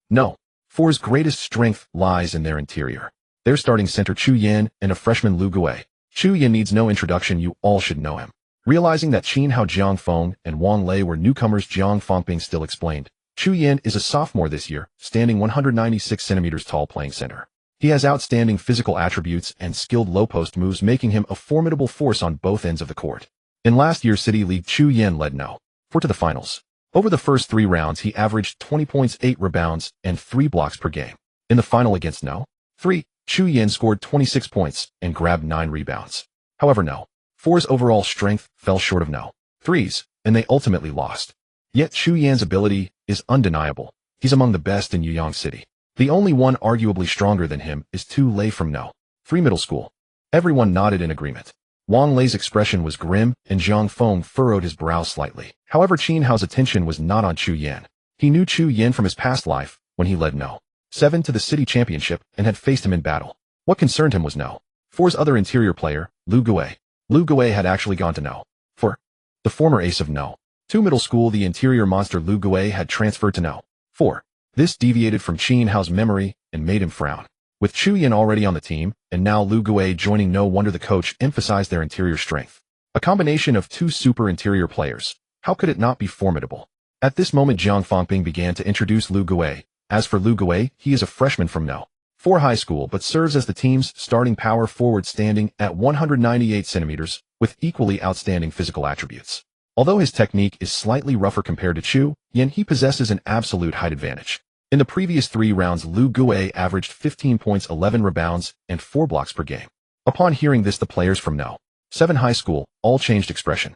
Speaker 1: No. 4's greatest strength lies in their interior. Their starting center Chu Yan and a freshman Lu Gui. Chu Yan needs no introduction, you all should know him. Realizing that Qin Hao, Jiang Feng, and Wang Lei were newcomers, Jiang Fangping still explained. Chu Yan is a sophomore this year, standing 196 centimeters tall, playing center. He has outstanding physical attributes and skilled low-post moves, making him a formidable force on both ends of the court. In last year's City League, Chu Yan led No. 4 to the finals. Over the first 3 rounds, he averaged 20 points, 8 rebounds, and 3 blocks per game. In the final against No. 3, Chu Yan scored 26 points and grabbed 9 rebounds. However, No. 4's overall strength fell short of No. 3's, and they ultimately lost. Yet Chu Yan's ability is undeniable. He's among the best in Yuyang City. The only one arguably stronger than him is Tu Lei from No. 3 middle school. Everyone nodded in agreement. Wang Lei's expression was grim, and Zhang Feng furrowed his brow slightly. However, Qin Hao's attention was not on Chu Yan. He knew Chu Yan from his past life, when he led No. 7 to the city championship and had faced him in battle. What concerned him was No. 4's other interior player, Lu Gui. Lu Gui had actually gone to No. 4. The former ace of No. 2 middle school, the interior monster Lu Gui had transferred to No. 4. This deviated from Qin Hao's memory and made him frown. With Chu Yan already on the team, and now Lu Gui joining, no wonder the coach emphasized their interior strength. A combination of 2 super interior players. How could it not be formidable? At this moment, Jiang Fangping began to introduce Lu Gui. As for Lu Gui, he is a freshman from No. 4 high school but serves as the team's starting power forward, standing at 198 centimeters, with equally outstanding physical attributes. Although his technique is slightly rougher compared to Chu Yan, he possesses an absolute height advantage. In the previous 3 rounds, Lu Gui averaged 15 points, 11 rebounds, and 4 blocks per game. Upon hearing this, the players from No. 7 high school all changed expression.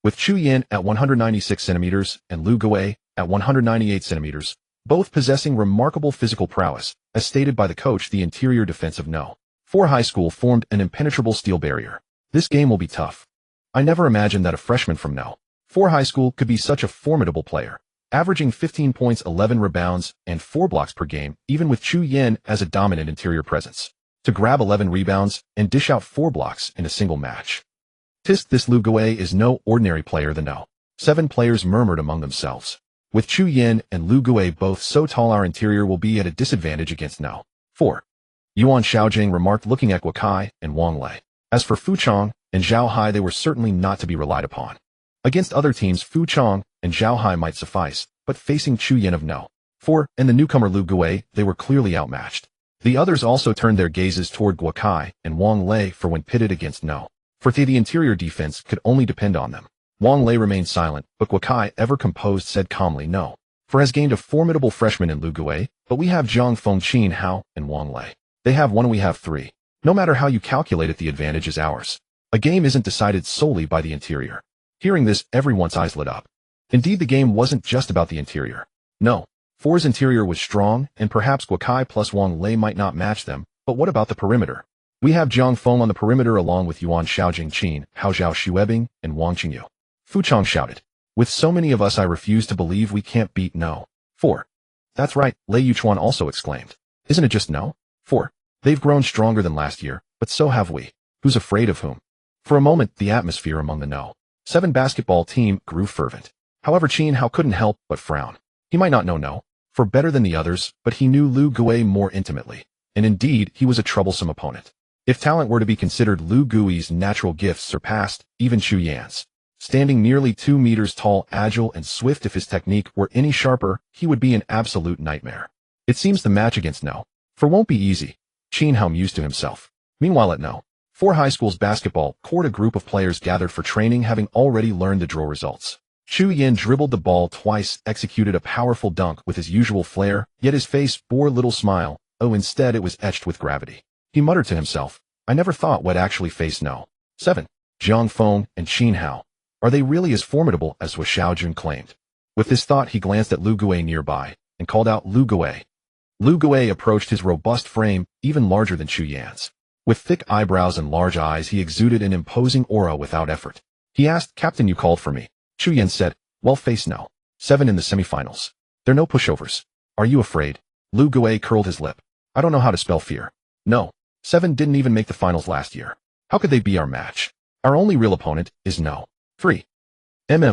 Speaker 1: With Chu Yan at 196 centimeters and Lu Gui at 198 centimeters, both possessing remarkable physical prowess, as stated by the coach, the interior defense of No. 4 high school formed an impenetrable steel barrier. This game will be tough. I never imagined that a freshman from No. 4 high school could be such a formidable player, averaging 15 points, 11 rebounds, and 4 blocks per game, even with Chu Yan as a dominant interior presence. To grab 11 rebounds and dish out 4 blocks in a single match. This Lu Gui is no ordinary player, the No. 7 players murmured among themselves. With Chu Yan and Lu Gui both so tall, our interior will be at a disadvantage against No. 4. Yuan Xiaojing remarked, looking at Guokai and Wang Lei. As for Fu Chong and Zhao Hai, they were certainly not to be relied upon. Against other teams, Fu Chong and Zhao Hai might suffice, but facing Chu Yan of No. 4 and the newcomer Lu Gui, they were clearly outmatched. The others also turned their gazes toward Guokai and Wang Lei, for when pitted against No. 4, the interior defense could only depend on them. Wang Lei remained silent, but Guokai, ever composed, said calmly, No. 4 has gained a formidable freshman in Lu Gui, but we have Zhang Feng, Qin Hao, and Wang Lei. They have 1 and we have 3. No matter how you calculate it, the advantage is ours. A game isn't decided solely by the interior. Hearing this, everyone's eyes lit up. Indeed, the game wasn't just about the interior. No. 4's interior was strong, and perhaps Guokai plus Wang Lei might not match them, but what about the perimeter? We have Zhang Feng on the perimeter along with Yuan Xiaojing, Qin Hao, Zhao Xuebing, and Wang Qingyu. Fu Chong shouted. With so many of us, I refuse to believe we can't beat No. 4. That's right, Lei Yuchuan also exclaimed. Isn't it just No. 4? They've grown stronger than last year, but so have we. Who's afraid of whom? For a moment, the atmosphere among the No. 7 basketball team grew fervent. However, Qin Hao couldn't help but frown. He might not know No. 4 better than the others, but he knew Lu Gui more intimately. And indeed, he was a troublesome opponent. If talent were to be considered, Lu Gui's natural gifts surpassed even Chu Yan's. Standing nearly 2 meters tall, agile and swift, if his technique were any sharper, he would be an absolute nightmare. It seems the match against No. 4 won't be easy, Qin Hao mused to himself. Meanwhile at No. 4 high school's basketball court, a group of players gathered for training, having already learned the drill results. Chu Yan dribbled the ball twice, executed a powerful dunk with his usual flair, yet his face bore little smile. Instead it was etched with gravity. He muttered to himself, I never thought we'd actually face No. 7. Zhang Feng and Qin Hao. Are they really as formidable as Wu Xiaojun claimed? With this thought, he glanced at Lu Gui nearby and called out, Lu Gui. Lu Gui approached, his robust frame even larger than Chu Yan's. With thick eyebrows and large eyes, he exuded an imposing aura without effort. He asked, Captain, you called for me. Chu Yan said, well, face No. 7 in the semifinals. They're no pushovers. Are you afraid? Lu Gui curled his lip. I don't know how to spell fear. No. 7 didn't even make the finals last year. How could they be our match? Our only real opponent is No. 3.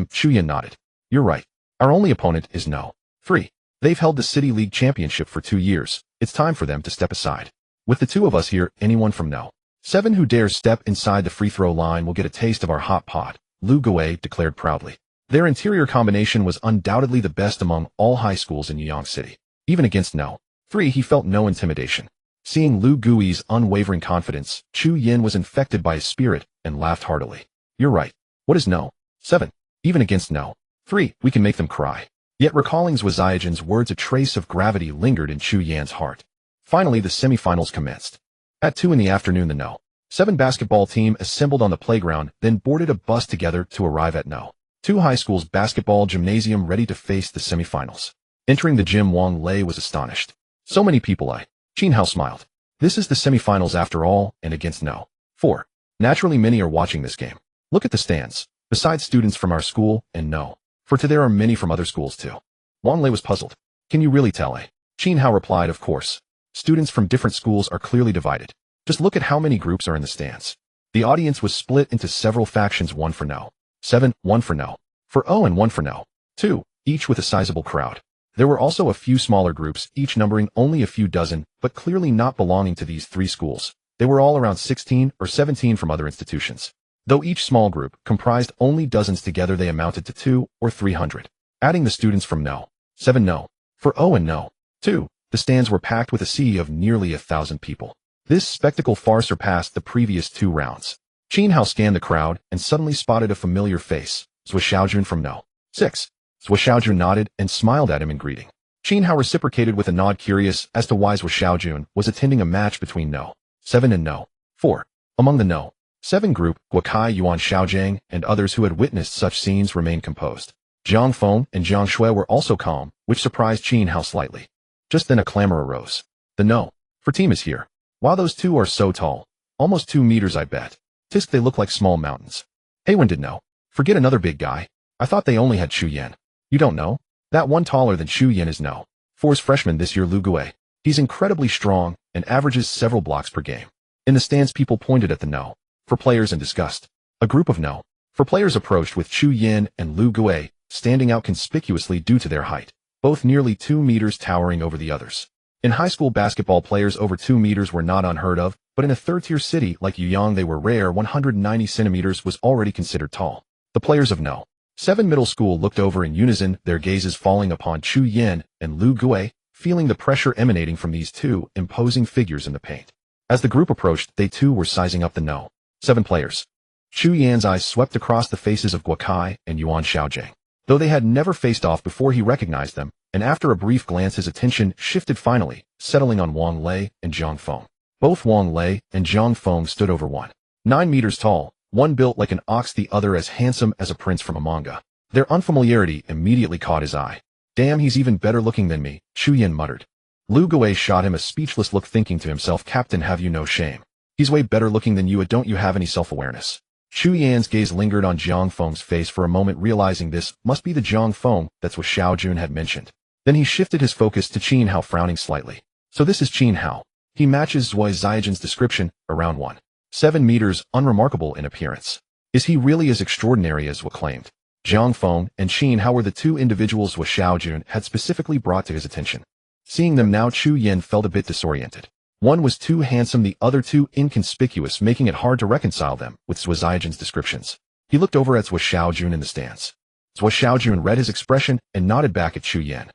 Speaker 1: Chu Yan nodded. You're right. Our only opponent is No. 3. They've held the City League Championship for 2 years. It's time for them to step aside. With the 2 of us here, anyone from No. 7 who dares step inside the free throw line will get a taste of our hot pot, Lu Gui declared proudly. Their interior combination was undoubtedly the best among all high schools in Yuyang City. Even against No. 3, he felt no intimidation. Seeing Lu Gui's unwavering confidence, Chu Yan was infected by his spirit and laughed heartily. You're right. What is No. 7? Even against No. 3, we can make them cry. Yet recalling Zhu Zijian's words, a trace of gravity lingered in Chu Yan's heart. Finally, the semifinals commenced. At 2 in the afternoon, the No. 7 basketball team assembled on the playground, then boarded a bus together to arrive at No. 2 high school's basketball gymnasium, ready to face the semifinals. Entering the gym, Wang Lei was astonished. So many people. Qin Hao smiled. This is the semifinals after all, and against No. 4. Naturally, many are watching this game. Look at the stands. Besides students from our school, and no. For there are many from other schools too. Wang Lei was puzzled. Can you really tell, eh? Qin Hao replied, of course. Students from different schools are clearly divided. Just look at how many groups are in the stands. The audience was split into several factions, one for no. 7, 1 for no. For oh, and 1 for no. 2, each with a sizable crowd. There were also a few smaller groups, each numbering only a few dozen, but clearly not belonging to these 3 schools. They were all around 16 or 17 from other institutions. Though each small group comprised only dozens, together they amounted to 2 or 300. Adding the students from no. 7 no. For oh, and no. 2, the stands were packed with a sea of nearly 1,000 people. This spectacle far surpassed the previous 2 rounds. Qin Hao scanned the crowd and suddenly spotted a familiar face. Zhou Xiaojun from no. 6. Zhou Xiaojun nodded and smiled at him in greeting. Qin Hao reciprocated with a nod, curious as to why Zhou Xiaojun was attending a match between no. 7 and no. 4. Among the no. 7 group, Guokai, Yuan Xiaojiang, and others who had witnessed such scenes remained composed. Zhang Feng and Zhang Shui were also calm, which surprised Qin Hao slightly. Just then a clamor arose. The no. For team is here. Wow, those 2 are so tall. Almost 2 meters, I bet. Tisk, they look like small mountains. Hey, when did no? Forget another big guy. I thought they only had Chu Yan. You don't know? That one taller than Chu Yan is no. 4's freshman this year, Lu Gui. He's incredibly strong and averages several blocks per game. In the stands, people pointed at the no. For players in disgust. A group of no. For players approached with Chu Yan and Lu Gui standing out conspicuously due to their height, both nearly 2 meters towering over the others. In high school basketball, players over 2 meters were not unheard of, but in a third-tier city like Yuyang they were rare. 190 centimeters was already considered tall. The players of no. 7 middle school looked over in unison, their gazes falling upon Chu Yan and Lu Gui, feeling the pressure emanating from these 2 imposing figures in the paint. As the group approached, they too were sizing up the no. 7 players. Chu Yan's eyes swept across the faces of Guokai and Yuan Xiaojiang. Though they had never faced off before, he recognized them, and after a brief glance his attention shifted, finally, settling on Wang Lei and Zhang Feng. Both Wang Lei and Zhang Feng stood over 1.9 meters tall, one built like an ox, the other as handsome as a prince from a manga. Their unfamiliarity immediately caught his eye. Damn, he's even better looking than me, Chu Yan muttered. Lu Gui shot him a speechless look, thinking to himself, Captain, have you no shame? He's way better looking than you, don't you have any self-awareness? Chu Yan's gaze lingered on Zhang Feng's face for a moment, realizing this must be the Zhang Feng that Zhou Xiaojun had mentioned. Then he shifted his focus to Qin Hao, frowning slightly. So this is Qin Hao. He matches Zhou Xiaojun's description, around 1.7 meters, unremarkable in appearance. Is he really as extraordinary as Zhou claimed? Zhang Feng and Qin Hao were the 2 individuals Zhou Xiaojun had specifically brought to his attention. Seeing them now, Chu Yan felt a bit disoriented. One was too handsome, the other too inconspicuous, making it hard to reconcile them with Zhou Xiaojun's descriptions. He looked over at Zhou Xiaojun in the stands. Zhou Xiaojun read his expression and nodded back at Chu Yan.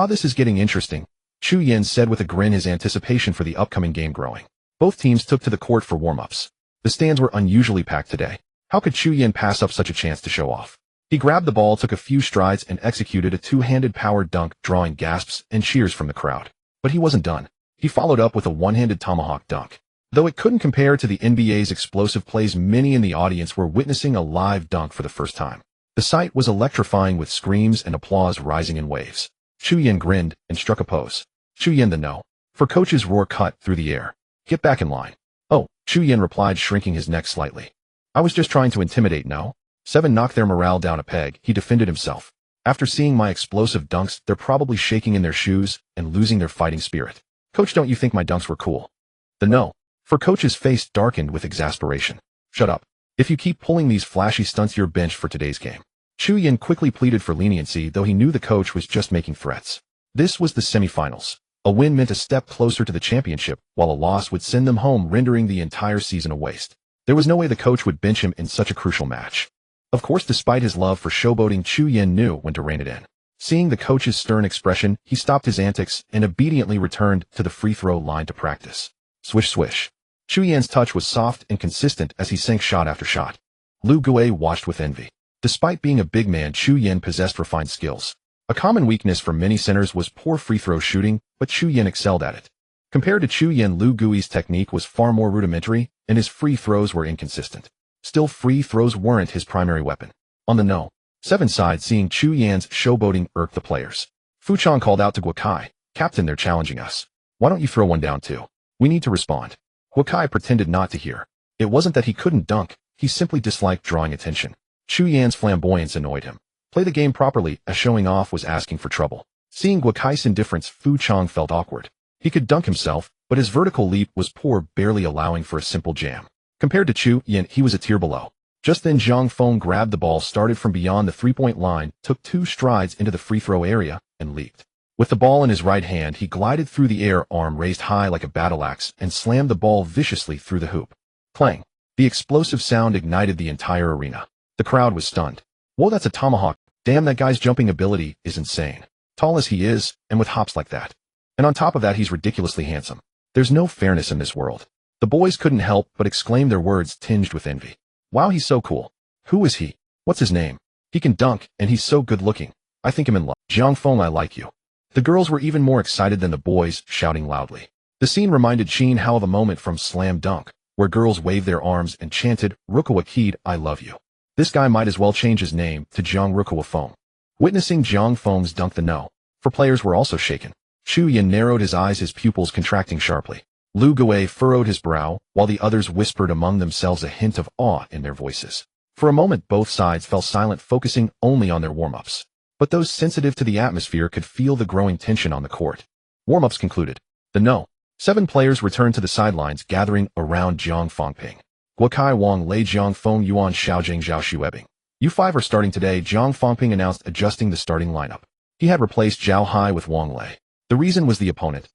Speaker 1: This is getting interesting, Chu Yan said with a grin, his anticipation for the upcoming game growing. Both teams took to the court for warm-ups. The stands were unusually packed today. How could Chu Yan pass up such a chance to show off? He grabbed the ball, took a few strides, and executed a 2-handed power dunk, drawing gasps and cheers from the crowd. But he wasn't done. He followed up with a one-handed tomahawk dunk. Though it couldn't compare to the NBA's explosive plays, many in the audience were witnessing a live dunk for the first time. The sight was electrifying, with screams and applause rising in waves. Chu Yan grinned and struck a pose. Chu Yan, the no. For coach's roar cut through the air. Get back in line. Oh, Chu Yan replied, shrinking his neck slightly. I was just trying to intimidate, no? 7 knocked their morale down a peg, he defended himself. After seeing my explosive dunks, they're probably shaking in their shoes and losing their fighting spirit. Coach, don't you think my dunks were cool? The no. For coach's face darkened with exasperation. Shut up. If you keep pulling these flashy stunts, you're benched for today's game. Chu Yan quickly pleaded for leniency, though he knew the coach was just making threats. This was the semifinals. A win meant a step closer to the championship, while a loss would send them home, rendering the entire season a waste. There was no way the coach would bench him in such a crucial match. Of course, despite his love for showboating, Chu Yan knew when to rein it in. Seeing the coach's stern expression, he stopped his antics and obediently returned to the free throw line to practice. Swish, swish. Chu Yan's touch was soft and consistent as he sank shot after shot. Lu Gui watched with envy. Despite being a big man, Chu Yan possessed refined skills. A common weakness for many centers was poor free throw shooting, but Chu Yan excelled at it. Compared to Chu Yan, Lu Gui's technique was far more rudimentary, and his free throws were inconsistent. Still, free throws weren't his primary weapon. On the no. 7 side, seeing Chu Yan's showboating irked the players. Fu Chang called out to Guokai, Captain, they're challenging us. Why don't you throw one down too? We need to respond. Guokai pretended not to hear. It wasn't that he couldn't dunk, he simply disliked drawing attention. Chu Yan's flamboyance annoyed him. Play the game properly, as showing off was asking for trouble. Seeing Guokai's indifference, Fu Chong felt awkward. He could dunk himself, but his vertical leap was poor, barely allowing for a simple jam. Compared to Chu Yan, he was a tier below. Just then Zhang Feng grabbed the ball, started from beyond the three-point line, took 2 strides into the free throw area, and leaped. With the ball in his right hand, he glided through the air, arm raised high like a battle axe, and slammed the ball viciously through the hoop. Clang! The explosive sound ignited the entire arena. The crowd was stunned. Whoa, that's a tomahawk. Damn, that guy's jumping ability is insane. Tall as he is, and with hops like that. And on top of that, he's ridiculously handsome. There's no fairness in this world. The boys couldn't help but exclaim, their words tinged with envy. Wow, he's so cool. Who is he? What's his name? He can dunk, and he's so good looking. I think I'm in love. Zhang Feng, I like you. The girls were even more excited than the boys, shouting loudly. The scene reminded Qin Hao of a moment from Slam Dunk, where girls waved their arms and chanted, Rukawa Kid, I love you. This guy might as well change his name to Zhang Rukawa Feng. Witnessing Zhang Feng's dunk, the no-for players were also shaken. Chu Yan narrowed his eyes, his pupils contracting sharply. Lu Guo furrowed his brow, while the others whispered among themselves, a hint of awe in their voices. For a moment both sides fell silent, focusing only on their warm-ups. But those sensitive to the atmosphere could feel the growing tension on the court. Warm-ups concluded. The 7 players returned to the sidelines, gathering around Zhang Fengping. Guokai Wang Lei, Zhang Feng Yuan, Xiaojing Zhao Xuebing. You 5 are starting today, Zhang Fengping announced, adjusting the starting lineup. He had replaced Zhao Hai with Wang Lei. The reason was the opponent,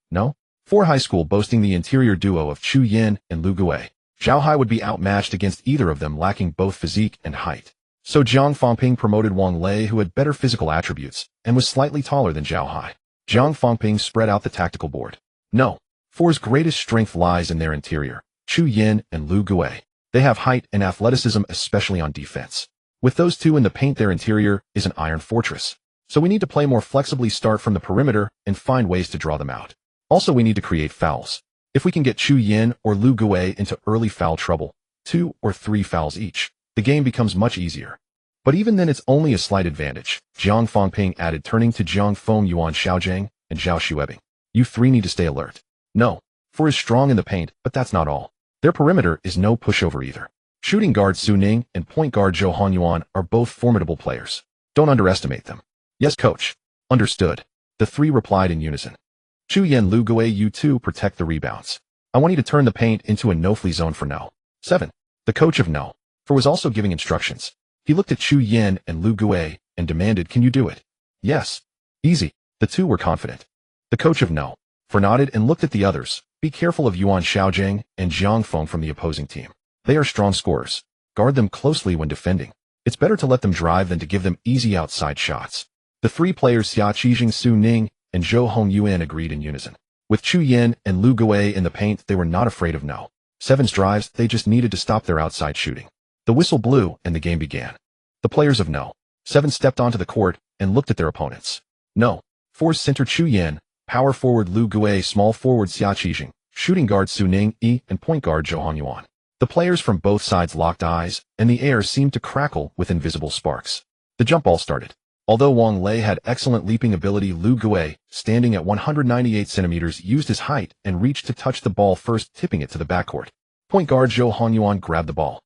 Speaker 1: 4 high school, boasting the interior duo of Chu Yan and Lu Guo. Zhao Hai would be outmatched against either of them, lacking both physique and height. So Zhang Fengping promoted Wang Lei, who had better physical attributes, and was slightly taller than Zhao Hai. Zhang Fengping spread out the tactical board. 4's greatest strength lies in their interior, Chu Yan and Lu Guo. They have height and athleticism, especially on defense. With those 2 in the paint, their interior is an iron fortress. So we need to play more flexibly, start from the perimeter, and find ways to draw them out. Also, we need to create fouls. If we can get Chu Yan or Lu Guo into early foul trouble, 2 or 3 fouls each, the game becomes much easier. But even then, it's only a slight advantage, Zhang Fengping added, turning to Zhang Feng Yuan, Xiaojing, and Zhao Xuebing. You 3 need to stay alert. 4 is strong in the paint, but that's not all. Their perimeter is no pushover either. Shooting guard Su Ning and point guard Zhou Hanyuan are both formidable players. Don't underestimate them. Yes, coach. Understood. The 3 replied in unison. Chu Yan, Lu Guo, you 2 protect the rebounds. I want you to turn the paint into a no-flee zone for 7. The coach of 4 was also giving instructions. He looked at Chu Yan and Lu Guo and demanded, can you do it? Yes. Easy. The 2 were confident. The coach of 4 nodded and looked at the others. Be careful of Yuan Xiaojing and Zhang Feng from the opposing team. They are strong scorers. Guard them closely when defending. It's better to let them drive than to give them easy outside shots. The 3 players Xia Qijing, Su Ning, and Zhou Hongyuan agreed in unison. With Chu Yan and Lu Guo in the paint, they were not afraid of 7's drives, they just needed to stop their outside shooting. The whistle blew and the game began. The players of 7 stepped onto the court and looked at their opponents. 4's center Chu Yan, power forward Lu Guo, small forward Xia Qijing, shooting guard Su Ning, and point guard Zhou Hongyuan. The players from both sides locked eyes, and the air seemed to crackle with invisible sparks. The jump ball started. Although Wang Lei had excellent leaping ability, Lu Guo, standing at 198 centimeters, used his height and reached to touch the ball first, tipping it to the backcourt. Point guard Zhou Hanyuan grabbed the ball.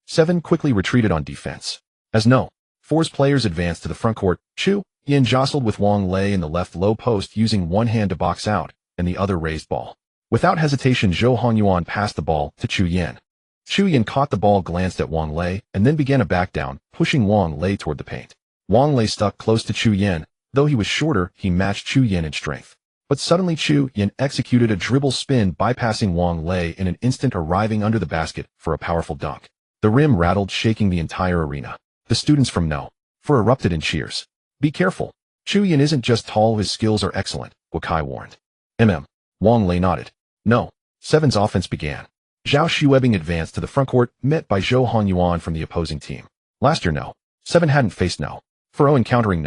Speaker 1: 7 quickly retreated on defense. As 4's players advanced to the front court, Chu Yan jostled with Wang Lei in the left low post, using one hand to box out and the other raised ball. Without hesitation, Zhou Hanyuan passed the ball to Chu Yan. Chu Yan caught the ball, glanced at Wang Lei, and then began a back down, pushing Wang Lei toward the paint. Wang Lei stuck close to Chu Yan. Though he was shorter, he matched Chu Yan in strength. But suddenly Chu Yan executed a dribble spin, bypassing Wang Lei in an instant, arriving under the basket for a powerful dunk. The rim rattled, shaking the entire arena. The students from 4 erupted in cheers. Be careful. Chu Yan isn't just tall, his skills are excellent, Guokai warned. Wang Lei nodded. 7's offense began. Zhao Xuebing advanced to the front court, met by Zhou Hanyuan from the opposing team. Last year 7 hadn't faced 4 encountering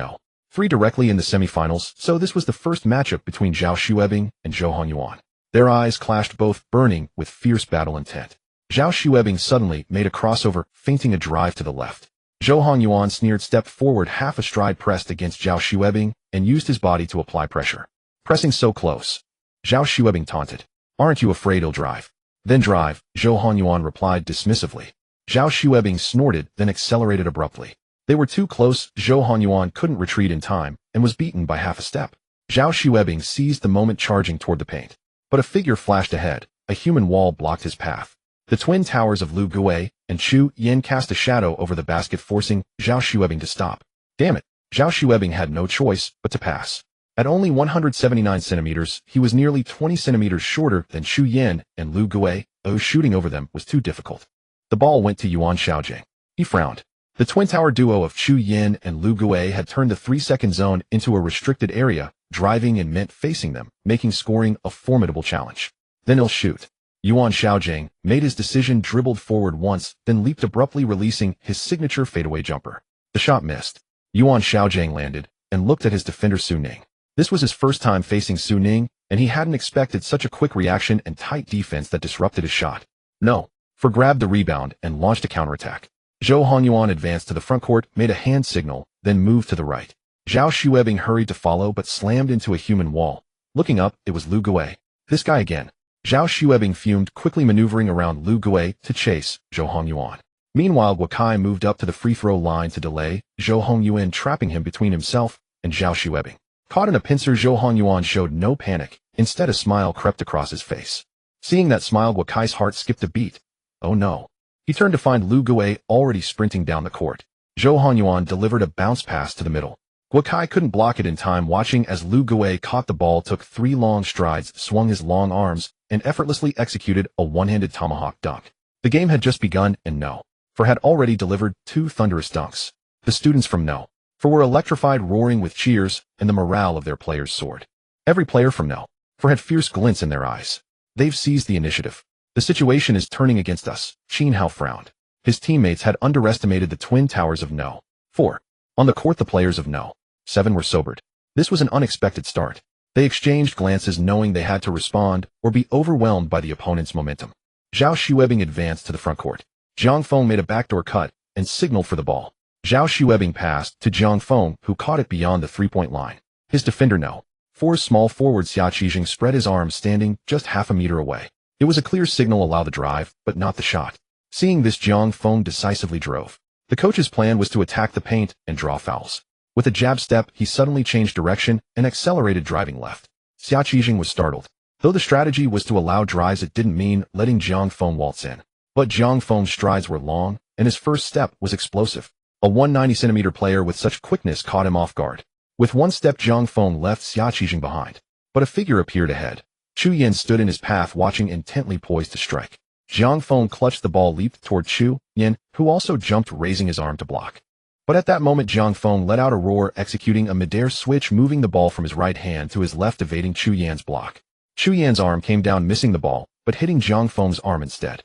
Speaker 1: 3 directly in the semifinals, so this was the first matchup between Zhao Xuebing and Zhou Hanyuan. Their eyes clashed, both burning with fierce battle intent. Zhao Xuebing suddenly made a crossover, feinting a drive to the left. Zhou Hanyuan sneered, stepped forward half a stride, pressed against Zhao Xuebing, and used his body to apply pressure. Pressing so close. Zhao Xuebing taunted. Aren't you afraid he'll drive? Then drive, Zhou Honyuan replied dismissively. Zhao Xuebing snorted, then accelerated abruptly. They were too close, Zhou Honyuan couldn't retreat in time, and was beaten by half a step. Zhao Xuebing seized the moment, charging toward the paint. But a figure flashed ahead. A human wall blocked his path. The twin towers of Lu Gui and Chu Yin cast a shadow over the basket, forcing Zhao Xuebing to stop. Damn it! Zhao Xuebing had no choice but to pass. At only 179 centimeters, he was nearly 20 centimeters shorter than Chu Yin and Lu Gui, though shooting over them was too difficult. The ball went to Yuan Xiaojing. He frowned. The twin tower duo of Chu Yin and Lu Gui had turned the 3-second zone into a restricted area, driving and meant facing them, making scoring a formidable challenge. Then he'll shoot. Yuan Xiaojing made his decision, dribbled forward once, then leaped abruptly, releasing his signature fadeaway jumper. The shot missed. Yuan Xiaojing landed and looked at his defender Su Ning. This was his first time facing Su Ning, and he hadn't expected such a quick reaction and tight defense that disrupted his shot. No. For grabbed the rebound and launched a counterattack. Zhou Honyuan advanced to the front court, made a hand signal, then moved to the right. Zhao Xuebing hurried to follow but slammed into a human wall. Looking up, it was Lu Gui. This guy again. Zhao Xuebing fumed, quickly maneuvering around Lu Gui to chase Zhou Honyuan. Meanwhile, Guokai moved up to the free throw line to delay Zhou Hongyuan, trapping him between himself and Zhao Xuebing. Caught in a pincer, Zhou Honyuan showed no panic. Instead, a smile crept across his face. Seeing that smile, Guokai's heart skipped a beat. Oh no. He turned to find Lu Gui already sprinting down the court. Zhou Honyuan delivered a bounce pass to the middle. Guokai couldn't block it in time, watching as Lu Gui caught the ball, took 3 long strides, swung his long arms, and effortlessly executed a one-handed tomahawk dunk. The game had just begun, and No. For had already delivered 2 thunderous dunks. The students from No. For were electrified, roaring with cheers, and the morale of their players soared. Every player from No. For had fierce glints in their eyes. They've seized the initiative. The situation is turning against us, Qin Hao frowned. His teammates had underestimated the twin towers of No. 4. On the court, the players of No. 7 were sobered. This was an unexpected start. They exchanged glances, knowing they had to respond or be overwhelmed by the opponent's momentum. Zhao Xuebing advanced to the front court. Jiang Feng made a backdoor cut and signaled for the ball. Zhao Xuebing passed to Jiang Feng, who caught it beyond the 3-point line. His defender No. 4's small forward Xia Qijing spread his arms, standing just half a meter away. It was a clear signal, allow the drive, but not the shot. Seeing this, Jiang Feng decisively drove. The coach's plan was to attack the paint and draw fouls. With a jab step, he suddenly changed direction and accelerated, driving left. Xia Qijing was startled. Though the strategy was to allow drives, it didn't mean letting Jiang Feng waltz in. But Jiang Feng's strides were long, and his first step was explosive. A 190-centimeter player with such quickness caught him off guard. With one step, Jiang Feng left Xia Qijing behind. But a figure appeared ahead. Chu Yin stood in his path, watching, intently poised to strike. Jiang Feng clutched the ball, leaped toward Chu Yin, who also jumped, raising his arm to block. But at that moment, Jiang Feng let out a roar, executing a midair switch, moving the ball from his right hand to his left, evading Chu Yan's block. Chu Yan's arm came down, missing the ball, but hitting Jiang Feng's arm instead.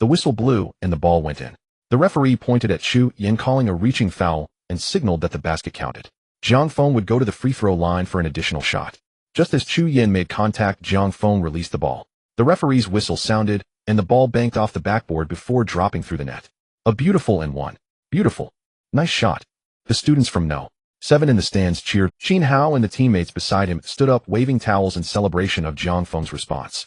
Speaker 1: The whistle blew, and the ball went in. The referee pointed at Chu Yin, calling a reaching foul, and signaled that the basket counted. Jiang Feng would go to the free throw line for an additional shot. Just as Chu Yin made contact, Jiang Feng released the ball. The referee's whistle sounded, and the ball banked off the backboard before dropping through the net. A beautiful and one. Beautiful. Nice shot. The students from No. 7 in the stands cheered. Qin Hao and the teammates beside him stood up, waving towels in celebration of Jiang Feng's response.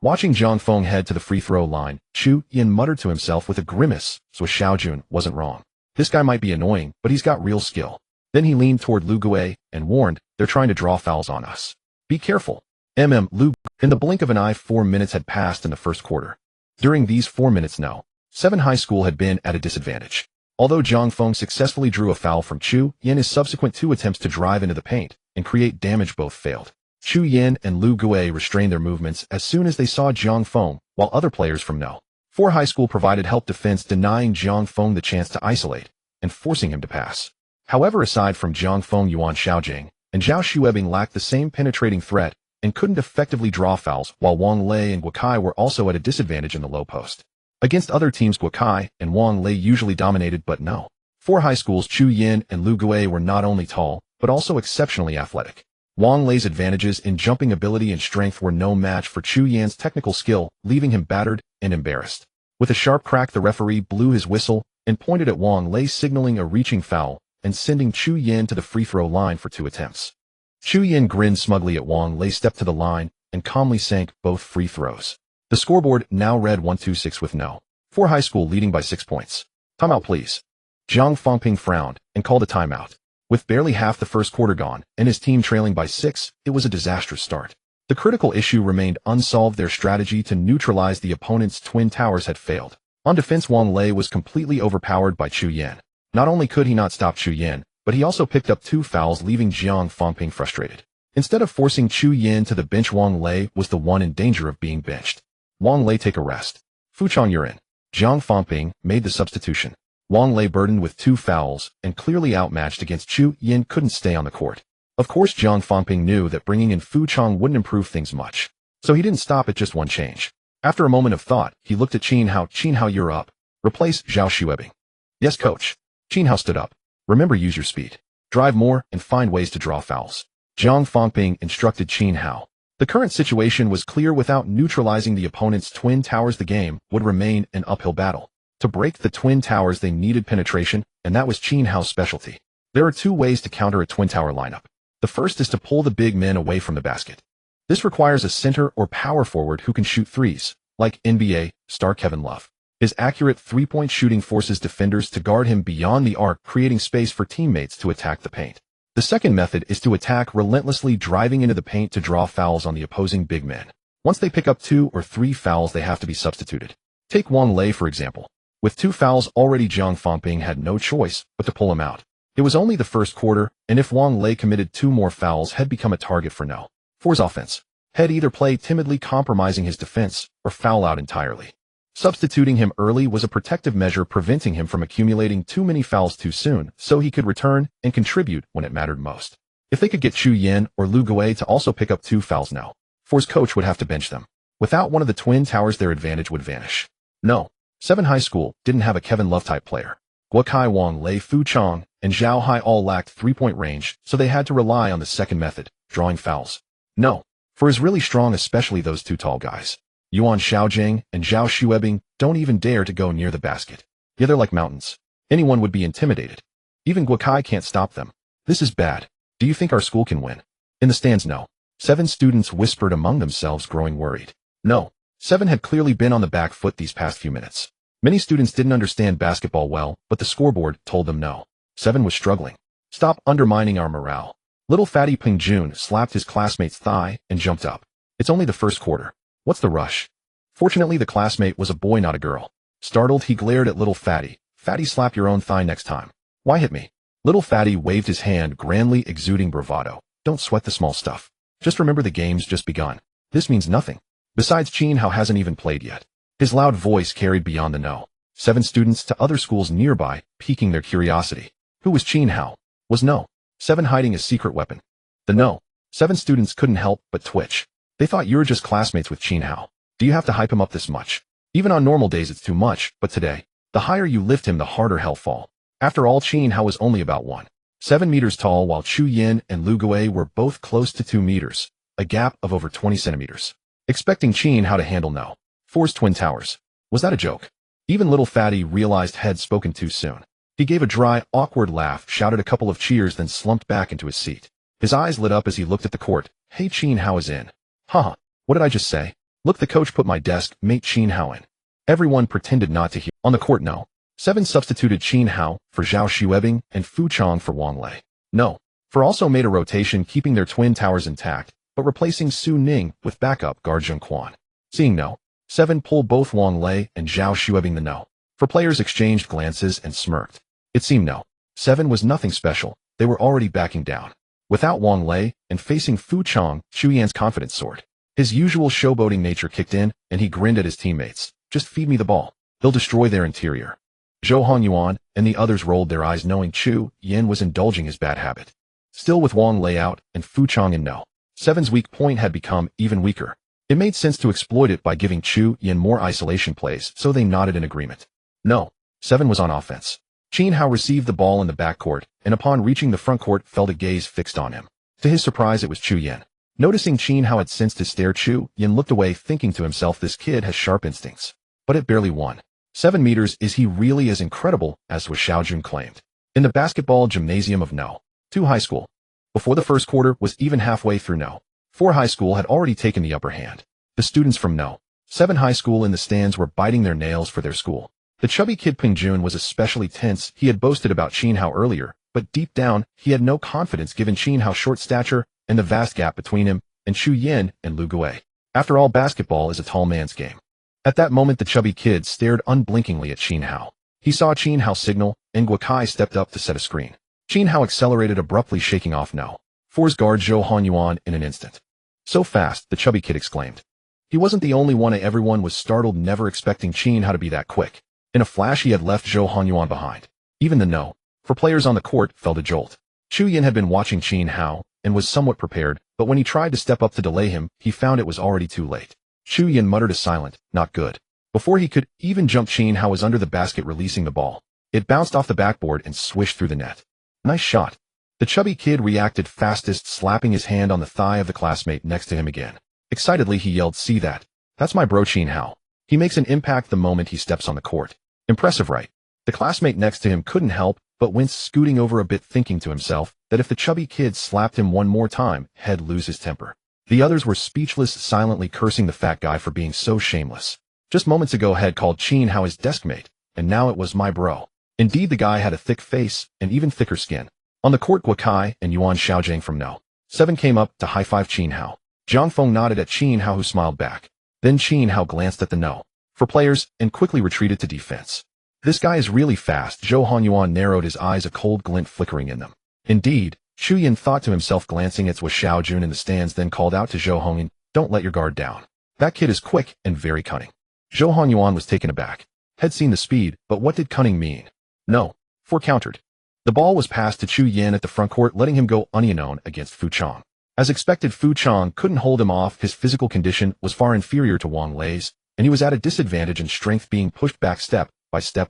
Speaker 1: Watching Jiang Feng head to the free throw line, Chu Yin muttered to himself with a grimace, so Xiaojun wasn't wrong. This guy might be annoying, but he's got real skill. Then he leaned toward Lu Gui and warned, they're trying to draw fouls on us. Be careful. Lu. In the blink of an eye, 4 minutes had passed in the first quarter. During these 4 minutes, No. 7 high school had been at a disadvantage. Although Jiang Feng successfully drew a foul from Chu Yin, his subsequent 2 attempts to drive into the paint and create damage both failed. Chu Yin and Lu Gui restrained their movements as soon as they saw Jiang Feng, while other players from No. 4 high school provided help defense, denying Jiang Feng the chance to isolate and forcing him to pass. However, aside from Jiang Feng, Yuan Xiaojing and Zhao Xuebing lacked the same penetrating threat and couldn't effectively draw fouls, while Wang Lei and Guokai were also at a disadvantage in the low post. Against other teams, Guokai and Wang Lei usually dominated, but No. 4 high schools, Chu Yin and Lu Gui, were not only tall, but also exceptionally athletic. Wang Lei's advantages in jumping ability and strength were no match for Chu Yan's technical skill, leaving him battered and embarrassed. With a sharp crack, the referee blew his whistle and pointed at Wang Lei, signaling a reaching foul and sending Chu Yin to the free throw line for 2 attempts. Chu Yin grinned smugly at Wang Lei, stepped to the line, and calmly sank both free throws. The The scoreboard now read 1-2-6 with no. 4 high school leading by 6 points. Timeout please. Jiang Fangping frowned and called a timeout. With barely half the first quarter gone and his team trailing by 6, it was a disastrous start. The critical issue remained unsolved. Their strategy to neutralize the opponent's twin towers had failed. On defense, Wang Lei was completely overpowered by Chu Yan. Not only could he not stop Chu Yan, but he also picked up 2 fouls, leaving Jiang Fangping frustrated. Instead of forcing Chu Yan to the bench, Wang Lei was the one in danger of being benched. Wang Lei, take a rest. Fuchong, you're in. Jiang Fangping made the substitution. Wang Lei, burdened with 2 fouls and clearly outmatched against Chu Yan, couldn't stay on the court. Of course, Jiang Fangping knew that bringing in Fuchong wouldn't improve things much, so he didn't stop at just one change. After a moment of thought, he looked at Qin Hao. Qin Hao, you're up. Replace Zhao Xuebing. Yes, coach. Qin Hao stood up. Remember, use your speed. Drive more and find ways to draw fouls. Jiang Fangping instructed Qin Hao. The current situation was clear. Without neutralizing the opponent's twin towers, the game would remain an uphill battle. To break the twin towers, they needed penetration, and that was Qin Hao's specialty. There are 2 ways to counter a twin tower lineup. The first is to pull the big men away from the basket. This requires a center or power forward who can shoot threes, like NBA star Kevin Love. His accurate 3-point shooting forces defenders to guard him beyond the arc, creating space for teammates to attack the paint. The second method is to attack relentlessly, driving into the paint to draw fouls on the opposing big men. Once they pick up 2 or 3 fouls, they have to be substituted. Take Wang Lei, for example. With 2 fouls already, Jiang Fangping had no choice but to pull him out. It was only the first quarter, and if Wang Lei committed 2 more fouls, he'd become a target for no. For's offense. He'd either play timidly, compromising his defense, or foul out entirely. Substituting him early was a protective measure, preventing him from accumulating too many fouls too soon, so he could return and contribute when it mattered most. If they could get Chu Yan or Lu Gui to also pick up 2 fouls now, For's coach would have to bench them. Without one of the twin towers, their advantage would vanish. No. 7 high school didn't have a Kevin Love-type player. Guokai, Wang Lei, Fuchong, and Zhao Hai all lacked 3-point range, so they had to rely on the second method, drawing fouls. No. For is really strong, especially those 2 tall guys. Yuan Xiaojing and Zhao Xuebing don't even dare to go near the basket. Yeah, they're like mountains. Anyone would be intimidated. Even Guokai can't stop them. This is bad. Do you think our school can win? In the stands, no. 7 students whispered among themselves, growing worried. No. 7 had clearly been on the back foot these past few minutes. Many students didn't understand basketball well, but the scoreboard told them no. 7 was struggling. Stop undermining our morale. Little fatty Ping Jun slapped his classmate's thigh and jumped up. It's only the first quarter. What's the rush? Fortunately, the classmate was a boy, not a girl. Startled, he glared at little fatty. Fatty, slap your own thigh next time. Why hit me? Little fatty waved his hand grandly, exuding bravado. Don't sweat the small stuff. Just remember, the game's just begun. This means nothing. Besides, Qin Hao hasn't even played yet. His loud voice carried beyond the no. 7 students to other schools nearby, piquing their curiosity. Who was Qin Hao? Was no. 7 hiding a secret weapon? The no. 7 students couldn't help but twitch. They thought, you were just classmates with Qin Hao. Do you have to hype him up this much? Even on normal days it's too much, but today, the higher you lift him, the harder he'll fall. After all, Qin Hao was only about 1.7 meters tall, while Chu Yan and Lu Gui were both close to 2 meters, a gap of over 20 centimeters. Expecting Qin Hao to handle no. 4's twin towers. Was that a joke? Even little fatty realized he'd spoken too soon. He gave a dry, awkward laugh, shouted a couple of cheers, then slumped back into his seat. His eyes lit up as he looked at the court. Hey, Qin Hao is in. Haha, what did I just say? Look, the coach put my desk mate Qin Hao in. Everyone pretended not to hear. On the court, no. 7 substituted Qin Hao for Zhao Xuebing and Fuchong for Wang Lei. No. 4 also made a rotation, keeping their twin towers intact, but replacing Su Ning with backup guard Zheng Quan. Seeing no. 7 pulled both Wang Lei and Zhao Xuebing the no. 4 players exchanged glances and smirked. It seemed no. 7 was nothing special. They were already backing down. Without Wang Lei and facing Fuchong, Chu Yan's confidence soared. His usual showboating nature kicked in, and he grinned at his teammates. Just feed me the ball. They'll destroy their interior. Zhou Honyuan and the others rolled their eyes, knowing Chu Yan was indulging his bad habit. Still, with Wang Lei out and Fuchong in no. 7's weak point had become even weaker. It made sense to exploit it by giving Chu Yan more isolation plays, so they nodded in agreement. No. 7 was on offense. Qin Hao received the ball in the backcourt, and upon reaching the front court, felt a gaze fixed on him. To his surprise, it was Chu Yan. Noticing Qin Hao had sensed his stare, Chu Yan looked away, thinking to himself, this kid has sharp instincts. But at barely 1.7 meters, is he really as incredible as was Xiaojun claimed? In the basketball gymnasium of No. 2 high school. Before the first quarter was even halfway through, No. 4 high school had already taken the upper hand. The students from No. 7 high school in the stands were biting their nails for their school. The chubby kid Ping Jun was especially tense. He had boasted about Qin Hao earlier, but deep down, he had no confidence given Qin Hao's short stature and the vast gap between him and Chu Yin and Lu Gui. After all, basketball is a tall man's game. At that moment, the chubby kid stared unblinkingly at Qin Hao. He saw Qin Hao signal, and Gui Kai stepped up to set a screen. Qin Hao accelerated, abruptly shaking off No. 4's guard Zhou Honyuan in an instant. So fast, the chubby kid exclaimed. He wasn't the only one. Everyone was startled, never expecting Qin Hao to be that quick. In a flash, he had left Zhou Honyuan behind. Even the No. 4 players on the court felt a jolt. Chu Yin had been watching Qin Hao and was somewhat prepared, but when he tried to step up to delay him, he found it was already too late. Chu Yin muttered a silent, "Not good." Before he could even jump, Qin Hao was under the basket, releasing the ball. It bounced off the backboard and swished through the net. Nice shot. The chubby kid reacted fastest, slapping his hand on the thigh of the classmate next to him again. Excitedly, he yelled, "See that? That's my bro Qin Hao. He makes an impact the moment he steps on the court. Impressive, right?" The classmate next to him couldn't help but wince, scooting over a bit, thinking to himself that if the chubby kid slapped him one more time, he'd lose his temper. The others were speechless, silently cursing the fat guy for being so shameless. Just moments ago had called Qin Hao his deskmate, and now it was my bro. Indeed, the guy had a thick face and even thicker skin. On the court, Gui Kai and Yuan Xiaojing from No. 7 came up to high-five Qin Hao. Zhang Feng nodded at Qin Hao, who smiled back. Then Qin Hao glanced at the No. 4 players and quickly retreated to defense. This guy is really fast. Zhou Honyuan narrowed his eyes, a cold glint flickering in them. Indeed, Chu Yin thought to himself, glancing at Xiao Jun in the stands, then called out to Zhou Honyuan, "Don't let your guard down. That kid is quick and very cunning." Zhou Honyuan was taken aback. Had seen the speed, but what did cunning mean? No. 4 countered. The ball was passed to Chu Yin at the front court, letting him go unknown against Fu Chong. As expected, Fu Chong couldn't hold him off. His physical condition was far inferior to Wang Lei's, and he was at a disadvantage in strength, being pushed back step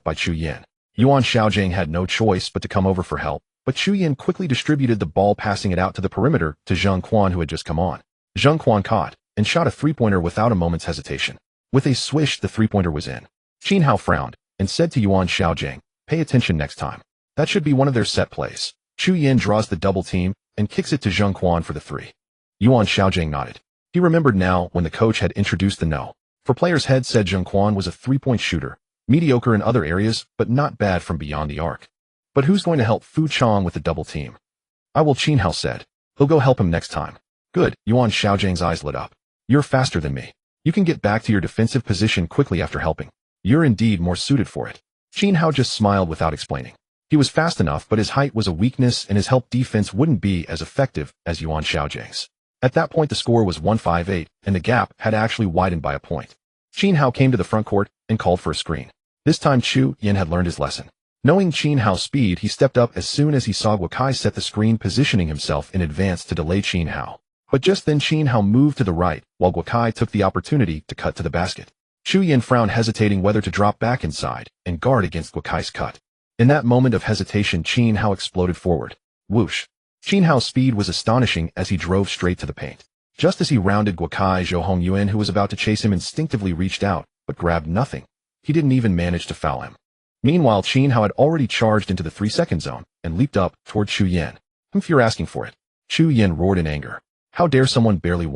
Speaker 1: by Chu Yin. Yuan Xiaojing had no choice but to come over for help, but Chu Yin quickly distributed the ball, passing it out to the perimeter to Zheng Quan, who had just come on. Zheng Quan caught and shot a three-pointer without a moment's hesitation. With a swish, the three-pointer was in. Qin Hao frowned and said to Yuan Xiaojing, "Pay attention next time. That should be one of their set plays." Chu Yin draws the double team and kicks it to Zheng Quan for the 3. Yuan Xiaojing nodded. He remembered now when the coach had introduced the No. 4 players had said Zheng Quan was a three-point shooter. Mediocre in other areas, but not bad from beyond the arc. But who's going to help Fu Chong with the double team? "I will," Qin Hao said. "He'll go help him next time." "Good." Yuan Xiaojing's eyes lit up. "You're faster than me. You can get back to your defensive position quickly after helping. You're indeed more suited for it." Qin Hao just smiled without explaining. He was fast enough, but his height was a weakness, and his help defense wouldn't be as effective as Yuan Xiaojing's. At that point, the score was 158, and the gap had actually widened by a point. Qin Hao came to the front court and called for a screen. This time, Chu Yin had learned his lesson. Knowing Qin Hao's speed, he stepped up as soon as he saw Gui Kai set the screen, positioning himself in advance to delay Qin Hao. But just then, Qin Hao moved to the right, while Gui Kai took the opportunity to cut to the basket. Chu Yin frowned, hesitating whether to drop back inside and guard against Gui Kai's cut. In that moment of hesitation, Qin Hao exploded forward. Whoosh! Qin Hao's speed was astonishing as he drove straight to the paint. Just as he rounded Gui Kai, Zhou Hongyuan, who was about to chase him, instinctively reached out, but grabbed nothing. He didn't even manage to foul him. Meanwhile, Qin Hao had already charged into the 3-second zone and leaped up toward Chu Yin. "If you're asking for it." Chu Yin roared in anger. How dare someone barely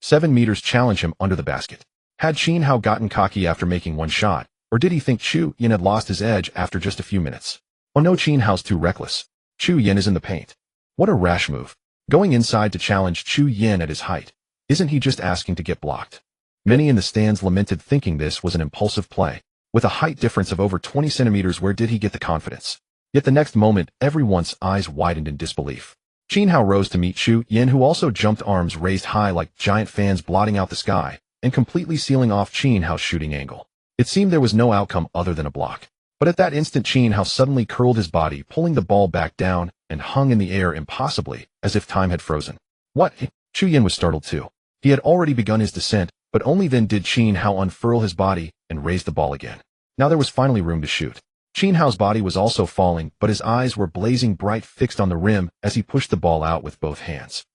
Speaker 1: 7 meters challenge him under the basket? Had Qin Hao gotten cocky after making one shot, or did he think Chu Yin had lost his edge after just a few minutes? Oh no, Qin Hao's too reckless. Chu Yin is in the paint. What a rash move. Going inside to challenge Chu Yin at his height. Isn't he just asking to get blocked? Many in the stands lamented, thinking this was an impulsive play. With a height difference of over 20 centimeters, where did he get the confidence? Yet the next moment, everyone's eyes widened in disbelief. Qin Hao rose to meet Chu Yin, who also jumped, arms raised high like giant fans, blotting out the sky and completely sealing off Qin Hao's shooting angle. It seemed there was no outcome other than a block. But at that instant, Qin Hao suddenly curled his body, pulling the ball back down, and hung in the air impossibly, as if time had frozen. What? Chu Yin was startled too. He had already begun his descent, but only then did Qin Hao unfurl his body and raise the ball again. Now there was finally room to shoot. Qin Hao's body was also falling, but his eyes were blazing bright, fixed on the rim as he pushed the ball out with both hands.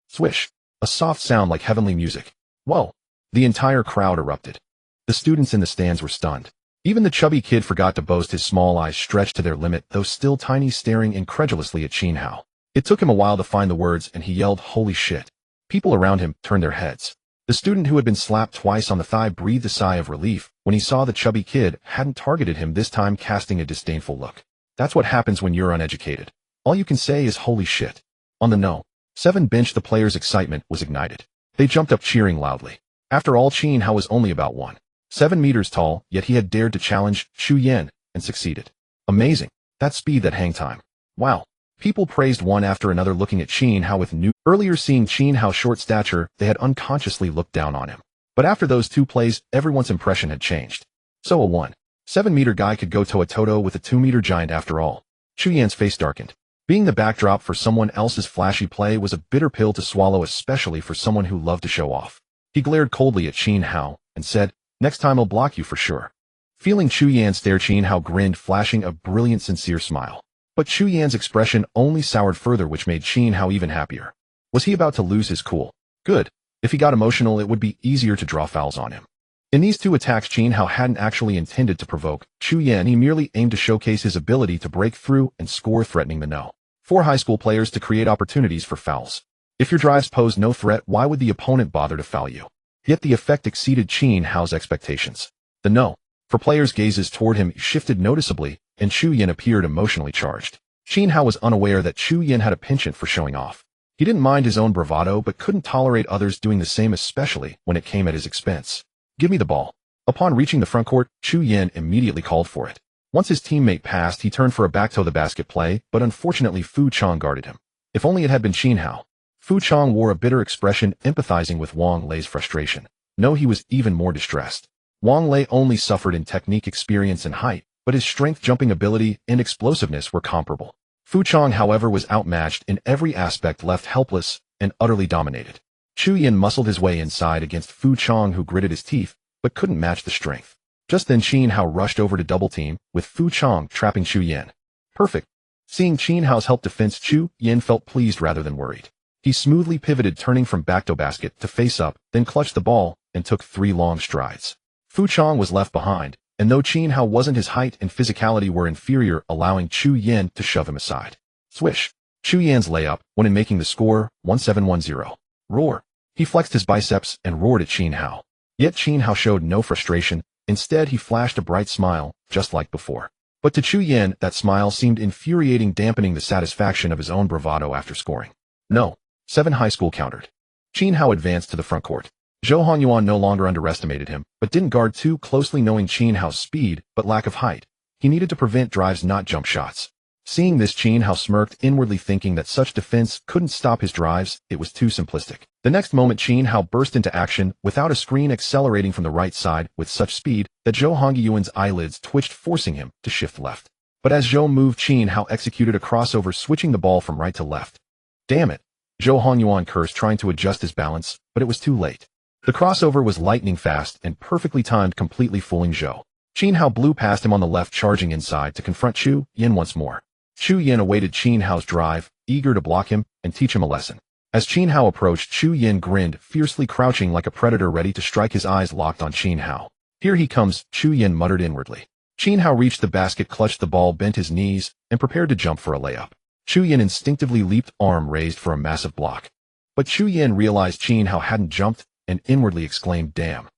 Speaker 1: Swish! A soft sound like heavenly music. Whoa! The entire crowd erupted. The students in the stands were stunned. Even the chubby kid forgot to boast, his small eyes stretched to their limit, though still tiny, staring incredulously at Qin Hao. It took him a while to find the words, and he yelled, "Holy shit!" People around him turned their heads. The student who had been slapped twice on the thigh breathed a sigh of relief when he saw the chubby kid hadn't targeted him this time, casting a disdainful look. That's what happens when you're uneducated. All you can say is holy shit. On the No. 7 bench, the players' excitement was ignited. They jumped up cheering loudly. After all, Qin Hao was only about 1.7 meters tall, yet he had dared to challenge Chu Yan and succeeded. Amazing. That speed, that hang time. Wow. People praised one after another, looking at Qin Hao with new. Earlier, seeing Qin Hao's short stature, they had unconsciously looked down on him. But after those 2 plays, everyone's impression had changed. So a 1.7-meter guy could go toe-to-toe with a 2-meter giant after all. Chu Yan's face darkened. Being the backdrop for someone else's flashy play was a bitter pill to swallow, especially for someone who loved to show off. He glared coldly at Qin Hao and said, "Next time I'll block you for sure." Feeling Chu Yan stare, Qin Hao grinned, flashing a brilliant, sincere smile. But Chu Yan's expression only soured further, which made Qin Hao even happier. Was he about to lose his cool? Good. If he got emotional, it would be easier to draw fouls on him. In these 2 attacks, Qin Hao hadn't actually intended to provoke Chu Yan. He merely aimed to showcase his ability to break through and score, threatening the No. 4 high school players to create opportunities for fouls. If your drives posed no threat, why would the opponent bother to foul you? Yet the effect exceeded Qin Hao's expectations. The No. 4 players' gazes toward him shifted noticeably, and Chu Yan appeared emotionally charged. Qin Hao was unaware that Chu Yan had a penchant for showing off. He didn't mind his own bravado, but couldn't tolerate others doing the same, especially when it came at his expense. "Give me the ball." Upon reaching the front court, Chu Yan immediately called for it. Once his teammate passed, he turned for a back-to-the-basket play, but unfortunately Fu Chong guarded him. If only it had been Qin Hao. Fu Chong wore a bitter expression, empathizing with Wang Lei's frustration. No, he was even more distressed. Wang Lei only suffered in technique, experience, and height, but his strength, jumping ability, and explosiveness were comparable. Fu Chong, however, was outmatched in every aspect, left helpless and utterly dominated. Chu Yan muscled his way inside against Fu Chong, who gritted his teeth, but couldn't match the strength. Just then Qin Hao rushed over to double team, with Fu Chong trapping Chu Yan. Perfect. Seeing Qin Hao's help defense, Chu Yan felt pleased rather than worried. He smoothly pivoted, turning from back-to-basket to face-up, then clutched the ball and took 3 long strides. Fu Chong was left behind, and though Qin Hao wasn't, his height and physicality were inferior, allowing Chu Yan to shove him aside. Swish. Chu Yan's layup, when in making the score, 1710. Roar. He flexed his biceps and roared at Qin Hao. Yet Qin Hao showed no frustration. Instead, he flashed a bright smile, just like before. But to Chu Yan, that smile seemed infuriating, dampening the satisfaction of his own bravado after scoring. No. 7 high school countered. Qin Hao advanced to the front court. Zhou Hongyuan no longer underestimated him, but didn't guard too closely, knowing Qin Hao's speed but lack of height. He needed to prevent drives, not jump shots. Seeing this, Qin Hao smirked, inwardly thinking that such defense couldn't stop his drives. It was too simplistic. The next moment, Qin Hao burst into action without a screen, accelerating from the right side with such speed that Zhou Hongyuan's eyelids twitched, forcing him to shift left. But as Zhou moved, Qin Hao executed a crossover, switching the ball from right to left. Damn it! Zhou Hongyuan cursed, trying to adjust his balance, but it was too late. The crossover was lightning fast and perfectly timed, completely fooling Zhou. Qin Hao blew past him on the left, charging inside to confront Chu Yan once more. Chu Yan awaited Qin Hao's drive, eager to block him and teach him a lesson. As Qin Hao approached, Chu Yan grinned, fiercely crouching like a predator ready to strike, his eyes locked on Qin Hao. "Here he comes," Chu Yan muttered inwardly. Qin Hao reached the basket, clutched the ball, bent his knees, and prepared to jump for a layup. Chu Yan instinctively leaped, arm raised for a massive block. But Chu Yan realized Qin Hao hadn't jumped and inwardly exclaimed, "Damn.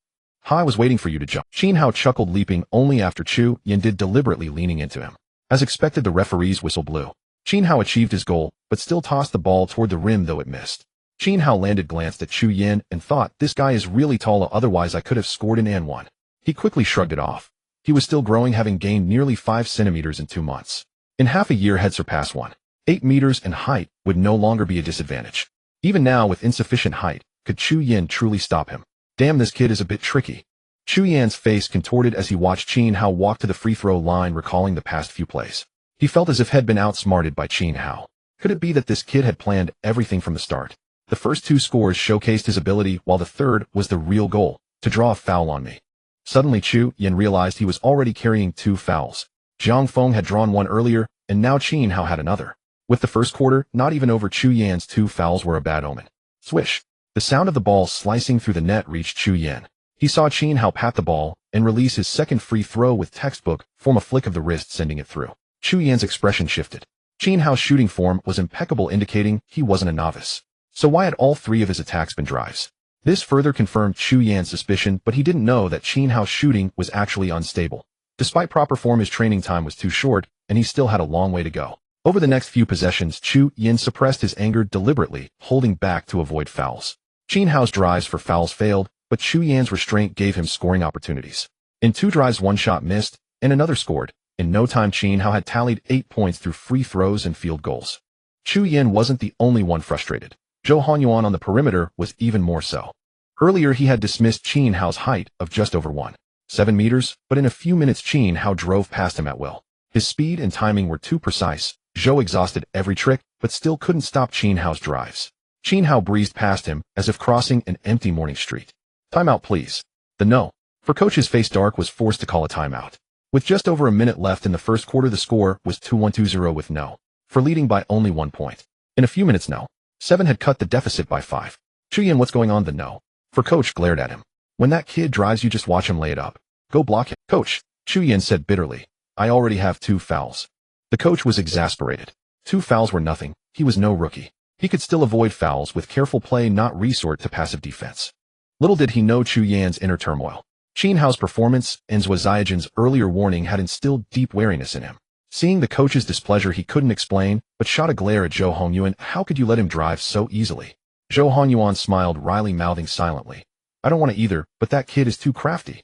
Speaker 1: I was waiting for you to jump." Qin Hao chuckled, leaping only after Chu Yan did, deliberately leaning into him. As expected, the referee's whistle blew. Qin Hao achieved his goal, but still tossed the ball toward the rim, though it missed. Qin Hao landed, glanced at Chu Yan, and thought, "This guy is really tall, otherwise I could have scored an and one." He quickly shrugged it off. He was still growing, having gained nearly 5 centimeters in 2 months. In half a year had surpassed 1.8 meters, and height would no longer be a disadvantage. Even now, with insufficient height, could Chu Yan truly stop him? Damn, this kid is a bit tricky. Chu Yan's face contorted as he watched Qin Hao walk to the free throw line, recalling the past few plays. He felt as if he had been outsmarted by Qin Hao. Could it be that this kid had planned everything from the start? The first 2 scores showcased his ability, while the third was the real goal, to draw a foul on me. Suddenly Chu Yan realized he was already carrying 2 fouls. Zhang Feng had drawn 1 earlier, and now Qin Hao had another. With the first quarter not even over, Chu Yan's 2 fouls were a bad omen. Swish! The sound of the ball slicing through the net reached Chu Yan. He saw Qin Hao pat the ball and release his second free throw with textbook form, a flick of the wrist sending it through. Chu Yan's expression shifted. Qin Hao's shooting form was impeccable, indicating he wasn't a novice. So why had all 3 of his attacks been drives? This further confirmed Chu Yan's suspicion, but he didn't know that Qin Hao's shooting was actually unstable. Despite proper form, his training time was too short, and he still had a long way to go. Over the next few possessions, Chu Yan suppressed his anger deliberately, holding back to avoid fouls. Qin Hao's drives for fouls failed, but Chu Yan's restraint gave him scoring opportunities. In 2 drives, 1 shot missed, and another scored. In no time, Qin Hao had tallied 8 points through free throws and field goals. Chu Yan wasn't the only one frustrated. Zhou Hongyuan on the perimeter was even more so. Earlier, he had dismissed Qin Hao's height of just over 1.7 meters, but in a few minutes Qin Hao drove past him at will. His speed and timing were too precise. Zhou exhausted every trick, but still couldn't stop Qin Hao's drives. Qin Hao breezed past him, as if crossing an empty morning street. "Timeout, please." The no. For coach's face dark was forced to call a timeout. With just over a minute left in the first quarter, the score was 2-1-2-0 with no. For leading by only 1 point. In a few minutes, no. 7 had cut the deficit by 5. Chu Yan, what's going on? The no. For coach glared at him. "When that kid drives, you just watch him lay it up. Go block him." "Coach," Chu Yan said bitterly, "I already have 2 fouls. The coach was exasperated. 2 fouls were nothing. He was no rookie. He could still avoid fouls with careful play, not resort to passive defense. Little did he know Chu Yan's inner turmoil. Qin Hao's performance and Zhou Zijian's earlier warning had instilled deep wariness in him. Seeing the coach's displeasure, he couldn't explain, but shot a glare at Zhou Hongyuan. "How could you let him drive so easily?" Zhou Hongyuan smiled wryly, mouthing silently, "I don't want to either, but that kid is too crafty."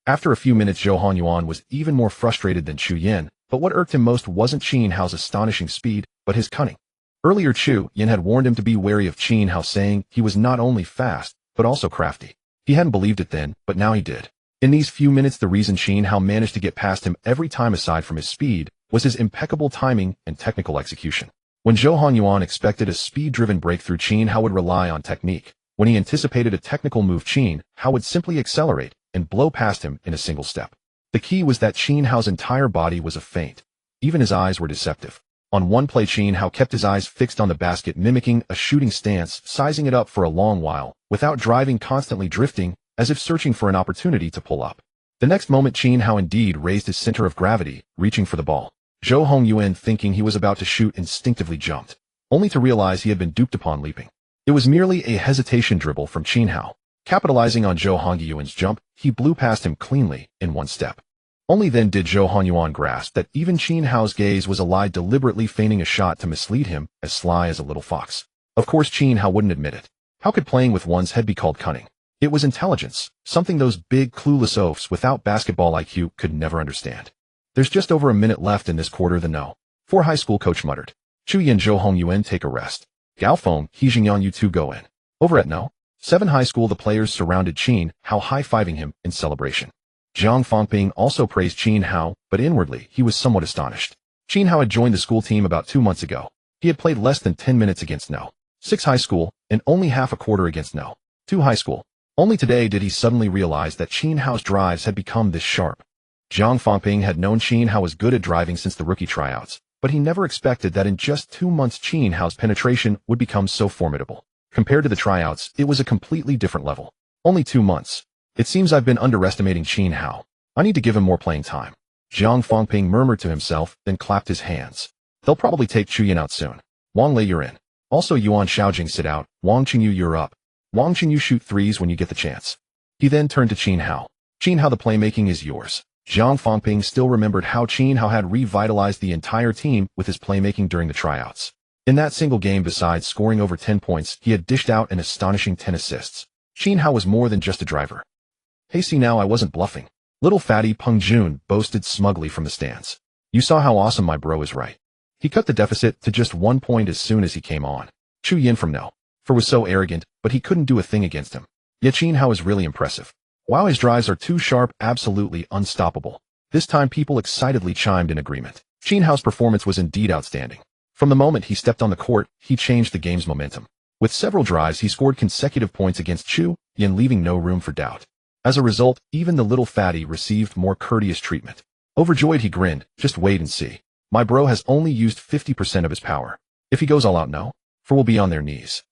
Speaker 1: After a few minutes, Zhou Hongyuan was even more frustrated than Chu Yan, but what irked him most wasn't Qin Hao's astonishing speed, but his cunning. Earlier, Chu Yan had warned him to be wary of Qin Hao, saying he was not only fast, but also crafty. He hadn't believed it then, but now he did. In these few minutes, the reason Qin Hao managed to get past him every time, aside from his speed, was his impeccable timing and technical execution. When Zhou Hongyuan expected a speed-driven breakthrough, Qin Hao would rely on technique. When he anticipated a technical move, Qin Hao would simply accelerate and blow past him in a single step. The key was that Qin Hao's entire body was a feint. Even his eyes were deceptive. On one play, Qin Hao kept his eyes fixed on the basket, mimicking a shooting stance, sizing it up for a long while, without driving, constantly drifting, as if searching for an opportunity to pull up. The next moment, Qin Hao indeed raised his center of gravity, reaching for the ball. Zhou Hongyuan, thinking he was about to shoot, instinctively jumped, only to realize he had been duped upon leaping. It was merely a hesitation dribble from Qin Hao. Capitalizing on Zhou Hongyuan's jump, he blew past him cleanly, in 1 step. Only then did Zhou Hongyuan grasp that even Qin Hao's gaze was a lie, deliberately feigning a shot to mislead him, as sly as a little fox. Of course, Qin Hao wouldn't admit it. How could playing with one's head be called cunning? It was intelligence, something those big, clueless oafs without basketball IQ could never understand. "There's just over a minute left in this quarter." The no. 4 high school coach muttered. "Chu Yan, Zhou Hongyuan, take a rest. Gao Feng, He Jingyan, you two go in." Over at no. 7 high school, the players surrounded Qin Hao, high-fiving him in celebration. Jiang Fangping also praised Qin Hao, but inwardly he was somewhat astonished. Qin Hao had joined the school team about 2 months ago. He had played less than 10 minutes against no. 6 high school, and only half a quarter against no. 2 high school. Only today did he suddenly realize that Qin Hao's drives had become this sharp. Jiang Fangping had known Qin Hao was good at driving since the rookie tryouts, but he never expected that in just 2 months Qin Hao's penetration would become so formidable. Compared to the tryouts, it was a completely different level. Only 2 months. It seems I've been underestimating Qin Hao. I need to give him more playing time. Jiang Fangping murmured to himself, then clapped his hands. They'll probably take Chu Yan out soon. Wang Lei, you're in. Also Yuan Xiaojing, sit out. Wang Qingyu, you're up. Wang Qingyu, shoot threes when you get the chance. He then turned to Qin Hao. Qin Hao, the playmaking is yours. Jiang Fangping still remembered how Qin Hao had revitalized the entire team with his playmaking during the tryouts. In that single game, besides scoring over 10 points, he had dished out an astonishing 10 assists. Qin Hao was more than just a driver. "Hey, see now, I wasn't bluffing." Little fatty Peng Jun boasted smugly from the stands. "You saw how awesome my bro is, right?" He cut the deficit to just 1 point as soon as he came on. Chu Yan from no. For was so arrogant, but he couldn't do a thing against him. Yet Qin Hao is really impressive. Wow, his drives are too sharp, absolutely unstoppable. This time people excitedly chimed in agreement. Qin Hao's performance was indeed outstanding. From the moment he stepped on the court, he changed the game's momentum. With several drives, he scored consecutive points against Chu Yan, leaving no room for doubt. As a result, even the little fatty received more courteous treatment. Overjoyed, he grinned, "Just wait and see. My bro has only used 50% of his power. If he goes all out, no, for we'll be on their knees."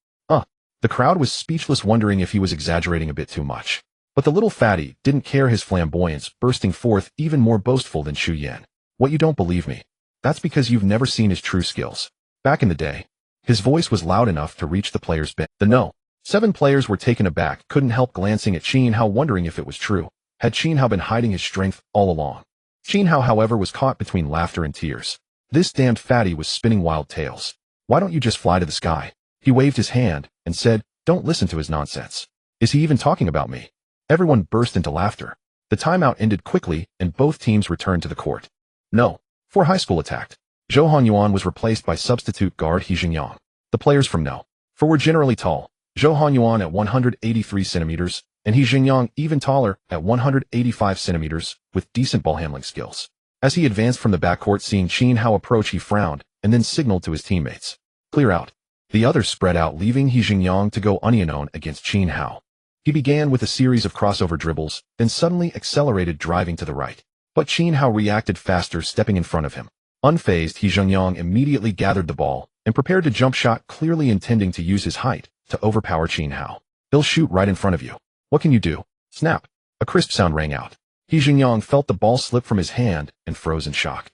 Speaker 1: The crowd was speechless, wondering if he was exaggerating a bit too much. But the little fatty didn't care, his flamboyance bursting forth, even more boastful than Chu Yan. "What, you don't believe me? That's because you've never seen his true skills. Back in the day." His voice was loud enough to reach the players' bench. The no. 7 players were taken aback, couldn't help glancing at Qin Hao, wondering if it was true. Had Qin Hao been hiding his strength all along? Qin Hao, however, was caught between laughter and tears. This damned fatty was spinning wild tales. Why don't you just fly to the sky? He waved his hand and said, don't listen to his nonsense. Is he even talking about me? Everyone burst into laughter. The timeout ended quickly and both teams returned to the court. No. 4 high school attacked. Zhou Hanyuan was replaced by substitute guard He Jingyang. The players from No. 4 were generally tall. Zhou Hanyuan at 183 centimeters, and He Jingyang even taller at 185 centimeters, with decent ball handling skills. As he advanced from the backcourt, seeing Qin Hao approach, he frowned, and then signaled to his teammates. Clear out. The others spread out, leaving He Jingyang to go unknown against Qin Hao. He began with a series of crossover dribbles, then suddenly accelerated, driving to the right. But Qin Hao reacted faster, stepping in front of him. Unfazed, He Jingyang immediately gathered the ball and prepared to jump shot, clearly intending to use his height to overpower Qin Hao. He'll shoot right in front of you. What can you do? Snap. A crisp sound rang out. He Jingyang felt the ball slip from his hand and froze in shock.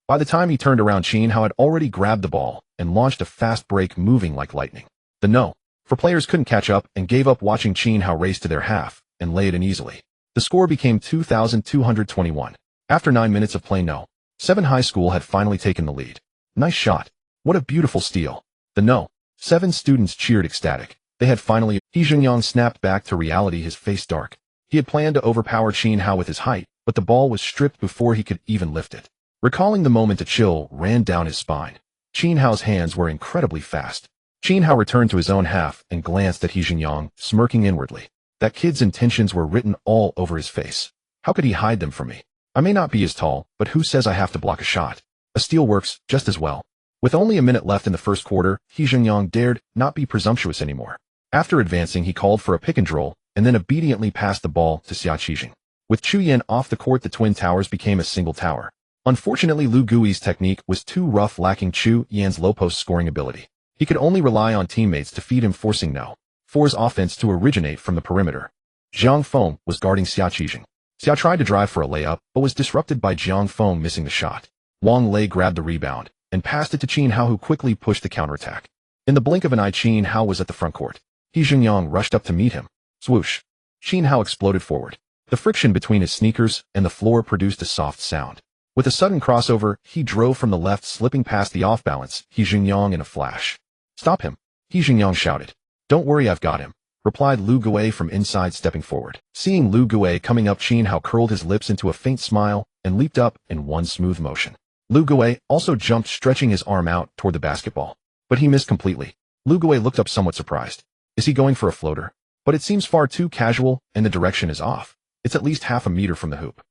Speaker 1: By the time he turned around, Qin Hao had already grabbed the ball and launched a fast break, moving like lightning. The No. 4 players couldn't catch up and gave up, watching Qin Hao race to their half and lay it in easily. The score became 2,221. After 9 minutes of play, No. 7 high school had finally taken the lead. Nice shot. What a beautiful steal. The No. 7 students cheered ecstatic. They had finally. He Jingyang snapped back to reality, his face dark. He had planned to overpower Qin Hao with his height, but the ball was stripped before he could even lift it. Recalling the moment, a chill ran down his spine. Qin Hao's hands were incredibly fast. Qin Hao returned to his own half and glanced at He Jingyang, smirking inwardly. That kid's intentions were written all over his face. How could he hide them from me? I may not be as tall, but who says I have to block a shot? A steal works just as well. With only a minute left in the first quarter, He Jingyang dared not be presumptuous anymore. After advancing, he called for a pick and roll, and then obediently passed the ball to Xia Qijing. With Chu Yan off the court, the twin towers became a single tower. Unfortunately, Lu Gui's technique was too rough, lacking Chu Yan's low-post scoring ability. He could only rely on teammates to feed him, forcing No. 4's offense to originate from the perimeter. Jiang Feng was guarding Xia Qijing. Xia tried to drive for a layup, but was disrupted by Jiang Feng missing the shot. Wang Lei grabbed the rebound and passed it to Qin Hao, who quickly pushed the counterattack. In the blink of an eye, Qin Hao was at the front court. He Jingyang rushed up to meet him. Swoosh. Qin Hao exploded forward. The friction between his sneakers and the floor produced a soft sound. With a sudden crossover, he drove from the left, slipping past the off-balance He Jingyang in a flash. Stop him. He Jingyang shouted. Don't worry, I've got him, replied Lu Gui from inside, stepping forward. Seeing Lu Gui coming up, Qin Hao curled his lips into a faint smile and leaped up in one smooth motion. Lu Gui also jumped, stretching his arm out toward the basketball. But he missed completely. Lu Gui looked up somewhat surprised. Is he going for a floater? But it seems far too casual, and the direction is off. It's at least half a meter from the hoop.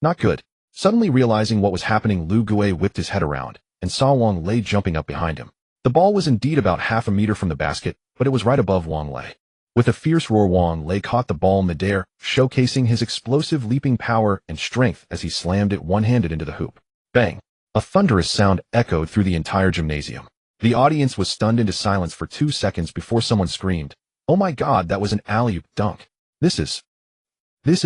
Speaker 1: Not good. Suddenly realizing what was happening, Lu Gui whipped his head around and saw Wang Lei jumping up behind him. The ball was indeed about half a meter from the basket, but it was right above Wang Lei. With a fierce roar, Wang Lei caught the ball midair, showcasing his explosive leaping power and strength as he slammed it one-handed into the hoop. Bang! A thunderous sound echoed through the entire gymnasium. The audience was stunned into silence for 2 seconds before someone screamed, "Oh my God, that was an alley-oop dunk. This is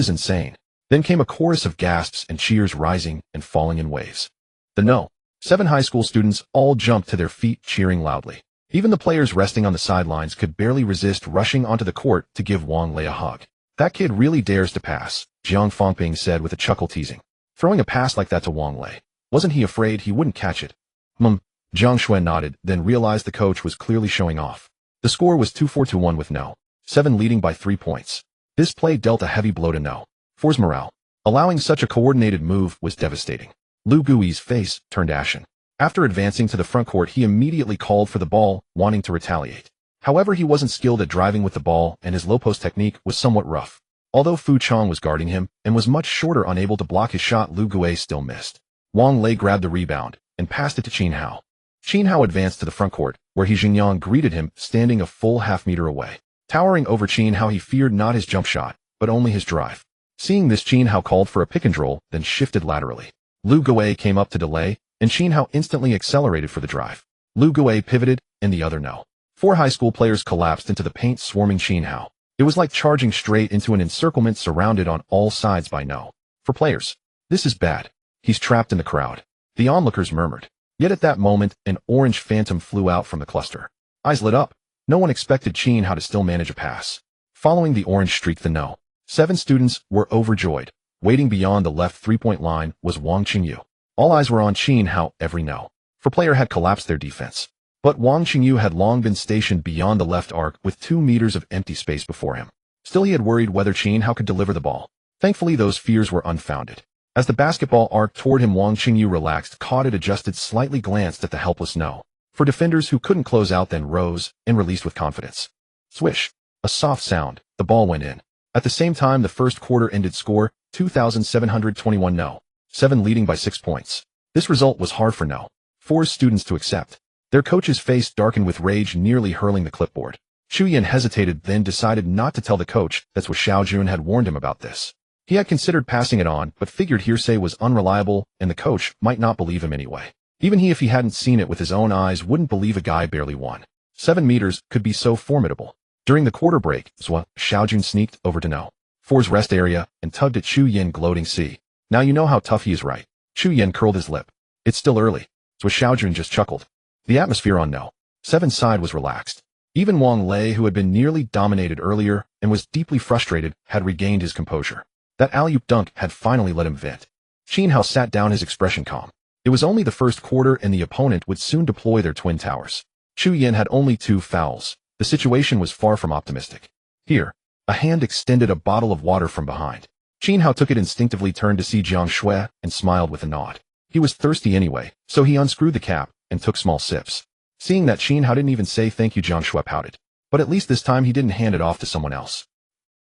Speaker 1: insane." Then came a chorus of gasps and cheers, rising and falling in waves. The No. 7 high school students all jumped to their feet, cheering loudly. Even the players resting on the sidelines could barely resist rushing onto the court to give Wang Lei a hug. That kid really dares to pass, Jiang Fengping said with a chuckle, teasing. Throwing a pass like that to Wang Lei. Wasn't he afraid he wouldn't catch it? Jiang Xuan nodded, then realized the coach was clearly showing off. The score was 2-4-1 with No. 7 leading by 3 points. This play dealt a heavy blow to No. 4's morale. Allowing such a coordinated move was devastating. Lu Gui's face turned ashen. After advancing to the front court, he immediately called for the ball, wanting to retaliate. However, he wasn't skilled at driving with the ball, and his low-post technique was somewhat rough. Although Fu Chong was guarding him and was much shorter, unable to block his shot, Lu Gui still missed. Wang Lei grabbed the rebound and passed it to Qin Hao. Qin Hao advanced to the front court, where He Jingyang greeted him, standing a full half-meter away. Towering over Qin Hao, he feared not his jump shot, but only his drive. Seeing this, Qin Hao called for a pick and roll, then shifted laterally. Lu Gui came up to delay, and Qin Hao instantly accelerated for the drive. Lu Gui pivoted, and the other No. 4 high school players collapsed into the paint, swarming Qin Hao. It was like charging straight into an encirclement, surrounded on all sides by No. 4 players. This is bad. He's trapped in the crowd. The onlookers murmured. Yet at that moment, an orange phantom flew out from the cluster. Eyes lit up. No one expected Qin Hao to still manage a pass. Following the orange streak, the no. 7 students were overjoyed. Waiting beyond the left 3-point line was Wang Qingyu. All eyes were on Qin Hao. Every no. For player had collapsed their defense. But Wang Qingyu had long been stationed beyond the left arc with 2 meters of empty space before him. Still, he had worried whether Qin Hao could deliver the ball. Thankfully, those fears were unfounded. As the basketball arced toward him, Wang Qingyu relaxed, caught it, adjusted, slightly glanced at the helpless no. For defenders who couldn't close out, then rose and released with confidence. Swish. A soft sound. The ball went in. At the same time, the first quarter ended. Score, 2,721 no. 7 leading by 6 points. This result was hard for no. 4 students to accept. Their coach's face darkened with rage, nearly hurling the clipboard. Chu Yin hesitated, then decided not to tell the coach. That's what Xiao Jun had warned him about this. He had considered passing it on, but figured hearsay was unreliable, and the coach might not believe him anyway. Even he, if he hadn't seen it with his own eyes, wouldn't believe a guy barely won. 7 meters could be so formidable. During the quarter break, Xiao Jun sneaked over to No. 4's rest area and tugged at Chu Yin, gloating, "See, now you know how tough he is, right?" Chu Yin curled his lip. "It's still early." Xiao Jun just chuckled. The atmosphere on No. 7's side was relaxed. Even Wang Lei, who had been nearly dominated earlier and was deeply frustrated, had regained his composure. That alley-oop dunk had finally let him vent. Qin Hao sat down, his expression calm. It was only the first quarter and the opponent would soon deploy their twin towers. Chu Yin had only 2 fouls. The situation was far from optimistic. Here, a hand extended a bottle of water from behind. Qin Hao took it, instinctively turned to see Jiang Shui and smiled with a nod. He was thirsty anyway, so he unscrewed the cap and took small sips. Seeing that Qin Hao didn't even say thank you, Jiang Shui pouted. But at least this time he didn't hand it off to someone else.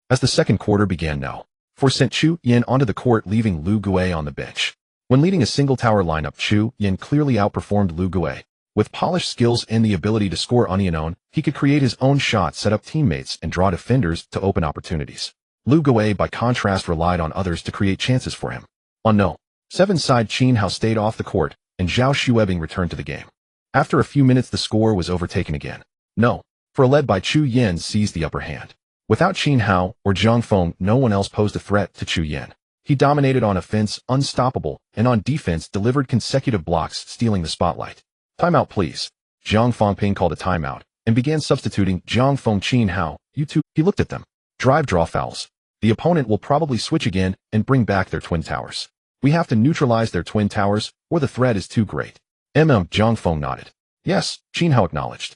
Speaker 1: As the second quarter began, No. 4 sent Chu Yin onto the court, leaving Lu Gui on the bench. When leading a single tower lineup, Chu Yin clearly outperformed Lu Gui. With polished skills and the ability to score unknown, he could create his own shot, set up teammates, and draw defenders to open opportunities. Lu Gui, by contrast, relied on others to create chances for him. On No. 7's side, Qin Hao stayed off the court, and Zhao Xuebing returned to the game. After a few minutes, the score was overtaken again. No. 4, led by Chu Yin, seized the upper hand. Without Qin Hao or Zhang Feng, no one else posed a threat to Chu Yin. He dominated on offense, unstoppable, and on defense delivered consecutive blocks, stealing the spotlight. "Timeout, please." Zhang Fengping called a timeout and began substituting. Zhang Feng, "Qin Hao, you two." He looked at them. "Drive, draw fouls. The opponent will probably switch again and bring back their twin towers. We have to neutralize their twin towers, or the threat is too great." Zhang Feng nodded. "Yes," Qin Hao acknowledged.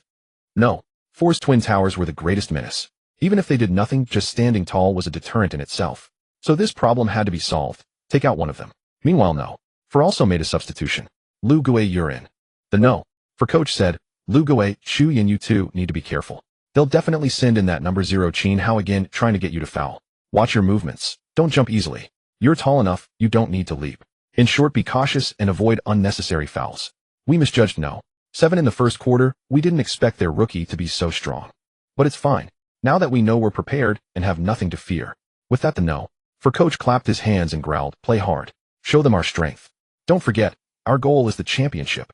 Speaker 1: No. 4's twin towers were the greatest menace. Even if they did nothing, just standing tall was a deterrent in itself. So this problem had to be solved. Take out one of them. Meanwhile, No. 4 also made a substitution. "Lu Gui, you're in." The No. 4 coach said, "Lu Gui, Chu Yin, you two need to be careful. They'll definitely send in that number 0 Qin Hao again, trying to get you to foul. Watch your movements. Don't jump easily. You're tall enough, you don't need to leap. In short, be cautious and avoid unnecessary fouls." We misjudged No. 7 in the first quarter. We didn't expect their rookie to be so strong. But it's fine. Now that we know, we're prepared and have nothing to fear. With that, the No. 4 coach clapped his hands and growled, "Play hard. Show them our strength. Don't forget, our goal is the championship."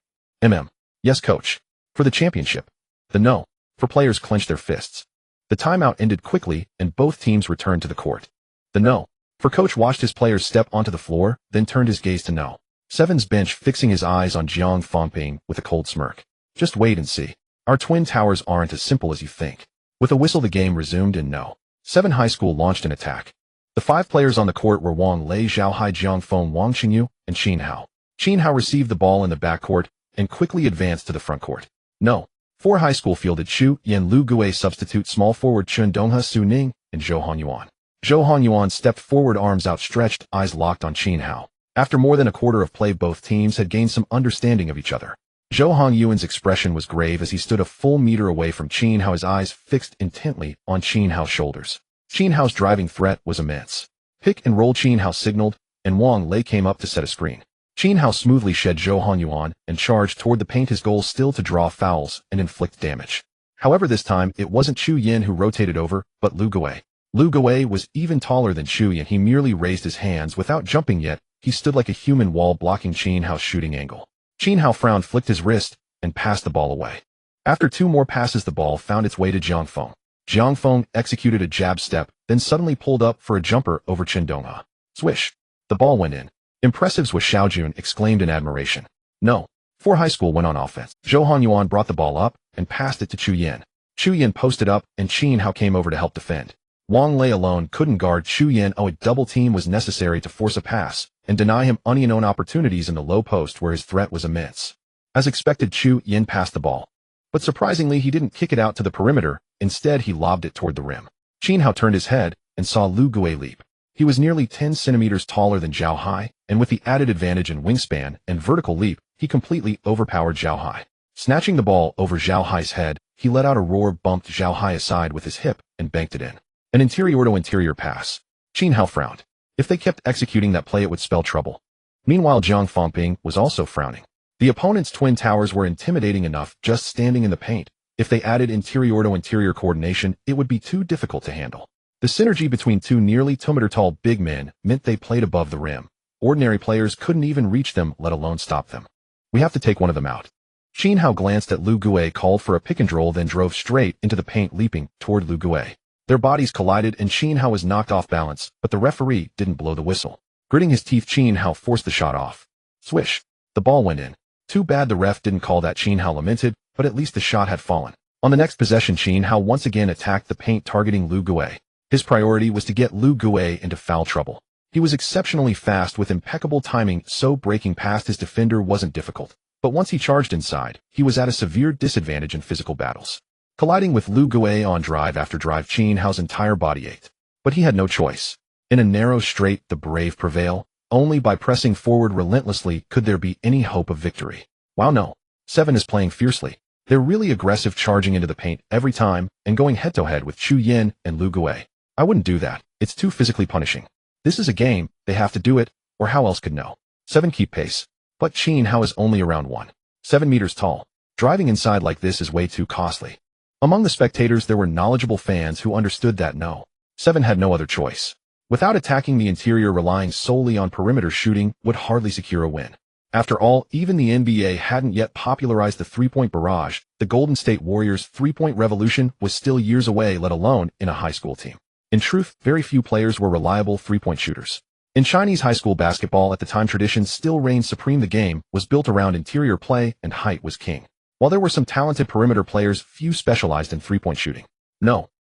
Speaker 1: Yes, coach. For the championship. The No. 4 players clenched their fists. The timeout ended quickly and both teams returned to the court. The No. 4 coach watched his players step onto the floor, then turned his gaze to No. 7's bench, fixing his eyes on Jiang Fengping with a cold smirk. "Just wait and see. Our twin towers aren't as simple as you think." With a whistle, the game resumed and No. 7 high school launched an attack. The 5 players on the court were Wang Lei, Zhao Hai, Jiang Feng, Wang Qingyu, and Qin Hao. Qin Hao received the ball in the backcourt and quickly advanced to the front court. No. 4 high school fielded Chu Yin, Lu Gui substitute small forward Chun Donghe, Su Ning, and Zhou Hanyuan. Zhou Hanyuan stepped forward, arms outstretched, eyes locked on Qin Hao. After more than a quarter of play, both teams had gained some understanding of each other. Zhou Hanyuan's expression was grave as he stood a full meter away from Qin Hao, his eyes fixed intently on Qin Hao's shoulders. Qin Hao's driving threat was immense. "Pick and roll," Qin Hao signaled, and Wang Lei came up to set a screen. Qin Hao smoothly shed Zhou Hanyuan and charged toward the paint, his goal still to draw fouls and inflict damage. However, this time, it wasn't Chu Yin who rotated over, but Lu Gui. Lu Gui was even taller than Chu Yin. He merely raised his hands without jumping yet. He stood like a human wall, blocking Qin Hao's shooting angle. Qin Hao frowned, flicked his wrist, and passed the ball away. After 2 more passes, the ball found its way to Jiang Feng. Jiang Feng executed a jab step, then suddenly pulled up for a jumper over Chun Donghe. Swish! The ball went in. "Impressive," Xiao Jun exclaimed in admiration. No. 4 high school went on offense. Zhou Hanyuan brought the ball up and passed it to Chu Yin. Chu Yin posted up, and Qin Hao came over to help defend. Wang Lei alone couldn't guard Chu Yin. A double team was necessary to force a pass and deny him unknown opportunities in the low post where his threat was immense. As expected, Chu Yin passed the ball. But surprisingly, he didn't kick it out to the perimeter. Instead, he lobbed it toward the rim. Qin Hao turned his head and saw Lu Gui leap. He was nearly 10 centimeters taller than Zhao Hai, and with the added advantage in wingspan and vertical leap, he completely overpowered Zhao Hai. Snatching the ball over Zhao Hai's head, he let out a roar, bumped Zhao Hai aside with his hip, and banked it in. An interior-to-interior pass. Qin Hao frowned. If they kept executing that play, it would spell trouble. Meanwhile, Zhang Fangping was also frowning. The opponent's twin towers were intimidating enough just standing in the paint. If they added interior-to-interior coordination, it would be too difficult to handle. The synergy between two nearly 2-meter-tall big men meant they played above the rim. Ordinary players couldn't even reach them, let alone stop them. We have to take one of them out. Qin Hao glanced at Lu Gui, called for a pick and roll, then drove straight into the paint, leaping toward Lu Gui. Their bodies collided, and Qin Hao was knocked off balance, but the referee didn't blow the whistle. Gritting his teeth, Qin Hao forced the shot off. Swish. The ball went in. Too bad the ref didn't call that, Qin Hao lamented, but at least the shot had fallen. On the next possession, Qin Hao once again attacked the paint, targeting Lu Gui. His priority was to get Lu Gui into foul trouble. He was exceptionally fast with impeccable timing, so breaking past his defender wasn't difficult. But once he charged inside, he was at a severe disadvantage in physical battles. Colliding with Lu Gui on drive after drive, Qin Hao's entire body ached. But he had no choice. In a narrow straight, the brave prevail. Only by pressing forward relentlessly could there be any hope of victory. Wow, no. 7 is playing fiercely. They're really aggressive, charging into the paint every time and going head-to-head with Chu Yin and Lu Gui. I wouldn't do that. It's too physically punishing. This is a game. They have to do it, or how else could know? 7 keep pace. But Qin Hao is only around 1.7 meters tall. Driving inside like this is way too costly. Among the spectators, there were knowledgeable fans who understood that 7 had no other choice. Without attacking the interior, relying solely on perimeter shooting would hardly secure a win. After all, even the NBA hadn't yet popularized the three-point barrage. The Golden State Warriors' three-point revolution was still years away, let alone in a high school team. In truth, very few players were reliable three-point shooters. In Chinese high school basketball at the time, tradition still reigned supreme. The game was built around interior play, and height was king. While there were some talented perimeter players, few specialized in three-point shooting.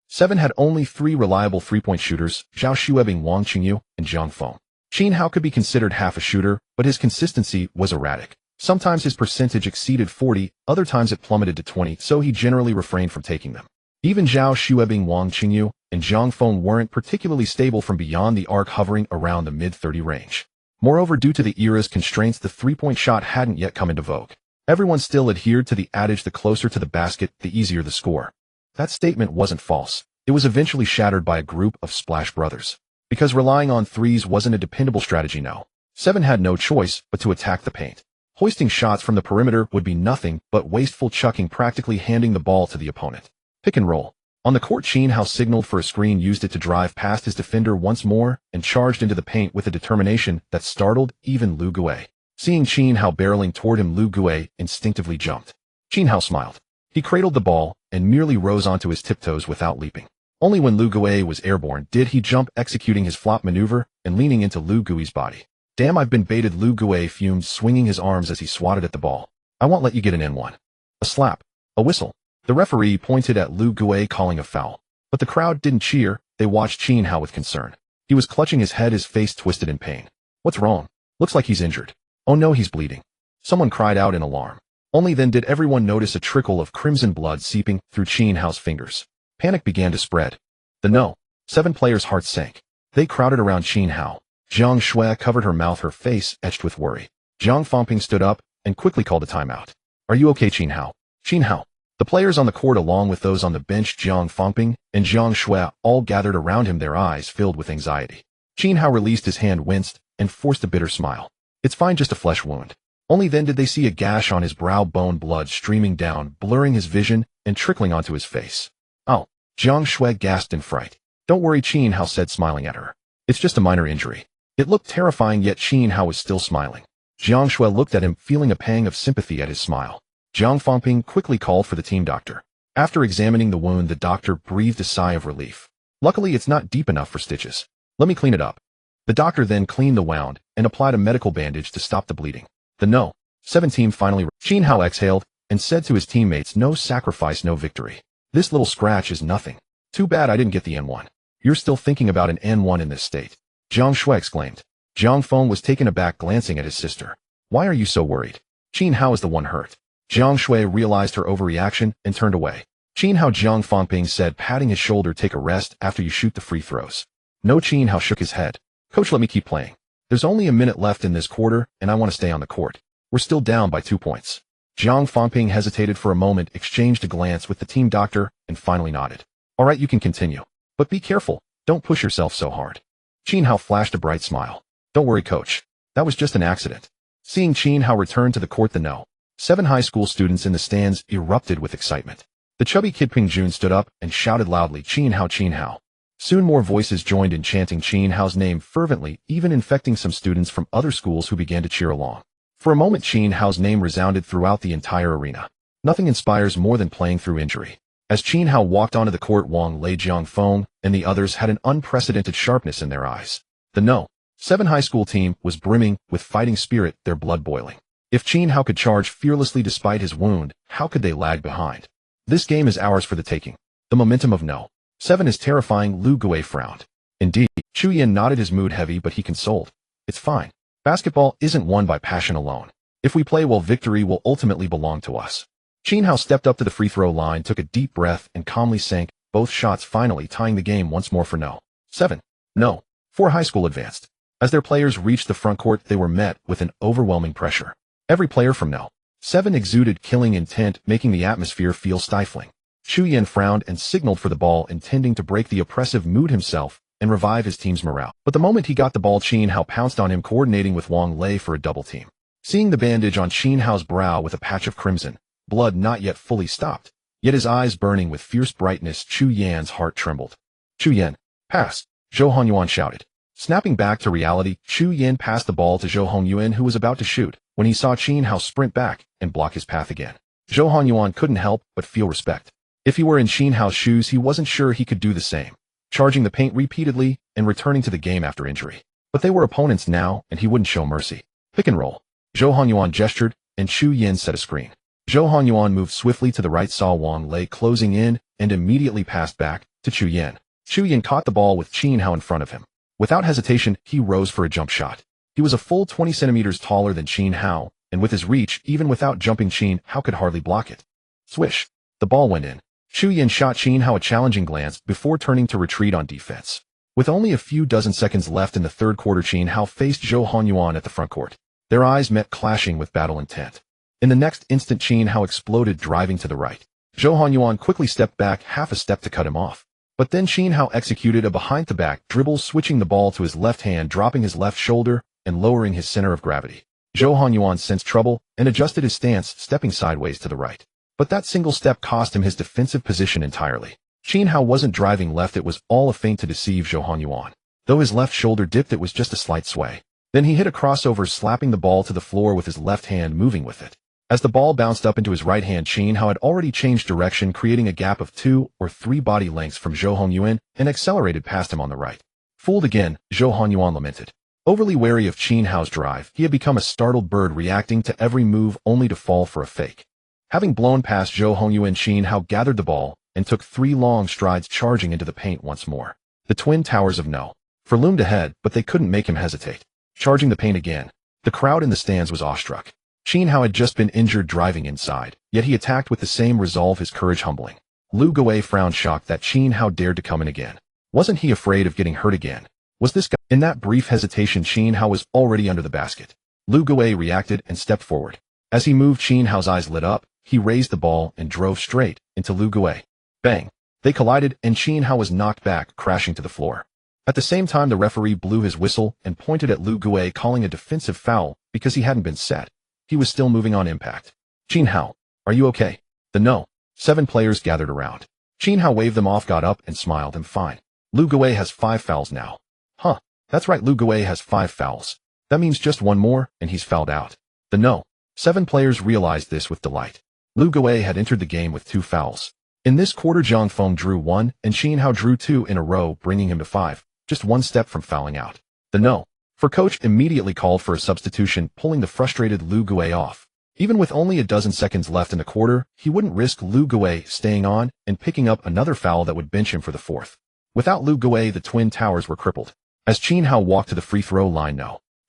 Speaker 1: 7 had only 3 reliable three-point shooters: Zhao Shuebing, Wang Qingyu, and Zhang Feng. Qin Hao could be considered half a shooter, but his consistency was erratic. Sometimes his percentage exceeded 40, other times it plummeted to 20, so he generally refrained from taking them. Even Zhao Shuebing, Wang Qingyu, and Zhang Feng weren't particularly stable from beyond the arc, hovering around the mid-30 range. Moreover, due to the era's constraints, the three-point shot hadn't yet come into vogue. Everyone still adhered to the adage, the closer to the basket, the easier the score. That statement wasn't false. It was eventually shattered by a group of Splash Brothers. Because relying on threes wasn't a dependable strategy, 7 had no choice but to attack the paint. Hoisting shots from the perimeter would be nothing but wasteful chucking, practically handing the ball to the opponent. Pick and roll. On the court, Qin Hao signaled for a screen, used it to drive past his defender once more, and charged into the paint with a determination that startled even Lu Gui. Seeing Qin Hao barreling toward him, Lu Gui instinctively jumped. Qin Hao smiled. He cradled the ball and merely rose onto his tiptoes without leaping. Only when Lu Gui was airborne did he jump, executing his flop maneuver and leaning into Lu Gui's body. Damn, I've been baited, Lu Gui fumed, swinging his arms as he swatted at the ball. I won't let you get an N1. A slap. A whistle. The referee pointed at Lu Gui, calling a foul. But the crowd didn't cheer. They watched Qin Hao with concern. He was clutching his head, his face twisted in pain. What's wrong? Looks like he's injured. Oh no, he's bleeding. Someone cried out in alarm. Only then did everyone notice a trickle of crimson blood seeping through Qin Hao's fingers. Panic began to spread. The 7 players' hearts sank. They crowded around Qin Hao. Zhang Shui covered her mouth, her face etched with worry. Zhang Fangping stood up and quickly called a timeout. Are you okay, Qin Hao? Qin Hao. The players on the court, along with those on the bench, Zhang Fangping and Zhang Shui, all gathered around him, their eyes filled with anxiety. Qin Hao released his hand, winced, and forced a bitter smile. It's fine, just a flesh wound. Only then did they see a gash on his brow, bone, blood streaming down, blurring his vision and trickling onto his face. Oh, Zhang Shui gasped in fright. Don't worry, Qin Hao said, smiling at her. It's just a minor injury. It looked terrifying, yet Qin Hao was still smiling. Zhang Shui looked at him, feeling a pang of sympathy at his smile. Zhang Fangping quickly called for the team doctor. After examining the wound, the doctor breathed a sigh of relief. Luckily, it's not deep enough for stitches. Let me clean it up. The doctor then cleaned the wound and applied a medical bandage to stop the bleeding. The 7 team finally. Qin Hao exhaled and said to his teammates, no sacrifice, no victory. This little scratch is nothing. Too bad I didn't get the N1. You're still thinking about an N1 in this state. Jiang Shui exclaimed. Jiang Feng was taken aback, glancing at his sister. Why are you so worried? Qin Hao is the one hurt. Jiang Shui realized her overreaction and turned away. Qin Hao, Jiang Fengping said, patting his shoulder, take a rest after you shoot the free throws. No, Qin Hao shook his head. Coach, let me keep playing. There's only a minute left in this quarter, and I want to stay on the court. We're still down by 2 points. Jiang Fengping hesitated for a moment, exchanged a glance with the team doctor, and finally nodded. All right, you can continue. But be careful. Don't push yourself so hard. Qin Hao flashed a bright smile. Don't worry, coach. That was just an accident. Seeing Qin Hao return to the court, the No. 7 high school students in the stands erupted with excitement. The chubby kid Ping Jun stood up and shouted loudly, Qin Hao, Qin Hao. Soon more voices joined in chanting Qin Hao's name fervently, even infecting some students from other schools who began to cheer along. For a moment, Qin Hao's name resounded throughout the entire arena. Nothing inspires more than playing through injury. As Qin Hao walked onto the court, Wang Lei, Jiang Feng, and the others had an unprecedented sharpness in their eyes. The No. 7 high school team was brimming with fighting spirit, their blood boiling. If Qin Hao could charge fearlessly despite his wound, how could they lag behind? This game is ours for the taking. The momentum of No. 7 is terrifying, Lu Gui frowned. Indeed, Chu Yan nodded, his mood heavy, but he consoled. It's fine. Basketball isn't won by passion alone. If we play well, victory will ultimately belong to us. Qin Hao stepped up to the free throw line, took a deep breath, and calmly sank both shots, finally tying the game once more for No. 7. No. 4 high school advanced. As their players reached the front court, they were met with an overwhelming pressure. Every player from No. 7 exuded killing intent, making the atmosphere feel stifling. Chu Yan frowned and signaled for the ball, intending to break the oppressive mood himself and revive his team's morale. But the moment he got the ball, Qin Hao pounced on him, coordinating with Wang Lei for a double team. Seeing the bandage on Qin Hao's brow with a patch of crimson, blood not yet fully stopped, yet his eyes burning with fierce brightness, Chu Yan's heart trembled. Chu Yan, pass, Zhou Hongyuan shouted. Snapping back to reality, Chu Yan passed the ball to Zhou Hongyuan, who was about to shoot, when he saw Qin Hao sprint back and block his path again. Zhou Hongyuan couldn't help but feel respect. If he were in Qin Hao's shoes, he wasn't sure he could do the same, charging the paint repeatedly and returning to the game after injury. But they were opponents now, and he wouldn't show mercy. Pick and roll. Zhou Hongyuan gestured, and Chu Yan set a screen. Zhou Hongyuan moved swiftly to the right, saw Wang Lei closing in, and immediately passed back to Chu Yan. Chu Yan caught the ball with Qin Hao in front of him. Without hesitation, he rose for a jump shot. He was a full 20 centimeters taller than Qin Hao, and with his reach, even without jumping, Qin Hao could hardly block it. Swish. The ball went in. Chu Yan shot Qin Hao a challenging glance before turning to retreat on defense. With only a few dozen seconds left in the third quarter, Qin Hao faced Zhou Hongyuan at the front court. Their eyes met, clashing with battle intent. In the next instant, Qin Hao exploded, driving to the right. Zhou Hongyuan quickly stepped back half a step to cut him off. But then Qin Hao executed a behind-the-back dribble, switching the ball to his left hand, dropping his left shoulder, and lowering his center of gravity. Zhou Hongyuan sensed trouble and adjusted his stance, stepping sideways to the right. But that single step cost him his defensive position entirely. Qin Hao wasn't driving left, it was all a feint to deceive Zhou Hongyuan. Though his left shoulder dipped, it was just a slight sway. Then he hit a crossover, slapping the ball to the floor with his left hand, moving with it. As the ball bounced up into his right hand, Qin Hao had already changed direction, creating a gap of 2 or 3 body lengths from Zhou Hongyuan, and accelerated past him on the right. Fooled again, Zhou Hongyuan lamented. Overly wary of Qin Hao's drive, he had become a startled bird, reacting to every move only to fall for a fake. Having blown past Zhou Hongyuan, Qin Hao gathered the ball and took 3 long strides, charging into the paint once more. The twin towers of No. 4 loomed ahead, but they couldn't make him hesitate. Charging the paint again, the crowd in the stands was awestruck. Qin Hao had just been injured driving inside, yet he attacked with the same resolve, his courage humbling. Lu Gui frowned, shocked that Qin Hao dared to come in again. Wasn't he afraid of getting hurt again? Was this guy? In that brief hesitation, Qin Hao was already under the basket. Lu Gui reacted and stepped forward. As he moved, Qin Hao's eyes lit up. He raised the ball and drove straight into Lu Gui. Bang! They collided, and Qin Hao was knocked back, crashing to the floor. At the same time, the referee blew his whistle and pointed at Lu Gui, calling a defensive foul because he hadn't been set. He was still moving on impact. Qin Hao, are you okay? The No. 7 players gathered around. Qin Hao waved them off, got up, and smiled. I'm fine. Lu Gui has 5 fouls now. Huh, that's right, Lu Gui has 5 fouls. That means just 1 more, and he's fouled out. The No. 7 players realized this with delight. Lu Gui had entered the game with 2 fouls. In this quarter, Jiang Feng drew 1, and Qin Hao drew 2 in a row, bringing him to 5, just 1 step from fouling out. The No. 4 coach immediately called for a substitution, pulling the frustrated Lu Gui off. Even with only a dozen seconds left in the quarter, he wouldn't risk Lu Guo staying on and picking up another foul that would bench him for the fourth. Without Lu Guo, the Twin Towers were crippled. As Qin Hao walked to the free throw line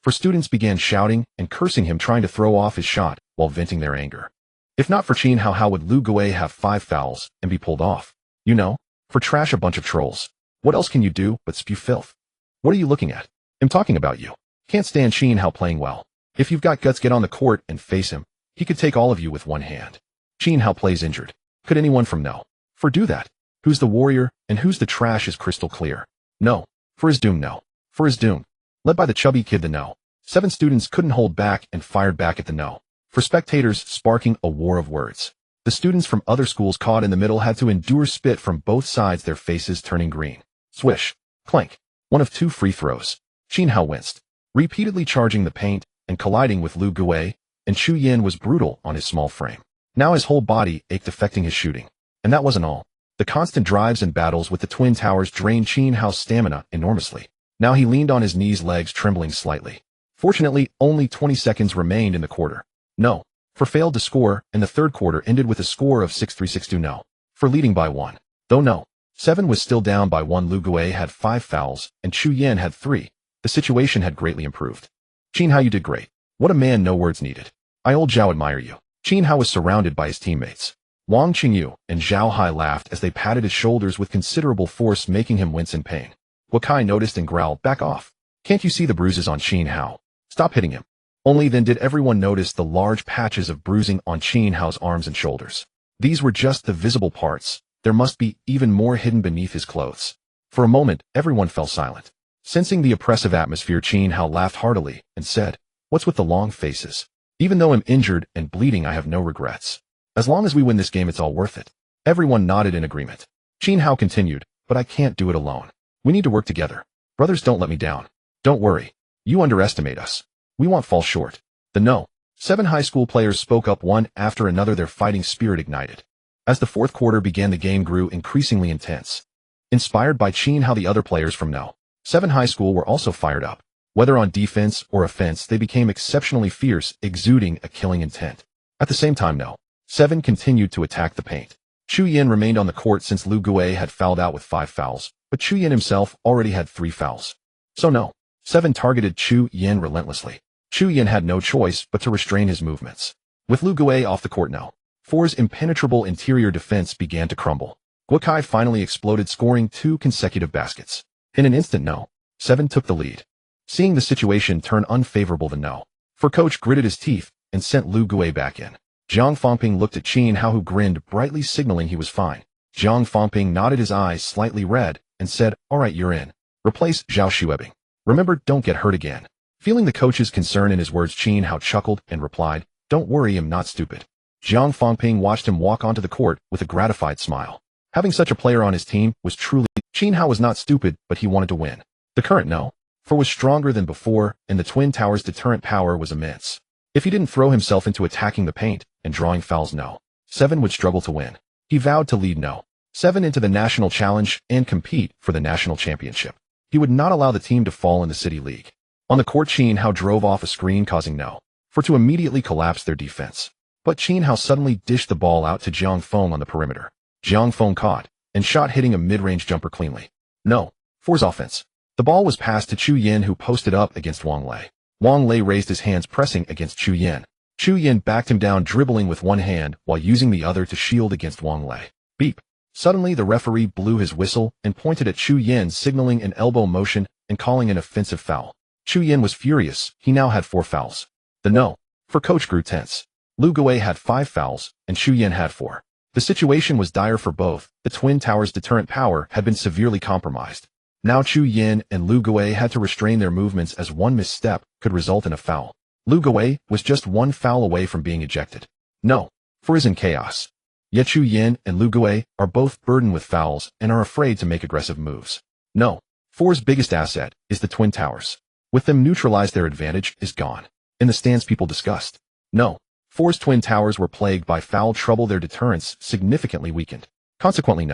Speaker 1: for students began shouting and cursing him, trying to throw off his shot while venting their anger. If not for Qin Hao, how would Lu Guo have 5 fouls and be pulled off? For trash a bunch of trolls. What else can you do but spew filth? What are you looking at? I'm talking about you. Can't stand Qin Hao playing well. If you've got guts, get on the court and face him. He could take all of you with one hand. Qin Hao plays injured. Could anyone from for do that? Who's the warrior and who's the trash is crystal clear. No. For his doom, no. For his doom. Led by the chubby kid, the 7 students couldn't hold back and fired back at the for spectators, sparking a war of words. The students from other schools caught in the middle had to endure spit from both sides, their faces turning green. Swish. Clank. One of 2 free throws. Qin Hao winced, repeatedly charging the paint and colliding with Lu Guo, and Chu Yin was brutal on his small frame. Now his whole body ached, affecting his shooting. And that wasn't all. The constant drives and battles with the Twin Towers drained Qin Hao's stamina enormously. Now he leaned on his knees, legs trembling slightly. Fortunately, only 20 seconds remained in the quarter. For failed to score, and the third quarter ended with a score of 6-3-6-2 for leading by 1. Though 7 was still down by 1. Lu Guo had 5 fouls, and Chu Yin had 3. The situation had greatly improved. Qin Hao, you did great. What a man, no words needed. I old Zhao admire you. Qin Hao was surrounded by his teammates. Wang Qingyu and Zhao Hai laughed as they patted his shoulders with considerable force, making him wince in pain. Guo Kai noticed and growled, back off. Can't you see the bruises on Qin Hao? Stop hitting him. Only then did everyone notice the large patches of bruising on Qin Hao's arms and shoulders. These were just the visible parts. There must be even more hidden beneath his clothes. For a moment, everyone fell silent. Sensing the oppressive atmosphere, Qin Hao laughed heartily and said, what's with the long faces? Even though I'm injured and bleeding, I have no regrets. As long as we win this game, it's all worth it. Everyone nodded in agreement. Qin Hao continued, but I can't do it alone. We need to work together. Brothers, don't let me down. Don't worry. You underestimate us. We won't fall short. The 7 high school players spoke up one after another, their fighting spirit ignited. As the fourth quarter began, the game grew increasingly intense. Inspired by Qin Hao, the other players from 7 high school were also fired up. Whether on defense or offense, they became exceptionally fierce, exuding a killing intent. At the same time, 7 continued to attack the paint. Chu Yin remained on the court since Lu Guo had fouled out with 5 fouls, but Chu Yin himself already had 3 fouls. So 7 targeted Chu Yin relentlessly. Chu Yin had no choice but to restrain his movements. With Lu Guo off the court, 4's impenetrable interior defense began to crumble. Guo Kai finally exploded, scoring 2 consecutive baskets. In an instant, 7 took the lead. Seeing the situation turn unfavorable, the 4 coach gritted his teeth and sent Lu Guo back in. Zhang Fangping looked at Qin Hao, who grinned, brightly signaling he was fine. Zhang Fangping nodded, his eyes slightly red, and said, all right, you're in. Replace Zhao Shuebing. Remember, don't get hurt again. Feeling the coach's concern in his words, Qin Hao chuckled and replied, don't worry, I'm not stupid. Zhang Fangping watched him walk onto the court with a gratified smile. Having such a player on his team was truly... Qin Hao was not stupid, but he wanted to win. The current 4 was stronger than before, and the Twin Towers' deterrent power was immense. If he didn't throw himself into attacking the paint and drawing fouls, 7 would struggle to win. He vowed to lead 7 into the national challenge and compete for the national championship. He would not allow the team to fall in the City League. On the court, Qin Hao drove off a screen, causing 4 to immediately collapse their defense. But Qin Hao suddenly dished the ball out to Jiang Feng on the perimeter. Jiang Feng caught and shot, hitting a mid-range jumper cleanly. 4's offense. The ball was passed to Chu Yin, who posted up against Wang Lei. Wang Lei raised his hands, pressing against Chu Yin. Chu Yin backed him down, dribbling with one hand while using the other to shield against Wang Lei. Beep. Suddenly, the referee blew his whistle and pointed at Chu Yin, signaling an elbow motion and calling an offensive foul. Chu Yin was furious. He now had 4 fouls. The 4 coach grew tense. Lu Guo had 5 fouls, and Chu Yin had 4. The situation was dire for both. The Twin Towers' deterrent power had been severely compromised. Now Chu Yin and Lu Guo had to restrain their movements, as one misstep could result in a foul. Lu Guo was just 1 foul away from being ejected. 4 is in chaos. Yet Chu Yin and Lu Guo are both burdened with fouls and are afraid to make aggressive moves. 4's biggest asset is the Twin Towers. With them neutralized, their advantage is gone. In the stands, people discussed. 4's Twin Towers were plagued by foul trouble, their deterrence significantly weakened. Consequently,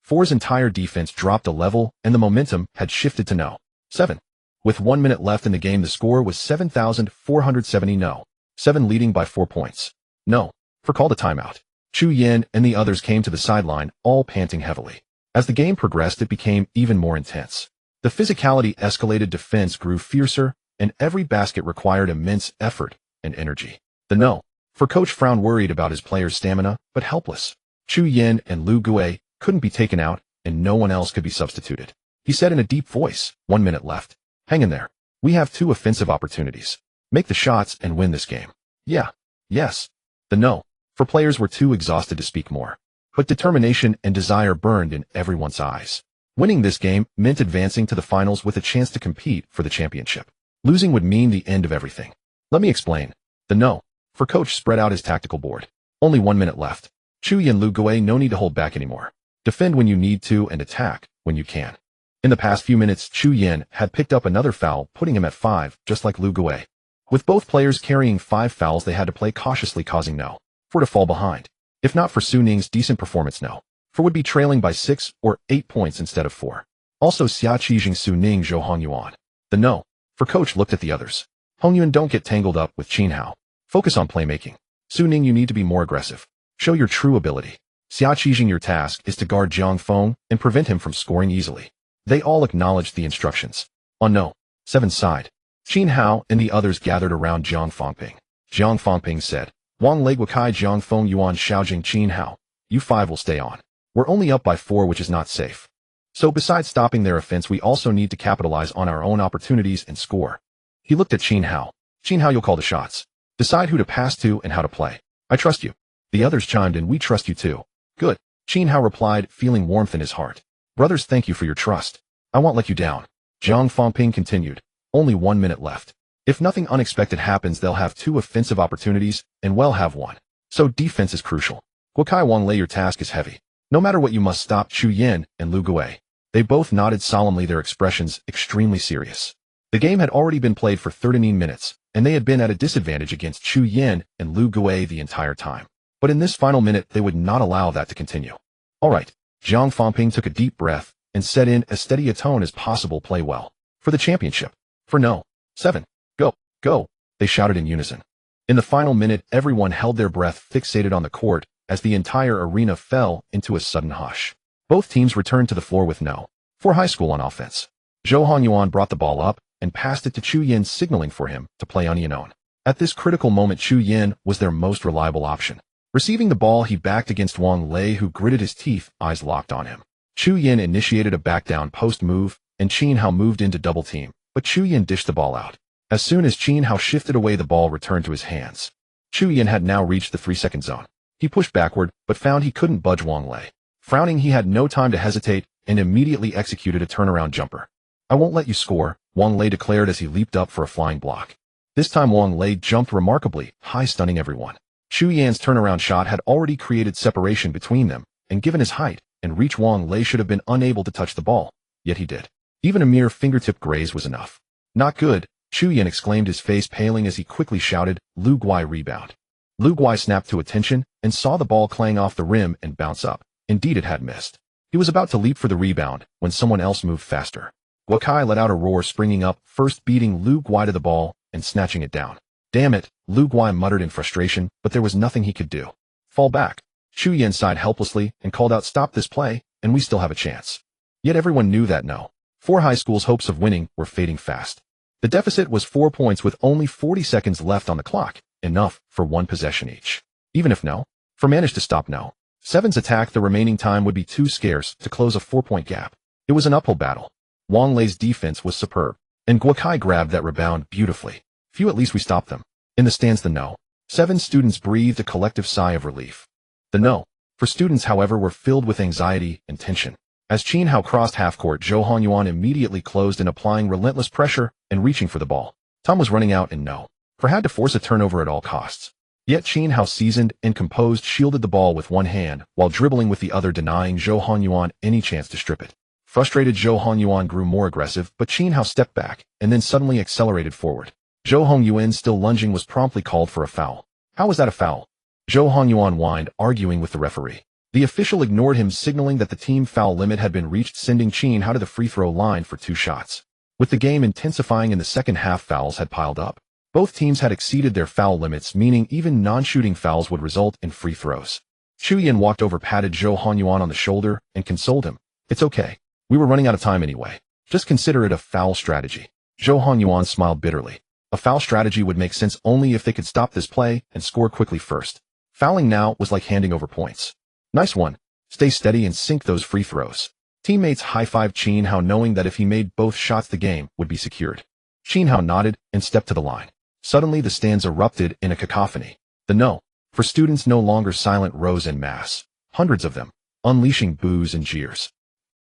Speaker 1: 4's entire defense dropped a level, and the momentum had shifted to 7. With 1 minute left in the game, the score was 7,470 7 leading by 4 points. No. For called a timeout. Chu Yin and the others came to the sideline, all panting heavily. As the game progressed, it became even more intense. The physicality escalated, defense grew fiercer, and every basket required immense effort and energy. The no. For coach frowned, worried about his players' stamina, but helpless. Chu Yin and Lu Gui couldn't be taken out, and no one else could be substituted. He said in a deep voice, 1 minute left. Hang in there. We have 2 offensive opportunities. Make the shots and win this game. Yeah. Yes. The no. For players were too exhausted to speak more. But determination and desire burned in everyone's eyes. Winning this game meant advancing to the finals with a chance to compete for the championship. Losing would mean the end of everything. Let me explain. The no. For coach spread out his tactical board. Only 1 minute left. Chu Yin, Lu Gui, no need to hold back anymore. Defend when you need to and attack when you can. In the past few minutes, Chu Yin had picked up another foul, putting him at 5, just like Lu Gui. With both players carrying 5 fouls, they had to play cautiously, causing no. For to fall behind. If not for Su Ning's decent performance, no. For would be trailing by 6 or 8 points instead of 4. Also Xia Qijing, Su Ning, Zhou Hongyuan. The no. For coach looked at the others. Hongyuan, don't get tangled up with Qin Hao. Focus on playmaking. Su Ning, you need to be more aggressive. Show your true ability. Xia Qijing, your task is to guard Jiang Feng and prevent him from scoring easily. They all acknowledged the instructions. On no. 7's side. Qin Hao and the others gathered around Jiang Fengping. Jiang Fengping said, Wang Lei Guokai Jiang Feng Yuan Xiaojing Qin Hao. You 5 will stay on. We're only up by 4, which is not safe. So besides stopping their offense, we also need to capitalize on our own opportunities and score. He looked at Qin Hao. Qin Hao, you'll call the shots. Decide who to pass to and how to play. I trust you. The others chimed in, we trust you too. Good. Qin Hao replied, feeling warmth in his heart. Brothers, thank you for your trust. I won't let you down. Jiang Fengping continued. Only 1 minute left. If nothing unexpected happens, they'll have 2 offensive opportunities, and we'll have 1. So defense is crucial. Guokai Wang Lei, your task is heavy. No matter what, you must stop Chu Yin and Lu Gui. They both nodded solemnly, their expressions extremely serious. The game had already been played for 39 minutes, and they had been at a disadvantage against Chu Yin and Lu Gui the entire time. But in this final minute, they would not allow that to continue. All right. Jiang Fengping took a deep breath and said in as steady a tone as possible, play well. For the championship. For no. 7. Go. Go. They shouted in unison. In the final minute, everyone held their breath, fixated on the court, as the entire arena fell into a sudden hush. Both teams returned to the floor with no. For high school on offense. Zhou Hongyuan brought the ball up and passed it to Chu Yin, signaling for him to play unknown. At this critical moment, Chu Yin was their most reliable option. Receiving the ball, he backed against Wang Lei, who gritted his teeth, eyes locked on him. Chu Yin initiated a back-down post move, and Qin Hao moved into double team, but Chu Yin dished the ball out. As soon as Qin Hao shifted away, the ball returned to his hands. Chu Yin had now reached the 3-second zone. He pushed backward, but found he couldn't budge Wang Lei. Frowning, he had no time to hesitate and immediately executed a turnaround jumper. I won't let you score, Wang Lei declared as he leaped up for a flying block. This time Wang Lei jumped remarkably high, stunning everyone. Chu Yan's turnaround shot had already created separation between them, and given his height and reach, Wang Lei should have been unable to touch the ball, yet he did. Even a mere fingertip graze was enough. Not good, Chu Yin exclaimed, his face paling as he quickly shouted, Lu Gui rebound. Lu Gui snapped to attention and saw the ball clang off the rim and bounce up. Indeed, it had missed. He was about to leap for the rebound when someone else moved faster. Guokai let out a roar, springing up, first beating Lu Gui to the ball and snatching it down. Damn it, Lu Gui muttered in frustration, but there was nothing he could do. Fall back. Chu Yin sighed helplessly and called out, stop this play, and we still have a chance. Yet everyone knew that no. For high school's hopes of winning were fading fast. The deficit was 4 points with only 40 seconds left on the clock, enough for 1 possession each. Even if no. For managed to stop no. 7's attack, the remaining time would be too scarce to close a 4-point gap. It was an uphill battle. Wang Lei's defense was superb, and Guokai grabbed that rebound beautifully. Phew, at least we stopped them. In the stands, the no. 7 students breathed a collective sigh of relief. The no. For students, however, were filled with anxiety and tension. As Qin Hao crossed half-court, Zhou Hongyuan immediately closed in, applying relentless pressure and reaching for the ball. Time was running out, and no. For had to force a turnover at all costs. Yet Qin Hao, seasoned and composed, shielded the ball with one hand while dribbling with the other, denying Zhou Hongyuan any chance to strip it. Frustrated, Zhou Hongyuan grew more aggressive, but Qin Hao stepped back and then suddenly accelerated forward. Zhou Hongyuan, still lunging, was promptly called for a foul. How was that a foul? Zhou Hongyuan whined, arguing with the referee. The official ignored him, signaling that the team foul limit had been reached, sending Qin Hao to the free throw line for 2 shots. With the game intensifying in the second half, fouls had piled up. Both teams had exceeded their foul limits, meaning even non-shooting fouls would result in free throws. Chu Yin walked over, patted Zhou Hanyuan on the shoulder, and consoled him. It's okay. We were running out of time anyway. Just consider it a foul strategy. Zhou Hanyuan smiled bitterly. A foul strategy would make sense only if they could stop this play and score quickly first. Fouling now was like handing over points. Nice one. Stay steady and sink those free throws. Teammates high-fived Qin Hao, knowing that if he made both shots the game would be secured. Qin Hao nodded and stepped to the line. Suddenly the stands erupted in a cacophony. The no for students no longer silent rose en masse. Hundreds of them, unleashing boos and jeers.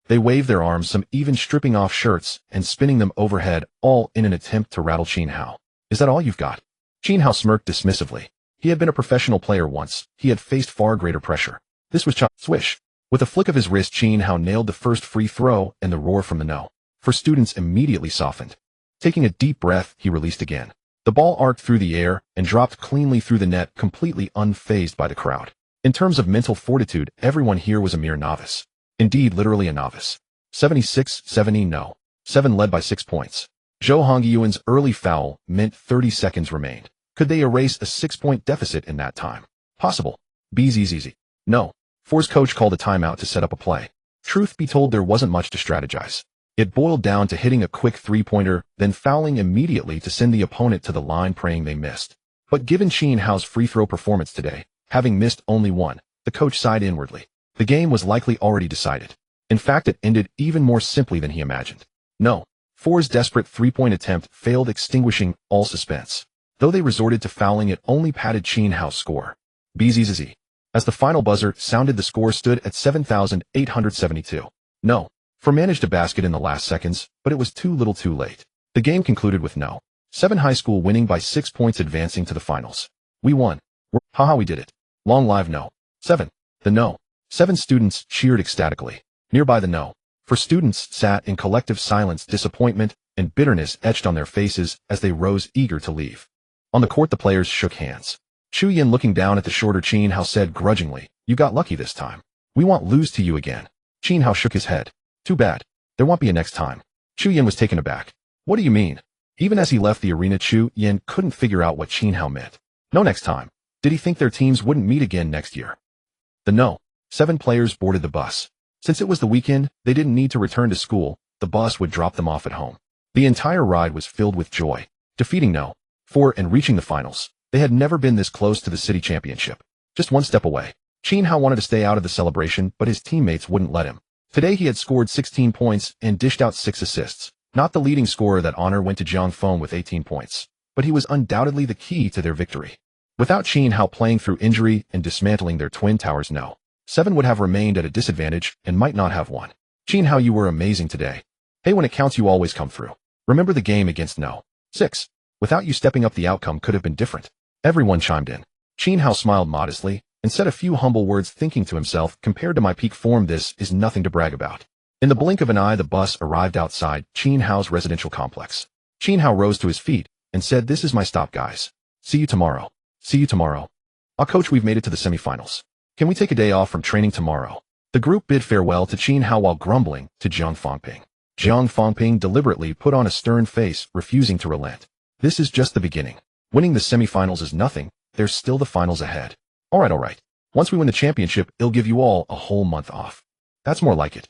Speaker 1: They waved their arms, some even stripping off shirts and spinning them overhead, all in an attempt to rattle Qin Hao. Is that all you've got? Qin Hao smirked dismissively. He had been a professional player once. He had faced far greater pressure. This was swish. With a flick of his wrist, Qin Hao nailed the first free throw, and the roar from the no for students immediately softened. Taking a deep breath, he released again. The ball arced through the air and dropped cleanly through the net, completely unfazed by the crowd. In terms of mental fortitude, everyone here was a mere novice. Indeed, literally a novice. 76-70 no. 7 led by 6 points. Zhou Hongyuan's early foul meant 30 seconds remained. Could they erase a 6-point deficit in that time? Possible. Easy. No. Four's coach called a timeout to set up a play. Truth be told, there wasn't much to strategize. It boiled down to hitting a quick three-pointer, then fouling immediately to send the opponent to the line, praying they missed. But given Qin Hao's free throw performance today, having missed only one, the coach sighed inwardly. The game was likely already decided. In fact, it ended even more simply than he imagined. No. Four's desperate three-point attempt failed, extinguishing all suspense. Though they resorted to fouling, it only padded Qin Hao's score. Bzzz. As the final buzzer sounded, the score stood at 7,872. No. Four managed a basket in the last seconds, but it was too little too late. The game concluded with no. 7 High School winning by 6 points, advancing to the finals. We won. Haha, we did it. Long live no. 7. The no. 7 students cheered ecstatically. Nearby, the no for students sat in collective silence, disappointment and bitterness etched on their faces as they rose eager to leave. On the court, the players shook hands. Chu Yin, looking down at the shorter Qin Hao, said grudgingly, "You got lucky this time. We won't lose to you again." Qin Hao shook his head. "Too bad. There won't be a next time." Chu Yin was taken aback. "What do you mean?" Even as he left the arena, Chu Yin couldn't figure out what Qin Hao meant. No next time. Did he think their teams wouldn't meet again next year? The no. 7 players boarded the bus. Since it was the weekend, they didn't need to return to school. The bus would drop them off at home. The entire ride was filled with joy. Defeating no. 4 and reaching the finals. They had never been this close to the city championship. Just one step away. Qin Hao wanted to stay out of the celebration, but his teammates wouldn't let him. Today he had scored 16 points and dished out 6 assists. Not the leading scorer, that honor went to Jiang Feng with 18 points. But he was undoubtedly the key to their victory. Without Qin Hao playing through injury and dismantling their twin towers, no. 7 would have remained at a disadvantage and might not have won. Qin Hao, you were amazing today. Hey, when it counts, you always come through. Remember the game against no. 6. Without you stepping up, the outcome could have been different. Everyone chimed in. Qin Hao smiled modestly and said a few humble words, thinking to himself, compared to my peak form, this is nothing to brag about. In the blink of an eye, the bus arrived outside Qin Hao's residential complex. Qin Hao rose to his feet and said, "This is my stop, guys. See you tomorrow. See you tomorrow." Coach, we've made it to the semifinals. Can we take a day off from training tomorrow?" The group bid farewell to Qin Hao while grumbling to Jiang Fengping. Jiang Fengping deliberately put on a stern face, refusing to relent. This is just the beginning. Winning the semifinals is nothing. There's still the finals ahead. All right. Once we win the championship, it'll give you all a whole month off. That's more like it.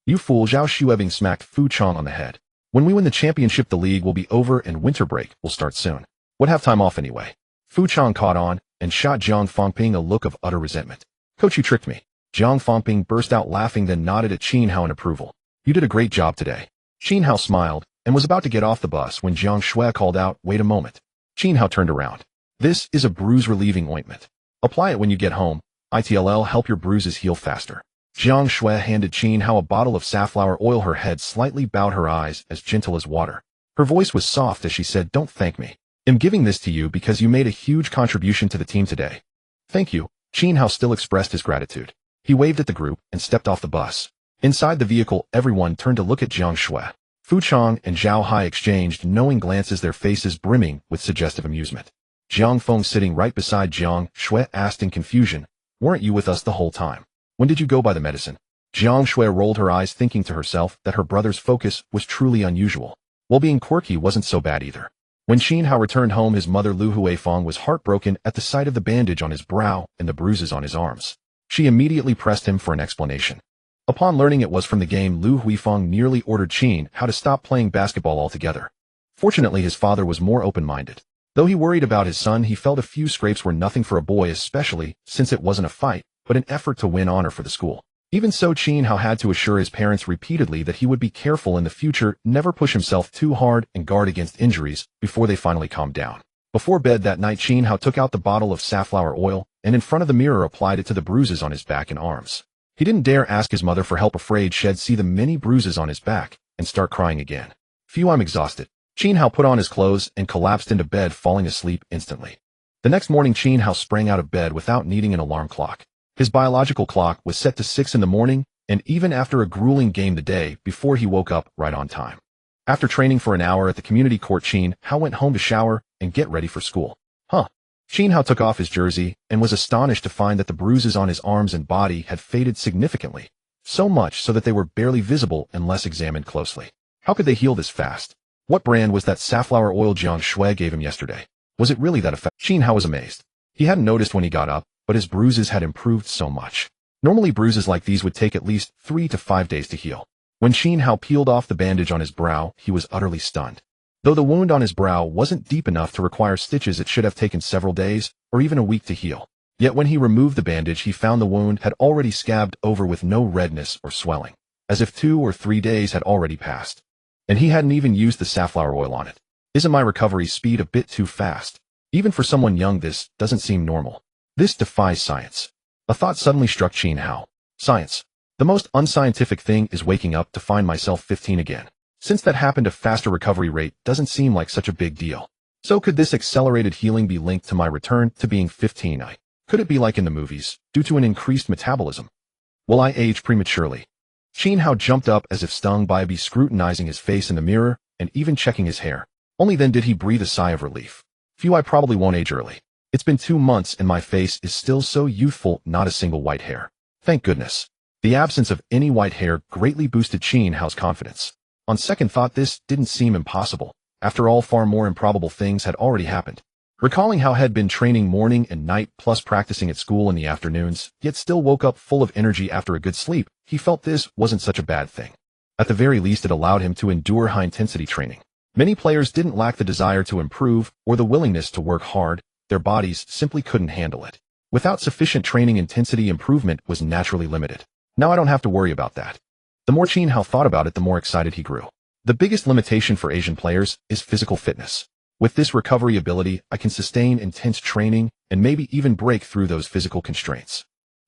Speaker 1: You fool, Zhao Shuebing smacked Fu Chong on the head. When we win the championship, the league will be over and winter break will start soon. What, have time off anyway? Fu Chong caught on and shot Jiang Fengping a look of utter resentment. "Coach, you tricked me." Jiang Fengping burst out laughing, then nodded at Qin Hao in approval. "You did a great job today." Qin Hao smiled and was about to get off the bus when Jiang Shui called out, "Wait a moment." Qin Hao turned around. "This is a bruise-relieving ointment. Apply it when you get home. It'll help your bruises heal faster." Jiang Shui handed Qin Hao a bottle of safflower oil. Her head slightly bowed, her eyes as gentle as water. Her voice was soft as she said, "Don't thank me. I'm giving this to you because you made a huge contribution to the team today." "Thank you." Qin Hao still expressed his gratitude. He waved at the group and stepped off the bus. Inside the vehicle, everyone turned to look at Jiang Shui. Fu Chong and Zhao Hai exchanged knowing glances, their faces brimming with suggestive amusement. Jiang Feng, sitting right beside Jiang Shui, asked in confusion, "Weren't you with us the whole time? When did you go buy the medicine?" Jiang Shui rolled her eyes, thinking to herself that her brother's focus was truly unusual. Well, being quirky wasn't so bad either. When Qin Hao returned home, his mother Lu Huifeng was heartbroken at the sight of the bandage on his brow and the bruises on his arms. She immediately pressed him for an explanation. Upon learning it was from the game, Lu Huifeng nearly ordered Qin Hao to stop playing basketball altogether. Fortunately, his father was more open-minded. Though he worried about his son, he felt a few scrapes were nothing for a boy, especially since it wasn't a fight, but an effort to win honor for the school. Even so, Qin Hao had to assure his parents repeatedly that he would be careful in the future, never push himself too hard, and guard against injuries before they finally calmed down. Before bed that night, Qin Hao took out the bottle of safflower oil and in front of the mirror applied it to the bruises on his back and arms. He didn't dare ask his mother for help, afraid she'd see the many bruises on his back and start crying again. "Phew, I'm exhausted." Qin Hao put on his clothes and collapsed into bed, falling asleep instantly. The next morning, Qin Hao sprang out of bed without needing an alarm clock. His biological clock was set to 6 in the morning, and even after a grueling game the day before, he woke up right on time. After training for an hour at the community court, Qin Hao went home to shower and get ready for school. Qin Hao took off his jersey and was astonished to find that the bruises on his arms and body had faded significantly, so much so that they were barely visible unless examined closely. How could they heal this fast? What brand was that safflower oil Jiang Shui gave him yesterday? Was it really that effective? Qin Hao was amazed. He hadn't noticed when he got up, but his bruises had improved so much. Normally, bruises like these would take at least 3 to 5 days to heal. When Qin Hao peeled off the bandage on his brow, he was utterly stunned. Though the wound on his brow wasn't deep enough to require stitches, it should have taken several days or even a week to heal. Yet when he removed the bandage, he found the wound had already scabbed over with no redness or swelling, as if 2 or 3 days had already passed. And he hadn't even used the safflower oil on it. Isn't my recovery speed a bit too fast? Even for someone young, this doesn't seem normal. This defies science. A thought suddenly struck Qin Hao. Science. The most unscientific thing is waking up to find myself 15 again. Since that happened, a faster recovery rate doesn't seem like such a big deal. So could this accelerated healing be linked to my return to being 15? Could it be like in the movies, due to an increased metabolism? Will I age prematurely? Qin Hao jumped up as if stung by a bee, scrutinizing his face in the mirror and even checking his hair. Only then did he breathe a sigh of relief. Phew, I probably won't age early. It's been 2 months and my face is still so youthful, not a single white hair. Thank goodness. The absence of any white hair greatly boosted Qin Hao's confidence. On second thought, this didn't seem impossible. After all, far more improbable things had already happened. Recalling how had been training morning and night, plus practicing at school in the afternoons, yet still woke up full of energy after a good sleep, he felt this wasn't such a bad thing. At the very least, it allowed him to endure high-intensity training. Many players didn't lack the desire to improve or the willingness to work hard. Their bodies simply couldn't handle it. Without sufficient training, intensity improvement was naturally limited. Now I don't have to worry about that. The more Qin Hao thought about it, the more excited he grew. The biggest limitation for Asian players is physical fitness. With this recovery ability, I can sustain intense training and maybe even break through those physical constraints.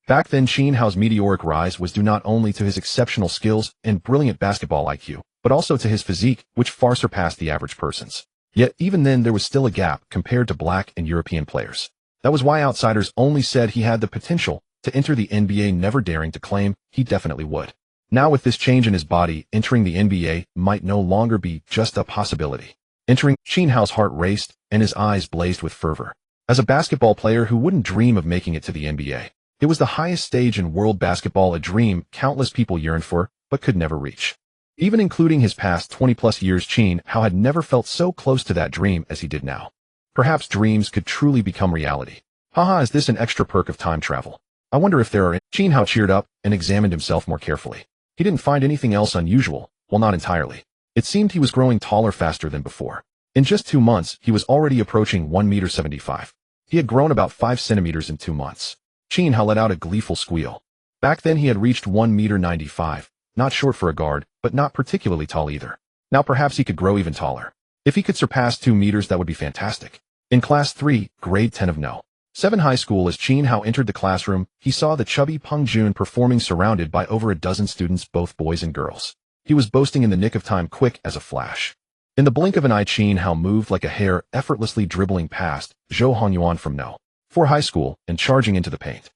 Speaker 1: Back then, Qin Hao's meteoric rise was due not only to his exceptional skills and brilliant basketball IQ, but also to his physique, which far surpassed the average person's. Yet even then, there was still a gap compared to Black and European players. That was why outsiders only said he had the potential to enter the NBA, never daring to claim he definitely would. Now with this change in his body, entering the NBA might no longer be just a possibility. Qin Hao's heart raced and his eyes blazed with fervor. As a basketball player, who wouldn't dream of making it to the NBA? It was the highest stage in world basketball, a dream countless people yearned for, but could never reach. Even including his past 20-plus years, Qin Hao had never felt so close to that dream as he did now. Perhaps dreams could truly become reality. Haha, is this an extra perk of time travel? I wonder if there are. Qin Hao cheered up and examined himself more carefully. He didn't find anything else unusual, well, not entirely. It seemed he was growing taller faster than before. In just 2 months, he was already approaching 1.75 meters. He had grown about 5 centimeters in 2 months. Qin Hao let out a gleeful squeal. Back then he had reached 1.95 meters, not short for a guard, but not particularly tall either. Now perhaps he could grow even taller. If he could surpass 2 meters, that would be fantastic. In Class 3, Grade 10 of No. 7 high school, as Qin Hao entered the classroom, he saw the chubby Peng Jun performing, surrounded by over a dozen students, both boys and girls. He was boasting in the nick of time, quick as a flash. In the blink of an eye, Qin Hao moved like a hare, effortlessly dribbling past Zhou Hongyuan from No. 4 high school and charging into the paint.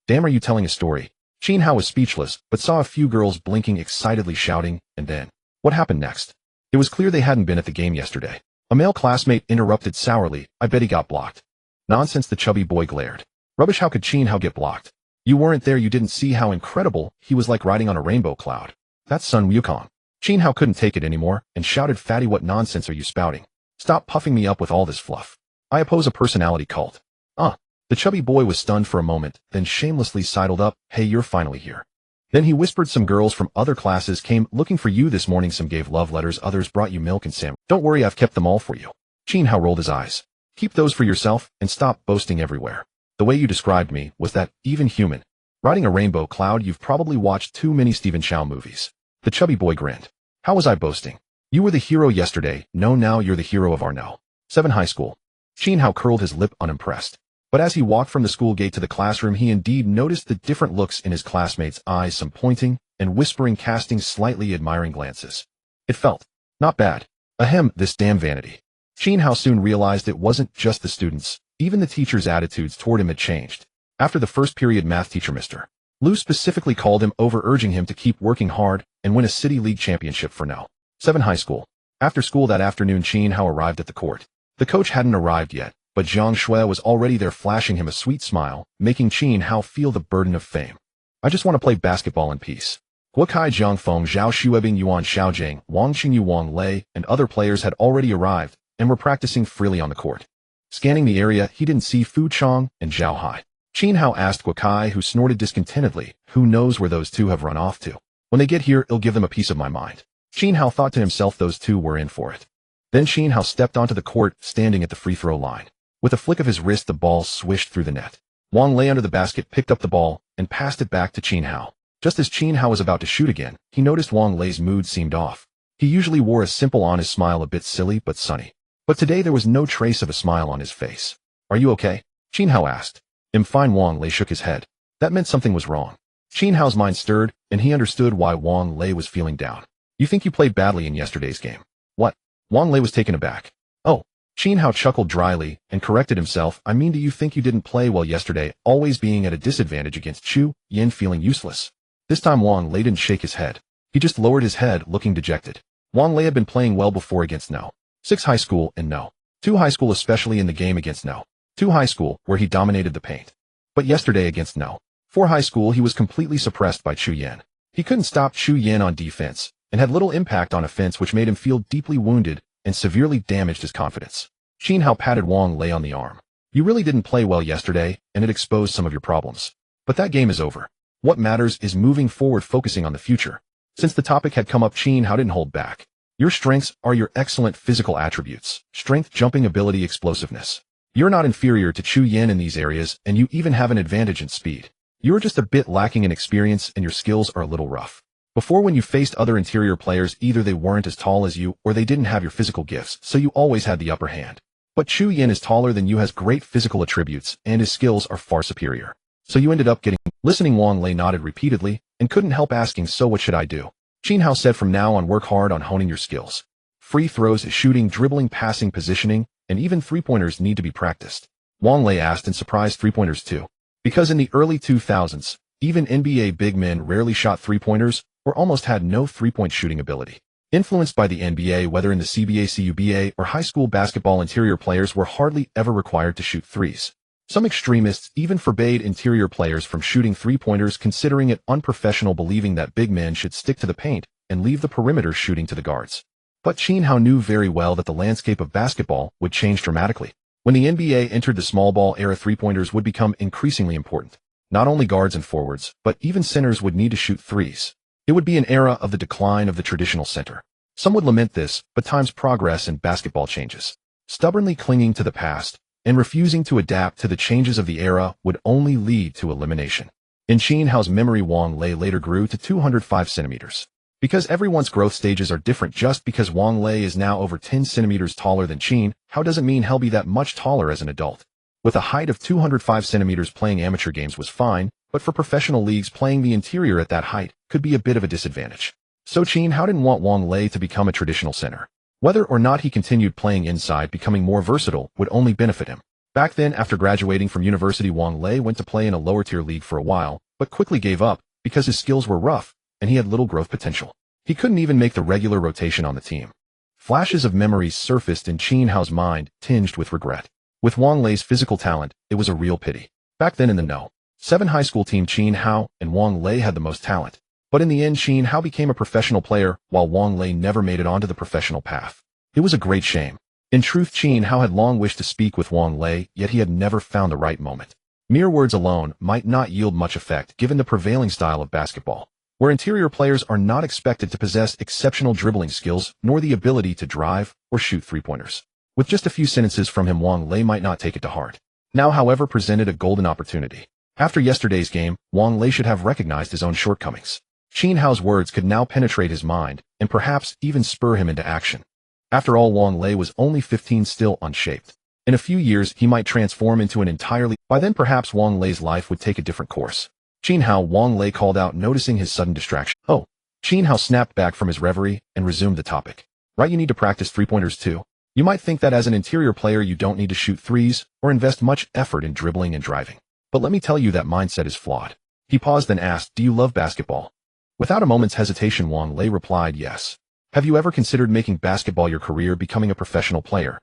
Speaker 1: Damn, are you telling a story? Qin Hao was speechless, but saw a few girls blinking excitedly, shouting, and then, what happened next? It was clear they hadn't been at the game yesterday. A male classmate interrupted sourly, I bet he got blocked. Nonsense, the chubby boy glared. Rubbish, how could Qin Hao get blocked? You weren't there, you didn't see how incredible he was, like riding on a rainbow cloud. That's Sun Wukong. Qin Hao couldn't take it anymore and shouted, Fatty, what nonsense are you spouting? Stop puffing me up with all this fluff. I oppose a personality cult. The chubby boy was stunned for a moment, then shamelessly sidled up. Hey, you're finally here. Then he whispered some girls from other classes came looking for you this morning. Some gave love letters, others brought you milk and sandwich. Don't worry, I've kept them all for you. Qin Hao rolled his eyes. Keep those for yourself and stop boasting everywhere. The way you described me was that even human. Riding a rainbow cloud. You've probably watched too many Stephen Chow movies. The chubby boy grinned. How was I boasting? You were the hero yesterday. No, now you're the hero of our no. 7 high school. Qin Hao curled his lip unimpressed. But as he walked from the school gate to the classroom, he indeed noticed the different looks in his classmates' eyes, some pointing and whispering, casting slightly admiring glances. It felt not bad. Ahem, this damn vanity. Qin Hao soon realized it wasn't just the students. Even the teachers' attitudes toward him had changed. After the first period, math teacher Mr. Liu specifically called him over, urging him to keep working hard and win a city league championship for no. 7 high school. After school that afternoon, Qin Hao arrived at the court. The coach hadn't arrived yet, but Zhang Shui was already there, flashing him a sweet smile, making Qin Hao feel the burden of fame. I just want to play basketball in peace. Guokai Zhangfeng, Zhao Xuebing, Yuan Xiaojing, Wang Qingyu, Wang Lei, and other players had already arrived and were practicing freely on the court. Scanning the area, he didn't see Fu Chong and Zhao Hai. Qin Hao asked Guokai, who snorted discontentedly, who knows where those two have run off to. When they get here, it'll give them a piece of my mind. Qin Hao thought to himself, those two were in for it. Then Qin Hao stepped onto the court, standing at the free throw line. With a flick of his wrist, the ball swished through the net. Wang Lei under the basket picked up the ball and passed it back to Qin Hao. Just as Qin Hao was about to shoot again, he noticed Wang Lei's mood seemed off. He usually wore a simple, honest smile, a bit silly but sunny. But today there was no trace of a smile on his face. Are you okay? Qin Hao asked. I'm fine. Wang Lei shook his head. That meant something was wrong. Qin Hao's mind stirred, and he understood why Wang Lei was feeling down. You think you played badly in yesterday's game? What? Wang Lei was taken aback. Oh. Qin Hao chuckled dryly and corrected himself. I mean, do you think you didn't play well yesterday, always being at a disadvantage against Chu Yin, feeling useless? This time Wang Lei didn't shake his head. He just lowered his head, looking dejected. Wang Lei had been playing well before against no. 6 high school and no. 2 high school, especially in the game against no. 2 high school, where he dominated the paint. But yesterday against no. 4 high school, he was completely suppressed by Chu Yin. He couldn't stop Chu Yin on defense, and had little impact on offense, which made him feel deeply wounded and severely damaged his confidence. Qin Hao patted Wang Lei on the arm. You really didn't play well yesterday, and it exposed some of your problems. But that game is over. What matters is moving forward, focusing on the future. Since the topic had come up, Qin Hao didn't hold back. Your strengths are your excellent physical attributes: strength, jumping ability, explosiveness. You're not inferior to Chu Yin in these areas, and you even have an advantage in speed. You're just a bit lacking in experience, and your skills are a little rough. Before, when you faced other interior players, either they weren't as tall as you, or they didn't have your physical gifts, so you always had the upper hand. But Chu Yin is taller than you, has great physical attributes, and his skills are far superior. So you ended up getting... Listening, Wang Lei nodded repeatedly, and couldn't help asking, so what should I do? Qin Hao said, from now on, work hard on honing your skills. Free throws, shooting, dribbling, passing, positioning, and even three-pointers need to be practiced. Wang Lei asked, and surprised, three-pointers too? Because in the early 2000s, even NBA big men rarely shot three-pointers, or almost had no three-point shooting ability. Influenced by the NBA, whether in the CBA, CUBA, or high school basketball, interior players were hardly ever required to shoot threes. Some extremists even forbade interior players from shooting three-pointers, considering it unprofessional, believing that big men should stick to the paint and leave the perimeter shooting to the guards. But Qin Hao knew very well that the landscape of basketball would change dramatically. When the NBA entered the small ball era, three-pointers would become increasingly important. Not only guards and forwards, but even centers would need to shoot threes. It would be an era of the decline of the traditional center. Some would lament this, but time's progress and basketball changes. Stubbornly clinging to the past and refusing to adapt to the changes of the era would only lead to elimination. In Qin Hao's memory, Wang Lei later grew to 205 centimeters. Because everyone's growth stages are different, just because Wang Lei is now over 10 centimeters taller than Qin Hao doesn't mean he'll be that much taller as an adult. With a height of 205 centimeters, playing amateur games was fine, but for professional leagues, playing the interior at that height could be a bit of a disadvantage. So Qin Hao didn't want Wang Lei to become a traditional center. Whether or not he continued playing inside, becoming more versatile would only benefit him. Back then, after graduating from university, Wang Lei went to play in a lower-tier league for a while, but quickly gave up because his skills were rough and he had little growth potential. He couldn't even make the regular rotation on the team. Flashes of memories surfaced in Qin Hao's mind, tinged with regret. With Wang Lei's physical talent, it was a real pity. Back then in the No. 7 high school team, Qin Hao and Wang Lei had the most talent. But in the end, Qin Hao became a professional player, while Wang Lei never made it onto the professional path. It was a great shame. In truth, Qin Hao had long wished to speak with Wang Lei, yet he had never found the right moment. Mere words alone might not yield much effect given the prevailing style of basketball, where interior players are not expected to possess exceptional dribbling skills nor the ability to drive or shoot three-pointers. With just a few sentences from him, Wang Lei might not take it to heart. Now, however, presented a golden opportunity. After yesterday's game, Wang Lei should have recognized his own shortcomings. Qin Hao's words could now penetrate his mind and perhaps even spur him into action. After all, Wang Lei was only 15, still unshaped. In a few years, he might transform into an entirely... By then, perhaps Wang Lei's life would take a different course. Qin Hao, Wang Lei called out, noticing his sudden distraction. Oh. Qin Hao snapped back from his reverie and resumed the topic. Right, you need to practice three-pointers too. You might think that as an interior player you don't need to shoot threes or invest much effort in dribbling and driving. But let me tell you that mindset is flawed. He paused then asked, do you love basketball? Without a moment's hesitation, Wang Lei replied, yes. Have you ever considered making basketball your career, becoming a professional player?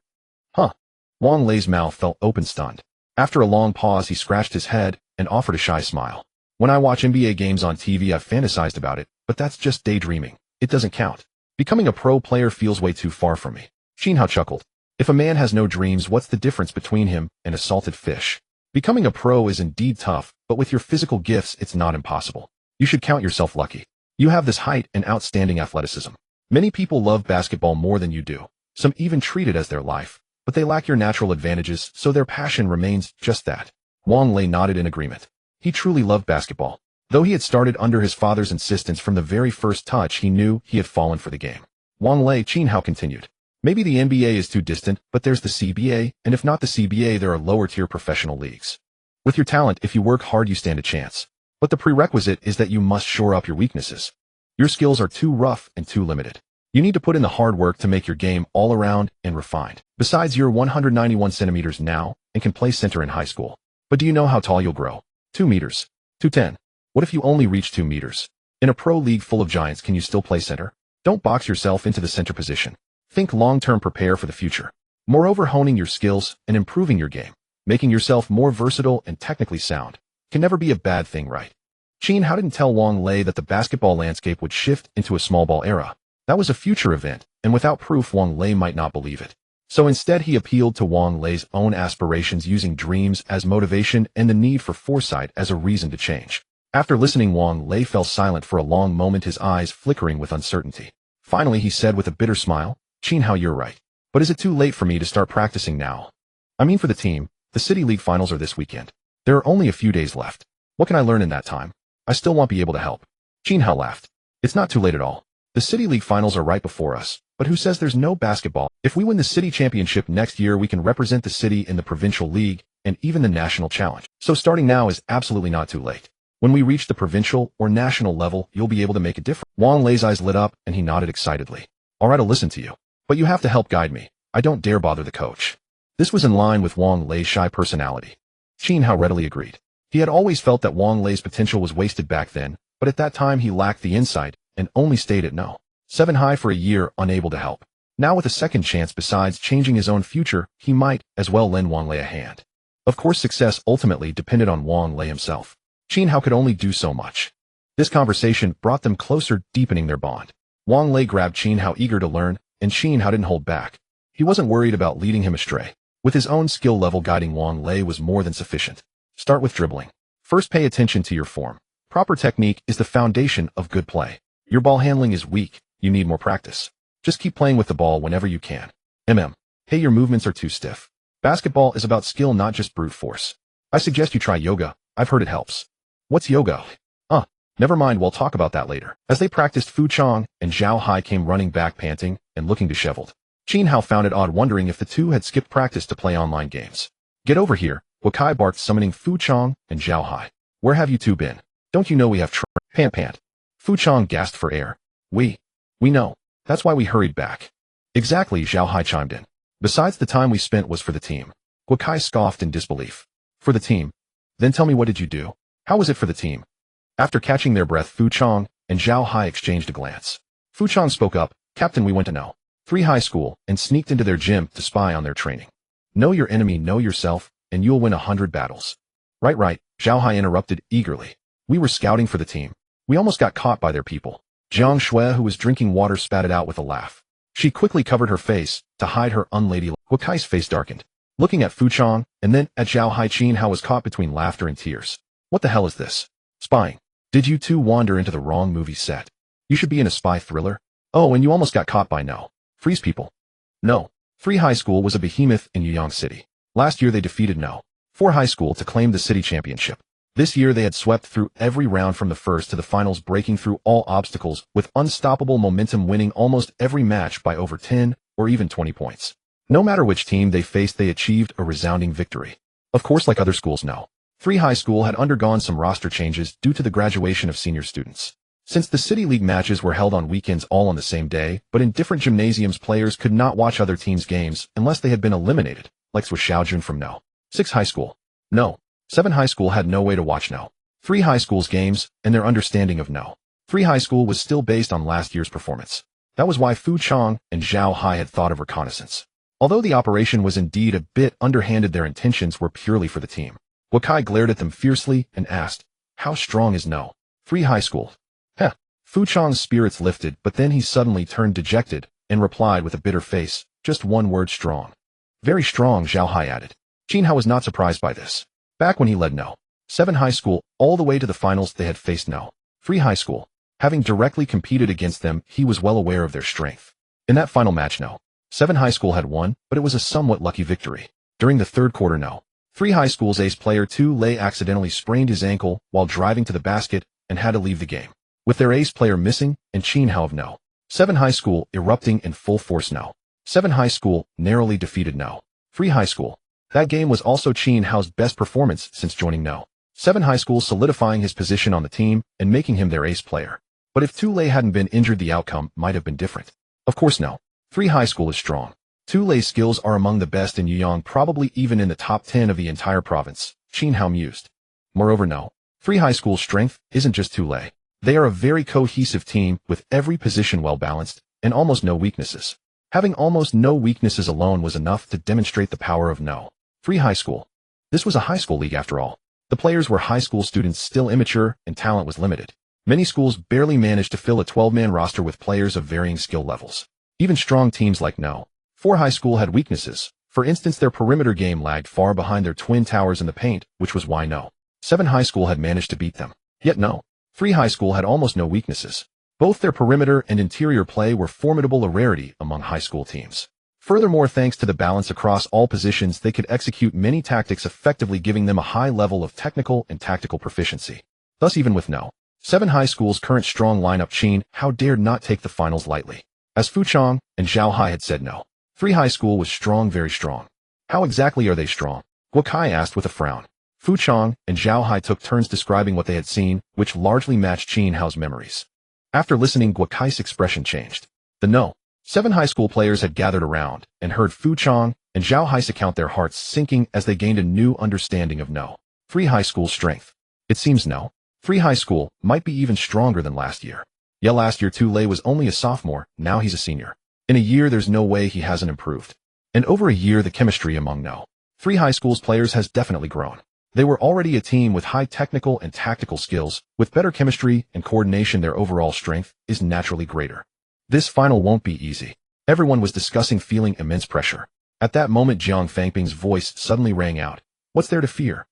Speaker 1: Huh. Wang Lei's mouth fell open, stunned. After a long pause, he scratched his head and offered a shy smile. When I watch NBA games on TV, I've fantasized about it, but that's just daydreaming. It doesn't count. Becoming a pro player feels way too far from me. Qin Hao chuckled. If a man has no dreams, what's the difference between him and a salted fish? Becoming a pro is indeed tough, but with your physical gifts, it's not impossible. You should count yourself lucky. You have this height and outstanding athleticism. Many people love basketball more than you do. Some even treat it as their life, but they lack your natural advantages, so their passion remains just that. Wang Lei nodded in agreement. He truly loved basketball. Though he had started under his father's insistence from the very first touch, he knew he had fallen for the game. Wang Lei, Qin Hao continued. Maybe the NBA is too distant, but there's the CBA, and if not the CBA, there are lower-tier professional leagues. With your talent, if you work hard, you stand a chance. But the prerequisite is that you must shore up your weaknesses. Your skills are too rough and too limited. You need to put in the hard work to make your game all around and refined. Besides, you're 191 centimeters now and can play center in high school. But do you know how tall you'll grow? 2 meters. 210. What if you only reach 2 meters? In a pro league full of giants, can you still play center? Don't box yourself into the center position. Think long-term, prepare for the future. Moreover, honing your skills and improving your game, making yourself more versatile and technically sound, can never be a bad thing, right? Qin Hao didn't tell Wang Lei that the basketball landscape would shift into a small ball era. That was a future event, and without proof, Wang Lei might not believe it. So instead, he appealed to Wang Lei's own aspirations, using dreams as motivation and the need for foresight as a reason to change. After listening, Wang Lei fell silent for a long moment, his eyes flickering with uncertainty. Finally, he said with a bitter smile, Qin Hao, you're right. But is it too late for me to start practicing now? I mean, for the team, the City League finals are this weekend. There are only a few days left. What can I learn in that time? I still won't be able to help. Qin Hao laughed. It's not too late at all. The City League finals are right before us, but who says there's no basketball? If we win the city championship next year, we can represent the city in the provincial league and even the national challenge. So starting now is absolutely not too late. When we reach the provincial or national level, you'll be able to make a difference. Wang Lei's eyes lit up and he nodded excitedly. All right, I'll listen to you. But you have to help guide me. I don't dare bother the coach. This was in line with Wang Lei's shy personality. Qin Hao readily agreed. He had always felt that Wang Lei's potential was wasted back then, but at that time he lacked the insight and only stayed at no. 7 high for a year, unable to help. Now with a second chance, besides changing his own future, he might as well lend Wang Lei a hand. Of course, success ultimately depended on Wang Lei himself. Qin Hao could only do so much. This conversation brought them closer, deepening their bond. Wang Lei grabbed Qin Hao, eager to learn, and Qin Hao didn't hold back. He wasn't worried about leading him astray. With his own skill level guiding Wang Lei was more than sufficient. Start with dribbling. First, pay attention to your form. Proper technique is the foundation of good play. Your ball handling is weak. You need more practice. Just keep playing with the ball whenever you can. Hey, your movements are too stiff. Basketball is about skill, not just brute force. I suggest you try yoga. I've heard it helps. What's yoga? Never mind, we'll talk about that later. As they practiced, Fu Chong and Zhao Hai came running back, panting and looking disheveled. Qin Hao found it odd, wondering if the two had skipped practice to play online games. Get over here, Wakai barked, summoning Fu Chong and Zhao Hai. Where have you two been? Don't you know we have Pant. Fu Chong gasped for air. We know. That's why we hurried back. Exactly, Zhao Hai chimed in. Besides, the time we spent was for the team. Wakai scoffed in disbelief. For the team? Then tell me, what did you do? How was it for the team? After catching their breath, Fu Chong and Zhao Hai exchanged a glance. Fu Chong spoke up, Captain, we went to No. 3 high school and sneaked into their gym to spy on their training. Know your enemy, know yourself, and you'll win 100 battles. Right, Zhao Hai interrupted eagerly. We were scouting for the team. We almost got caught by their people. Jiang Shui, who was drinking water, spat it out with a laugh. She quickly covered her face to hide her unladylike. Guokai's face darkened, looking at Fu Chang and then at Zhao Hai. Qin Hao was caught between laughter and tears. What the hell is this? Spying. Did you two wander into the wrong movie set? You should be in a spy thriller. Oh, and you almost got caught by No. Freeze people. No. 3 High School was a behemoth in Yuyang City. Last year they defeated No. 4 High School to claim the city championship. This year they had swept through every round from the first to the finals, breaking through all obstacles with unstoppable momentum, winning almost every match by over 10 or even 20 points. No matter which team they faced, they achieved a resounding victory. Of course, like other schools, No. 3 High School had undergone some roster changes due to the graduation of senior students. Since the City League matches were held on weekends all on the same day, but in different gymnasiums, players could not watch other teams' games unless they had been eliminated, like with Xiaojun from No. 6 High School. No. 7 High School had no way to watch No. 3 High School's games, and their understanding of No. 3 High School was still based on last year's performance. That was why Fu Chang and Zhao Hai had thought of reconnaissance. Although the operation was indeed a bit underhanded, their intentions were purely for the team. Guokai glared at them fiercely and asked, "How strong is No. 3 High School?" Heh. Fu Chang's spirits lifted, but then he suddenly turned dejected and replied with a bitter face, "Just one word: strong." "Very strong," Zhao Hai added. Qin Hao was not surprised by this. Back when he led No. 7 High School all the way to the finals, they had faced No. 3 High School. Having directly competed against them, he was well aware of their strength. In that final match, No. 7 High School had won, but it was a somewhat lucky victory. During the third quarter, No. 3 High School's ace player Tu Lei accidentally sprained his ankle while driving to the basket and had to leave the game. With their ace player missing and Qin Hao of No. 7 High School erupting in full force, No. 7 High School narrowly defeated No. 3 High School. That game was also Qin Hao's best performance since joining No. 7 High School, solidifying his position on the team and making him their ace player. But if Tu Lei hadn't been injured, the outcome might have been different. Of course, No. 3 High School is strong. Tu Lei's skills are among the best in Yuyang, probably even in the top 10 of the entire province, Qin Hao mused. Moreover, No. 3 High School's strength isn't just Tu Lei. They are a very cohesive team with every position well balanced and almost no weaknesses. Having almost no weaknesses alone was enough to demonstrate the power of No. 3 High School. This was a high school league after all. The players were high school students, still immature, and talent was limited. Many schools barely managed to fill a 12-man roster with players of varying skill levels. Even strong teams like No. 4 High School had weaknesses. For instance, their perimeter game lagged far behind their twin towers in the paint, which was why No. 7 High School had managed to beat them. Yet No. 3 High School had almost no weaknesses. Both their perimeter and interior play were formidable, a rarity among high school teams. Furthermore, thanks to the balance across all positions, they could execute many tactics effectively, giving them a high level of technical and tactical proficiency. Thus, even with No. 7 High School's current strong lineup, Qin Hao dared not take the finals lightly. As Fu Chang and Zhao Hai had said, No. 3 High School was strong, very strong. How exactly are they strong? Guokai asked with a frown. Fu Chang and Zhao Hai took turns describing what they had seen, which largely matched Qin Hao's memories. After listening, Guokai's expression changed. The No. 7 High School players had gathered around and heard Fu Chang and Zhao Hai's account, their hearts sinking as they gained a new understanding of No. 3 High School's strength. It seems No. 3 High School might be even stronger than last year. Yeah, last year Tu Lei was only a sophomore, now he's a senior. In a year, there's no way he hasn't improved. And over a year, the chemistry among No. 3 High School's players has definitely grown. They were already a team with high technical and tactical skills. With better chemistry and coordination, their overall strength is naturally greater. This final won't be easy. Everyone was discussing, feeling immense pressure. At that moment, Jiang Fangping's voice suddenly rang out. What's there to fear?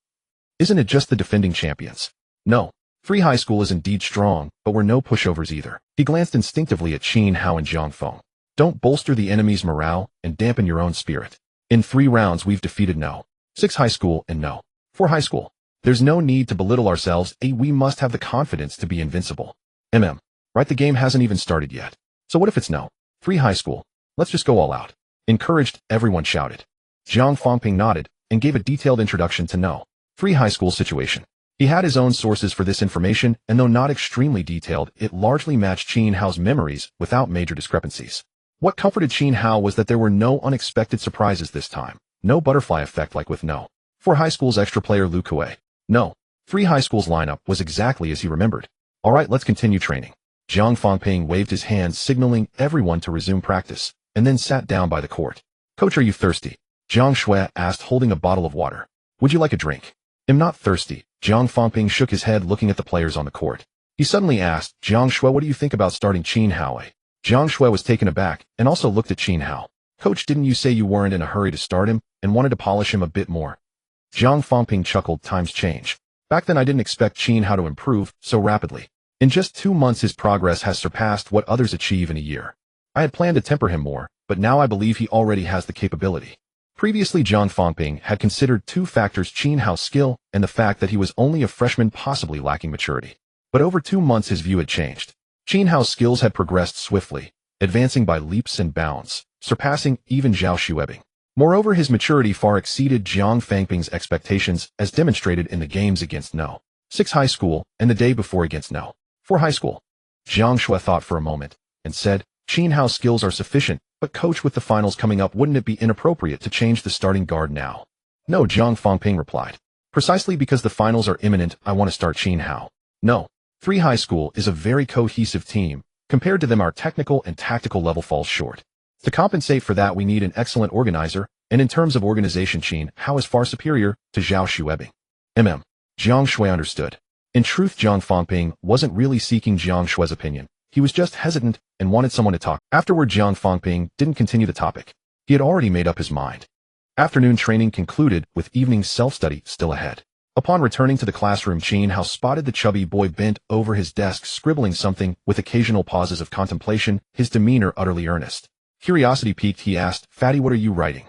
Speaker 1: Isn't it just the defending champions? No. 3 High School is indeed strong, but we're no pushovers either. He glanced instinctively at Qin Hao and Jiang Feng. Don't bolster the enemy's morale and dampen your own spirit. In 3 rounds, we've defeated No. 6 High School and No. 4 High School. There's no need to belittle ourselves. We must have the confidence to be invincible. Right, the game hasn't even started yet. So what if it's No. 3 High School? Let's just go all out. Encouraged, everyone shouted. Jiang Fangping nodded and gave a detailed introduction to No. 3 High School's situation. He had his own sources for this information, and though not extremely detailed, it largely matched Qin Hao's memories without major discrepancies. What comforted Qin Hao was that there were no unexpected surprises this time. No butterfly effect like with No. 4 High School's extra player Lu Kuei. No. 3 High School's lineup was exactly as he remembered. All right, let's continue training. Jiang Fangping waved his hands, signaling everyone to resume practice, and then sat down by the court. Coach, are you thirsty? Jiang Shui asked, holding a bottle of water. Would you like a drink? I'm not thirsty. Jiang Fangping shook his head, looking at the players on the court. He suddenly asked, Jiang Shui, what do you think about starting Qin Hao? Jiang Shui was taken aback and also looked at Qin Hao. Coach, didn't you say you weren't in a hurry to start him and wanted to polish him a bit more? Jiang Fangping chuckled. Times change. Back then I didn't expect Qin Hao to improve so rapidly. In just 2 months his progress has surpassed what others achieve in a year. I had planned to temper him more, but now I believe he already has the capability. Previously Jiang Fangping had considered 2 factors: Qin Hao's skill and the fact that he was only a freshman, possibly lacking maturity. But over 2 months his view had changed. Qin Hao's skills had progressed swiftly, advancing by leaps and bounds, surpassing even Zhao Xuebing. Moreover, his maturity far exceeded Jiang Fangping's expectations, as demonstrated in the games against No. 6 High School and the day before against No. 4 High School. Jiang Shui thought for a moment and said, Qin Hao's skills are sufficient, but coach, with the finals coming up, wouldn't it be inappropriate to change the starting guard now? No, Jiang Fangping replied. Precisely because the finals are imminent, I want to start Qin Hao. No. 3 High School is a very cohesive team. Compared to them, our technical and tactical level falls short. To compensate for that, we need an excellent organizer, and in terms of organization, Qin Hao is far superior to Zhao Xuebing. Jiang Shui understood. In truth, Jiang Fangping wasn't really seeking Jiang Shui's opinion. He was just hesitant and wanted someone to talk. Afterward, Jiang Fangping didn't continue the topic. He had already made up his mind. Afternoon training concluded, with evening self-study still ahead. Upon returning to the classroom, Qin Hao spotted the chubby boy bent over his desk, scribbling something with occasional pauses of contemplation, his demeanor utterly earnest. Curiosity piqued, he asked, Fatty, what are you writing?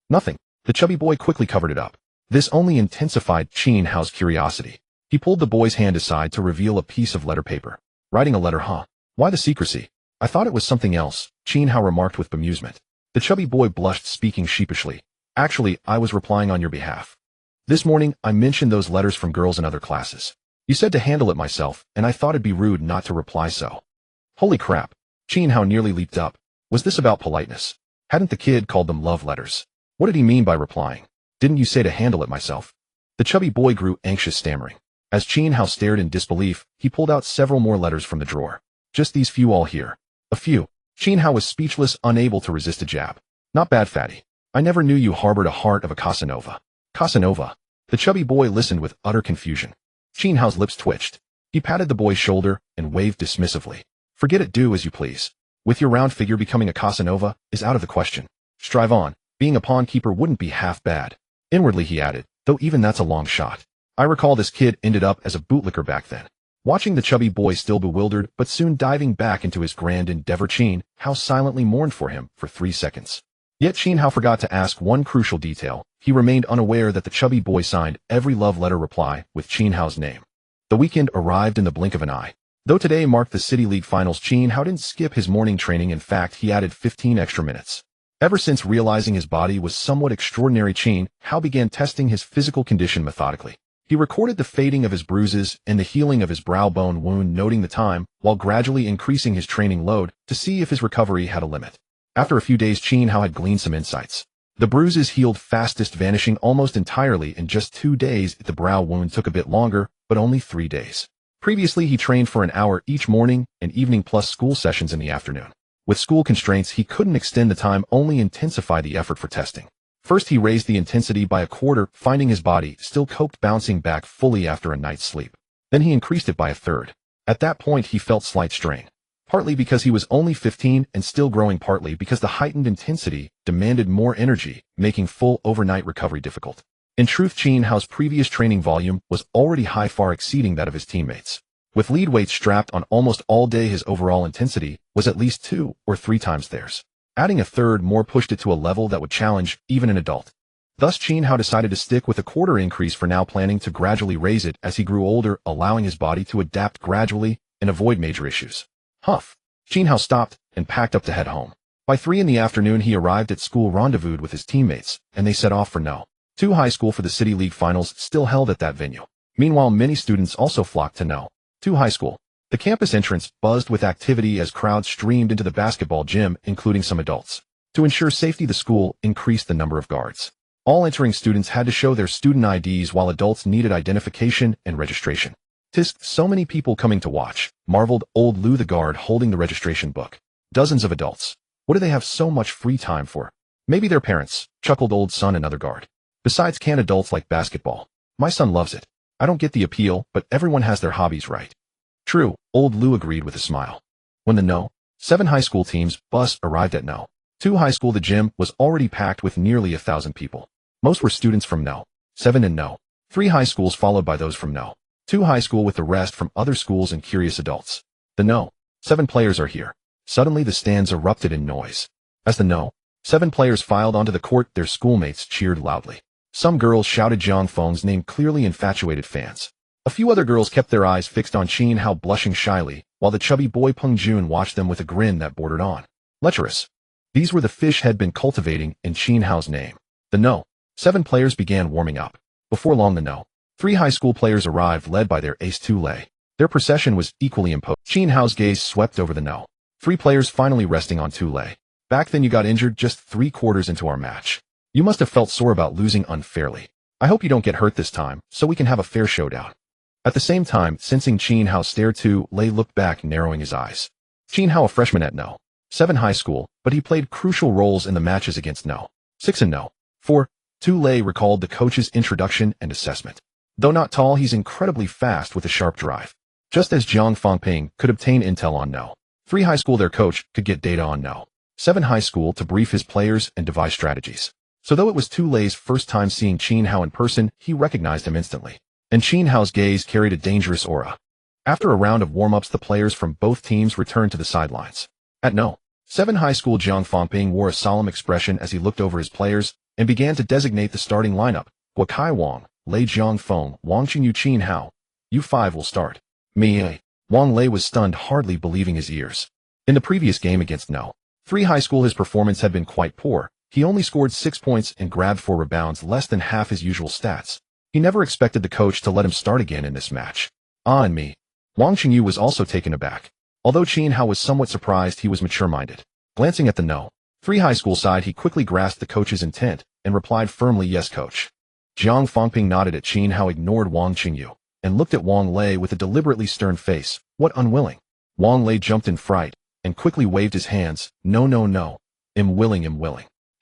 Speaker 1: Nothing. The chubby boy quickly covered it up. This only intensified Qin Hao's curiosity. He pulled the boy's hand aside to reveal a piece of letter paper. Writing a letter, huh? Why the secrecy? I thought it was something else, Qin Hao remarked with bemusement. The chubby boy blushed, speaking sheepishly. Actually, I was replying on your behalf. This morning, I mentioned those letters from girls in other classes. You said to handle it myself, and I thought it'd be rude not to reply so. Holy crap. Qin Hao nearly leaped up. Was this about politeness? Hadn't the kid called them love letters? What did he mean by replying? Didn't you say to handle it myself? The chubby boy grew anxious, stammering. As Qin Hao stared in disbelief, he pulled out several more letters from the drawer. Just these few all here. A few. Qin Hao was speechless, unable to resist a jab. Not bad, Fatty. I never knew you harbored a heart of a Casanova. Casanova. The chubby boy listened with utter confusion. Qin Hao's lips twitched. He patted the boy's shoulder and waved dismissively. Forget it, do as you please. With your round figure, becoming a Casanova is out of the question. Strive on. Being a pawnkeeper wouldn't be half bad. Inwardly he added, though even that's a long shot. I recall this kid ended up as a bootlicker back then. Watching the chubby boy, still bewildered but soon diving back into his grand endeavor, Qin Hao silently mourned for him for 3 seconds. Yet Qin Hao forgot to ask one crucial detail. He remained unaware that the chubby boy signed every love letter reply with Qin Hao's name. The weekend arrived in the blink of an eye. Though today marked the City League Finals, Qin Hao didn't skip his morning training. In fact, he added 15 extra minutes. Ever since realizing his body was somewhat extraordinary, Qin Hao began testing his physical condition methodically. He recorded the fading of his bruises and the healing of his brow bone wound, noting the time, while gradually increasing his training load to see if his recovery had a limit. After a few days, Qin Hao had gleaned some insights. The bruises healed fastest, vanishing almost entirely in just 2 days. The brow wound took a bit longer, but only 3 days. Previously, he trained for an hour each morning and evening, plus school sessions in the afternoon. With school constraints, he couldn't extend the time, only intensify the effort for testing. First, he raised the intensity by a quarter, finding his body still coped, bouncing back fully after a night's sleep. Then he increased it by a third. At that point, he felt slight strain. Partly because he was only 15 and still growing, partly because the heightened intensity demanded more energy, making full overnight recovery difficult. In truth, Qin Hao's previous training volume was already high, far exceeding that of his teammates. With lead weights strapped on almost all day, his overall intensity was at least 2 or 3 times theirs. Adding a third more pushed it to a level that would challenge even an adult. Thus, Qin Hao decided to stick with a quarter increase for now, planning to gradually raise it as he grew older, allowing his body to adapt gradually and avoid major issues. Huff. Qin Hao stopped and packed up to head home. By 3 in the afternoon, he arrived at school, rendezvoused with his teammates, and they set off for No. 2 High School for the City League Finals, still held at that venue. Meanwhile, many students also flocked to No. 2 High School. The campus entrance buzzed with activity as crowds streamed into the basketball gym, including some adults. To ensure safety, the school increased the number of guards. All entering students had to show their student IDs, while adults needed identification and registration. Tisk, so many people coming to watch, marveled old Lou, the guard holding the registration book. Dozens of adults. What do they have so much free time for? Maybe their parents, chuckled old son, another guard. Besides, can adults like basketball? My son loves it. I don't get the appeal, but everyone has their hobbies, right? True, old Lou agreed with a smile. When the No. 7 high school teams bus arrived at No. 2 high school. The gym was already packed with nearly 1,000 people. Most were students from No. 7 and No. 3 high schools, followed by those from No. 2 high school, with the rest from other schools and curious adults. The No. 7 players are here. Suddenly the stands erupted in noise. As the No. 7 players filed onto the court, their schoolmates cheered loudly. Some girls shouted Jiang Feng's name, clearly infatuated fans. A few other girls kept their eyes fixed on Qin Hao, blushing shyly, while the chubby boy Peng Jun watched them with a grin that bordered on lecherous. These were the fish had been cultivating in Qin Hao's name. The No. 7 players began warming up. Before long the No. 3 high school players arrived, led by their ace Tu Lei. Their procession was equally imposing. Qin Hao's gaze swept over the No. 3 players, finally resting on Tu Lei. Back then you got injured just 3/4 into our match. You must have felt sore about losing unfairly. I hope you don't get hurt this time, so we can have a fair showdown. At the same time, sensing Qin Hao stare, Tu Lei looked back, narrowing his eyes. Qin Hao, a freshman at No. 7 high school, but he played crucial roles in the matches against No. 6 and No. 4. Tu Lei recalled the coach's introduction and assessment. Though not tall, he's incredibly fast with a sharp drive. Just as Jiang Fengping could obtain intel on No. 3 high school, their coach could get data on No. 7 high school to brief his players and devise strategies. So though it was Tu Lei's first time seeing Qin Hao in person, he recognized him instantly. And Qin Hao's gaze carried a dangerous aura. After a round of warm-ups, the players from both teams returned to the sidelines. At No. 7 high school, Jiang Fengping wore a solemn expression as he looked over his players and began to designate the starting lineup. Guokai Wang, Lei Jiangfeng, Wang Qingyu, Qin Hao. You 5 will start. Me. Wang Lei was stunned, hardly believing his ears. In the previous game against No. 3 high school, his performance had been quite poor. He only scored 6 points and grabbed 4 rebounds, less than half his usual stats. He never expected the coach to let him start again in this match. And me. Wang Qingyu was also taken aback. Although Qin Hao was somewhat surprised, he was mature-minded. Glancing at the No. 3 high school side, he quickly grasped the coach's intent and replied firmly, "Yes, coach." Jiang Fengping nodded at Qin Hao, ignored Wang Qingyu, and looked at Wang Lei with a deliberately stern face. What unwilling? Wang Lei jumped in fright and quickly waved his hands. No, no, no. Am willing.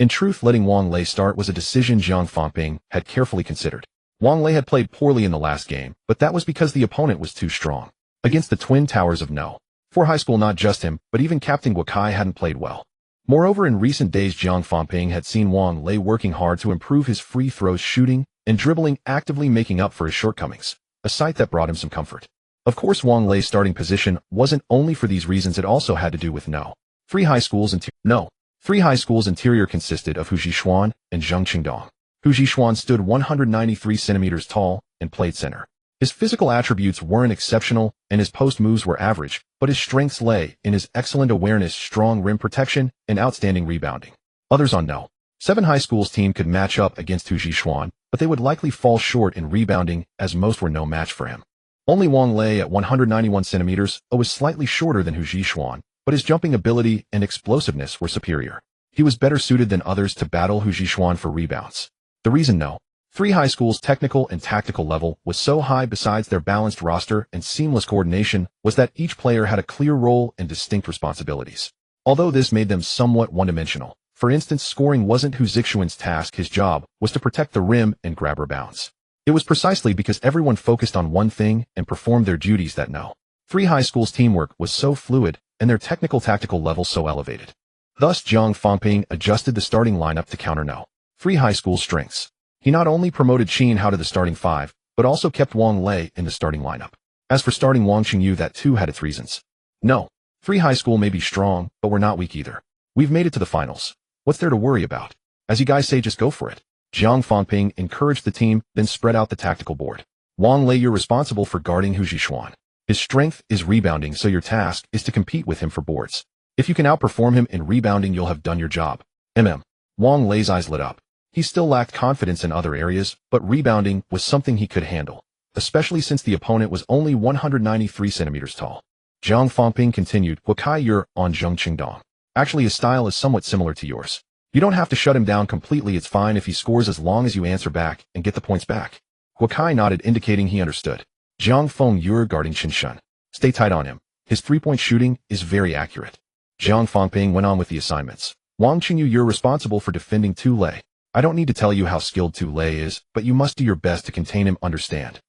Speaker 1: In truth, letting Wang Lei start was a decision Jiang Fengping had carefully considered. Wang Lei had played poorly in the last game, but that was because the opponent was too strong. Against the twin towers of No. 4 high school, not just him, but even Captain Guokai hadn't played well. Moreover, in recent days, Jiang Fengping had seen Wang Lei working hard to improve his free throws shooting and dribbling, actively making up for his shortcomings, a sight that brought him some comfort. Of course, Wang Lei's starting position wasn't only for these reasons, it also had to do with No. 3 high schools No. 3 high schools interior consisted of Hu Jixuan and Zheng Qingdong. Hu Jixuan stood 193 centimeters tall and played center. His physical attributes weren't exceptional and his post moves were average, but his strengths lay in his excellent awareness, strong rim protection, and outstanding rebounding. Others on No. 7 high school's team could match up against Hu Jixuan, but they would likely fall short in rebounding as most were no match for him. Only Wang Lei at 191 centimeters was slightly shorter than Hu Jixuan, but his jumping ability and explosiveness were superior. He was better suited than others to battle Hu Jixuan for rebounds. The reason No. 3 high school's technical and tactical level was so high, besides their balanced roster and seamless coordination, was that each player had a clear role and distinct responsibilities. Although this made them somewhat one-dimensional. For instance, scoring wasn't Hu Jixuan's task, his job was to protect the rim and grab rebounds. It was precisely because everyone focused on one thing and performed their duties that No. 3 high school's teamwork was so fluid and their technical-tactical level so elevated. Thus, Jiang Fengping adjusted the starting lineup to counter No. 3 high school's strengths. He not only promoted Qin Hao to the starting 5, but also kept Wang Lei in the starting lineup. As for starting Wang Qingyu, that too had its reasons. No. 3 high school may be strong, but we're not weak either. We've made it to the finals. What's there to worry about? As you guys say, just go for it. Jiang Fengping encouraged the team, then spread out the tactical board. Wang Lei, you're responsible for guarding Hu Jixuan. His strength is rebounding, so your task is to compete with him for boards. If you can outperform him in rebounding, you'll have done your job. Wang Lei's eyes lit up. He still lacked confidence in other areas, but rebounding was something he could handle, especially since the opponent was only 193 centimeters tall. Jiang Fengping continued, Guokai, you're on Zheng Qingdong. Actually, his style is somewhat similar to yours. You don't have to shut him down completely, it's fine if he scores as long as you answer back and get the points back. Guokai nodded, indicating he understood. Jiang Feng, you're guarding Qinshan. Stay tight on him. His 3-point shooting is very accurate. Jiang Fengping went on with the assignments. Wang Qingyu, you're responsible for defending Tu Lei. I don't need to tell you how skilled Tu Lei is, but you must do your best to contain him, understand?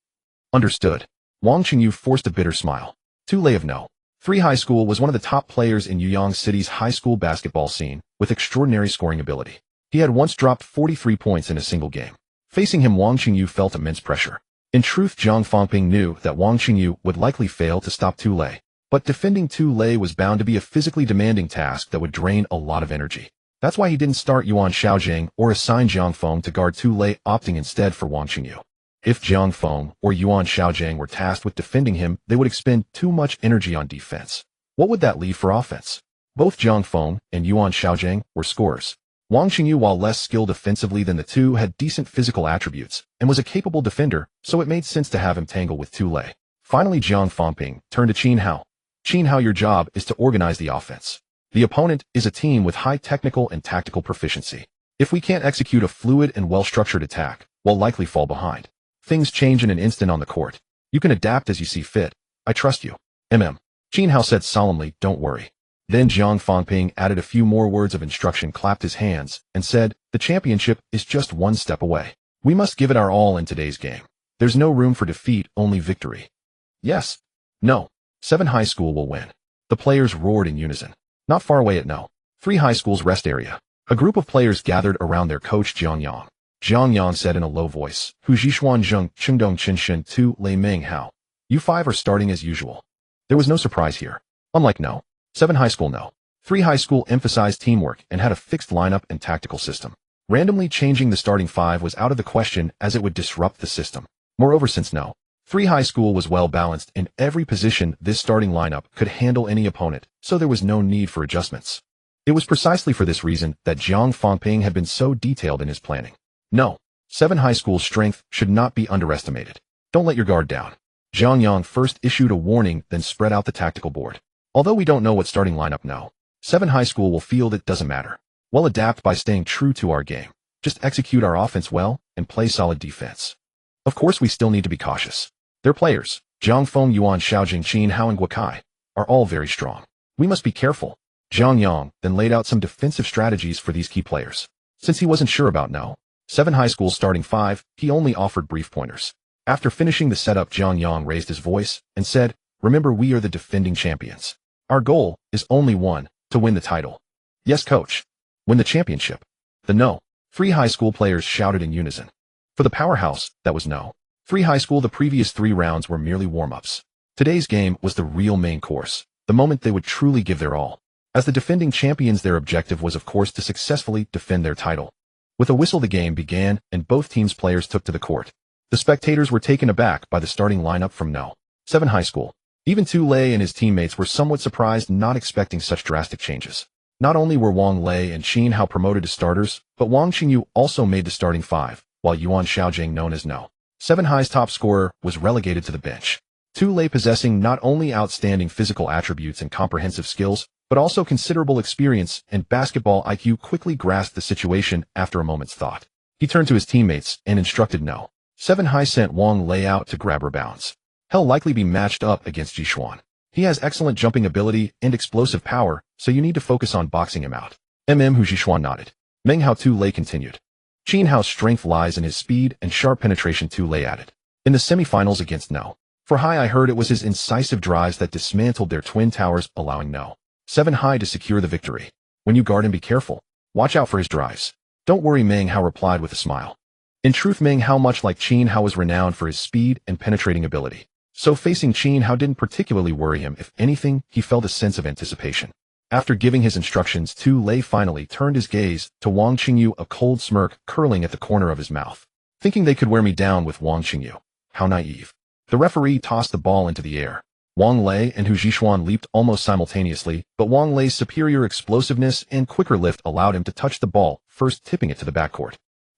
Speaker 1: Understood. Wang Qingyu forced a bitter smile. Tu Lei of No. 3 High School was one of the top players in Yuyang City's high school basketball scene, with extraordinary scoring ability. He had once dropped 43 points in a single game. Facing him, Wang Qingyu felt immense pressure. In truth, Zhang Fangping knew that Wang Qingyu would likely fail to stop Tu Lei. But defending Tu Lei was bound to be a physically demanding task that would drain a lot of energy. That's why he didn't start Yuan Xiaojing or assign Jiang Feng to guard Tu Lei, opting instead for Wang Qingyu. If Jiang Feng or Yuan Xiaojing were tasked with defending him, they would expend too much energy on defense. What would that leave for offense? Both Jiang Feng and Yuan Xiaojing were scorers. Wang Qingyu, while less skilled offensively than the two, had decent physical attributes and was a capable defender, so it made sense to have him tangle with Tu Lei. Finally, Zhang Fangping turned to Qin Hao. Qin Hao, your job is to organize the offense. The opponent is a team with high technical and tactical proficiency. If we can't execute a fluid and well-structured attack, we'll likely fall behind. Things change in an instant on the court. You can adapt as you see fit. I trust you. Qin Hao said solemnly, don't worry. Then Zhang Fangping added a few more words of instruction, clapped his hands, and said, the championship is just one step away. We must give it our all in today's game. There's no room for defeat, only victory. Yes. No. 7 High School will win. The players roared in unison. Not far away at No. 3 High School's rest area, a group of players gathered around their coach Jiang Yang. Jiang Yang said in a low voice, Hu Jishuan Zheng Qingdong Qinshen Tu Lei Meng Hao. You 5 are starting as usual. There was no surprise here. Unlike No. 7 High School, No. 3 High School emphasized teamwork and had a fixed lineup and tactical system. Randomly changing the starting 5 was out of the question, as it would disrupt the system. Moreover, since No. 3 High School was well balanced in every position, this starting lineup could handle any opponent, so there was no need for adjustments. It was precisely for this reason that Zhang Fangping had been so detailed in his planning. No. 7 High School's strength should not be underestimated. Don't let your guard down. Zhang Yang first issued a warning, then spread out the tactical board. Although we don't know what starting lineup No. 7 High School will field, it doesn't matter. We'll adapt by staying true to our game. Just execute our offense well and play solid defense. Of course, we still need to be cautious. Their players, Jiang Feng, Yuan Xiaojing, Qin Hao, and Guokai, are all very strong. We must be careful. Zhang Yang then laid out some defensive strategies for these key players. Since he wasn't sure about No. 7 High School's starting 5, he only offered brief pointers. After finishing the setup, Jiang Yang raised his voice and said, remember, we are the defending champions. Our goal is only one, to win the title. Yes, coach. Win the championship. The No. 3 High School players shouted in unison. For the powerhouse, that was No. 3 High School, the previous 3 rounds were merely warm-ups. Today's game was the real main course, the moment they would truly give their all. As the defending champions, their objective was, of course, to successfully defend their title. With a whistle, the game began, and both teams' players took to the court. The spectators were taken aback by the starting lineup from No. 7 High School. Even Tu Lei and his teammates were somewhat surprised, not expecting such drastic changes. Not only were Wang Lei and Qin Hao promoted to starters, but Wang Qingyu also made the starting 5, while Yuan Xiaojing, known as No. 7 High's top scorer, was relegated to the bench. Tu Lei, possessing not only outstanding physical attributes and comprehensive skills, but also considerable experience and basketball IQ, quickly grasped the situation after a moment's thought. He turned to his teammates and instructed No. 7 High sent Wang Lei out to grab rebounds. He'll likely be matched up against Jishuan. He has excellent jumping ability and explosive power, so you need to focus on boxing him out. Hu Jishuan nodded. Meng Hao. Tu Lei continued. Qin Hao's strength lies in his speed and sharp penetration, Tu Lei added. In the semifinals against No. 4 High, I heard it was his incisive drives that dismantled their twin towers, allowing No. 7 High to secure the victory. When you guard him, be careful. Watch out for his drives. Don't worry, Meng Hao replied with a smile. In truth, Meng Hao, much like Qin Hao, was renowned for his speed and penetrating ability. So facing Qin Hao didn't particularly worry him. If anything, he felt a sense of anticipation. After giving his instructions, Tu Lei finally turned his gaze to Wang Qingyu, a cold smirk curling at the corner of his mouth. Thinking they could wear me down with Wang Qingyu. How naive. The referee tossed the ball into the air. Wang Lei and Hu Jishuan leaped almost simultaneously, but Wang Lei's superior explosiveness and quicker lift allowed him to touch the ball, first tipping it to the backcourt.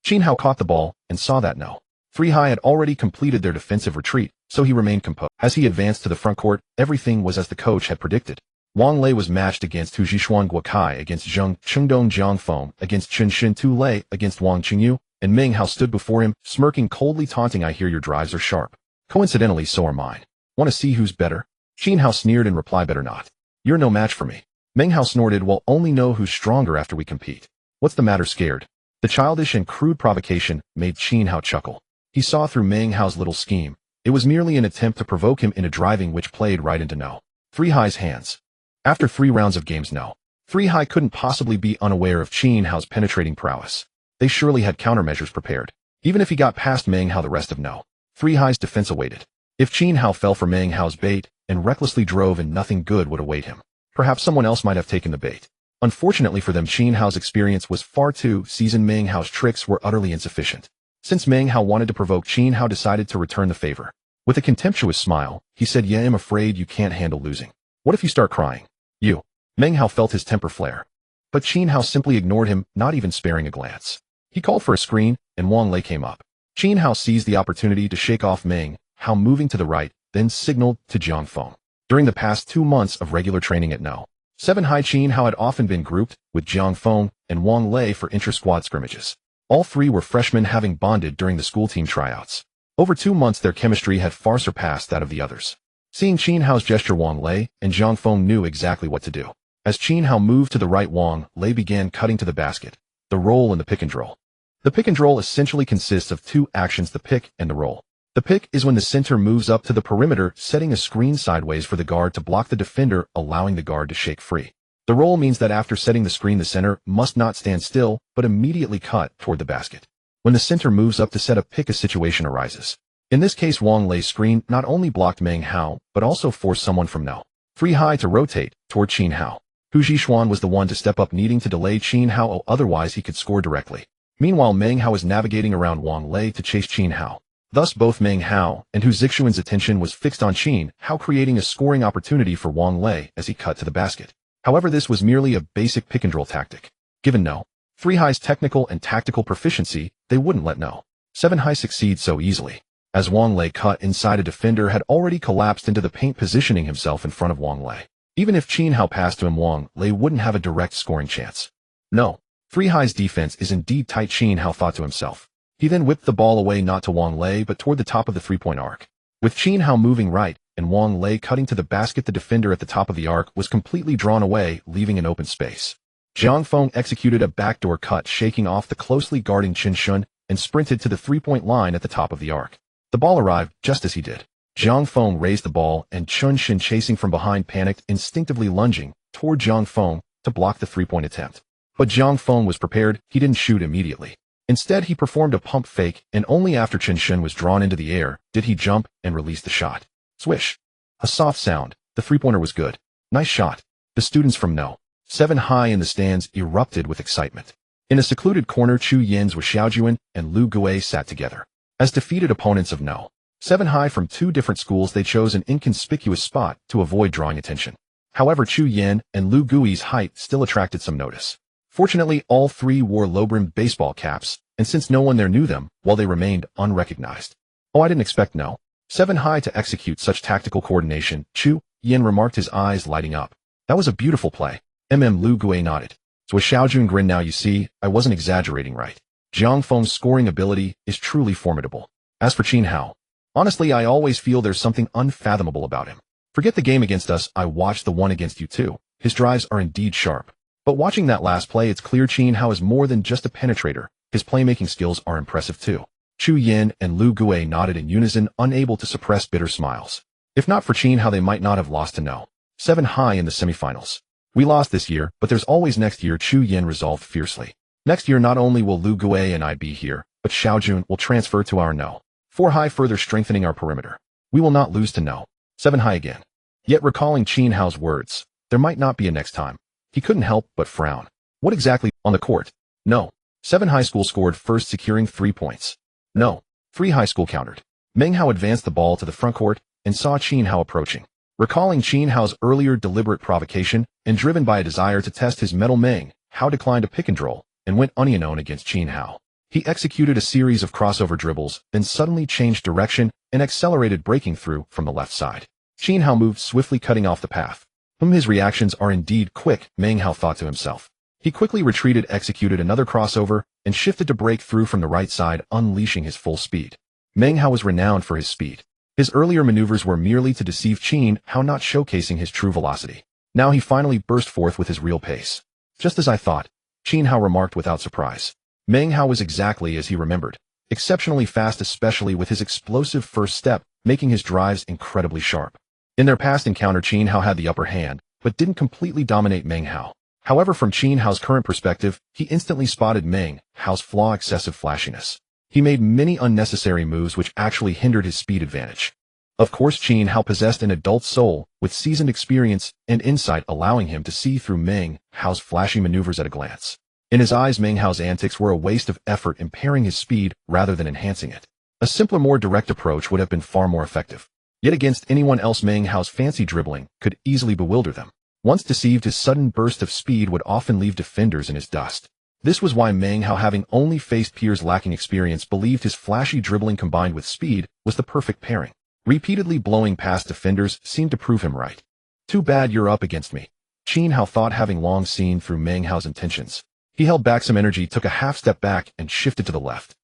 Speaker 1: Qin Hao caught the ball and saw that No. 3 High had already completed their defensive retreat, so he remained composed. As he advanced to the front court, everything was as the coach had predicted. Wang Lei was matched against Hu Jishuan, Guokai against Zheng Qingdong, Jiang Feng against Qinshin, Tu Lei against Wang Qingyu, and Meng Hao stood before him, smirking coldly, taunting, I hear your drives are sharp. Coincidentally, so are mine. Want to see who's better? Qin Hao sneered in reply, better not. You're no match for me. Meng Hao snorted, we'll only know who's stronger after we compete. What's the matter, scared? The childish and crude provocation made Qin Hao chuckle. He saw through Meng Hao's little scheme. It was merely an attempt to provoke him in a driving which played right into No. Three High's hands. After 3 rounds of games, no. Three High couldn't possibly be unaware of Qin Hao's penetrating prowess. They surely had countermeasures prepared. Even if he got past Meng Hao, the rest of no. Three High's defense awaited. If Qin Hao fell for Meng Hao's bait and recklessly drove, and nothing good would await him. Perhaps someone else might have taken the bait. Unfortunately for them, Qin Hao's experience was far too seasoned. Meng Hao's tricks were utterly insufficient. Since Meng Hao wanted to provoke, Qin Hao decided to return the favor. With a contemptuous smile, he said, "Yeah, I'm afraid you can't handle losing. What if you start crying?" "You." Meng Hao felt his temper flare. But Qin Hao simply ignored him, not even sparing a glance. He called for a screen, and Wang Lei came up. Qin Hao seized the opportunity to shake off Meng Hao, moving to the right, then signaled to Jiang Feng. During the past 2 months of regular training at No. 7 High, Qin Hao had often been grouped with Jiang Feng and Wang Lei for intra-squad scrimmages. All 3 were freshmen, having bonded during the school team tryouts. Over 2 months, their chemistry had far surpassed that of the others. Seeing Qin Hao's gesture, Wang Lei and Jiang Feng knew exactly what to do. As Qin Hao moved to the right, Wang Lei began cutting to the basket, the roll and the pick and roll. The pick and roll essentially consists of 2 actions, the pick and the roll. The pick is when the center moves up to the perimeter, setting a screen sideways for the guard to block the defender, allowing the guard to shake free. The roll means that after setting the screen, the center must not stand still, but immediately cut toward the basket. When the center moves up to set a pick, a situation arises. In this case, Wang Lei's screen not only blocked Meng Hao, but also forced someone from No. 3 High to rotate toward Qin Hao. Hu Jixuan was the one to step up, needing to delay Qin Hao, otherwise he could score directly. Meanwhile, Meng Hao was navigating around Wang Lei to chase Qin Hao. Thus, both Meng Hao and Hu Jixuan's attention was fixed on Qin Hao, creating a scoring opportunity for Wang Lei as he cut to the basket. However, this was merely a basic pick-and-roll tactic. Given No. 3 High's technical and tactical proficiency, they wouldn't let No. 7 High succeed so easily. As Wang Lei cut inside, a defender had already collapsed into the paint, positioning himself in front of Wang Lei. Even if Qin Hao passed to him, Wang Lei wouldn't have a direct scoring chance. No. 3 High's defense is indeed tight, Qin Hao thought to himself. He then whipped the ball away, not to Wang Lei, but toward the top of the 3-point arc. With Qin Hao moving right and Wang Lei cutting to the basket, the defender at the top of the arc was completely drawn away, leaving an open space. Jiang Feng executed a backdoor cut, shaking off the closely guarding Chen Shun, and sprinted to the 3-point line at the top of the arc. The ball arrived just as he did. Jiang Feng raised the ball, and Chen Shun, chasing from behind, panicked, instinctively lunging toward Jiang Feng to block the 3-point attempt. But Jiang Feng was prepared. He didn't shoot immediately. Instead, he performed a pump fake, and only after Chen Shun was drawn into the air did he jump and release the shot. Swish. A soft sound. The 3-pointer was good. Nice shot. The students from No. 7 High in the stands erupted with excitement. In a secluded corner, Chu Yin's with Xiaojuan and Lu Gui sat together. As defeated opponents of No. 7 High from 2 different schools, they chose an inconspicuous spot to avoid drawing attention. However, Chu Yin and Lu Gui's height still attracted some notice. Fortunately, all 3 wore low-brimmed baseball caps, and since no one there knew them, well, they remained unrecognized. "Oh, I didn't expect No. 7 High to execute such tactical coordination," Chu Yin remarked, his eyes lighting up. "That was a beautiful play." Lu Gui nodded. So Xiaojun grinned. "Now you see, I wasn't exaggerating, right? Jiang Feng's scoring ability is truly formidable. As for Qin Hao, honestly, I always feel there's something unfathomable about him. Forget the game against us, I watched the one against you too. His drives are indeed sharp. But watching that last play, it's clear Qin Hao is more than just a penetrator. His playmaking skills are impressive too." Chu Yin and Lu Gui nodded in unison, unable to suppress bitter smiles. If not for Qin Hao, they might not have lost to No. 7 High in the semifinals. "We lost this year, but there's always next year," Chu Yin resolved fiercely. "Next year, not only will Lu Gui and I be here, but Xiaojun will transfer to our No. 4 High, further strengthening our perimeter. We will not lose to No. 7 High again." Yet, recalling Qin Hao's words, there might not be a next time, he couldn't help but frown. What exactly on the court? No. 7 High School scored first, securing 3 points. No. 3 High School countered. Meng Hao advanced the ball to the front court and saw Qin Hao approaching. Recalling Qin Hao's earlier deliberate provocation and driven by a desire to test his mettle, Meng Hao declined a pick and roll and went unknown against Qin Hao. He executed a series of crossover dribbles, then suddenly changed direction and accelerated, breaking through from the left side. Qin Hao moved swiftly, cutting off the path. His reactions are indeed quick, Meng Hao thought to himself. He quickly retreated, executed another crossover, and shifted to break through from the right side, unleashing his full speed. Meng Hao was renowned for his speed. His earlier maneuvers were merely to deceive Qin Hao, not showcasing his true velocity. Now he finally burst forth with his real pace. "Just as I thought," Qin Hao remarked without surprise. Meng Hao was exactly as he remembered. Exceptionally fast, especially with his explosive first step, making his drives incredibly sharp. In their past encounter, Qin Hao had the upper hand, but didn't completely dominate Meng Hao. However, from Qin Hao's current perspective, he instantly spotted Meng Hao's flaw: excessive flashiness. He made many unnecessary moves which actually hindered his speed advantage. Of course, Qin Hao possessed an adult soul with seasoned experience and insight, allowing him to see through Meng Hao's flashy maneuvers at a glance. In his eyes, Meng Hao's antics were a waste of effort, impairing his speed rather than enhancing it. A simpler, more direct approach would have been far more effective. Yet against anyone else, Meng Hao's fancy dribbling could easily bewilder them. Once deceived, his sudden burst of speed would often leave defenders in his dust. This was why Meng Hao, having only faced peers lacking experience, believed his flashy dribbling combined with speed was the perfect pairing. Repeatedly blowing past defenders seemed to prove him right. Too bad you're up against me, Qin Hao thought, having long seen through Meng Hao's intentions. He held back some energy, took a half step back, and shifted to the left.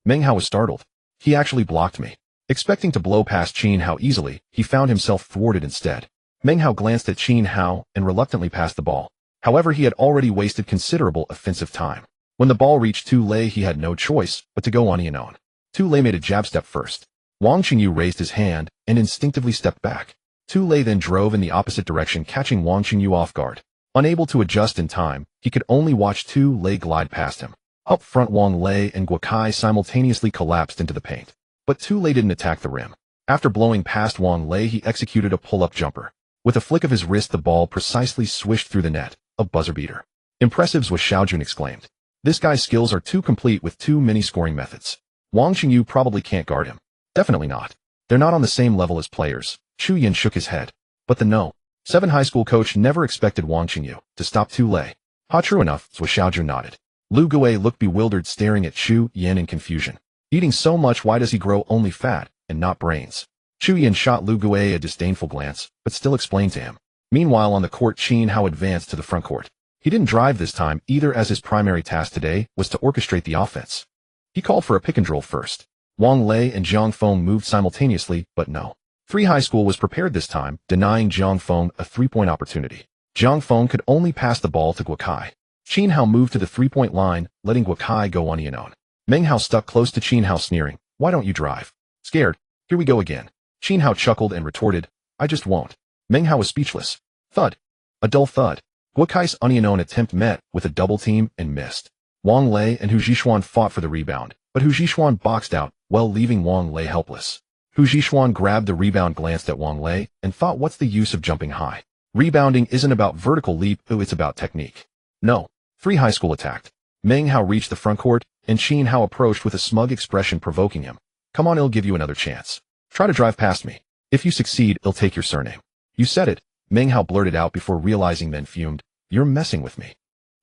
Speaker 1: Meng Hao was startled. He actually blocked me. Expecting to blow past Qin Hao easily, he found himself thwarted instead. Meng Hao glanced at Qin Hao and reluctantly passed the ball. However, he had already wasted considerable offensive time. When the ball reached Tu Lei, he had no choice but to go unyielding. Tu Lei made a jab step first. Wang Qingyu raised his hand and instinctively stepped back. Tu Lei then drove in the opposite direction, catching Wang Qingyu off guard. Unable to adjust in time, he could only watch Tu Lei glide past him. Up front, Wang Lei and Guokai simultaneously collapsed into the paint. But Tu Lei didn't attack the rim. After blowing past Wang Lei, he executed a pull-up jumper. With a flick of his wrist, the ball precisely swished through the net. A buzzer beater. Impressives, was Xiaojun exclaimed. This guy's skills are too complete with too many scoring methods. Wang Qingyu probably can't guard him. Definitely not. They're not on the same level as players. Chu Yin shook his head. But the No. 7 high school coach never expected Wang Qingyu to stop Tu Lei. True enough, was Xiaojun nodded. Lu Gui looked bewildered, staring at Chu Yin in confusion. Eating so much, why does he grow only fat and not brains? Chu Yin shot Lu Gui a disdainful glance, but still explained to him. Meanwhile, on the court, Qin Hao advanced to the front court. He didn't drive this time either, as his primary task today was to orchestrate the offense. He called for a pick and roll first. Wang Lei and Zhang Feng moved simultaneously, but no. 3 High School was prepared this time, denying Zhang Feng a 3-point opportunity. Zhang Feng could only pass the ball to Guokai. Qin Hao moved to the 3-point line, letting Guokai go unyielding. Meng Hao stuck close to Qin Hao, sneering, "Why don't you drive?" Scared? Here we go again. Qin Hao chuckled and retorted, "I just won't." Meng Hao was speechless. Thud. A dull thud. Guokai's unyielding attempt met with a double team and missed. Wang Lei and Hu Jixuan fought for the rebound, but Hu Jixuan boxed out, leaving Wang Lei helpless. Hu Jixuan grabbed the rebound, glanced at Wang Lei, and thought, what's the use of jumping high? Rebounding isn't about vertical leap, it's about technique. No. 3 High School attacked. Meng Hao reached the front court, and Qin Hao approached with a smug expression, provoking him. "Come on, I'll give you another chance. Try to drive past me. If you succeed, I'll take your surname." "You said it," Meng Hao blurted out before realizing, then fumed. "You're messing with me.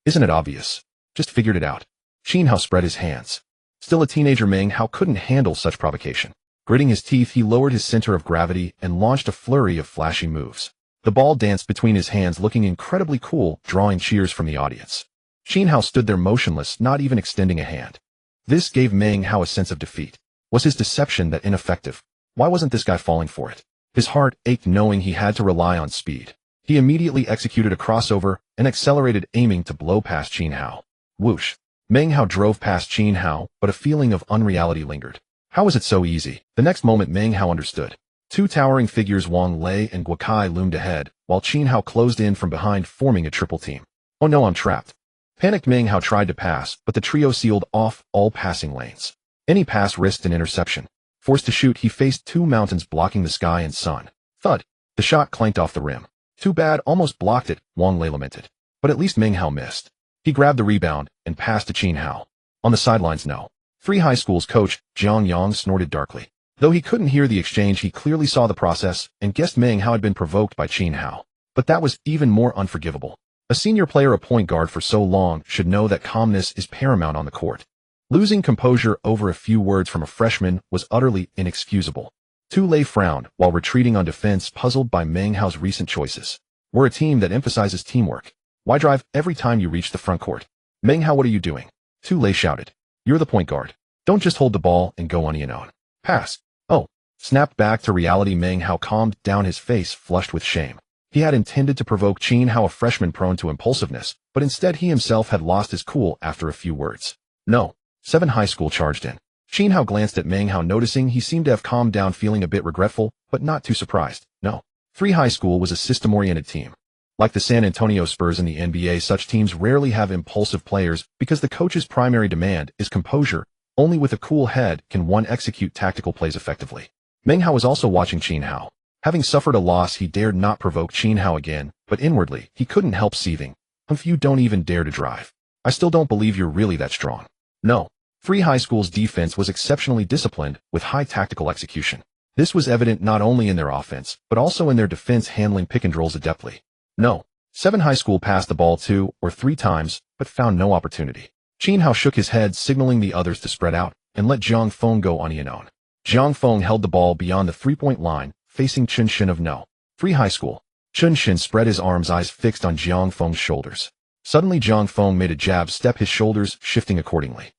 Speaker 1: Isn't it obvious? Just figured it out." Qin Hao spread his hands. Still a teenager, Meng Hao couldn't handle such provocation. Gritting his teeth, he lowered his center of gravity and launched a flurry of flashy moves. The ball danced between his hands, looking incredibly cool, drawing cheers from the audience. Qin Hao stood there motionless, not even extending a hand. This gave Meng Hao a sense of defeat. Was his deception that ineffective? Why wasn't this guy falling for it? His heart ached, knowing he had to rely on speed. He immediately executed a crossover and accelerated, aiming to blow past Qin Hao. Whoosh. Meng Hao drove past Qin Hao, but a feeling of unreality lingered. How was it so easy? The next moment, Meng Hao understood. 2 towering figures, Wang Lei and Guokai, loomed ahead, while Qin Hao closed in from behind, forming a triple team. "Oh no, I'm trapped." Panicked Meng Hao tried to pass, but the trio sealed off all passing lanes. Any pass risked an interception. Forced to shoot, he faced 2 mountains blocking the sky and sun. Thud. The shot clanked off the rim. "Too bad, almost blocked it," Wang Lei lamented. But at least Meng Hao missed. He grabbed the rebound and passed to Qin Hao. On the sidelines, No. 3 High School's coach, Zhang Yang, snorted darkly. Though he couldn't hear the exchange, he clearly saw the process and guessed Meng Hao had been provoked by Qin Hao. But that was even more unforgivable. A senior player, a point guard for so long, should know that calmness is paramount on the court. Losing composure over a few words from a freshman was utterly inexcusable. Tu Lei frowned while retreating on defense, puzzled by Meng Hao's recent choices. "We're a team that emphasizes teamwork. Why drive every time you reach the front court?" "Meng Hao, what are you doing?" Tu Lei shouted. "You're the point guard. Don't just hold the ball and go unyielding. Pass." "Oh." Snapped back to reality, Meng Hao calmed down, his face flushed with shame. He had intended to provoke Qin Hao, a freshman prone to impulsiveness, but instead he himself had lost his cool after a few words. No. 7 High School charged in. Qin Hao glanced at Meng Hao, noticing he seemed to have calmed down, feeling a bit regretful, but not too surprised. "No. 3 High School was a system-oriented team. Like the San Antonio Spurs in the NBA, such teams rarely have impulsive players because the coach's primary demand is composure. Only with a cool head can one execute tactical plays effectively. Meng Hao was also watching Qin Hao. Having suffered a loss, he dared not provoke Qin Hao again, but inwardly, he couldn't help seething. If you don't even dare to drive, I still don't believe you're really that strong. No. 3 High School's defense was exceptionally disciplined, with high tactical execution. This was evident not only in their offense, but also in their defense handling pick and rolls adeptly. No. 7 High School passed the ball 2 or 3 times, but found no opportunity. Qin Hao shook his head, signaling the others to spread out, and let Zhang Feng go on his own. Zhang Feng held the ball beyond the three-point line, facing Chun Shin of No. 3 High School. Chun Shin spread his arms, eyes fixed on Zhang Feng's shoulders. Suddenly Zhang Feng made a jab step, his shoulders shifting accordingly.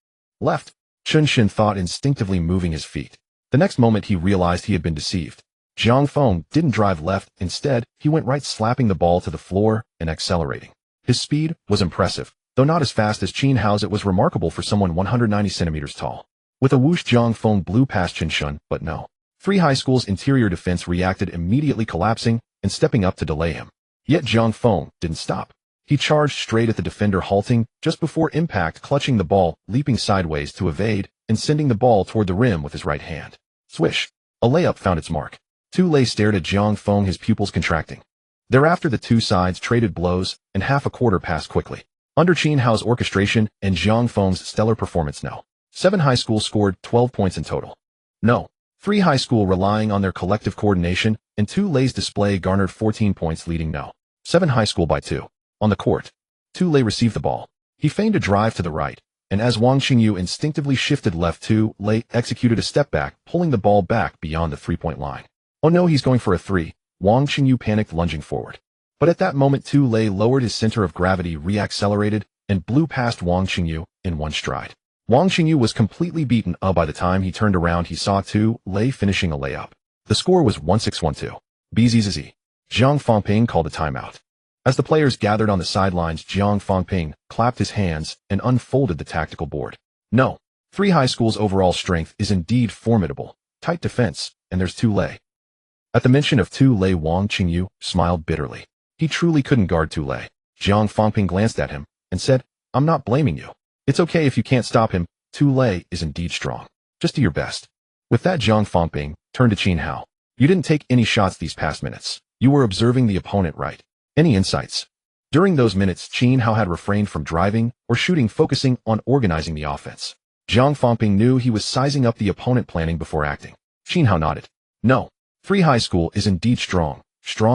Speaker 1: Left. Chun Shin thought, instinctively moving his feet. The next moment he realized he had been deceived. Zhang Feng didn't drive left, instead, he went right, slapping the ball to the floor and accelerating. His speed was impressive, though not as fast as Qin Hao's. It was remarkable for someone 190 centimeters tall. With a whoosh, Zhang Feng blew past Chun Shin, but No. 3 High School's interior defense reacted, immediately collapsing and stepping up to delay him. Yet Zhang Feng didn't stop. He charged straight at the defender, halting just before impact, clutching the ball, leaping sideways to evade, and sending the ball toward the rim with his right hand. Swish! A layup found its mark. Tu Lei stared at Zhang Feng, his pupils contracting. Thereafter the two sides traded blows, and half a quarter passed quickly. Under Qin Hao's orchestration and Zhang Feng's stellar performance, No. 7 High School scored 12 points in total. No. 3 High School, relying on their collective coordination and Tu Lei's display, garnered 14 points, leading No. 7 High School by 2. On the court, Tu Lei received the ball. He feigned a drive to the right, and as Wang Qingyu instinctively shifted left, Tu Lei executed a step back, pulling the ball back beyond the three-point line. Oh no, he's going for a three. Wang Qingyu panicked, lunging forward. But at that moment, Tu Lei lowered his center of gravity, re-accelerated, and blew past Wang Qingyu in one stride. Wang Qingyu was completely beaten up. By the time he turned around, he saw Tu Lei finishing a layup. The score was 1-6-1-2. BZZZ. Zhang Fangping called a timeout. As the players gathered on the sidelines, Zhang Fangping clapped his hands and unfolded the tactical board. No. 3 High School's overall strength is indeed formidable. Tight defense, and there's Tu Lei. At the mention of Tu Lei, Wang Qingyu smiled bitterly. He truly couldn't guard Tu Lei. Zhang Fangping glanced at him and said, "I'm not blaming you. It's okay if you can't stop him. Tu Lei is indeed strong. Just do your best." With that, Zhang Fangping turned to Qin Hao. "You didn't take any shots these past minutes. You were observing the opponent, right? Any insights?" During those minutes, Qin Hao had refrained from driving or shooting, focusing on organizing the offense. Zhang Fangping knew he was sizing up the opponent, planning before acting. Qin Hao nodded. "No. 3 High School is indeed strong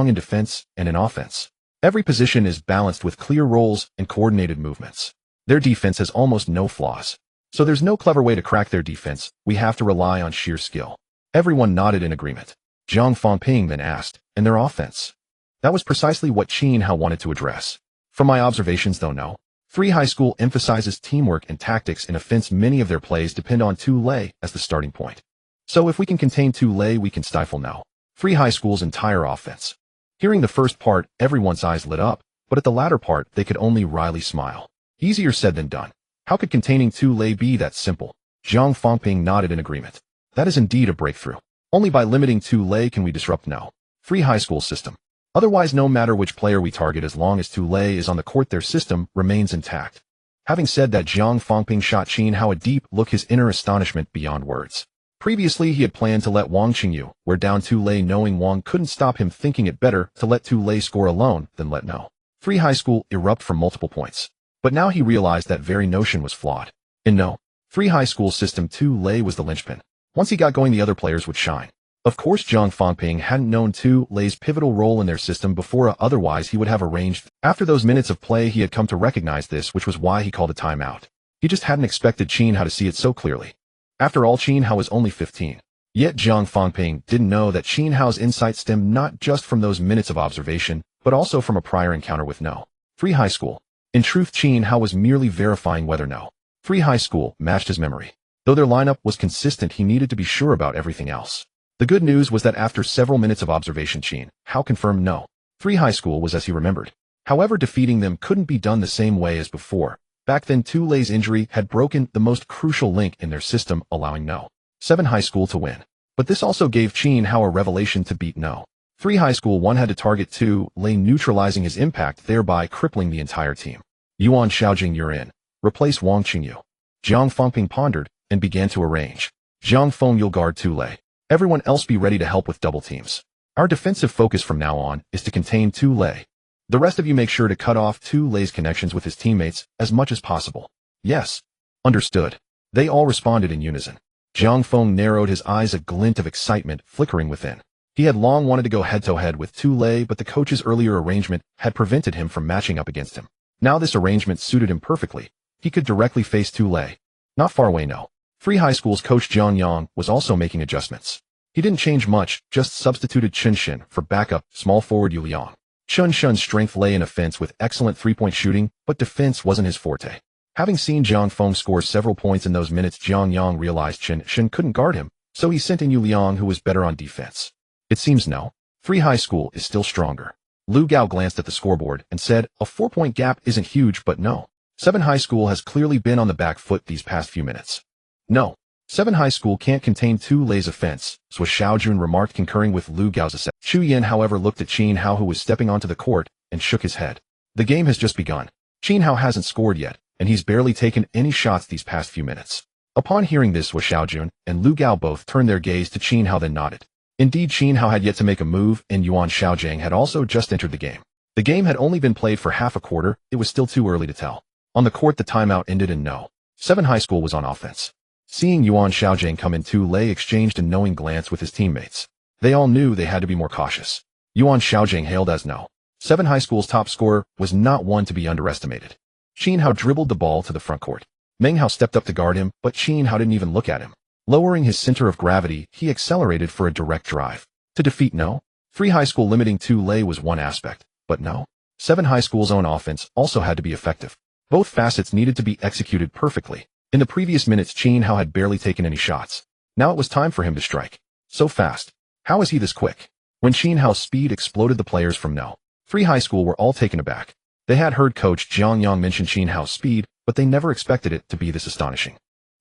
Speaker 1: in defense and in offense. Every position is balanced with clear roles and coordinated movements. Their defense has almost no flaws. So there's no clever way to crack their defense. We have to rely on sheer skill." Everyone nodded in agreement. Zhang Fangping then asked, "And their offense?" That was precisely what Qin Hao wanted to address. "From my observations, though, No. 3 High School emphasizes teamwork and tactics in offense. Many of their plays depend on Tu Lei as the starting point. So if we can contain Tu Lei, we can stifle No. 3 High School's entire offense." Hearing the first part, everyone's eyes lit up, but at the latter part, they could only wryly smile. Easier said than done. How could containing Tu Lei be that simple? Zhang Fangping nodded in agreement. That is indeed a breakthrough. Only by limiting Tu Lei can we disrupt No. 3 High School's system. Otherwise, no matter which player we target, as long as Tu Lei is on the court, their system remains intact. Having said that, Zhang Fangping shot Qin Hao a deep look, his inner astonishment beyond words. Previously, he had planned to let Wang Qingyu wear down Tu Lei, knowing Wang couldn't stop him, thinking it better to let Tu Lei score alone than let No. 3 High School erupt from multiple points. But now he realized that very notion was flawed. In No. 3 High School's system, Tu Lei was the linchpin. Once he got going, the other players would shine. Of course, Zhang Fangping hadn't known Tu Lei's pivotal role in their system before, otherwise he would have arranged. After those minutes of play, he had come to recognize this, which was why he called a timeout. He just hadn't expected Qin Hao to see it so clearly. After all, Qin Hao was only 15. Yet Zhang Fangping didn't know that Qin Hao's insight stemmed not just from those minutes of observation, but also from a prior encounter with No. 3 High School. In truth, Qin Hao was merely verifying whether No. 3 High School matched his memory. Though their lineup was consistent, he needed to be sure about everything else. The good news was that after several minutes of observation, Qin Hao confirmed No. 3 High School was as he remembered. However, defeating them couldn't be done the same way as before. Back then, Tu Lei's injury had broken the most crucial link in their system, allowing No. 7 High School to win. But this also gave Qin Hao a revelation: to beat No. 3 High School 1 had to target 2 Lei, neutralizing his impact, thereby crippling the entire team. Yuan Xiaojing, you're in. Replace Wang Qingyu. Jiang Fengping pondered and began to arrange. Jiang Feng, you'll guard 2 Lei. Everyone else be ready to help with double teams. Our defensive focus from now on is to contain 2 Lei. The rest of you make sure to cut off 2 Lei's connections with his teammates as much as possible. Yes. Understood. They all responded in unison. Jiang Feng narrowed his eyes, a glint of excitement flickering within. He had long wanted to go head-to-head with 2 Lei, but the coach's earlier arrangement had prevented him from matching up against him. Now this arrangement suited him perfectly. He could directly face 2 Lei. Not far away, no. 3 High School's coach Jiang Yang was also making adjustments. He didn't change much, just substituted Chen Shin for backup small forward Yu Liang. Chen Shin's strength lay in offense with excellent three-point shooting, but defense wasn't his forte. Having seen Jiang Feng score several points in those minutes, Jiang Yang realized Chen Shin couldn't guard him, so he sent in Yu Liang, who was better on defense. It seems no. 3 High School is still stronger. Lu Gao glanced at the scoreboard and said, a 4-point gap isn't huge, but no. 7 High School has clearly been on the back foot these past few minutes. No. 7 High School can't contain 2 Lei's offense, Swa Xiaojun remarked, concurring with Lu Gao's assessment. Chu Yin, however, looked at Qin Hao, who was stepping onto the court, and shook his head. The game has just begun. Qin Hao hasn't scored yet, and he's barely taken any shots these past few minutes. Upon hearing this, Swa Xiaojun and Lu Gao both turned their gaze to Qin Hao, then nodded. Indeed, Qin Hao had yet to make a move, and Yuan Xiaojing had also just entered the game. The game had only been played for half a quarter. It was still too early to tell. On the court, the timeout ended, and no. 7 High School was on offense. Seeing Yuan Xiaojing come in, 2 Lei exchanged a knowing glance with his teammates. They all knew they had to be more cautious. Yuan Xiaojing hailed as no. 7 High School's top scorer was not one to be underestimated. Qin Hao dribbled the ball to the front court. Meng Hao stepped up to guard him, but Qin Hao didn't even look at him. Lowering his center of gravity, he accelerated for a direct drive. To defeat no. 3 High School limiting 2 Lei was one aspect, but no. 7 High School's own offense also had to be effective. Both facets needed to be executed perfectly. In the previous minutes, Qin Hao had barely taken any shots. Now it was time for him to strike. So fast. How is he this quick? When Qin Hao's speed exploded, the players from no. 3 High School were all taken aback. They had heard Coach Jiang Yang mention Qin Hao's speed, but they never expected it to be this astonishing.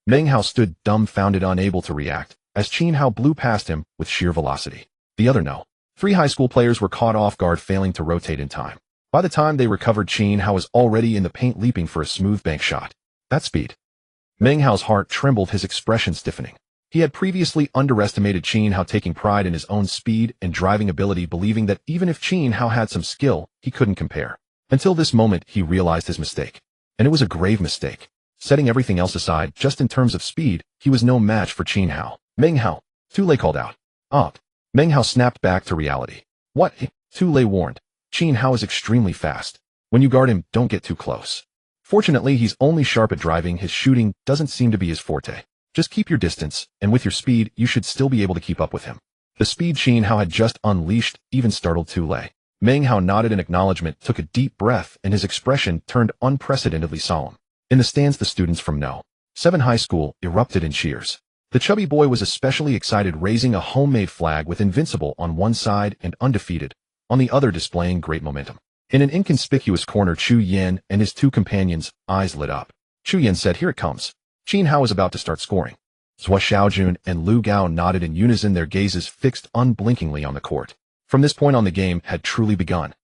Speaker 1: Meng Hao stood dumbfounded, unable to react, as Qin Hao blew past him with sheer velocity. The other no. 3 High School players were caught off guard, failing to rotate in time. By the time they recovered, Qin Hao was already in the paint, leaping for a smooth bank shot. That speed. Meng Hao's heart trembled, his expression stiffening. He had previously underestimated Qin Hao, taking pride in his own speed and driving ability, believing that even if Qin Hao had some skill, he couldn't compare. Until this moment, he realized his mistake. And it was a grave mistake. Setting everything else aside, just in terms of speed, he was no match for Qin Hao. Meng Hao. 2 Lei called out. Up. Meng Hao snapped back to reality. What? 2 Lei warned. Qin Hao is extremely fast. When you guard him, don't get too close. Fortunately, he's only sharp at driving. His shooting doesn't seem to be his forte. Just keep your distance, and with your speed, you should still be able to keep up with him. The speed Qin Hao had just unleashed even startled 2 Lei. Meng Hao nodded in acknowledgement, took a deep breath, and his expression turned unprecedentedly solemn. In the stands, the students from no. 7 High School erupted in cheers. The chubby boy was especially excited, raising a homemade flag with invincible on one side and undefeated on the other, displaying great momentum. In an inconspicuous corner, Chu Yin and his 2 companions' eyes lit up. Chu Yin said, here it comes. Qin Hao is about to start scoring. Swa Xiaojun and Lu Gao nodded in unison, their gazes fixed unblinkingly on the court. From this point on, the game had truly begun.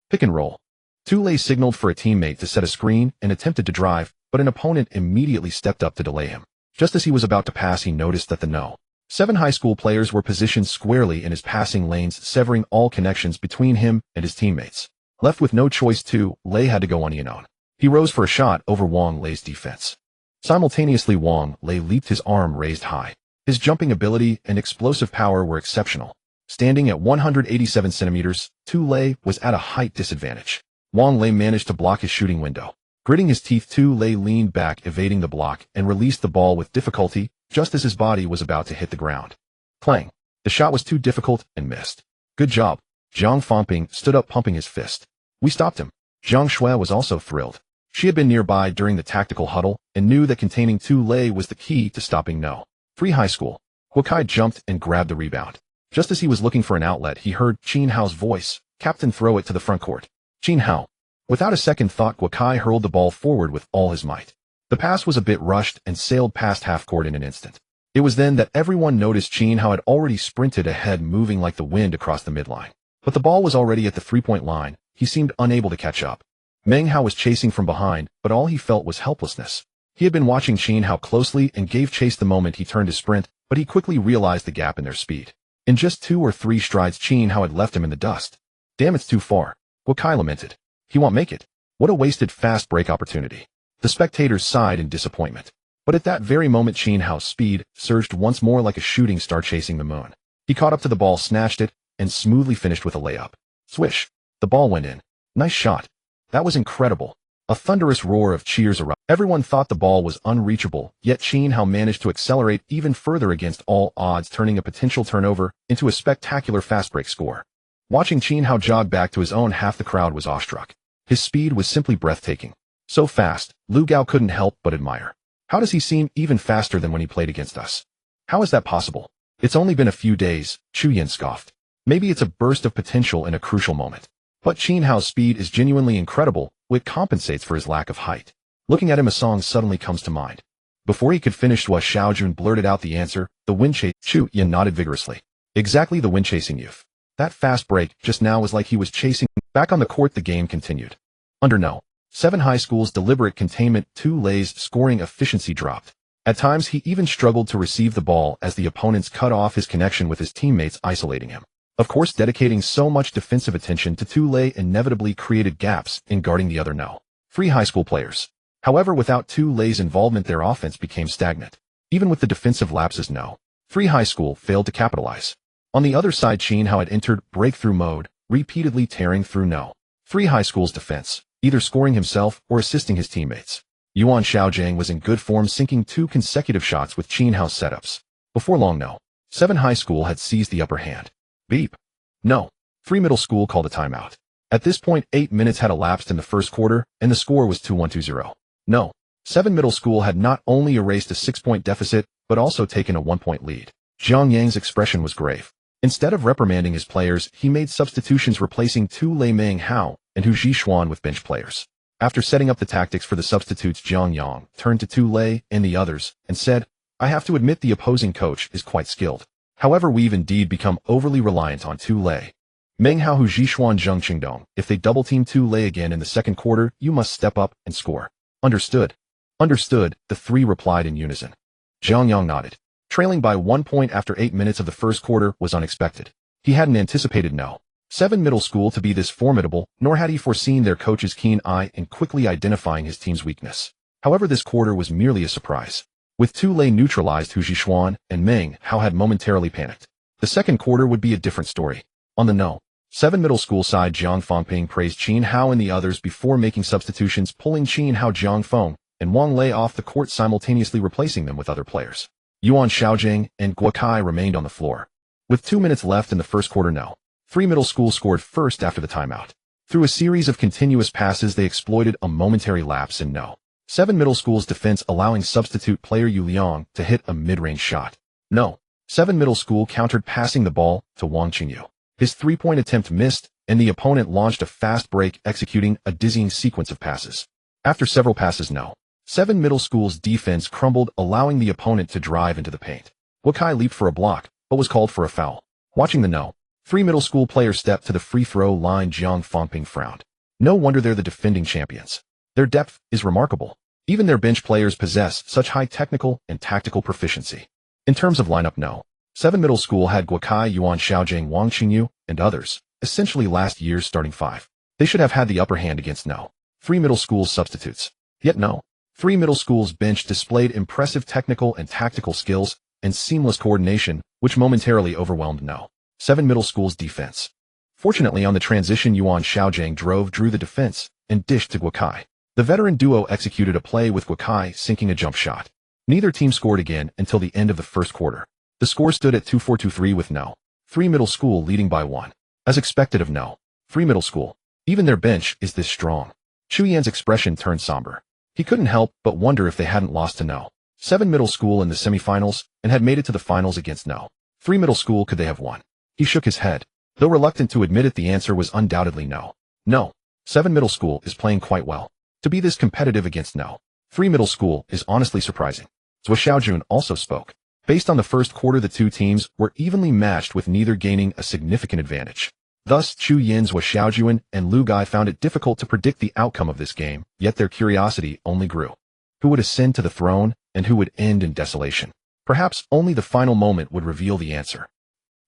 Speaker 1: Pick and roll. 2 Lei signaled for a teammate to set a screen and attempted to drive, but an opponent immediately stepped up to delay him. Just as he was about to pass, he noticed that the no. 7 High School players were positioned squarely in his passing lanes, severing all connections between him and his teammates. Left with no choice, 2 Lei had to go unyielding. He rose for a shot over Wang Lei's defense. Simultaneously, Wang Lei leaped, his arm raised high. His jumping ability and explosive power were exceptional. Standing at 187 centimeters, 2 Lei was at a height disadvantage. Wang Lei managed to block his shooting window. Gritting his teeth, 2 Lei leaned back, evading the block, and released the ball with difficulty, just as his body was about to hit the ground. Clang. The shot was too difficult and missed. Good job. Jiang Fengping stood up, pumping his fist. We stopped him. Zhang Shui was also thrilled. She had been nearby during the tactical huddle and knew that containing 2 Lei was the key to stopping no. 3 High School. Huakai jumped and grabbed the rebound. Just as he was looking for an outlet, he heard Qin Hao's voice. Captain, throw it to the front court. Qin Hao. Without a second thought, Huakai hurled the ball forward with all his might. The pass was a bit rushed and sailed past half court in an instant. It was then that everyone noticed Qin Hao had already sprinted ahead, moving like the wind across the midline. But the ball was already at the three-point line. He seemed unable to catch up. Meng Hao was chasing from behind, but all he felt was helplessness. He had been watching Qin Hao closely and gave chase the moment he turned to sprint, but he quickly realized the gap in their speed. In just 2 or 3 strides, Qin Hao had left him in the dust. Damn, it's too far. Guokai lamented. He won't make it. What a wasted fast break opportunity. The spectators sighed in disappointment. But at that very moment, Qin Hao's speed surged once more like a shooting star chasing the moon. He caught up to the ball, snatched it, and smoothly finished with a layup. Swish. The ball went in. Nice shot. That was incredible. A thunderous roar of cheers erupted. Everyone thought the ball was unreachable, yet Qin Hao managed to accelerate even further against all odds, turning a potential turnover into a spectacular fast break score. Watching Qin Hao jog back to his own half, the crowd was awestruck. His speed was simply breathtaking. So fast, Lu Gao couldn't help but admire. How does he seem even faster than when he played against us? How is that possible? It's only been a few days, Chu Yan scoffed. Maybe it's a burst of potential in a crucial moment. But Qin Hao's speed is genuinely incredible, which compensates for his lack of height. Looking at him, a song suddenly comes to mind. Before he could finish, Hua Xiaojun blurted out the answer, the wind chase. Chu Yan nodded vigorously. Exactly, the wind chasing youth. That fast break just now was like he was chasing. Back on the court, the game continued. Under No. 7 High School's deliberate containment, Lay's scoring efficiency dropped. At times, he even struggled to receive the ball as the opponents cut off his connection with his teammates, isolating him. Of course, dedicating so much defensive attention to Lay inevitably created gaps in guarding the other No. 3 High School players. However, without Lay's involvement, their offense became stagnant. Even with the defensive lapses, No. 3 High School failed to capitalize. On the other side, Qin Hao had entered breakthrough mode, repeatedly tearing through No. 3 High School's defense, either scoring himself or assisting his teammates. Yuan Xiaojiang was in good form, sinking 2 consecutive shots with Qin Hao's setups. Before long, No. 7 High School had seized the upper hand. Beep. No. 3 Middle School called a timeout. At this point, 8 minutes had elapsed in the first quarter, and the score was 2-1-2-0. No. 7 Middle School had not only erased a 6-point deficit, but also taken a 1-point lead. Zhang Yang's expression was grave. Instead of reprimanding his players, he made substitutions, replacing Lei Meng Hao and Hu Zhishuan with bench players. After setting up the tactics for the substitutes, Zhang Yang turned to Lei and the others and said, I have to admit the opposing coach is quite skilled. However, we've indeed become overly reliant on Lei. Meng Hao, Hu Zhishuan, Zheng Qingdong. If they double-team Lei again in the second quarter, you must step up and score. Understood. Understood, the 3 replied in unison. Zhang Yang nodded. Trailing by 1 point after 8 minutes of the first quarter was unexpected. He hadn't anticipated No. 7 Middle School to be this formidable, nor had he foreseen their coach's keen eye in quickly identifying his team's weakness. However, this quarter was merely a surprise. With Lei neutralized, Hu Zhishuan and Meng Hao had momentarily panicked. The second quarter would be a different story. On the No. 7 Middle School side, Jiang Fangping praised Qin Hao and the others before making substitutions, pulling Qin Hao, Jiang Feng, and Wang Lei off the court, simultaneously replacing them with other players. Yuan Xiaojing and Guokai remained on the floor. With 2 minutes left in the first quarter, No. 3 Middle School scored first after the timeout. Through a series of continuous passes, they exploited a momentary lapse in No. 7 Middle School's defense, allowing substitute player Yu Liang to hit a mid-range shot. No. 7 Middle School countered, passing the ball to Wang Qingyu. His 3-point attempt missed, and the opponent launched a fast break, executing a dizzying sequence of passes. After several passes, No. 7 Middle School's defense crumbled, allowing the opponent to drive into the paint. Guokai leaped for a block, but was called for a foul. Watching the No. 3 Middle School players step to the free throw line, Jiang Fangping frowned. No wonder they're the defending champions. Their depth is remarkable. Even their bench players possess such high technical and tactical proficiency. In terms of lineup, No. 7 Middle School had Guokai, Yuan Xiaojing, Wang Qingyu, and others, essentially last year's starting 5. They should have had the upper hand against No. 3 Middle School's substitutes. Yet No. 3 Middle School's bench displayed impressive technical and tactical skills and seamless coordination, which momentarily overwhelmed No. 7 Middle School's defense. Fortunately, on the transition, Yuan Xiaojing drew the defense and dished to Guokai. The veteran duo executed a play with Guokai sinking a jump shot. Neither team scored again until the end of the first quarter. The score stood at 2-4-2-3 with No. 3 Middle School leading by 1. As expected of No. 3 Middle School, even their bench is this strong. Chu Yan's expression turned somber. He couldn't help but wonder if they hadn't lost to No. 7 Middle School in the semifinals and had made it to the finals against No. 3 Middle School, could they have won? He shook his head. Though reluctant to admit it, the answer was undoubtedly no. No. 7 Middle School is playing quite well. To be this competitive against No. 3 Middle School is honestly surprising. Zhou Xiaojun also spoke. Based on the first quarter, the two teams were evenly matched, with neither gaining a significant advantage. Thus, Chu Yin's Xiaojuan and Lu Gai found it difficult to predict the outcome of this game, yet their curiosity only grew. Who would ascend to the throne, and who would end in desolation? Perhaps only the final moment would reveal the answer.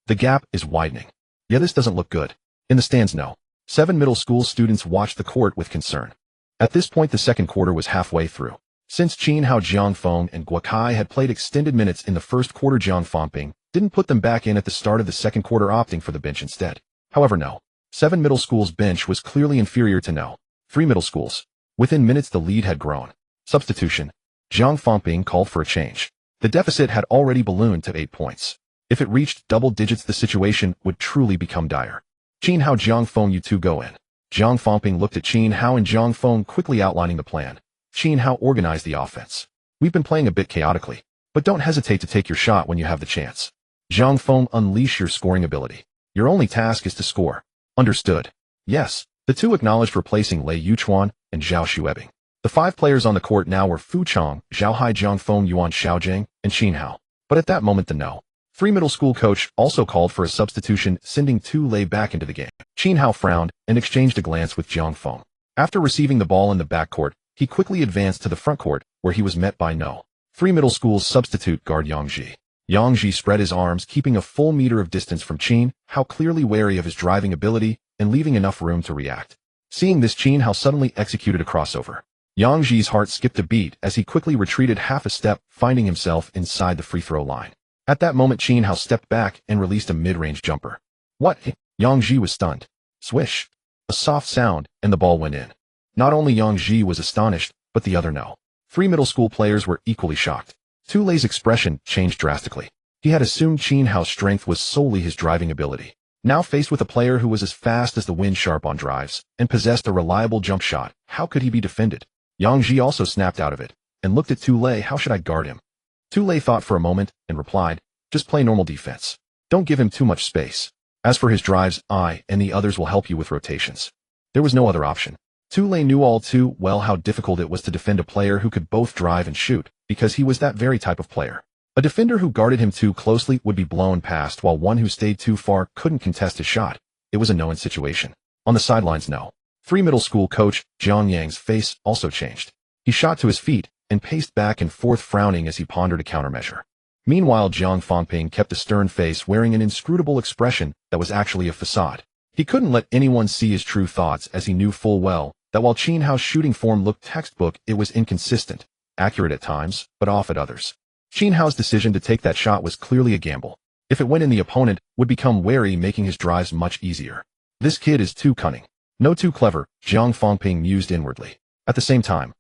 Speaker 1: The gap is widening. Yeah, this doesn't look good. In the stands, no. 7 middle school students watched the court with concern. At this point, the second quarter was halfway through. Since Qin Hao, Jiangfeng, and Guokai had played extended minutes in the first quarter, Jiang Fangping didn't put them back in at the start of the second quarter, opting for the bench instead. However, no. 7 middle schools' bench was clearly inferior to no. 3 middle schools. Within minutes, the lead had grown. Substitution. Jiang Fangping called for a change. The deficit had already ballooned to 8 points. If it reached double digits, the situation would truly become dire. Qin Hao, Jiangfeng, you two go in. Jiang Fangping looked at Qin Hao and Jiangfeng, quickly outlining the plan. Qin Hao organized the offense. We've been playing a bit chaotically, but don't hesitate to take your shot when you have the chance. Jiangfeng, unleash your scoring ability. Your only task is to score. Understood. Yes. The two acknowledged, replacing Lei Yuchuan and Zhao Xuebing. The 5 players on the court now were Fu Chong, Zhao Hai, Jiangfeng, Yuan Xiaojing, and Qin Hao. But at that moment, the no. 3 middle school coach also called for a substitution, sending Tu Lei back into the game. Qin Hao frowned and exchanged a glance with Jiangfeng. After receiving the ball in the backcourt, he quickly advanced to the frontcourt, where he was met by no. 3 middle school's substitute guard Yang Ji. Yang Ji spread his arms, keeping a full meter of distance from Qin Hao, clearly wary of his driving ability and leaving enough room to react. Seeing this, Qin Hao suddenly executed a crossover. Yang Ji's heart skipped a beat as he quickly retreated half a step, finding himself inside the free throw line. At that moment, Qin Hao stepped back and released a mid-range jumper. What? Yang Ji was stunned. Swish. A soft sound, and the ball went in. Not only Yang Ji was astonished, but the other no. 3 middle school players were equally shocked. Tu Lei's expression changed drastically. He had assumed Qin Hao's strength was solely his driving ability. Now faced with a player who was as fast as the wind, sharp on drives, and possessed a reliable jump shot, how could he be defended? Yang Ji also snapped out of it, and looked at Tu Lei. How should I guard him? Tu Lei thought for a moment, and replied, just play normal defense. Don't give him too much space. As for his drives, I and the others will help you with rotations. There was no other option. Tu Lei knew all too well how difficult it was to defend a player who could both drive and shoot, because he was that very type of player. A defender who guarded him too closely would be blown past, while one who stayed too far couldn't contest his shot. It was a no-win situation. On the sidelines, no. 3 middle school coach Zhang Yang's face also changed. He shot to his feet and paced back and forth, frowning as he pondered a countermeasure. Meanwhile, Jiang Fangping kept a stern face, wearing an inscrutable expression that was actually a facade. He couldn't let anyone see his true thoughts, as he knew full well that while Qin Hao's shooting form looked textbook, it was inconsistent, accurate at times, but off at others. Qin Hao's decision to take that shot was clearly a gamble. If it went in, the opponent would become wary, making his drives much easier. This kid is too cunning. No, too clever, Jiang Fangping mused inwardly. At the same time,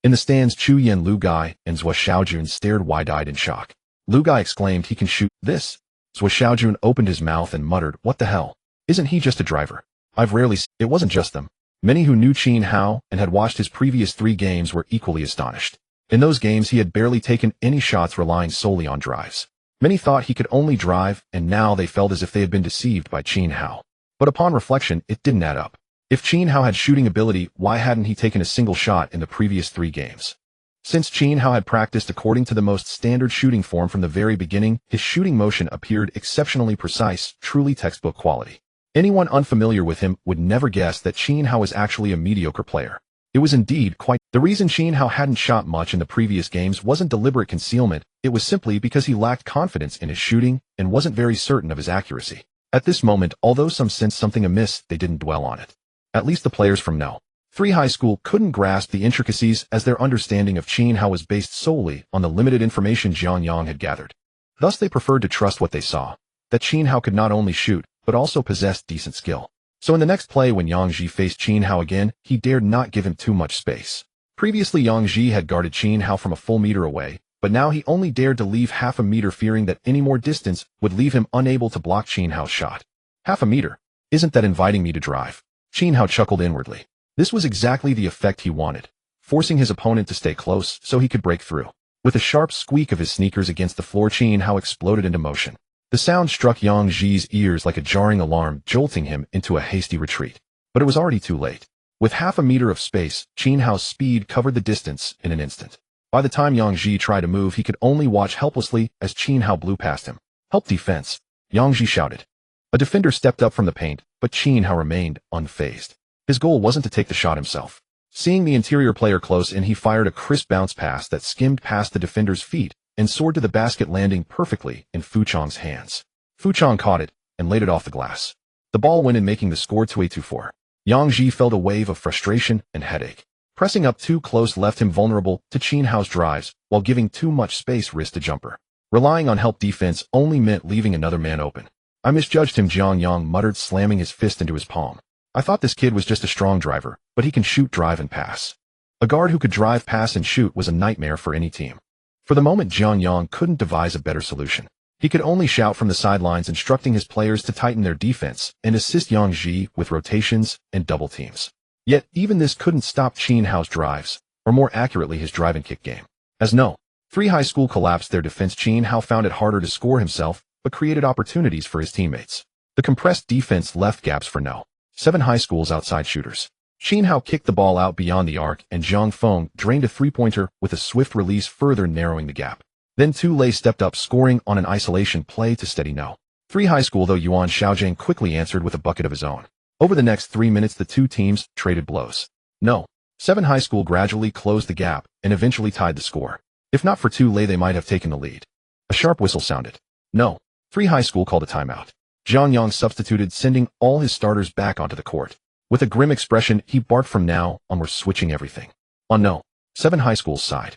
Speaker 1: in the stands, Chu Yan, Lu Gai, and Zhou Xiaojun stared wide-eyed in shock. Lu Gai exclaimed, he can shoot this. Zhou Xiaojun opened his mouth and muttered, what the hell? Isn't he just a driver? I've rarely seen. It wasn't just them. Many who knew Qin Hao and had watched his previous 3 games were equally astonished. In those games, he had barely taken any shots, relying solely on drives. Many thought he could only drive, and now they felt as if they had been deceived by Qin Hao. But upon reflection, it didn't add up. If Qin Hao had shooting ability, why hadn't he taken a single shot in the previous 3 games? Since Qin Hao had practiced according to the most standard shooting form from the very beginning, his shooting motion appeared exceptionally precise, truly textbook quality. Anyone unfamiliar with him would never guess that Qin Hao was actually a mediocre player. It was indeed quite. The reason Qin Hao hadn't shot much in the previous games wasn't deliberate concealment, it was simply because he lacked confidence in his shooting and wasn't very certain of his accuracy. At this moment, although some sensed something amiss, they didn't dwell on it. At least the players from No. 3 high school couldn't grasp the intricacies, as their understanding of Qin Hao was based solely on the limited information Jiang Yang had gathered. Thus they preferred to trust what they saw, that Qin Hao could not only shoot, but also possessed decent skill. So in the next play, when Yang Ji faced Qin Hao again, he dared not give him too much space. Previously, Yang Ji had guarded Qin Hao from a full meter away, but now he only dared to leave half a meter, fearing that any more distance would leave him unable to block Qin Hao's shot. Half a meter? Isn't that inviting me to drive? Qin Hao chuckled inwardly. This was exactly the effect he wanted, forcing his opponent to stay close so he could break through. With a sharp squeak of his sneakers against the floor, Qin Hao exploded into motion. The sound struck Yang Ji's ears like a jarring alarm, jolting him into a hasty retreat. But it was already too late. With half a meter of space, Qin Hao's speed covered the distance in an instant. By the time Yang Ji tried to move, he could only watch helplessly as Qin Hao blew past him. Help defense! Yang Ji shouted. A defender stepped up from the paint, but Qin Hao remained unfazed. His goal wasn't to take the shot himself. Seeing the interior player close in, he fired a crisp bounce pass that skimmed past the defender's feet and soared to the basket, landing perfectly in Fu Chang's hands. Fu Chang caught it and laid it off the glass. The ball went in, making the score 2-4. Yang Ji felt a wave of frustration and headache. Pressing up too close left him vulnerable to Qin Hao's drives, while giving too much space risked a jumper. Relying on help defense only meant leaving another man open. I misjudged him, Jiang Yang muttered, slamming his fist into his palm. I thought this kid was just a strong driver, but he can shoot, drive, and pass. A guard who could drive, pass, and shoot was a nightmare for any team. For the moment, Jiang Yang couldn't devise a better solution. He could only shout from the sidelines, instructing his players to tighten their defense and assist Yang Ji with rotations and double teams. Yet, even this couldn't stop Qin Hao's drives, or more accurately, his drive and kick game. As no. 3 high school collapsed their defense, Qin Hao found it harder to score himself, but created opportunities for his teammates. The compressed defense left gaps for no. 7 high school's outside shooters. Qin Hao kicked the ball out beyond the arc, and Zhang Feng drained a three-pointer with a swift release, further narrowing the gap. Then Tu Lei stepped up, scoring on an isolation play to steady no. 3 high school, though Yuan Xiaojing quickly answered with a bucket of his own. Over the next 3 minutes, the two teams traded blows. No. 7 high school gradually closed the gap and eventually tied the score. If not for Tu Lei, they might have taken the lead. A sharp whistle sounded. No. 3 high school called a timeout. Zhang Yang substituted, sending all his starters back onto the court. With a grim expression, he barked, "From now on, we're switching everything." On no. 7 high school's side,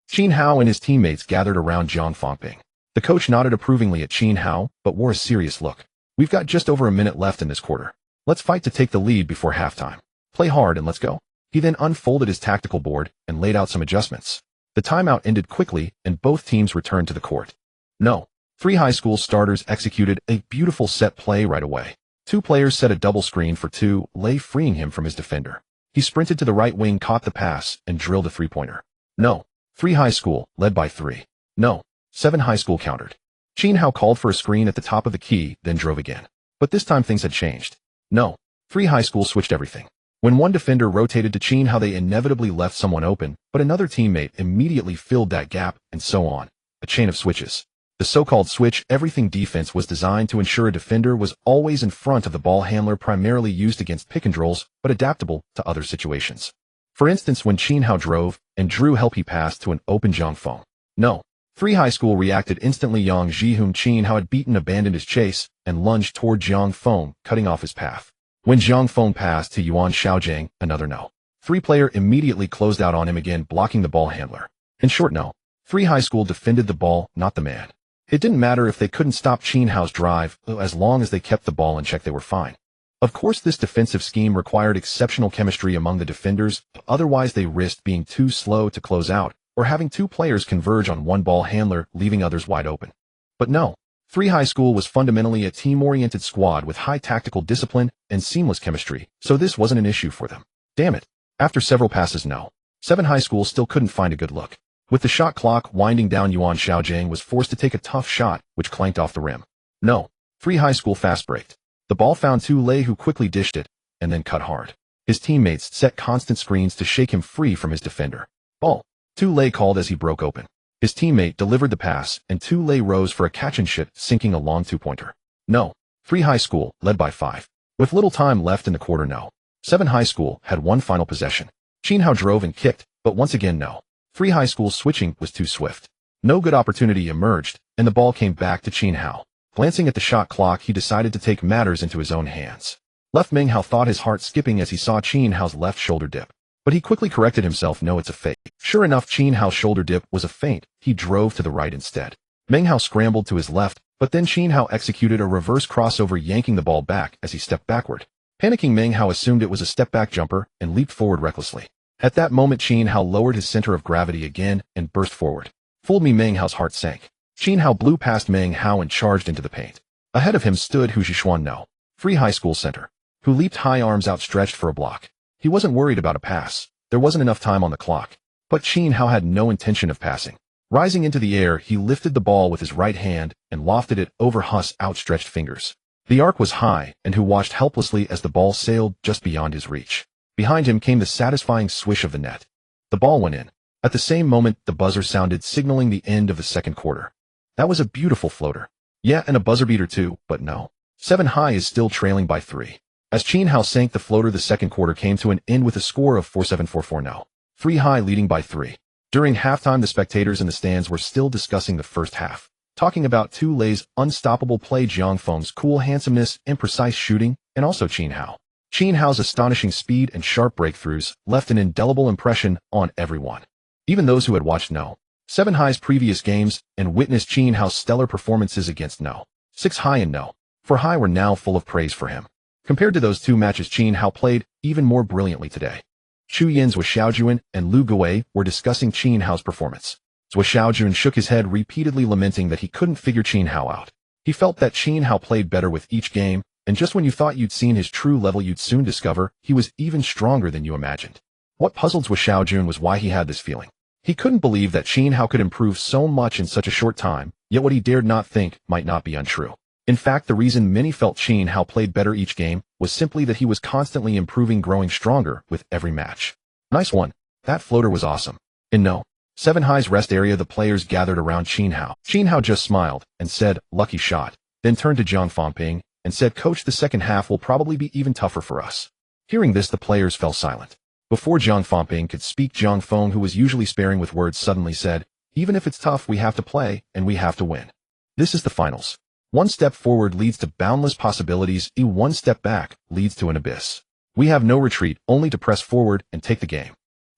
Speaker 1: Qin Hao and his teammates gathered around Zhang Fengping. The coach nodded approvingly at Qin Hao, but wore a serious look. "We've got just over a minute left in this quarter. Let's fight to take the lead before halftime. Play hard and let's go." He then unfolded his tactical board and laid out some adjustments. The timeout ended quickly, and both teams returned to the court. No. 3 high school starters executed a beautiful set play right away. 2 players set a double screen for Tu Lei, freeing him from his defender. He sprinted to the right wing, caught the pass, and drilled a three-pointer. No. 3 high school, led by 3. No. 7 high school countered. Qin Hao called for a screen at the top of the key, then drove again. But this time things had changed. No. 3 high school switched everything. When one defender rotated to Qin Hao, they inevitably left someone open, but another teammate immediately filled that gap, and so on. A chain of switches. The so-called switch everything defense was designed to ensure a defender was always in front of the ball handler, primarily used against pick and rolls, but adaptable to other situations. For instance, when Qin Hao drove and drew help, he passed to an open Zhang Feng. No. 3 high school reacted instantly. Yang Ji, whom Qin Hao had beaten, abandoned his chase and lunged toward Zhang Feng, cutting off his path. When Zhang Feng passed to Yuan Xiaojing, another no. 3 player immediately closed out on him again, blocking the ball handler. In short, no. 3 high school defended the ball, not the man. It didn't matter if they couldn't stop Qin Hao's drive, as long as they kept the ball in check, they were fine. Of course, this defensive scheme required exceptional chemistry among the defenders, otherwise they risked being too slow to close out, or having 2 players converge on one ball handler, leaving others wide open. But no. 3 high school was fundamentally a team-oriented squad with high tactical discipline and seamless chemistry, so this wasn't an issue for them. Damn it. After several passes, no. 7 high school still couldn't find a good look. With the shot clock winding down, Yuan Xiaojing was forced to take a tough shot, which clanked off the rim. No. 3 high school fast braked. The ball found Tu Lei, who quickly dished it, and then cut hard. His teammates set constant screens to shake him free from his defender. Ball. Tu Lei called as he broke open. His teammate delivered the pass, and Tu Lei rose for a catch-and-shoot, sinking a long 2-pointer. No. 3 high school, led by 5. With little time left in the quarter, no. 7 high school had one final possession. Qin Hao drove and kicked, but once again, no. 3 high school's switching was too swift. No good opportunity emerged, and the ball came back to Qin Hao. Glancing at the shot clock, he decided to take matters into his own hands. Left Meng Hao thought, his heart skipping as he saw Qin Hao's left shoulder dip. But he quickly corrected himself. No, it's a fake. Sure enough, Qin Hao's shoulder dip was a feint. He drove to the right instead. Meng Hao scrambled to his left, but then Qin Hao executed a reverse crossover, yanking the ball back as he stepped backward. Panicking, Meng Hao assumed it was a step-back jumper and leaped forward recklessly. At that moment, Qin Hao lowered his center of gravity again and burst forward. "Fooled me," Meng Hao's heart sank. Qin Hao blew past Meng Hao and charged into the paint. Ahead of him stood Hu Zhishuan, no. 3 high school center, who leaped high, arms outstretched for a block. He wasn't worried about a pass. There wasn't enough time on the clock. But Qin Hao had no intention of passing. Rising into the air, he lifted the ball with his right hand and lofted it over Hu's outstretched fingers. The arc was high, and Hu watched helplessly as the ball sailed just beyond his reach. Behind him came the satisfying swish of the net. The ball went in. At the same moment, the buzzer sounded, signaling the end of the second quarter. That was a beautiful floater. Yeah, and a buzzer beater too, but no. 7 High is still trailing by 3. As Qin Hao sank the floater, the second quarter came to an end with a score of 4-7-4-4 no. 3 High leading by 3. During halftime, the spectators in the stands were still discussing the first half, talking about Tu Lei's unstoppable play, Jiang Feng's cool handsomeness and precise shooting, and also Qin Hao. Qin Hao's astonishing speed and sharp breakthroughs left an indelible impression on everyone. Even those who had watched No. 7 High's previous games and witnessed Qin Hao's stellar performances against No. 6 High and No. 4 High were now full of praise for him. Compared to those two matches, Qin Hao played even more brilliantly today. Chu Yin's Zhou Xiaojun and Lu Guwei were discussing Qin Hao's performance. Zhou Xiaojun shook his head, repeatedly lamenting that he couldn't figure Qin Hao out. He felt that Qin Hao played better with each game, and just when you thought you'd seen his true level, you'd soon discover he was even stronger than you imagined. What puzzled Zhou Xiaojun was why he had this feeling. He couldn't believe that Qin Hao could improve so much in such a short time, yet what he dared not think might not be untrue. In fact, the reason many felt Qin Hao played better each game was simply that he was constantly improving, growing stronger with every match. Nice one. That floater was awesome. In No. 7 High's rest area, the players gathered around Qin Hao. Qin Hao just smiled and said, "Lucky shot," then turned to Jiang Fengping and said, "Coach, the second half will probably be even tougher for us." Hearing this, the players fell silent. Before Jiang Fengping could speak, Jiang Feng, who was usually sparing with words, suddenly said, "Even if it's tough, we have to play, and we have to win. This is the finals. One step forward leads to boundless possibilities, one step back leads to an abyss. We have no retreat, only to press forward and take the game.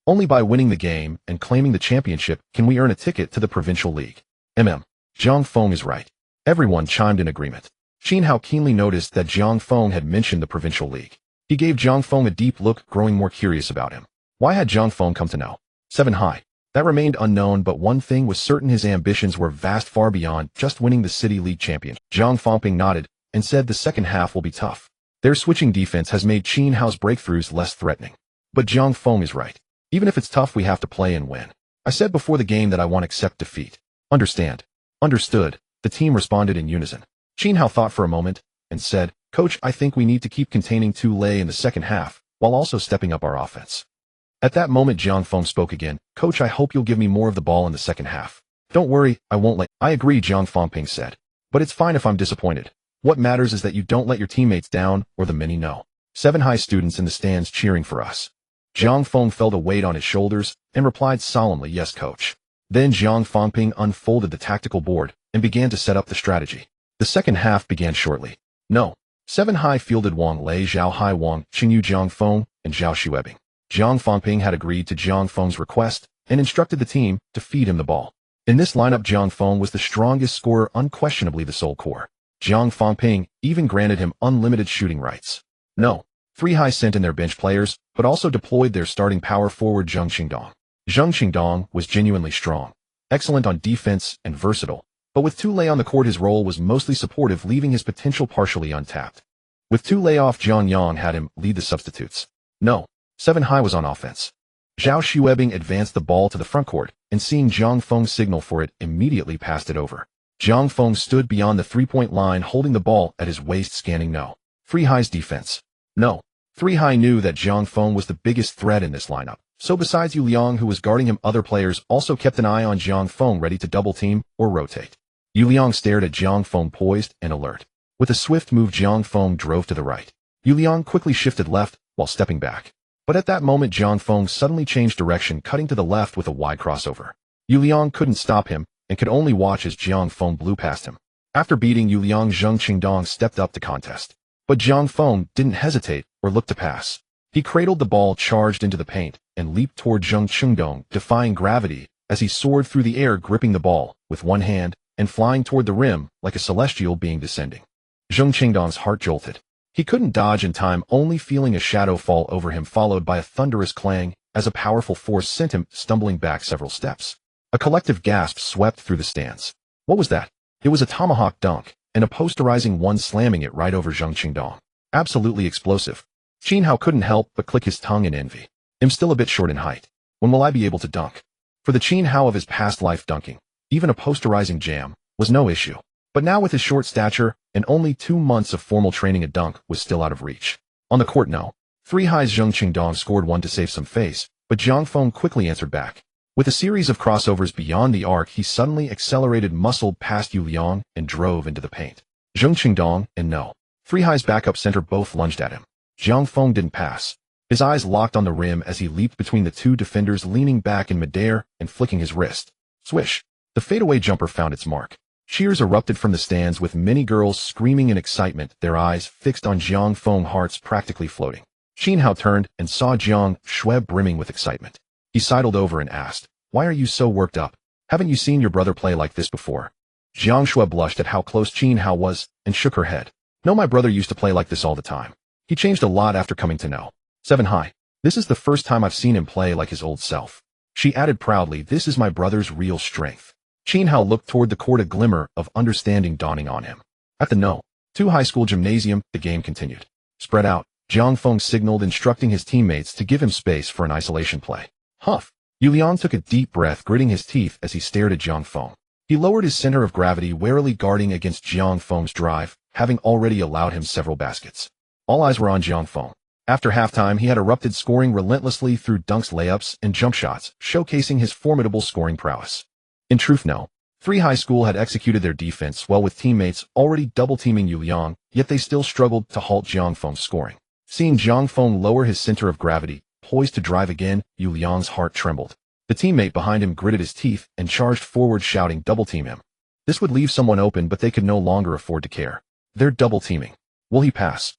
Speaker 1: Only by winning the game and claiming the championship can we earn a ticket to the provincial league." Jiang Feng is right. Everyone chimed in agreement. Qin Hao keenly noticed that Jiang Feng had mentioned the provincial league. He gave Jiang Feng a deep look, growing more curious about him. Why had Jiang Feng come to No. 7 High? That remained unknown, but one thing was certain: his ambitions were vast, far beyond just winning the City League championship. Jiang Fengping nodded and said, "The second half will be tough. Their switching defense has made Qin Hao's breakthroughs less threatening. But Jiang Feng is right. Even if it's tough, we have to play and win. I said before the game that I won't accept defeat." "Understand." "Understood," the team responded in unison. Qin Hao thought for a moment and said, "Coach, I think we need to keep containing Tu Lei in the second half, while also stepping up our offense." At that moment, Jiang Feng spoke again. "Coach, I hope you'll give me more of the ball in the second half." "Don't worry, I won't let—" "I agree," Jiang Fengping said. "But it's fine if I'm disappointed. What matters is that you don't let your teammates down or the many No. 7 High students in the stands cheering for us." Jiang Feng felt a weight on his shoulders and replied solemnly, "Yes, coach." Then Jiang Fengping unfolded the tactical board and began to set up the strategy. The second half began shortly. No. 7 High fielded Wang Lei, Zhao Hai Wang, Qingyu Jiang Feng, and Zhao Xuebing. Jiang Fengping had agreed to Jiang Feng's request and instructed the team to feed him the ball. In this lineup, Jiang Feng was the strongest scorer, unquestionably the sole core. Jiang Fengping even granted him unlimited shooting rights. No. 3 High sent in their bench players, but also deployed their starting power forward Zheng Qingdong. Zheng Qingdong was genuinely strong, excellent on defense, and versatile, but with Tu Lei on the court, his role was mostly supportive, leaving his potential partially untapped. With Tu Lei off, Zhang Yang had him lead the substitutes. No. 7 High was on offense. Zhao Xuebing advanced the ball to the front court, and seeing Jiang Feng signal for it, immediately passed it over. Jiang Feng stood beyond the three-point line, holding the ball at his waist, scanning No. 3 High's defense. No. 3 High knew that Jiang Feng was the biggest threat in this lineup, so besides Yu Liang, who was guarding him, other players also kept an eye on Jiang Feng, ready to double-team or rotate. Yu Liang stared at Jiang Feng, poised and alert. With a swift move, Jiang Feng drove to the right. Yu Liang quickly shifted left while stepping back. But at that moment, Jiang Feng suddenly changed direction, cutting to the left with a wide crossover. Yu Liang couldn't stop him and could only watch as Jiang Feng blew past him. After beating Yu Liang, Zheng Qingdong stepped up to contest. But Jiang Feng didn't hesitate or look to pass. He cradled the ball, charged into the paint, and leaped toward Zheng Qingdong, defying gravity as he soared through the air, gripping the ball with one hand and flying toward the rim like a celestial being descending. Zheng Qingdong's heart jolted. He couldn't dodge in time, only feeling a shadow fall over him, followed by a thunderous clang as a powerful force sent him stumbling back several steps. A collective gasp swept through the stands. What was that? It was a tomahawk dunk, and a posterizing one, slamming it right over Zheng Qingdong. Absolutely explosive. Qin Hao couldn't help but click his tongue in envy. "I'm still a bit short in height. When will I be able to dunk?" For the Qin Hao of his past life, dunking, even a posterizing jam, was no issue. But now, with his short stature and only 2 months of formal training, a dunk was still out of reach. On the court, No. 3 High's Zheng Qingdong scored one to save some face, but Jiang Feng quickly answered back. With a series of crossovers beyond the arc, he suddenly accelerated, muscled past Yu Liang, and drove into the paint. Zheng Qingdong and No. Three High's backup center both lunged at him. Jiang Feng didn't pass. His eyes locked on the rim as he leaped between the two defenders, leaning back in midair and flicking his wrist. Swish! The fadeaway jumper found its mark. Cheers erupted from the stands with many girls screaming in excitement, their eyes fixed on Jiang Feng, hearts practically floating. Qin Hao turned and saw Jiang Shui brimming with excitement. He sidled over and asked, "Why are you so worked up? Haven't you seen your brother play like this before?" Jiang Shui blushed at how close Qin Hao was and shook her head. "No, my brother used to play like this all the time. He changed a lot after coming to know. 7 High. This is the first time I've seen him play like his old self." She added proudly, "This is my brother's real strength." Qin Hao looked toward the court, a glimmer of understanding dawning on him. At the No. 2 high school gymnasium, the game continued. Spread out, Jiang Feng signaled, instructing his teammates to give him space for an isolation play. Huff! Yuliang took a deep breath, gritting his teeth as he stared at Jiang Feng. He lowered his center of gravity, warily guarding against Jiang Feng's drive, having already allowed him several baskets. All eyes were on Jiang Feng. After halftime, he had erupted, scoring relentlessly through dunks, layups, and jump shots, showcasing his formidable scoring prowess. In truth, No. 3 high school had executed their defense well, with teammates already double-teaming Yuliang, yet they still struggled to halt Jiang Feng's scoring. Seeing Jiang Feng lower his center of gravity, poised to drive again, Yuliang's heart trembled. The teammate behind him gritted his teeth and charged forward, shouting, "Double-team him." This would leave someone open, but they could no longer afford to care. They're double-teaming. Will he pass?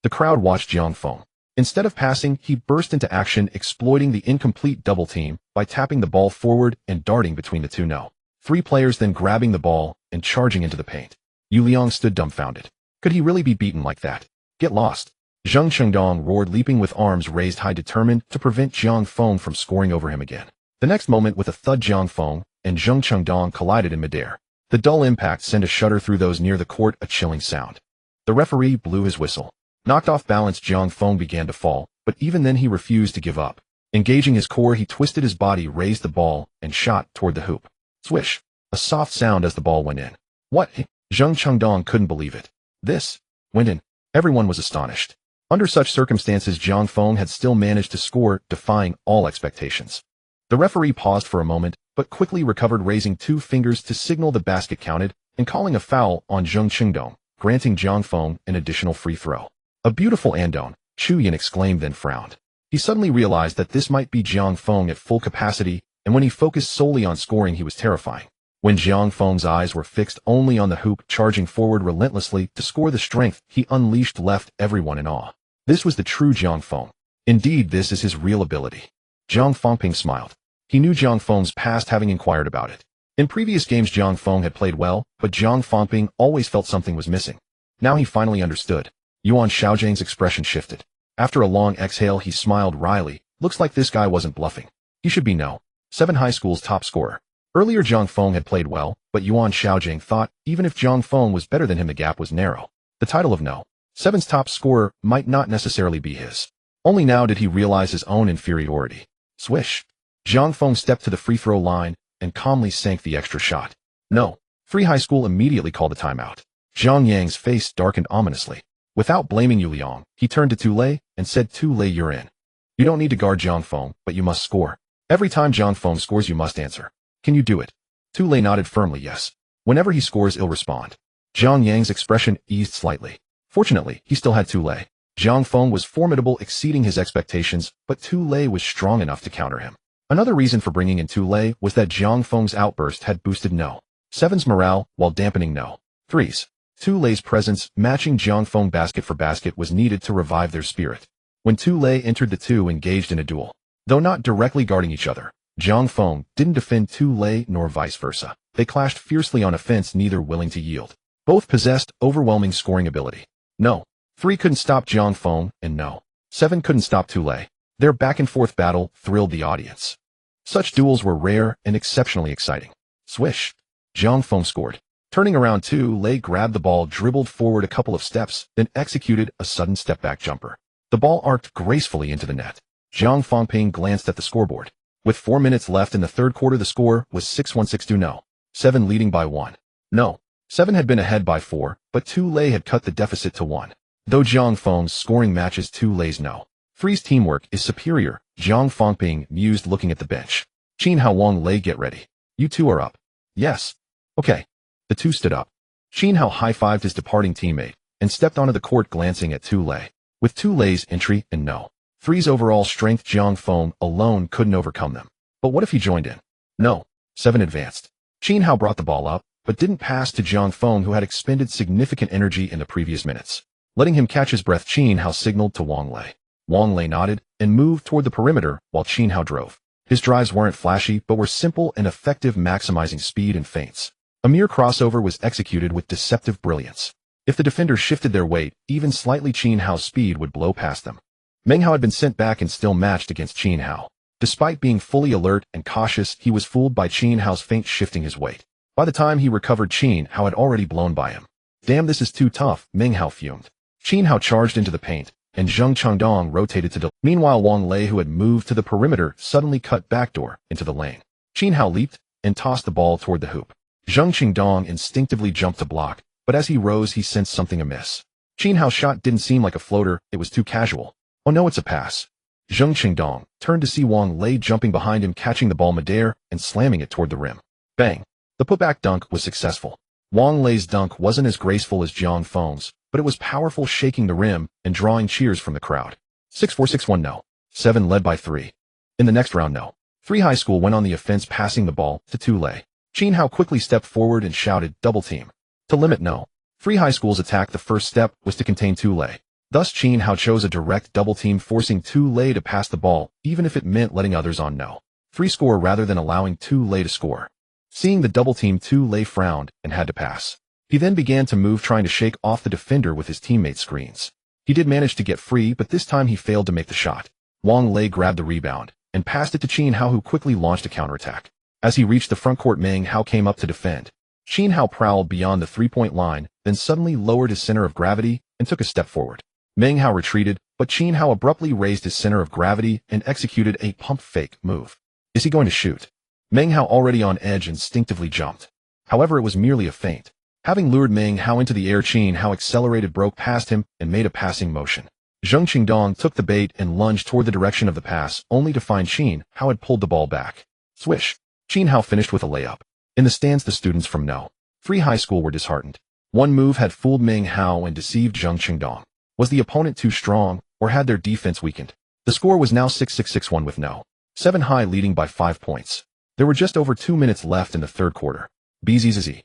Speaker 1: The crowd watched Jiang Feng. Instead of passing, he burst into action, exploiting the incomplete double-team by tapping the ball forward and darting between the two No. 3 players, then grabbing the ball and charging into the paint. Yuliang stood dumbfounded. Could he really be beaten like that? Get lost! Zheng Chengdong roared, leaping with arms raised high, determined to prevent Jiang Feng from scoring over him again. The next moment, with a thud, Jiang Feng and Zheng Chengdong collided in midair. The dull impact sent a shudder through those near the court, a chilling sound. The referee blew his whistle. Knocked off balance, Jiang Feng began to fall, but even then he refused to give up. Engaging his core, he twisted his body, raised the ball, and shot toward the hoop. Swish! A soft sound as the ball went in. What? Zheng Chengdong couldn't believe it. This went in. Everyone was astonished. Under such circumstances, Jiang Feng had still managed to score, defying all expectations. The referee paused for a moment, but quickly recovered, raising 2 fingers to signal the basket counted and calling a foul on Zheng Chengdong, granting Jiang Feng an additional free throw. "A beautiful andon," Chu Yin exclaimed, then frowned. He suddenly realized that this might be Jiang Feng at full capacity, and when he focused solely on scoring, he was terrifying. When Jiang Feng's eyes were fixed only on the hoop, charging forward relentlessly to score, the strength he unleashed left everyone in awe. This was the true Jiang Feng. Indeed, this is his real ability. Jiang Fengping smiled. He knew Jiang Feng's past, having inquired about it. In previous games, Jiang Feng had played well, but Jiang Fengping always felt something was missing. Now he finally understood. Yuan Xiaojiang's expression shifted. After a long exhale, he smiled wryly. Looks like this guy wasn't bluffing. He should be No. 7 high school's top scorer. Earlier, Jiang Feng had played well, but Yuan Xiaojiang thought even if Jiang Feng was better than him, the gap was narrow. The title of No. 7's top scorer might not necessarily be his. Only now did he realize his own inferiority. Swish! Jiang Feng stepped to the free throw line and calmly sank the extra shot. No. 3 high school immediately called a timeout. Zhang Yang's face darkened ominously. Without blaming Yuliang, he turned to Tulei and said, "Tulei, you're in. You don't need to guard Jiang Feng, but you must score. Every time Jiang Feng scores, you must answer. Can you do it?" Tulei nodded firmly, yes. Whenever he scores, he'll respond. Zhang Yang's expression eased slightly. Fortunately, he still had Tulei. Jiang Feng was formidable, exceeding his expectations, but Tulei was strong enough to counter him. Another reason for bringing in Tulei was that Jiang Feng's outburst had boosted No. 7's morale while dampening No. 3's. Tulei's presence, matching Jiang Feng basket for basket, was needed to revive their spirit. When Tulei entered, the two engaged in a duel. Though not directly guarding each other, Jiang Feng didn't defend Tulei nor vice versa. They clashed fiercely on offense, neither willing to yield. Both possessed overwhelming scoring ability. No. 3 couldn't stop Jiang Feng, and No. 7 couldn't stop Tulei. Their back-and-forth battle thrilled the audience. Such duels were rare and exceptionally exciting. Swish! Jiang Feng scored. Turning around, Tulei grabbed the ball, dribbled forward a couple of steps, then executed a sudden step-back jumper. The ball arced gracefully into the net. Jiang Fengping glanced at the scoreboard. With 4 minutes left in the third quarter, the score was 6-1-6 No. 7 leading by 1. No. 7 had been ahead by 4, but Tulei had cut the deficit to 1. Though Jiang Feng's scoring matches Tulei's No. 3's teamwork is superior, Jiang Fengping mused, looking at the bench. Qin Hao Wang Lei, get ready. You two are up. Yes. Okay. The two stood up. Qin Hao high-fived his departing teammate, and stepped onto the court glancing at Tu Lei. With Tu Lei's entry and no. 3's overall strength, Jiang Feng alone couldn't overcome them. But what if he joined in? No. 7 advanced. Qin Hao brought the ball up, but didn't pass to Jiang Feng, who had expended significant energy in the previous minutes. Letting him catch his breath, Qin Hao signaled to Wang Lei. Wang Lei nodded and moved toward the perimeter while Qin Hao drove. His drives weren't flashy, but were simple and effective, maximizing speed and feints. A mere crossover was executed with deceptive brilliance. If the defenders shifted their weight, even slightly, Qin Hao's speed would blow past them. Meng Hao had been sent back and still matched against Qin Hao. Despite being fully alert and cautious, he was fooled by Qin Hao's feint shifting his weight. By the time he recovered, Qin Hao had already blown by him. Damn, this is too tough, Meng Hao fumed. Qin Hao charged into the paint, and Zheng Chengdong rotated to Meanwhile, Wang Lei, who had moved to the perimeter, suddenly cut backdoor into the lane. Qin Hao leaped and tossed the ball toward the hoop. Zheng Chengdong instinctively jumped to block, but as he rose, he sensed something amiss. Qin Hao's shot didn't seem like a floater, it was too casual. Oh no, it's a pass. Zheng Chengdong turned to see Wang Lei jumping behind him, catching the ball midair and slamming it toward the rim. Bang! The putback dunk was successful. Wang Lei's dunk wasn't as graceful as Jiang Feng's, but it was powerful, shaking the rim and drawing cheers from the crowd. 6-4, 6-1, no. 7 led by 3. In the next round, no. 3 High School went on the offense, passing the ball to Tu Lei. Qin Hao quickly stepped forward and shouted, double team. To limit no. 3 High School's attack, the first step was to contain Tu Lei. Thus, Qin Hao chose a direct double team, forcing Tu Lei to pass the ball, even if it meant letting others on no. 3 score rather than allowing Tu Lei to score. Seeing the double team, Tu Lei frowned and had to pass. He then began to move, trying to shake off the defender with his teammates' screens. He did manage to get free, but this time he failed to make the shot. Wang Lei grabbed the rebound and passed it to Qin Hao, who quickly launched a counterattack. As he reached the front court, Meng Hao came up to defend. Qin Hao prowled beyond the three-point line, then suddenly lowered his center of gravity and took a step forward. Meng Hao retreated, but Qin Hao abruptly raised his center of gravity and executed a pump fake move. Is he going to shoot? Meng Hao, already on edge, instinctively jumped. However, it was merely a feint. Having lured Meng Hao into the air, Qin Hao accelerated, broke past him, and made a passing motion. Zheng Chengdong took the bait and lunged toward the direction of the pass, only to find Qin Hao had pulled the ball back. Swish! Qin Hao finished with a layup. In the stands, the students from No. 3 High School were disheartened. One move had fooled Meng Hao and deceived Zheng Chengdong. Was the opponent too strong, or had their defense weakened? The score was now 6-6-6-1 with No. 7 High leading by 5 points. There were just over 2 minutes left in the third quarter. BZZZ.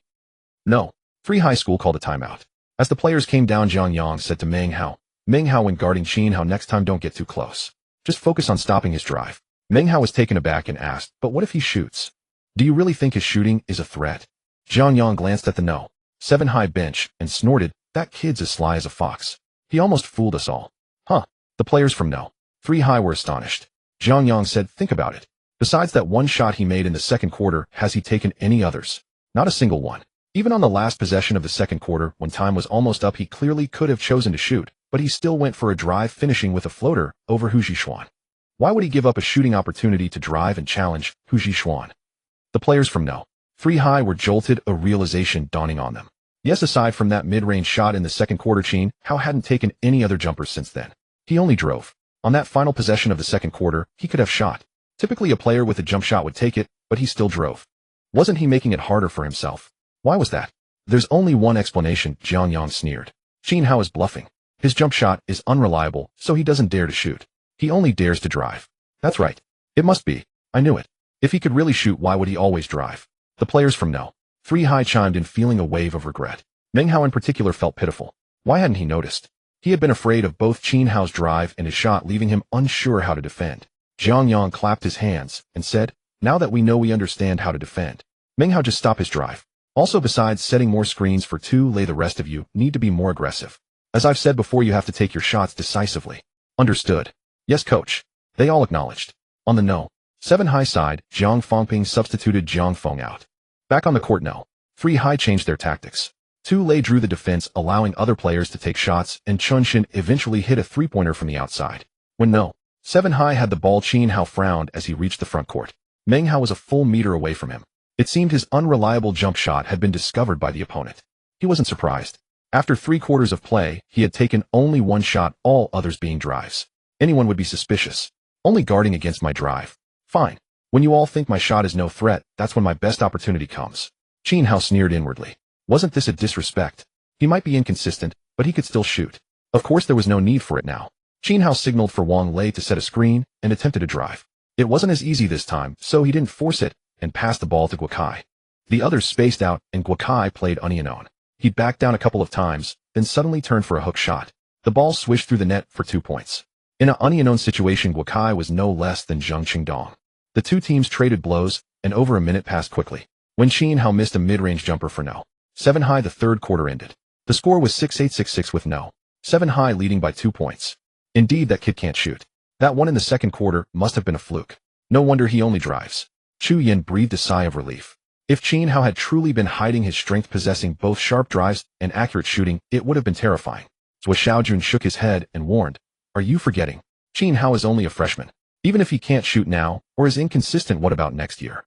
Speaker 1: No. 3 High School called a timeout. As the players came down, Zhang Yang said to Meng Hao, when guarding Qin Hao, next time don't get too close. Just focus on stopping his drive. Meng Hao was taken aback and asked, but what if he shoots? Do you really think his shooting is a threat? Zhang Yang glanced at the No. 7 High bench and snorted, that kid's as sly as a fox. He almost fooled us all. Huh. The players from No. 3 High were astonished. Zhang Yang said, think about it. Besides that one shot he made in the second quarter, has he taken any others? Not a single one. Even on the last possession of the second quarter, when time was almost up, he clearly could have chosen to shoot, but he still went for a drive, finishing with a floater over Hu Jixuan. Why would he give up a shooting opportunity to drive and challenge Hu Jixuan? The players from No. 3 High were jolted, a realization dawning on them. Yes, aside from that mid-range shot in the second quarter, Qin Hao hadn't taken any other jumpers since then. He only drove. On that final possession of the second quarter, he could have shot. Typically a player with a jump shot would take it, but he still drove. Wasn't he making it harder for himself? Why was that? There's only one explanation, Zhang Yang sneered. Qin Hao is bluffing. His jump shot is unreliable, so he doesn't dare to shoot. He only dares to drive. That's right. It must be. I knew it. If he could really shoot, why would he always drive? The players from No. 3 High chimed in, feeling a wave of regret. Meng Hao in particular felt pitiful. Why hadn't he noticed? He had been afraid of both Qin Hao's drive and his shot, leaving him unsure how to defend. Zhang Yang clapped his hands and said, now that we know, we understand how to defend. Meng Hao, just stop his drive. Also, besides setting more screens for Tu Lei, the rest of you need to be more aggressive. As I've said before, you have to take your shots decisively. Understood. Yes, coach. They all acknowledged. On the No. 7 High side, Zhang Fengping substituted Jiang Feng out. Back on the court, No. 3 High changed their tactics. Tu Lei drew the defense, allowing other players to take shots, and Chunshin eventually hit a three-pointer from the outside. When No. 7 High had the ball, Qin Hao frowned as he reached the front court. Meng Hao was a full meter away from him. It seemed his unreliable jump shot had been discovered by the opponent. He wasn't surprised. After 3 quarters of play, he had taken only one shot, all others being drives. Anyone would be suspicious. Only guarding against my drive. Fine. When you all think my shot is no threat, that's when my best opportunity comes. Qin Hao sneered inwardly. Wasn't this a disrespect? He might be inconsistent, but he could still shoot. Of course there was no need for it now. Qin Hao signaled for Wang Lei to set a screen and attempted a drive. It wasn't as easy this time, so he didn't force it and passed the ball to Guokai. The others spaced out and Guokai played unyielding. He backed down a couple of times, then suddenly turned for a hook shot. The ball swished through the net for 2 points. In an unyielding situation, Guokai was no less than Zheng Qingdong. The two teams traded blows, and over a minute passed quickly. When Qin Hao missed a mid-range jumper for no. 7 high, the third quarter ended. The score was 6-8-6-6 with no. 7 high leading by 2 points. Indeed, that kid can't shoot. That one in the second quarter must have been a fluke. No wonder he only drives. Chu Yin breathed a sigh of relief. If Qin Hao had truly been hiding his strength possessing both sharp drives and accurate shooting, it would have been terrifying. Zhou Xiaojun shook his head and warned, "Are you forgetting? Qin Hao is only a freshman. Even if he can't shoot now, or is inconsistent, what about next year?"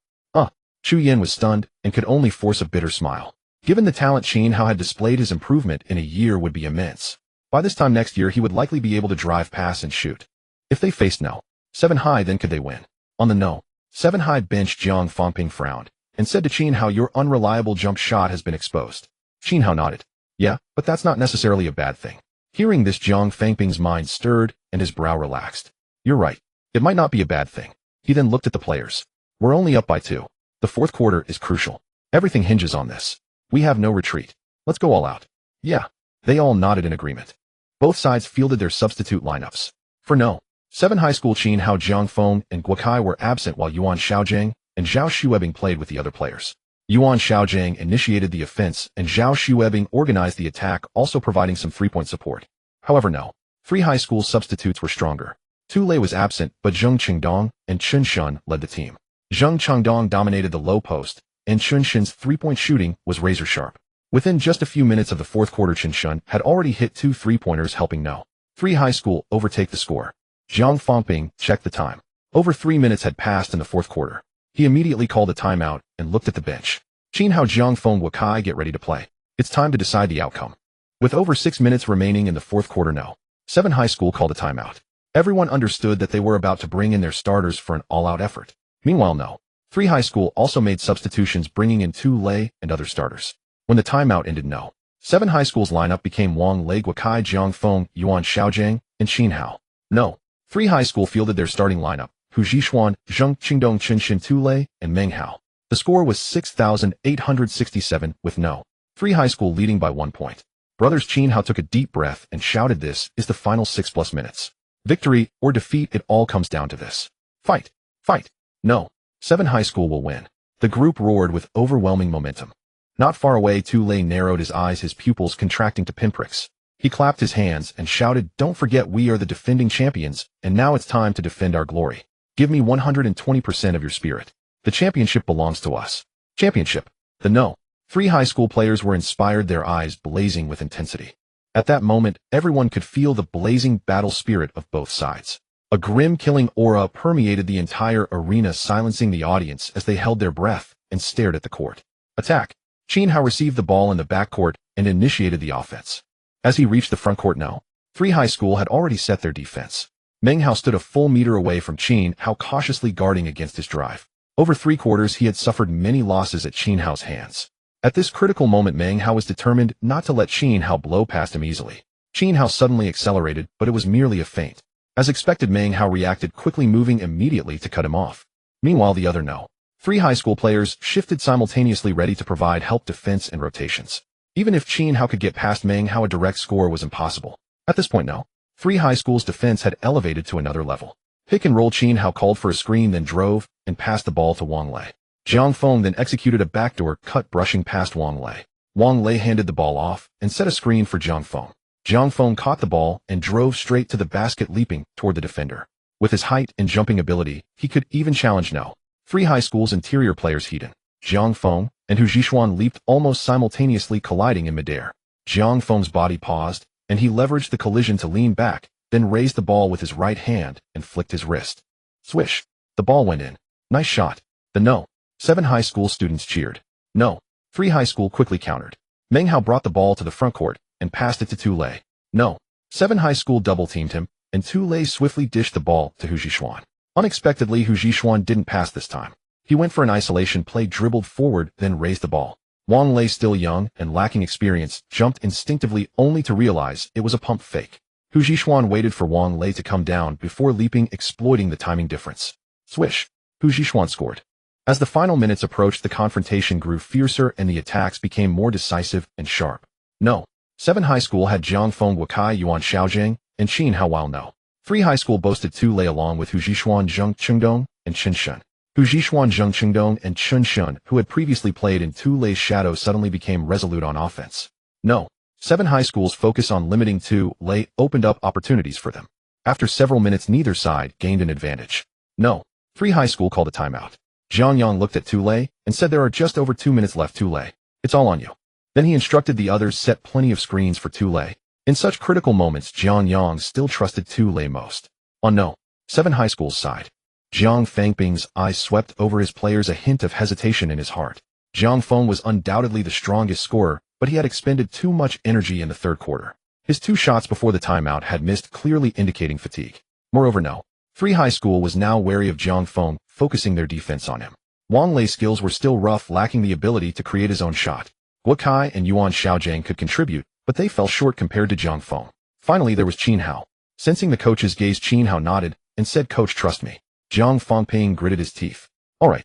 Speaker 1: Chu Yin was stunned and could only force a bitter smile. Given the talent Qin Hao had displayed, his improvement in a year would be immense. By this time next year, he would likely be able to drive, pass, and shoot. If they faced no. 7 high, then could they win? On the no. 7 high bench, Jiang Fangping frowned and said to Qin Hao, "Your unreliable jump shot has been exposed." Qin Hao nodded. "Yeah, but that's not necessarily a bad thing." Hearing this, Jiang Fangping's mind stirred and his brow relaxed. "You're right. It might not be a bad thing." He then looked at the players. "We're only up by 2. The fourth quarter is crucial. Everything hinges on this. We have no retreat. Let's go all out." "Yeah." They all nodded in agreement. Both sides fielded their substitute lineups. For no. 7 high school, Qin Hao, Jiang Feng, and Guokai were absent while Yuan Xiaojing and Zhao Shuebing played with the other players. Yuan Xiaojing initiated the offense and Zhao Shuebing organized the attack, also providing some 3-point support. However, no. 3 high school substitutes were stronger. Tu Lei was absent, but Zheng Qingdong and Chun Shun led the team. Zheng Qingdong dominated the low post, and Chun Shun's 3-point shooting was razor sharp. Within just a few minutes of the fourth quarter, Chun Shun had already hit 2 3-pointers, helping no. 3 high school overtake the score. Jiang Fangping checked the time. Over 3 minutes had passed in the fourth quarter. He immediately called a timeout and looked at the bench. Qin Hao, Jiang Feng, Guokai, get ready to play. It's time to decide the outcome. With over 6 minutes remaining in the fourth quarter, no. 7 high school called a timeout. Everyone understood that they were about to bring in their starters for an all-out effort. Meanwhile, no. 3 high school also made substitutions, bringing in Tu Lei and other starters. When the timeout ended, no. 7 high school's lineup became Wang Lei, Guokai, Jiang Feng, Yuan Xiaojing, and Qin Hao. No. 3 high school fielded their starting lineup, Hu Zhixuan, Zheng Qingdong, Chun Shin, Tu Lei, and Meng Hao. The score was 6,867 with no. 3 high school leading by 1 point. Brothers Qin Hao took a deep breath and shouted, "This is the final 6+ minutes. Victory or defeat, it all comes down to this. Fight! Fight! No. 7 high school will win." The group roared with overwhelming momentum. Not far away, Tu Lei narrowed his eyes, his pupils contracting to pinpricks. He clapped his hands and shouted, "Don't forget, we are the defending champions, and now it's time to defend our glory. Give me 120% of your spirit. The championship belongs to us." Championship. The no. 3 high school players were inspired, their eyes blazing with intensity. At that moment, everyone could feel the blazing battle spirit of both sides. A grim, killing aura permeated the entire arena, silencing the audience as they held their breath and stared at the court. Attack. Qin Hao received the ball in the backcourt and initiated the offense. As he reached the front court, no. 3 high school had already set their defense. Meng Hao stood a full meter away from Qin Hao, cautiously guarding against his drive. Over 3 quarters, he had suffered many losses at Qin Hao's hands. At this critical moment, Meng Hao was determined not to let Qin Hao blow past him easily. Qin Hao suddenly accelerated, but it was merely a feint. As expected, Meng Hao reacted quickly, moving immediately to cut him off. Meanwhile, the other no. 3 high school players shifted simultaneously, ready to provide help, defense, and rotations. Even if Qin Hao could get past Meng Hao, a direct score was impossible. At this point, no. 3 high school's defense had elevated to another level. Pick and roll. Qin Hao called for a screen, then drove and passed the ball to Wang Lei. Jiang Feng then executed a backdoor cut, brushing past Wang Lei. Wang Lei handed the ball off and set a screen for Jiang Feng. Jiang Feng caught the ball and drove straight to the basket, leaping toward the defender. With his height and jumping ability, he could even challenge no. 3 high school's interior players, Heiden, Jiang Feng, and Hu Zhixuan, leaped almost simultaneously, colliding in midair. Jiang Feng's body paused, and he leveraged the collision to lean back, then raised the ball with his right hand and flicked his wrist. Swish! The ball went in. Nice shot. The no. 7 high school students cheered. No. 3 high school quickly countered. Meng Hao brought the ball to the front court and passed it to Tu Lei. No. 7 high school double-teamed him, and Tu Lei swiftly dished the ball to Hu Zhixuan. Unexpectedly, Hu Zhixuan didn't pass this time. He went for an isolation play, dribbled forward, then raised the ball. Wang Lei, still young and lacking experience, jumped instinctively only to realize it was a pump fake. Hu Zixuan waited for Wang Lei to come down before leaping, exploiting the timing difference. Swish! Hu Zixuan scored. As the final minutes approached, the confrontation grew fiercer and the attacks became more decisive and sharp. No. 7 High School had Jiang Feng, Wakai, Yuan Xiaojing, and Qin Hao, while No. 3 High School boasted Tu Lei along with Hu Zixuan, Zheng Qingdong, and Chen Shun. Hu Zixuan, Zheng Qingdong, and Chen Shun, who had previously played in Tu Lei's shadow, suddenly became resolute on offense. No. 7 High School's focus on limiting Tu Lei opened up opportunities for them. After several minutes, neither side gained an advantage. No. 3 High School called a timeout. Zhang Yang looked at Tu Lei and said, "There are just over 2 minutes left, Tu Lei. It's all on you." Then he instructed the others set plenty of screens for Tu Lei. In such critical moments, Zhang Yang still trusted Tu Lei most. On No. 7 High School's side, Jiang Fengping's eyes swept over his players, a hint of hesitation in his heart. Jiang Feng was undoubtedly the strongest scorer, but he had expended too much energy in the third quarter. His 2 shots before the timeout had missed, clearly indicating fatigue. Moreover, No. 3 High School was now wary of Jiang Feng, focusing their defense on him. Wang Lei's skills were still rough, lacking the ability to create his own shot. Guokai and Yuan Xiaojing could contribute, but they fell short compared to Jiang Feng. Finally, there was Qin Hao. Sensing the coach's gaze, Qin Hao nodded and said, "Coach, trust me." Jiang Fengping gritted his teeth. "All right.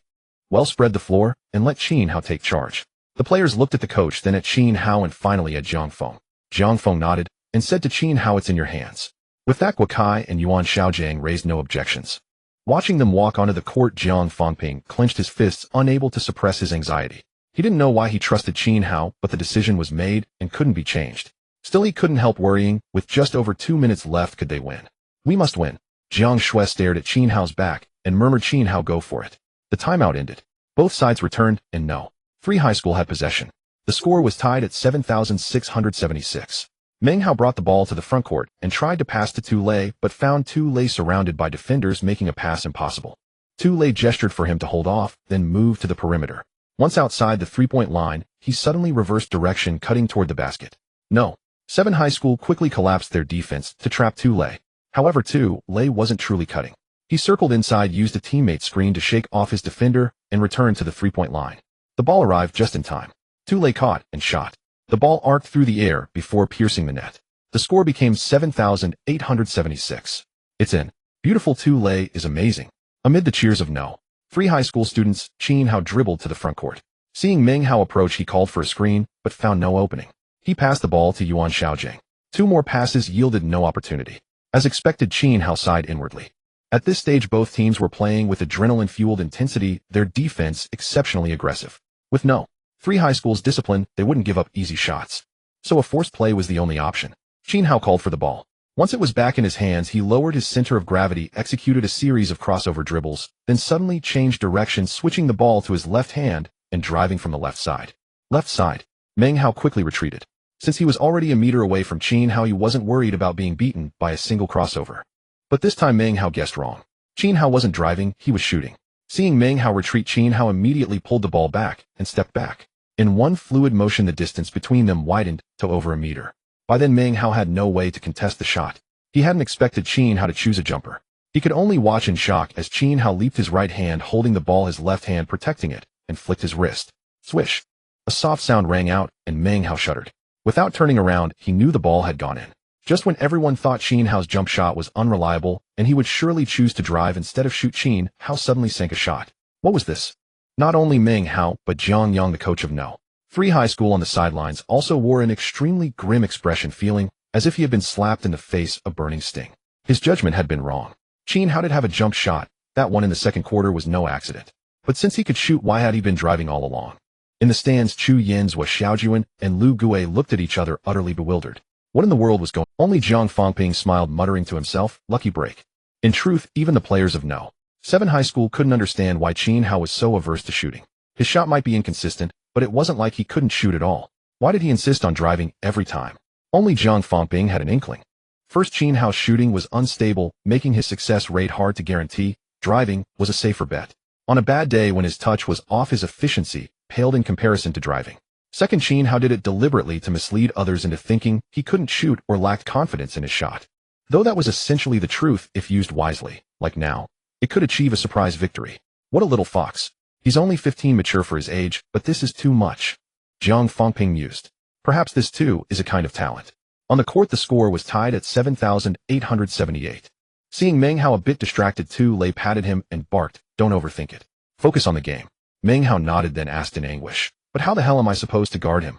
Speaker 1: Well, spread the floor and let Qin Hao take charge." The players looked at the coach, then at Qin Hao, and finally at Jiang Feng. Jiang Feng nodded and said to Qin Hao, "It's in your hands." With that, Guokai and Yuan Xiaojing raised no objections. Watching them walk onto the court, Jiang Fengping clenched his fists, unable to suppress his anxiety. He didn't know why he trusted Qin Hao, but the decision was made and couldn't be changed. Still, he couldn't help worrying. With just over 2 minutes left, could they win? "We must win." Jiang Shui stared at Qin Hao's back and murmured, "Qin Hao, go for it." The timeout ended. Both sides returned, and No. 3 High School had possession. The score was tied at 7,676. Meng Hao brought the ball to the front court and tried to pass to Tu Lei, but found Tu Lei surrounded by defenders, making a pass impossible. Tu Lei gestured for him to hold off, then moved to the perimeter. Once outside the 3-point line, he suddenly reversed direction, cutting toward the basket. No. 7 High School quickly collapsed their defense to trap Tu Lei. However, Tu Lei wasn't truly cutting. He circled inside, used a teammate's screen to shake off his defender, and returned to the 3-point line. The ball arrived just in time. Tu Lei caught and shot. The ball arced through the air before piercing the net. The score became 7,876. "It's in. Beautiful. Tu Lei is amazing." Amid the cheers of No. 3 High School students, Qin Hao dribbled to the front court. Seeing Meng Hao approach, he called for a screen, but found no opening. He passed the ball to Yuan Xiaojing. 2 more passes yielded no opportunity. As expected, Qin Hao sighed inwardly. At this stage, both teams were playing with adrenaline-fueled intensity, their defense exceptionally aggressive. With No. 3 High School's discipline, they wouldn't give up easy shots. So a forced play was the only option. Qin Hao called for the ball. Once it was back in his hands, he lowered his center of gravity, executed a series of crossover dribbles, then suddenly changed direction, switching the ball to his left hand and driving from the left side. Left side. Meng Hao quickly retreated. Since he was already a meter away from Qin Hao, he wasn't worried about being beaten by a single crossover. But this time Meng Hao guessed wrong. Qin Hao wasn't driving, he was shooting. Seeing Meng Hao retreat, Qin Hao immediately pulled the ball back and stepped back. In one fluid motion, the distance between them widened to over a meter. By then, Meng Hao had no way to contest the shot. He hadn't expected Qin Hao to choose a jumper. He could only watch in shock as Qin Hao leaped, his right hand holding the ball, his left hand protecting it, and flicked his wrist. Swish! A soft sound rang out, and Meng Hao shuddered. Without turning around, he knew the ball had gone in. Just when everyone thought Qin Hao's jump shot was unreliable, and he would surely choose to drive instead of shoot, Qin Hao suddenly sank a shot. What was this? Not only Meng Hao, but Zhang Yang, the coach of No. 3 High School on the sidelines, also wore an extremely grim expression, feeling as if he had been slapped in the face a burning sting. His judgment had been wrong. Qin Hao did have a jump shot. That one in the second quarter was no accident. But since he could shoot, why had he been driving all along? In the stands, Chu Yinzhua, Xiaojuan, and Lu Gui looked at each other, utterly bewildered. What in the world was going on? Only Jiang Fengping smiled, muttering to himself, "Lucky break." In truth, even the players of No. 7 High School couldn't understand why Qin Hao was so averse to shooting. His shot might be inconsistent, but it wasn't like he couldn't shoot at all. Why did he insist on driving every time? Only Jiang Fengping had an inkling. First, Qin Hao's shooting was unstable, making his success rate hard to guarantee. Driving was a safer bet. On a bad day when his touch was off, his efficiency paled in comparison to driving. Second, Qin Hao did it deliberately to mislead others into thinking he couldn't shoot or lacked confidence in his shot. Though that was essentially the truth, if used wisely, like now, it could achieve a surprise victory. What a little fox. He's only 15, mature for his age, but this is too much. Jiang Fangping mused. Perhaps this too is a kind of talent. On the court the score was tied at 7,878. Seeing Meng Hao a bit distracted, Tu Lei patted him and barked, "Don't overthink it. Focus on the game." Meng Hao nodded, then asked in anguish, "But how the hell am I supposed to guard him?"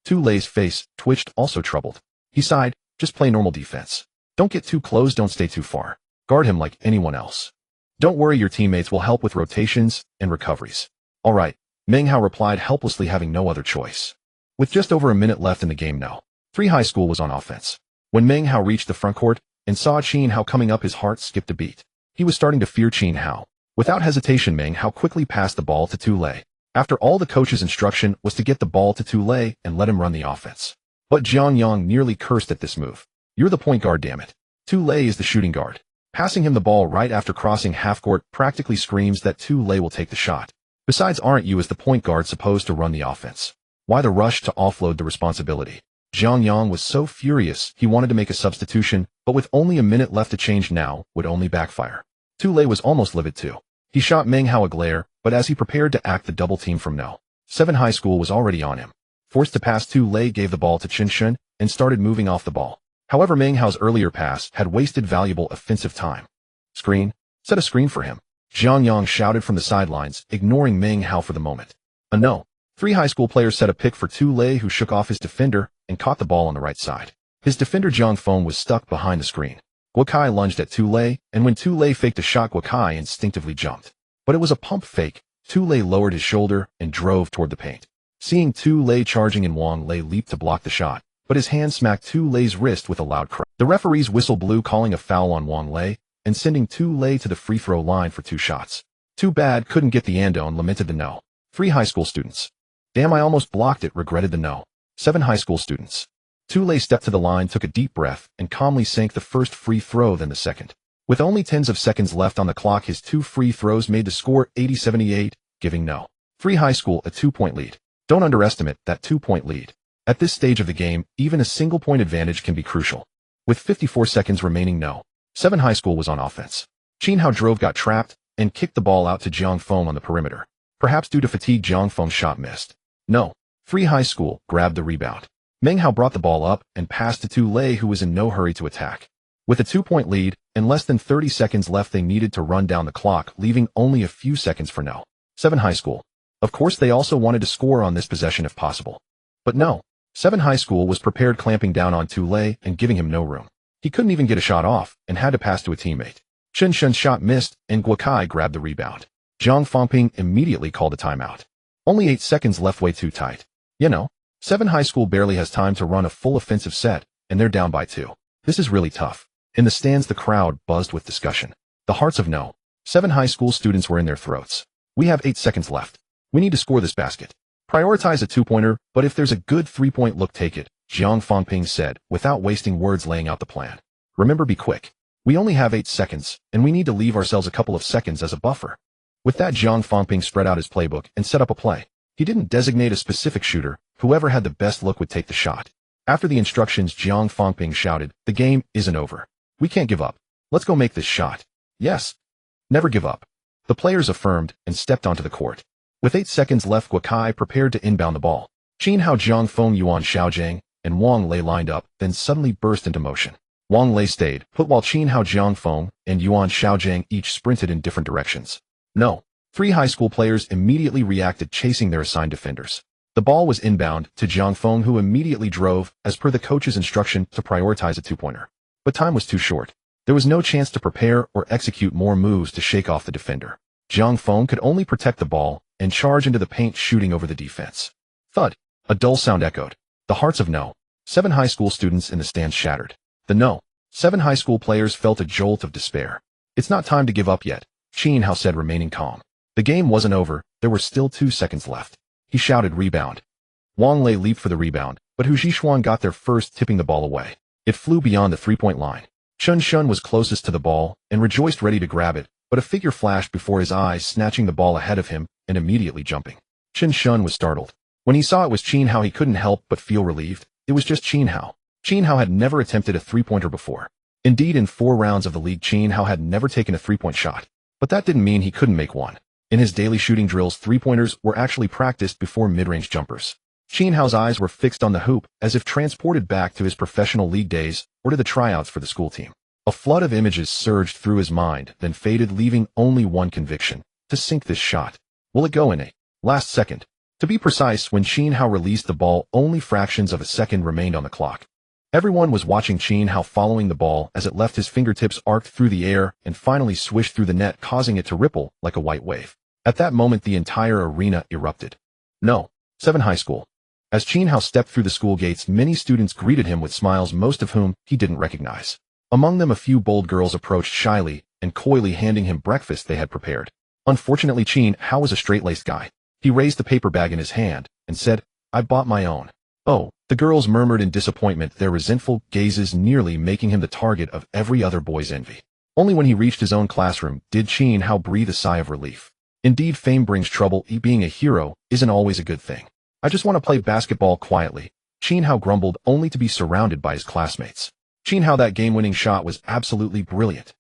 Speaker 1: Tu Lei's face twitched, also troubled. He sighed, "Just play normal defense. Don't get too close, don't stay too far. Guard him like anyone else. Don't worry, your teammates will help with rotations and recoveries." "All right," Meng Hao replied helplessly, having no other choice. With just over a minute left in the game now, 3 High School was on offense. When Meng Hao reached the front court and saw Qin Hao coming up, his heart skipped a beat. He was starting to fear Qin Hao. Without hesitation, Meng Hao quickly passed the ball to Tu Lei. After all, the coach's instruction was to get the ball to Tu Lei and let him run the offense. But Jiang Yang nearly cursed at this move. "You're the point guard, damn it. Tu Lei is the shooting guard." Passing him the ball right after crossing half-court practically screams that Tu Lei will take the shot. Besides, aren't you as the point guard supposed to run the offense? Why the rush to offload the responsibility? Jiang Yang was so furious he wanted to make a substitution, but with only a minute left, to change now would only backfire. Tu Lei was almost livid too. He shot Meng Hao a glare, but as he prepared to act the double team from No. 7 High School was already on him. Forced to pass, Tu Lei gave the ball to Qin Shun and started moving off the ball. However, Meng Hao's earlier pass had wasted valuable offensive time. "Screen? Set a screen for him," Jiang Yang shouted from the sidelines, ignoring Meng Hao for the moment. A No. 3 High School players set a pick for Tu Lei, who shook off his defender and caught the ball on the right side. His defender Jiang Feng was stuck behind the screen. Guokai lunged at Tu Lei, and when Tu Lei faked a shot, Guokai instinctively jumped. But it was a pump fake. Tu Lei lowered his shoulder and drove toward the paint. Seeing Tu Lei charging in, Wang Lei leaped to block the shot, but his hand smacked Tu Lei's wrist with a loud crack. The referee's whistle blew, calling a foul on Wang Lei and sending Tu Lei to the free throw line for 2 shots. "Too bad couldn't get the andone," lamented the No. 3 High School students. "Damn, I almost blocked it," regretted the No. 7 High School students. Tu Lei stepped to the line, took a deep breath, and calmly sank the first free throw, then the second. With only tens of seconds left on the clock, his 2 free throws made the score 80-78, giving No. 3 High School a 2-point lead. Don't underestimate that 2-point lead. At this stage of the game, even a single-point advantage can be crucial. With 54 seconds remaining, No. 7 High School was on offense. Qin Hao drove, got trapped, and kicked the ball out to Jiang Feng on the perimeter. Perhaps due to fatigue, Jiang Feng's shot missed. No. 3 High School grabbed the rebound. Meng Hao brought the ball up and passed to Tu Lei, who was in no hurry to attack. With a 2-point lead and less than 30 seconds left, they needed to run down the clock, leaving only a few seconds for No. 7 High School. Of course, they also wanted to score on this possession if possible. But No. 7 High School was prepared, clamping down on Tu Lei and giving him no room. He couldn't even get a shot off and had to pass to a teammate. Qin Shun's shot missed, and Guokai grabbed the rebound. Jiang Fangping immediately called a timeout. Only 8 seconds left, way too tight. 7 High School barely has time to run a full offensive set, and they're down by 2. This is really tough. In the stands, the crowd buzzed with discussion. The hearts of No. 7 High School students were in their throats. "We have 8 seconds left. We need to score this basket. Prioritize a 2-pointer, but if there's a good 3-point look, take it," Jiang Fangping said, without wasting words, laying out the plan. "Remember, be quick. We only have 8 seconds, and we need to leave ourselves a couple of seconds as a buffer." With that, Jiang Fangping spread out his playbook and set up a play. He didn't designate a specific shooter. Whoever had the best look would take the shot. After the instructions, Jiang Fangping shouted, "The game isn't over. We can't give up. Let's go make this shot." "Yes. Never give up." The players affirmed and stepped onto the court. With 8 seconds left, Guokai prepared to inbound the ball. Qin Hao, Jiang Feng, Yuan Xiaojiang, and Wang Lei lined up, then suddenly burst into motion. Wang Lei stayed put while Qin Hao, Jiang Feng, and Yuan Xiaojiang each sprinted in different directions. No. 3 High School players immediately reacted, chasing their assigned defenders. The ball was inbound to Jiang Feng, who immediately drove, as per the coach's instruction, to prioritize a 2-pointer. But time was too short. There was no chance to prepare or execute more moves to shake off the defender. Jiang Feng could only protect the ball and charge into the paint, shooting over the defense. Thud. A dull sound echoed. The hearts of No. 7 High School students in the stands shattered. The No. 7 High School players felt a jolt of despair. "It's not time to give up yet," Qin Hao said, remaining calm. The game wasn't over. There were still 2 seconds left. He shouted, "Rebound." Wang Lei leaped for the rebound, but Hu Jixuan got there first, tipping the ball away. It flew beyond the 3-point line. Qin Shun was closest to the ball and rejoiced, ready to grab it, but a figure flashed before his eyes, snatching the ball ahead of him and immediately jumping. Qin Shun was startled. When he saw it was Qin Hao, he couldn't help but feel relieved. It was just Qin Hao. Qin Hao had never attempted a 3-pointer before. Indeed, in 4 rounds of the league, Qin Hao had never taken a 3-point shot. But that didn't mean he couldn't make one. In his daily shooting drills, 3-pointers were actually practiced before mid-range jumpers. Qin Hao's eyes were fixed on the hoop, as if transported back to his professional league days or to the tryouts for the school team. A flood of images surged through his mind, then faded, leaving only one conviction: to sink this shot. Will it go in a last second? To be precise, when Qin Hao released the ball, only fractions of a second remained on the clock. Everyone was watching Qin Hao following the ball as it left his fingertips, arced through the air, and finally swished through the net, causing it to ripple like a white wave. At that moment, the entire arena erupted. No. 7 High School. As Qin Hao stepped through the school gates, many students greeted him with smiles, most of whom he didn't recognize. Among them, a few bold girls approached shyly and coyly, handing him breakfast they had prepared. Unfortunately, Qin Hao was a straight-laced guy. He raised the paper bag in his hand and said, "I bought my own." "Oh," the girls murmured in disappointment, their resentful gazes nearly making him the target of every other boy's envy. Only when he reached his own classroom did Qin Hao breathe a sigh of relief. Indeed, fame brings trouble. Being a hero isn't always a good thing. "I just want to play basketball quietly," Qin Hao grumbled, only to be surrounded by his classmates. "Qin Hao, that game-winning shot was absolutely brilliant."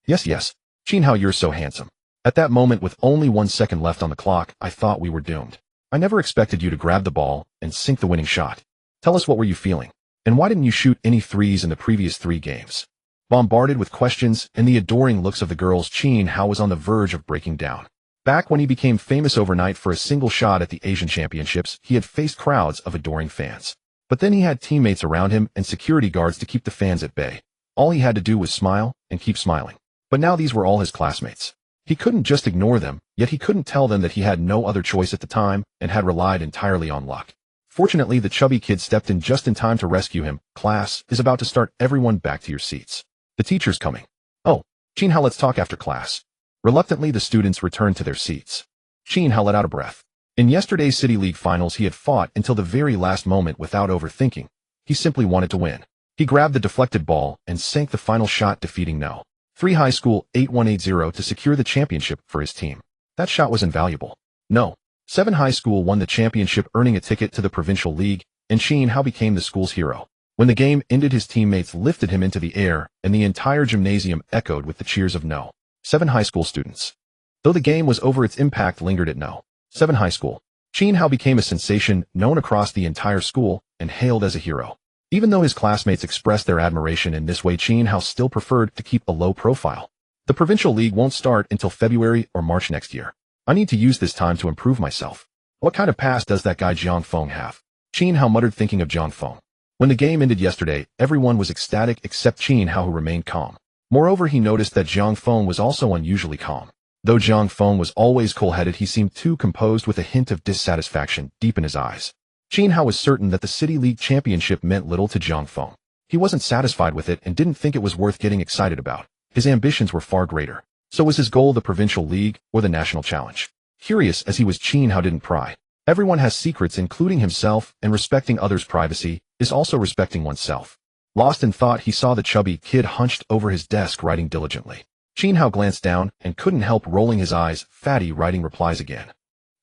Speaker 1: Yes, Qin Hao, you're so handsome." At that moment, with only 1 second left on the clock, I thought we were doomed. "I never expected you to grab the ball and sink the winning shot. Tell us, what were you feeling? And why didn't you shoot any threes in the previous 3 games? Bombarded with questions and the adoring looks of the girls, Qin Hao was on the verge of breaking down. Back when he became famous overnight for a single shot at the Asian Championships, he had faced crowds of adoring fans. But then he had teammates around him and security guards to keep the fans at bay. All he had to do was smile and keep smiling. But now these were all his classmates. He couldn't just ignore them, yet he couldn't tell them that he had no other choice at the time and had relied entirely on luck. Fortunately, the chubby kid stepped in just in time to rescue him. "Class is about to start. Everyone back to your seats. The teacher's coming." "Oh, Qin Hao, let's talk after class." Reluctantly, the students returned to their seats. Qin Hao let out a breath. In yesterday's City League finals, he had fought until the very last moment without overthinking. He simply wanted to win. He grabbed the deflected ball and sank the final shot, defeating No. 3 High School 8-1-8-0 to secure the championship for his team. That shot was invaluable. No. 7 High School won the championship, earning a ticket to the Provincial League, and Qin Hao became the school's hero. When the game ended, his teammates lifted him into the air, and the entire gymnasium echoed with the cheers of No. 7 High School students. Though the game was over, its impact lingered at No. 7 High School. Qin Hao became a sensation, known across the entire school, and hailed as a hero. Even though his classmates expressed their admiration in this way, Qin Hao still preferred to keep a low profile. The Provincial League won't start until February or March next year. I need to use this time to improve myself. What kind of past does that guy Jiang Feng have? Qin Hao muttered, thinking of Jiang Feng. When the game ended yesterday, everyone was ecstatic except Qin Hao, who remained calm. Moreover, he noticed that Jiang Feng was also unusually calm. Though Jiang Feng was always cool-headed, he seemed too composed, with a hint of dissatisfaction deep in his eyes. Qin Hao was certain that the City League Championship meant little to Jiang Feng. He wasn't satisfied with it and didn't think it was worth getting excited about. His ambitions were far greater. So was his goal the Provincial League or the National Challenge? Curious as he was, Qin Hao didn't pry. Everyone has secrets, including himself, and respecting others' privacy is also respecting oneself. Lost in thought, he saw the chubby kid hunched over his desk writing diligently. Qin Hao glanced down and couldn't help rolling his eyes. Fatty writing replies again.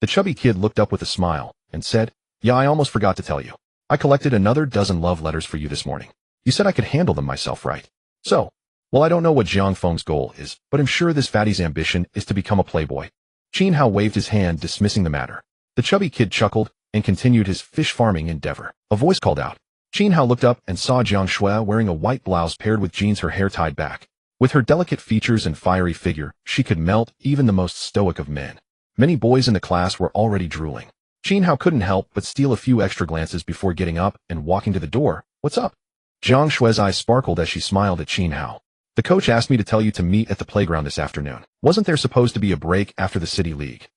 Speaker 1: The chubby kid looked up with a smile and said, "Yeah, I almost forgot to tell you. I collected another dozen love letters for you this morning. You said I could handle them myself, right? So, well, I don't know what Jiang Feng's goal is, but I'm sure this fatty's ambition is to become a playboy." Qin Hao waved his hand, dismissing the matter. The chubby kid chuckled and continued his fish farming endeavor. A voice called out. Qin Hao looked up and saw Jiang Shui wearing a white blouse paired with jeans, her hair tied back. With her delicate features and fiery figure, she could melt even the most stoic of men. Many boys in the class were already drooling. Qin Hao couldn't help but steal a few extra glances before getting up and walking to the door. "What's up?" Jiang Shui's eyes sparkled as she smiled at Qin Hao. "The coach asked me to tell you to meet at the playground this afternoon. Wasn't there supposed to be a break after the City League?"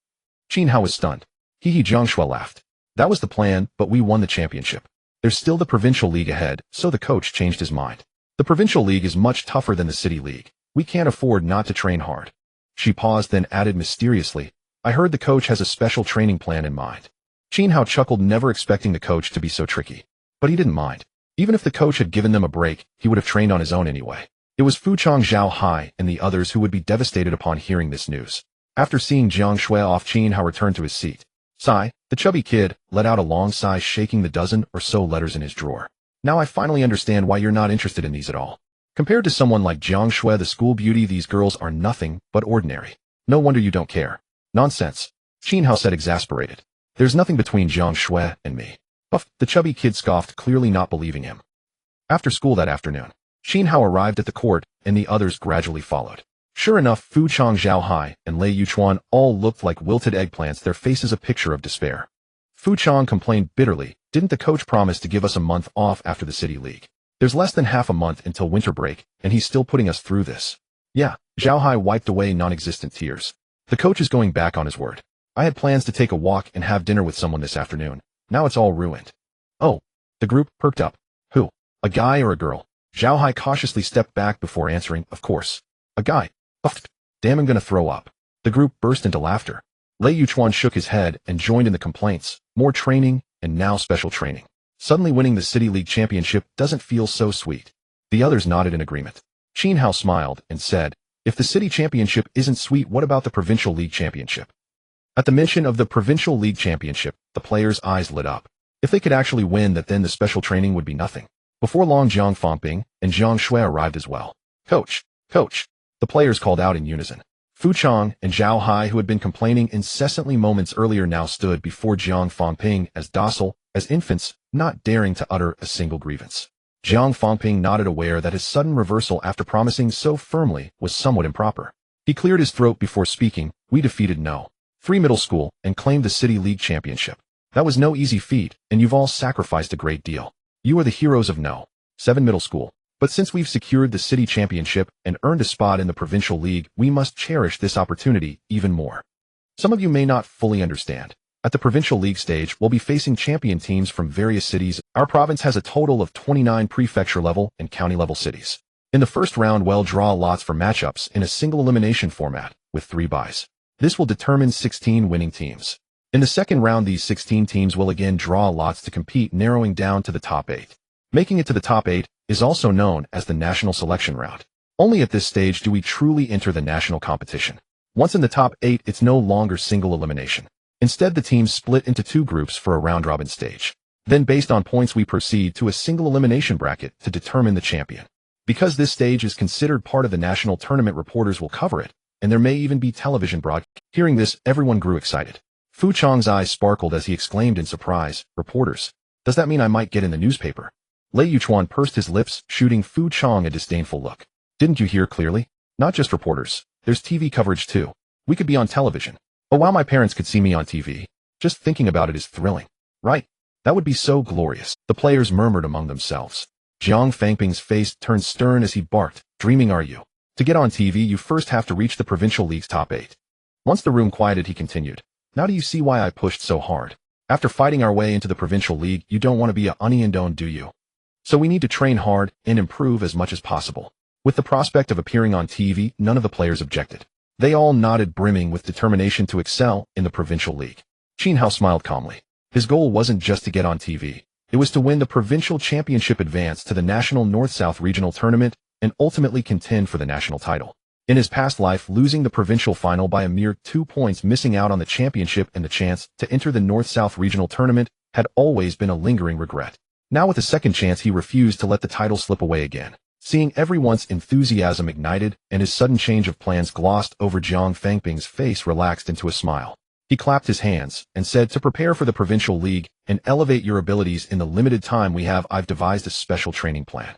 Speaker 1: Qin Hao was stunned. Hee, Jiang Shui laughed. "That was the plan, but we won the championship. There's still the Provincial League ahead, so the coach changed his mind. The Provincial League is much tougher than the City League. We can't afford not to train hard." She paused, then added mysteriously, "I heard the coach has a special training plan in mind." Qin Hao chuckled, never expecting the coach to be so tricky. But he didn't mind. Even if the coach had given them a break, he would have trained on his own anyway. It was Fuchong Zhao Hai and the others who would be devastated upon hearing this news. After seeing Jiang Shui off, Qin Hao returned to his seat. Sigh, the chubby kid let out a long sigh, shaking the dozen or so letters in his drawer. "Now I finally understand why you're not interested in these at all. Compared to someone like Jiang Shui, the school beauty, these girls are nothing but ordinary. No wonder you don't care." "Nonsense," Qin Hao said, exasperated. "There's nothing between Jiang Shui and me. The chubby kid scoffed, clearly not believing him. After school that afternoon, Qin Hao arrived at the court, and the others gradually followed. Sure enough, Fu Chang, Zhao Hai, and Lei Yuchuan all looked like wilted eggplants, their faces a picture of despair. Fu Chang complained bitterly, "Didn't the coach promise to give us a month off after the City League? There's less than half a month until winter break, and he's still putting us through this." "Yeah," Zhao Hai wiped away non-existent tears. "The coach is going back on his word. I had plans to take a walk and have dinner with someone this afternoon. Now it's all ruined." "Oh." The group perked up. "Who? A guy or a girl?" Zhao Hai cautiously stepped back before answering, "Of course. A guy." "Damn, I'm gonna throw up." The group burst into laughter. Lei Yuchuan shook his head and joined in the complaints. More training, and now special training. Suddenly winning the City League championship doesn't feel so sweet. The others nodded in agreement. Qin Hao smiled and said, "If the city championship isn't sweet, what about the provincial league championship?" At the mention of the provincial league championship, the players' eyes lit up. If they could actually win that, then the special training would be nothing. Before long, Jiang Fangping and Jiang Shui arrived as well. Coach! Coach!" The players called out in unison. Fu Chang and Zhao Hai, who had been complaining incessantly moments earlier, now stood before Jiang Fangping as docile as infants, not daring to utter a single grievance. Jiang Fangping nodded, aware that his sudden reversal after promising so firmly was somewhat improper. He cleared his throat before speaking. "We defeated No. 3 middle school and claimed the City League championship. That was no easy feat, and you've all sacrificed a great deal. You are the heroes of No. 7 middle school. But since we've secured the city championship and earned a spot in the provincial league, we must cherish this opportunity even more. Some of you may not fully understand. At the provincial league stage, we'll be facing champion teams from various cities. Our province has a total of 29 prefecture-level and county-level cities. In the first round, we'll draw lots for matchups in a single elimination format, with 3 byes. This will determine 16 winning teams. In the second round, these 16 teams will again draw lots to compete, narrowing down to the top 8. Making it to the top 8 is also known as the national selection round. Only at this stage do we truly enter the national competition. Once in the top 8, it's no longer single elimination. Instead, the teams split into 2 groups for a round-robin stage. Then, based on points, we proceed to a single elimination bracket to determine the champion. Because this stage is considered part of the national tournament, reporters will cover it, and there may even be television broadcast. Hearing this, everyone grew excited. Fu Chang's eyes sparkled as he exclaimed in surprise, "Reporters? Does that mean I might get in the newspaper?" Lei Yuchuan pursed his lips, shooting Fu Chang a disdainful look. "Didn't you hear clearly? Not just reporters. There's TV coverage too. We could be on television. Oh wow, my parents could see me on TV. Just thinking about it is thrilling. Right? That would be so glorious." The players murmured among themselves. Jiang Fangping's face turned stern as he barked, "Dreaming are you? To get on TV, you first have to reach the provincial league's top 8. Once the room quieted, he continued, "Now do you see why I pushed so hard? After fighting our way into the provincial league, you don't want to be a unyielding, do you? So we need to train hard and improve as much as possible." With the prospect of appearing on TV, none of the players objected. They all nodded, brimming with determination to excel in the provincial league. Qin Hao smiled calmly. His goal wasn't just to get on TV. It was to win the provincial championship, advance to the national North-South regional tournament, and ultimately contend for the national title. In his past life, losing the provincial final by a mere 2 points, missing out on the championship and the chance to enter the North-South regional tournament, had always been a lingering regret. Now with a second chance, he refused to let the title slip away again. Seeing everyone's enthusiasm ignited and his sudden change of plans glossed over, Jiang Fangping's face relaxed into a smile. He clapped his hands and said, "To prepare for the provincial league and elevate your abilities in the limited time we have, I've devised a special training plan."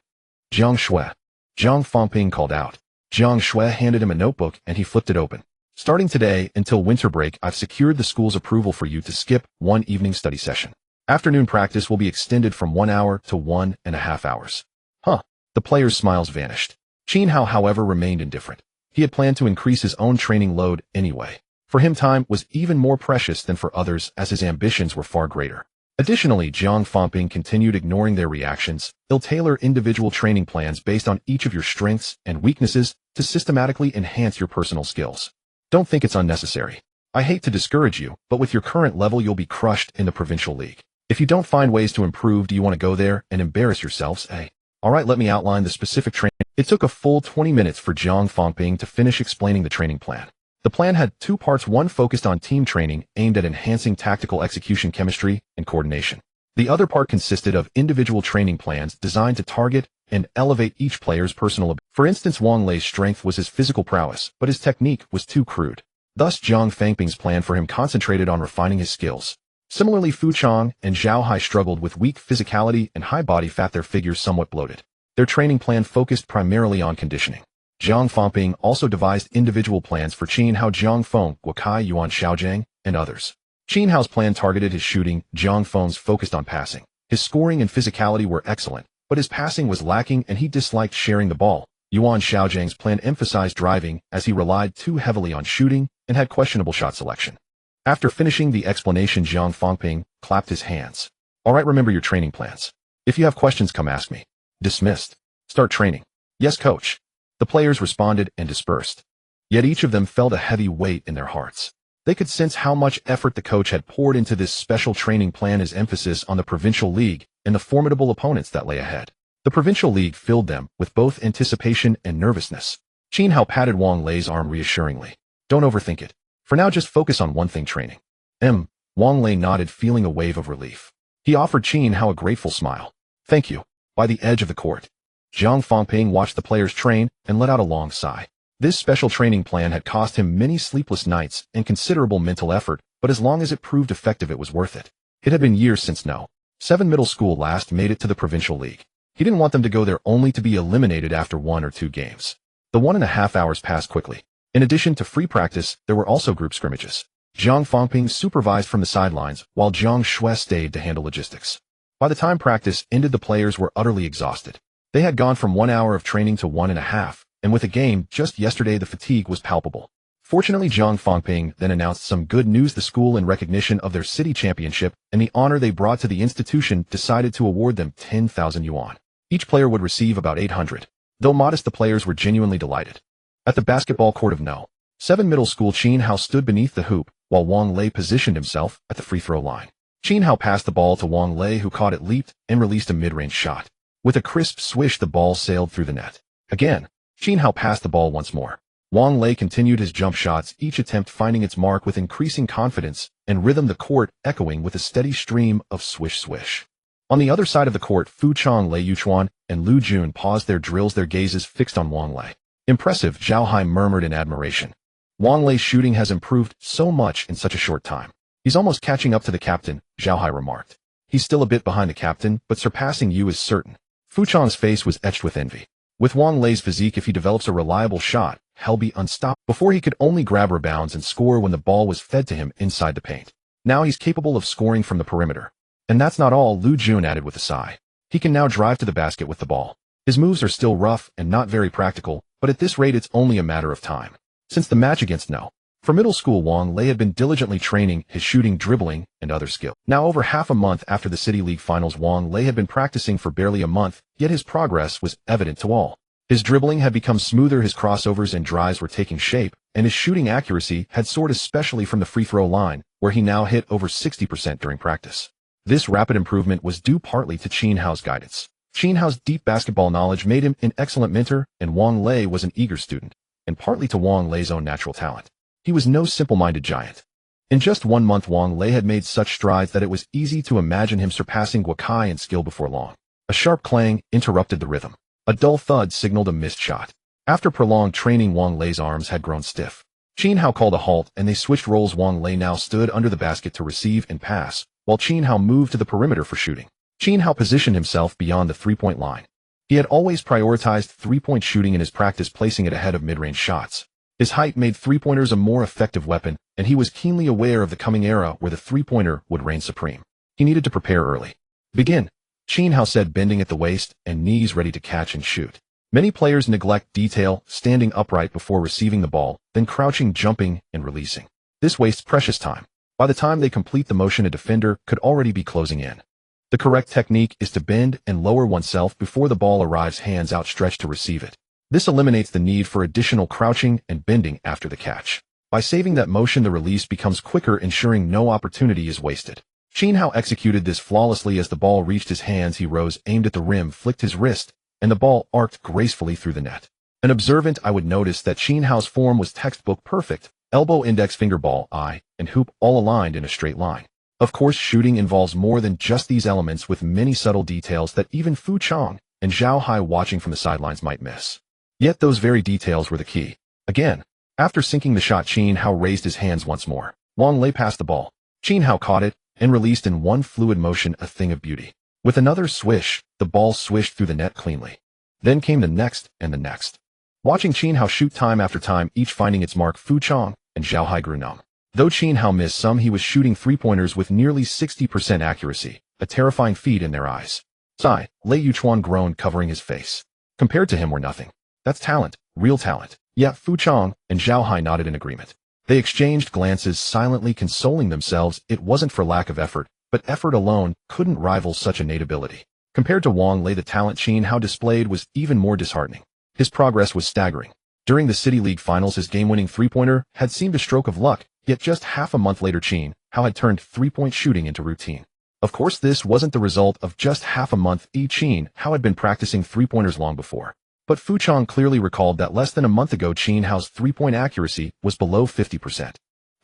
Speaker 1: "Jiang Shui." Jiang Fangping called out. Jiang Shui handed him a notebook and he flipped it open. "Starting today until winter break, I've secured the school's approval for you to skip 1 evening study session. Afternoon practice will be extended from 1 hour to 1.5 hours. Huh. The players' smiles vanished. Qin Hao, however, remained indifferent. He had planned to increase his own training load anyway. For him, time was even more precious than for others, as his ambitions were far greater. Additionally, Jiang Fangping continued, ignoring their reactions. "He'll tailor individual training plans based on each of your strengths and weaknesses to systematically enhance your personal skills. Don't think it's unnecessary. I hate to discourage you, but with your current level, you'll be crushed in the provincial league. If you don't find ways to improve, do you want to go there and embarrass yourselves, eh? Alright, let me outline the specific training." It took a full 20 minutes for Jiang Fangping to finish explaining the training plan. The plan had 2 parts, one focused on team training, aimed at enhancing tactical execution, chemistry, and coordination. The other part consisted of individual training plans designed to target and elevate each player's personal ability. For instance, Wang Lei's strength was his physical prowess, but his technique was too crude. Thus, Jiang Fangping's plan for him concentrated on refining his skills. Similarly, Fu Chang and Zhao Hai struggled with weak physicality and high body fat, their figures somewhat bloated. Their training plan focused primarily on conditioning. Jiang Fangping also devised individual plans for Qin Hao, Jiang Feng, Guokai, Yuan Xiaojiang, and others. Qin Hao's plan targeted his shooting, Jiang Feng's focused on passing. His scoring and physicality were excellent, but his passing was lacking and he disliked sharing the ball. Yuan Xiaojiang's plan emphasized driving as he relied too heavily on shooting and had questionable shot selection. After finishing the explanation, Jiang Fangping clapped his hands. All right, remember your training plans. If you have questions, come ask me. Dismissed. Start training. Yes, coach. The players responded and dispersed. Yet each of them felt a heavy weight in their hearts. They could sense how much effort the coach had poured into this special training plan, his emphasis on the provincial league and the formidable opponents that lay ahead. The provincial league filled them with both anticipation and nervousness. Qin Hao patted Wang Lei's arm reassuringly. Don't overthink it. For now, just focus on one thing, training. Wang Lei nodded, feeling a wave of relief. He offered Qin Hao a grateful smile. Thank you. By the edge of the court, Jiang Fangping watched the players train and let out a long sigh. This special training plan had cost him many sleepless nights and considerable mental effort, but as long as it proved effective, it was worth it. It had been years since No. 7 Middle School last made it to the Provincial League. He didn't want them to go there only to be eliminated after 1 or 2 games. The 1.5 hours passed quickly. In addition to free practice, there were also group scrimmages. Jiang Fangping supervised from the sidelines, while Jiang Shui stayed to handle logistics. By the time practice ended, the players were utterly exhausted. They had gone from 1 hour of training to 1.5, and with a game just yesterday, the fatigue was palpable. Fortunately, Jiang Fangping then announced some good news. The school, in recognition of their city championship and the honor they brought to the institution, decided to award them 10,000 yuan. Each player would receive about 800. Though modest, the players were genuinely delighted. At the basketball court of No. 7 Middle School, Qin Hao stood beneath the hoop, while Wang Lei positioned himself at the free throw line. Qin Hao passed the ball to Wang Lei, who caught it, leaped, and released a mid-range shot. With a crisp swish, the ball sailed through the net. Again, Qin Hao passed the ball once more. Wang Lei continued his jump shots, each attempt finding its mark with increasing confidence and rhythm, the court echoing with a steady stream of swish-swish. On the other side of the court, Fu Chang, Lei Yuchuan, and Lu Jun paused their drills, their gazes fixed on Wang Lei. Impressive, Zhao Hai murmured in admiration. Wang Lei's shooting has improved so much in such a short time. He's almost catching up to the captain, Zhao Hai remarked. He's still a bit behind the captain, but surpassing you is certain. Fu Chang's face was etched with envy. With Wang Lei's physique, if he develops a reliable shot, he'll be unstoppable. Before, he could only grab rebounds and score when the ball was fed to him inside the paint. Now he's capable of scoring from the perimeter. And that's not all, Lu Jun added with a sigh. He can now drive to the basket with the ball. His moves are still rough and not very practical, but at this rate it's only a matter of time. Since the match against No. For middle school, Wang Lei had been diligently training his shooting, dribbling, and other skills. Now, over half a month after the City League finals, Wang Lei had been practicing for barely a month, yet his progress was evident to all. His dribbling had become smoother, his crossovers and drives were taking shape, and his shooting accuracy had soared, especially from the free throw line, where he now hit over 60% during practice. This rapid improvement was due partly to Qin Hao's guidance. Qin Hao's deep basketball knowledge made him an excellent mentor, and Wang Lei was an eager student, and partly to Wang Lei's own natural talent. He was no simple-minded giant. In just 1 month, Wang Lei had made such strides that it was easy to imagine him surpassing Guokai in skill before long. A sharp clang interrupted the rhythm. A dull thud signaled a missed shot. After prolonged training, Wang Lei's arms had grown stiff. Qin Hao called a halt, and they switched roles. Wang Lei now stood under the basket to receive and pass, while Qin Hao moved to the perimeter for shooting. Qin Hao positioned himself beyond the three-point line. He had always prioritized three-point shooting in his practice, placing it ahead of mid-range shots. His height made three-pointers a more effective weapon, and he was keenly aware of the coming era where the three-pointer would reign supreme. He needed to prepare early. Begin, Qin Hao said, bending at the waist and knees ready to catch and shoot. Many players neglect detail, standing upright before receiving the ball, then crouching, jumping, and releasing. This wastes precious time. By the time they complete the motion, a defender could already be closing in. The correct technique is to bend and lower oneself before the ball arrives, hands outstretched to receive it. This eliminates the need for additional crouching and bending after the catch. By saving that motion, the release becomes quicker, ensuring no opportunity is wasted. Qin Hao executed this flawlessly. As the ball reached his hands, he rose, aimed at the rim, flicked his wrist, and the ball arced gracefully through the net. An observant eye would notice that Qin Hao's form was textbook perfect, elbow, index, finger, ball, eye, and hoop all aligned in a straight line. Of course, shooting involves more than just these elements, with many subtle details that even Fu Chang and Zhao Hai watching from the sidelines might miss. Yet those very details were the key. Again, after sinking the shot, Qin Hao raised his hands once more. Wang Lei passed the ball. Qin Hao caught it and released in one fluid motion, a thing of beauty. With another swish, the ball swished through the net cleanly. Then came the next and the next. Watching Qin Hao shoot time after time, each finding its mark, Fu Chong and Zhao Hai grew numb. Though Qin Hao missed some, he was shooting three-pointers with nearly 60% accuracy, a terrifying feat in their eyes. Sigh, Lei Yuchuan groaned, covering his face. Compared to him, we're nothing. That's talent, real talent. Yeah, Fu Chong and Zhao Hai nodded in agreement. They exchanged glances, silently consoling themselves. It wasn't for lack of effort, but effort alone couldn't rival such innate ability. Compared to Wang Lei, the talent Qin Hao displayed was even more disheartening. His progress was staggering. During the City League Finals, his game-winning three-pointer had seemed a stroke of luck, yet just half a month later, Qin Hao had turned three-point shooting into routine. Of course, this wasn't the result of just half a month. Qin Hao had been practicing three-pointers long before. But Fu Chong clearly recalled that less than a month ago, Qin Hao's three-point accuracy was below 50%.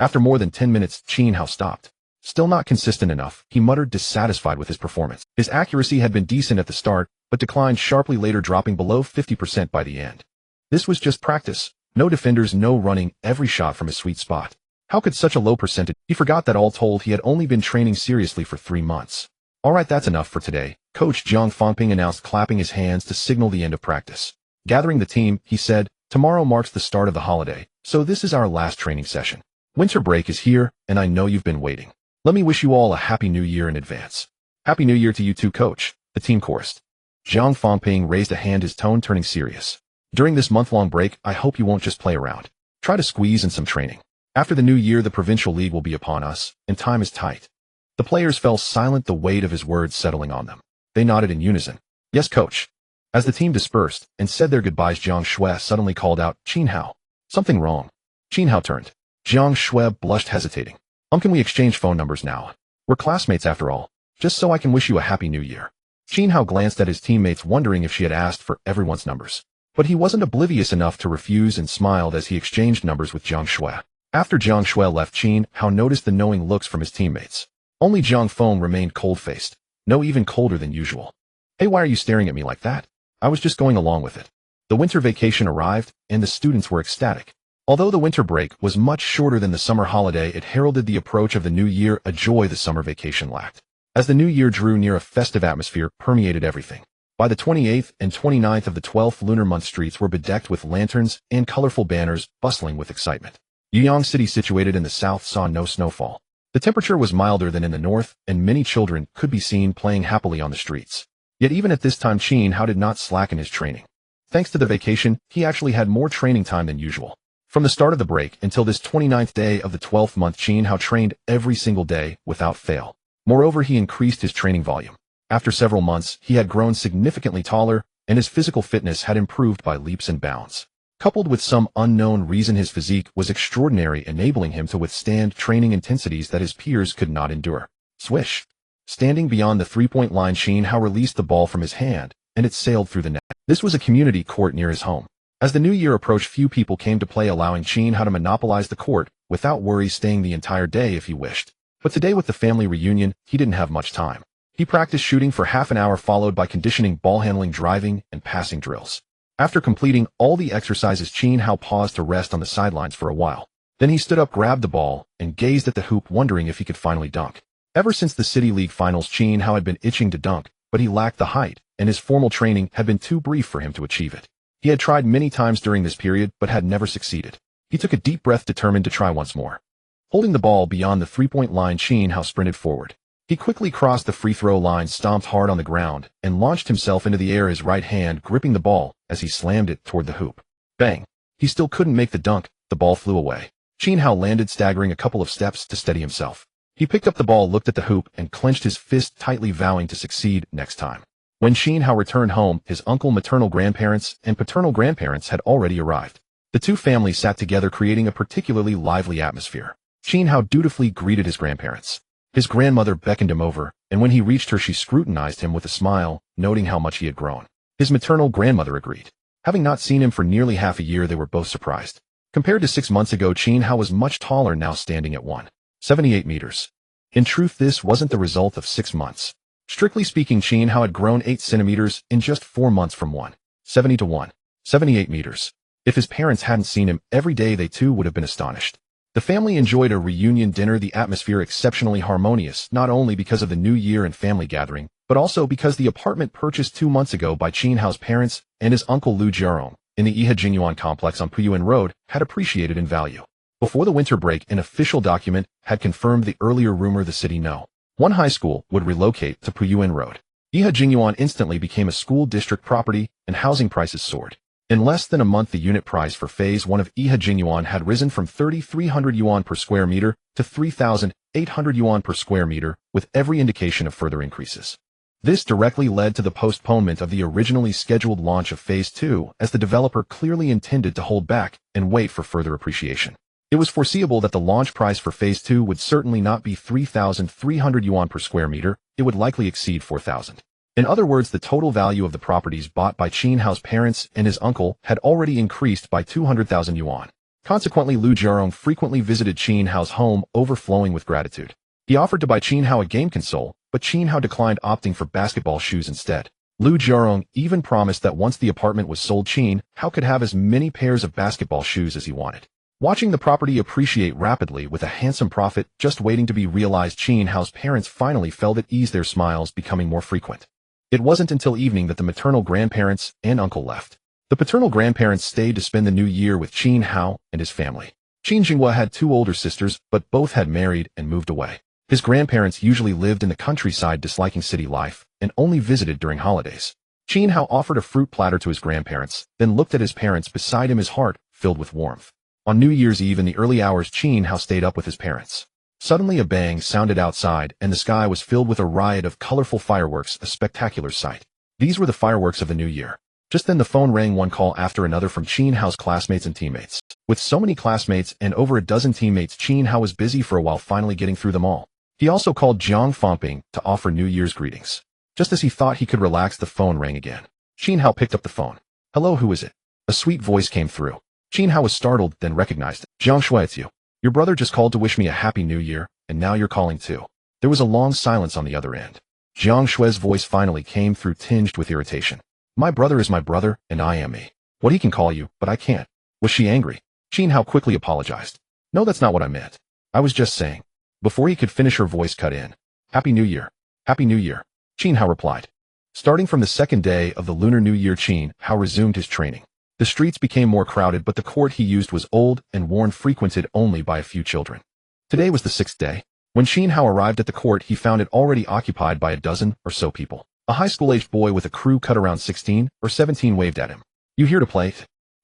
Speaker 1: After more than 10 minutes, Qin Hao stopped. Still not consistent enough, he muttered, dissatisfied with his performance. His accuracy had been decent at the start, but declined sharply later, dropping below 50% by the end. This was just practice. No defenders, no running, every shot from his sweet spot. How could such a low percentage? He forgot that all told he had only been training seriously for 3 months. Alright, that's enough for today, Coach Jiang Fangping announced, clapping his hands to signal the end of practice. Gathering the team, he said, tomorrow marks the start of the holiday, so this is our last training session. Winter break is here, and I know you've been waiting. Let me wish you all a Happy New Year in advance. Happy New Year to you too, Coach, the team chorused. Jiang Fangping raised a hand, his tone turning serious. During this month-long break, I hope you won't just play around. Try to squeeze in some training. After the new year, the provincial league will be upon us, and time is tight. The players fell silent, the weight of his words settling on them. They nodded in unison. Yes, Coach. As the team dispersed and said their goodbyes, Jiang Shui suddenly called out, Qin Hao. Something wrong. Qin Hao turned. Jiang Shui blushed, hesitating. Can we exchange phone numbers now? We're classmates after all. Just so I can wish you a Happy New Year. Qin Hao glanced at his teammates, wondering if she had asked for everyone's numbers. But he wasn't oblivious enough to refuse, and smiled as he exchanged numbers with Jiang Shui. After Jiang Shui left, Qin Hao noticed the knowing looks from his teammates. Only Jiang Feng remained cold-faced. No, even colder than usual. Hey, why are you staring at me like that? I was just going along with it. The winter vacation arrived, and the students were ecstatic. Although the winter break was much shorter than the summer holiday, it heralded the approach of the new year, a joy the summer vacation lacked. As the new year drew near, a festive atmosphere permeated everything. By the 28th and 29th of the 12th lunar month, streets were bedecked with lanterns and colorful banners, bustling with excitement. Yuyang City, situated in the south, saw no snowfall. The temperature was milder than in the north, and many children could be seen playing happily on the streets. Yet even at this time, Qin Hao did not slacken his training. Thanks to the vacation, he actually had more training time than usual. From the start of the break until this 29th day of the 12th month, Qin Hao trained every single day without fail. Moreover, he increased his training volume. After several months, he had grown significantly taller, and his physical fitness had improved by leaps and bounds. Coupled with some unknown reason, his physique was extraordinary, enabling him to withstand training intensities that his peers could not endure. Swish! Standing beyond the three-point line, Qin Hao released the ball from his hand, and it sailed through the net. This was a community court near his home. As the new year approached, few people came to play, allowing Qin Hao to monopolize the court without worry, staying the entire day if he wished. But today, with the family reunion, he didn't have much time. He practiced shooting for half an hour, followed by conditioning, ball handling, driving, and passing drills. After completing all the exercises, Qin Hao paused to rest on the sidelines for a while. Then he stood up, grabbed the ball, and gazed at the hoop, wondering if he could finally dunk. Ever since the City League Finals, Qin Hao had been itching to dunk, but he lacked the height, and his formal training had been too brief for him to achieve it. He had tried many times during this period, but had never succeeded. He took a deep breath, determined to try once more. Holding the ball beyond the three-point line, Qin Hao sprinted forward. He quickly crossed the free throw line, stomped hard on the ground, and launched himself into the air, his right hand gripping the ball as he slammed it toward the hoop. Bang! He still couldn't make the dunk. The ball flew away. Qin Hao landed, staggering a couple of steps to steady himself. He picked up the ball, looked at the hoop, and clenched his fist tightly, vowing to succeed next time. When Qin Hao returned home, his uncle, maternal grandparents, and paternal grandparents had already arrived. The two families sat together, creating a particularly lively atmosphere. Qin Hao dutifully greeted his grandparents. His grandmother beckoned him over, and when he reached her, she scrutinized him with a smile, noting how much he had grown. His maternal grandmother agreed. Having not seen him for nearly half a year, they were both surprised. Compared to 6 months ago, Qin Hao was much taller, now standing at 1.78 meters. In truth, this wasn't the result of 6 months. Strictly speaking, Qin Hao had grown 8 centimeters in just 4 months, from 1.70 to 1.78 meters. If his parents hadn't seen him every day, they too would have been astonished. The family enjoyed a reunion dinner, the atmosphere exceptionally harmonious, not only because of the New Year and family gathering, but also because the apartment purchased 2 months ago by Qin Hao's parents and his uncle Lu Jiarong in the Iha Jingyuan complex on Puyuan Road had appreciated in value. Before the winter break, an official document had confirmed the earlier rumor the city know. One high school would relocate to Puyuan Road. Iha Jingyuan instantly became a school district property and housing prices soared. In less than a month, the unit price for Phase 1 of Iha Jingyuan had risen from 3,300 yuan per square meter to 3,800 yuan per square meter, with every indication of further increases. This directly led to the postponement of the originally scheduled launch of Phase 2, as the developer clearly intended to hold back and wait for further appreciation. It was foreseeable that the launch price for Phase 2 would certainly not be 3,300 yuan per square meter, it would likely exceed 4,000. In other words, the total value of the properties bought by Qin Hao's parents and his uncle had already increased by 200,000 yuan. Consequently, Lu Jiarong frequently visited Qin Hao's home, overflowing with gratitude. He offered to buy Qin Hao a game console, but Qin Hao declined, opting for basketball shoes instead. Lu Jiarong even promised that once the apartment was sold, Qin Hao could have as many pairs of basketball shoes as he wanted. Watching the property appreciate rapidly with a handsome profit just waiting to be realized, Qin Hao's parents finally felt at ease, their smiles becoming more frequent. It wasn't until evening that the maternal grandparents and uncle left. The paternal grandparents stayed to spend the new year with Qin Hao and his family. Qin Jinghua had 2 older sisters, but both had married and moved away. His grandparents usually lived in the countryside, disliking city life, and only visited during holidays. Qin Hao offered a fruit platter to his grandparents, then looked at his parents beside him, his heart filled with warmth. On New Year's Eve in the early hours, Qin Hao stayed up with his parents. Suddenly a bang sounded outside, and the sky was filled with a riot of colorful fireworks, a spectacular sight. These were the fireworks of the new year. Just then the phone rang, one call after another from Qin Hao's classmates and teammates. With so many classmates and over a dozen teammates, Qin Hao was busy for a while, finally getting through them all. He also called Jiang Fangping to offer New Year's greetings. Just as he thought he could relax, the phone rang again. Qin Hao picked up the phone. "Hello, who is it?" A sweet voice came through. Qin Hao was startled, then recognized it. "Jiang Shui, it's you. Your brother just called to wish me a happy new year, and now you're calling too." There was a long silence on the other end. Jiang Shui's voice finally came through, tinged with irritation. "My brother is my brother, and I am me. What he can call you, but I can't." Was she angry? Qin Hao quickly apologized. "No, that's not what I meant. I was just saying." Before he could finish, her voice cut in. "Happy New Year. Happy New Year," Qin Hao replied. Starting from the second day of the Lunar New Year, Qin Hao resumed his training. The streets became more crowded, but the court he used was old and worn, frequented only by a few children. Today was the 6th day. When Qin Hao arrived at the court, he found it already occupied by a dozen or so people. A high school-aged boy with a crew cut around 16 or 17 waved at him. "You here to play?"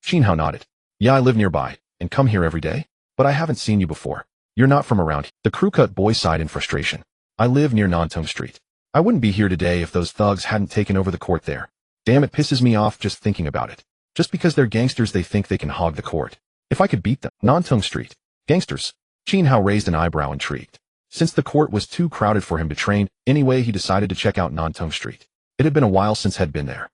Speaker 1: Qin Hao nodded. "Yeah, I live nearby, and come here every day. But I haven't seen you before. You're not from around here." The crew-cut boy sighed in frustration. "I live near Nantong Street. I wouldn't be here today if those thugs hadn't taken over the court there. Damn, it pisses me off just thinking about it. Just because they're gangsters, they think they can hog the court. If I could beat them." "Nantong Street? Gangsters?" Qin Hao raised an eyebrow, intrigued. Since the court was too crowded for him to train, anyway, he decided to check out Nantong Street. It had been a while since had been there.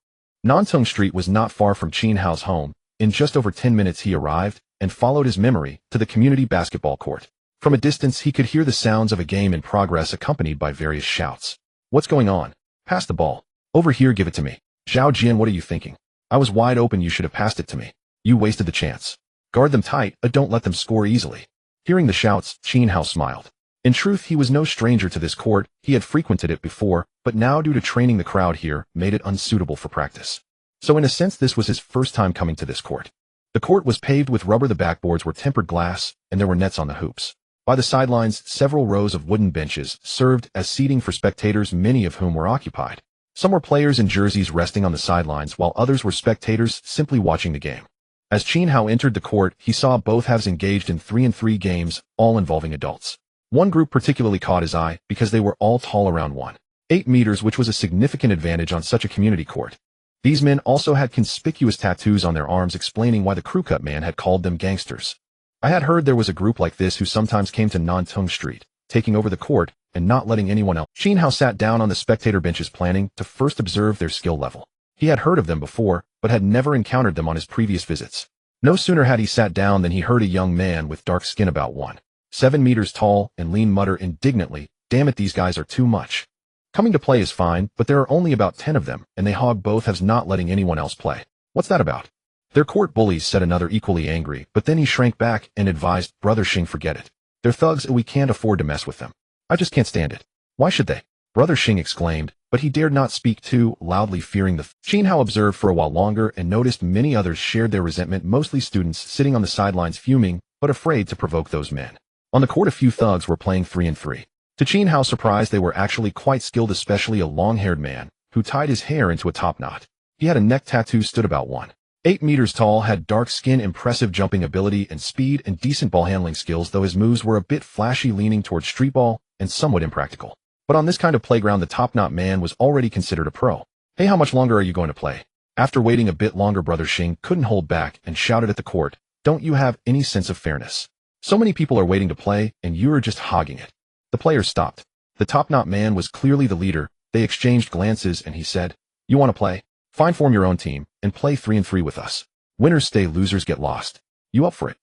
Speaker 1: Nantong Street was not far from Qin Hao's home. In just over 10 minutes he arrived, and followed his memory to the community basketball court. From a distance he could hear the sounds of a game in progress, accompanied by various shouts. "What's going on? Pass the ball. Over here, give it to me. Zhao Jian, what are you thinking? I was wide open, you should have passed it to me. You wasted the chance. Guard them tight, don't let them score easily." Hearing the shouts, Qin Hao smiled. In truth, he was no stranger to this court. He had frequented it before, but now, due to training, the crowd here made it unsuitable for practice. So in a sense, this was his first time coming to this court. The court was paved with rubber, the backboards were tempered glass, and there were nets on the hoops. By the sidelines, several rows of wooden benches served as seating for spectators, many of whom were occupied. Some were players in jerseys resting on the sidelines, while others were spectators simply watching the game. As Qin Hao entered the court, he saw both halves engaged in 3-on-3 games, all involving adults. One group particularly caught his eye because they were all tall, around 1.8 meters, which was a significant advantage on such a community court. These men also had conspicuous tattoos on their arms, explaining why the crew-cut man had called them gangsters. I had heard there was a group like this who sometimes came to Nantong Street, taking over the court and not letting anyone else. Qin Hao sat down on the spectator benches, planning to first observe their skill level. He had heard of them before, but had never encountered them on his previous visits. No sooner had he sat down than he heard a young man with dark skin, about 1.7 meters tall and lean, mutter indignantly, "Damn it, these guys are too much. Coming to play is fine, but there are only about 10 of them, and they hog both halves, not letting anyone else play. What's that about?" Their court bullies said another equally angry, but then he shrank back and advised, Brother Xing, forget it. They're thugs and we can't afford to mess with them. I just can't stand it. Why should they? Brother Xing exclaimed, but he dared not speak too loudly, fearing the Qin Hao observed for a while longer and noticed many others shared their resentment, mostly students sitting on the sidelines fuming, but afraid to provoke those men. On the court a few thugs were playing 3-3. To Qin Hao's surprise, they were actually quite skilled, especially a long-haired man, who tied his hair into a top knot. He had a neck tattoo, stood about 1.8 meters tall, had dark skin, impressive jumping ability and speed, and decent ball handling skills, though his moves were a bit flashy, leaning towards street ball and somewhat impractical. But on this kind of playground, the top knot man was already considered a pro. Hey, how much longer are you going to play? After waiting a bit longer, Brother Xing couldn't hold back and shouted at the court, don't you have any sense of fairness? So many people are waiting to play, and you're just hogging it. The players stopped. The top knot man was clearly the leader. They exchanged glances and he said, you want to play? Fine, form your own team and play 3-3 with us. Winners stay, losers get lost. You up for it?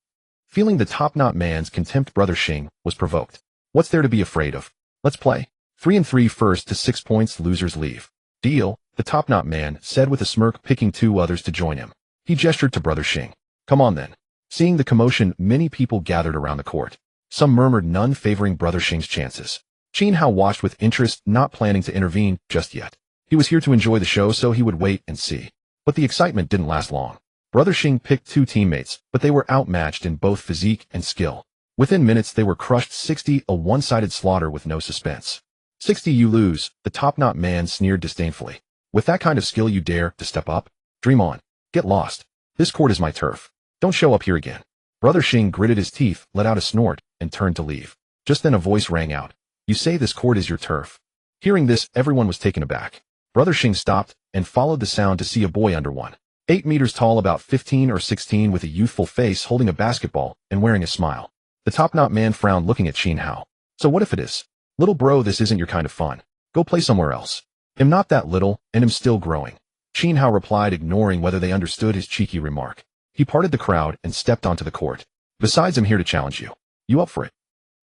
Speaker 1: Feeling the top knot man's contempt, Brother Xing was provoked. What's there to be afraid of? Let's play. 3-3 first to 6 points, losers leave. Deal, the top knot man said with a smirk, picking 2 others to join him. He gestured to Brother Xing. Come on then. Seeing the commotion, many people gathered around the court. Some murmured, none favoring Brother Xing's chances. Qin Hao watched with interest, not planning to intervene just yet. He was here to enjoy the show, so he would wait and see. But the excitement didn't last long. Brother Xing picked 2 teammates, but they were outmatched in both physique and skill. Within minutes they were crushed 60, a one-sided slaughter with no suspense. 60 you lose, the top knot man sneered disdainfully. With that kind of skill you dare to step up? Dream on. Get lost. This court is my turf. Don't show up here again. Brother Xing gritted his teeth, let out a snort, and turned to leave. Just then a voice rang out. You say this court is your turf? Hearing this, everyone was taken aback. Brother Xing stopped and followed the sound to see a boy under 1.8 meters tall, about 15 or 16, with a youthful face, holding a basketball and wearing a smile. The top knot man frowned, looking at Qin Hao. So what if it is? Little bro, this isn't your kind of fun. Go play somewhere else. I'm not that little, and I'm still growing. Qin Hao replied, ignoring whether they understood his cheeky remark. He parted the crowd and stepped onto the court. Besides, I'm here to challenge you. You up for it?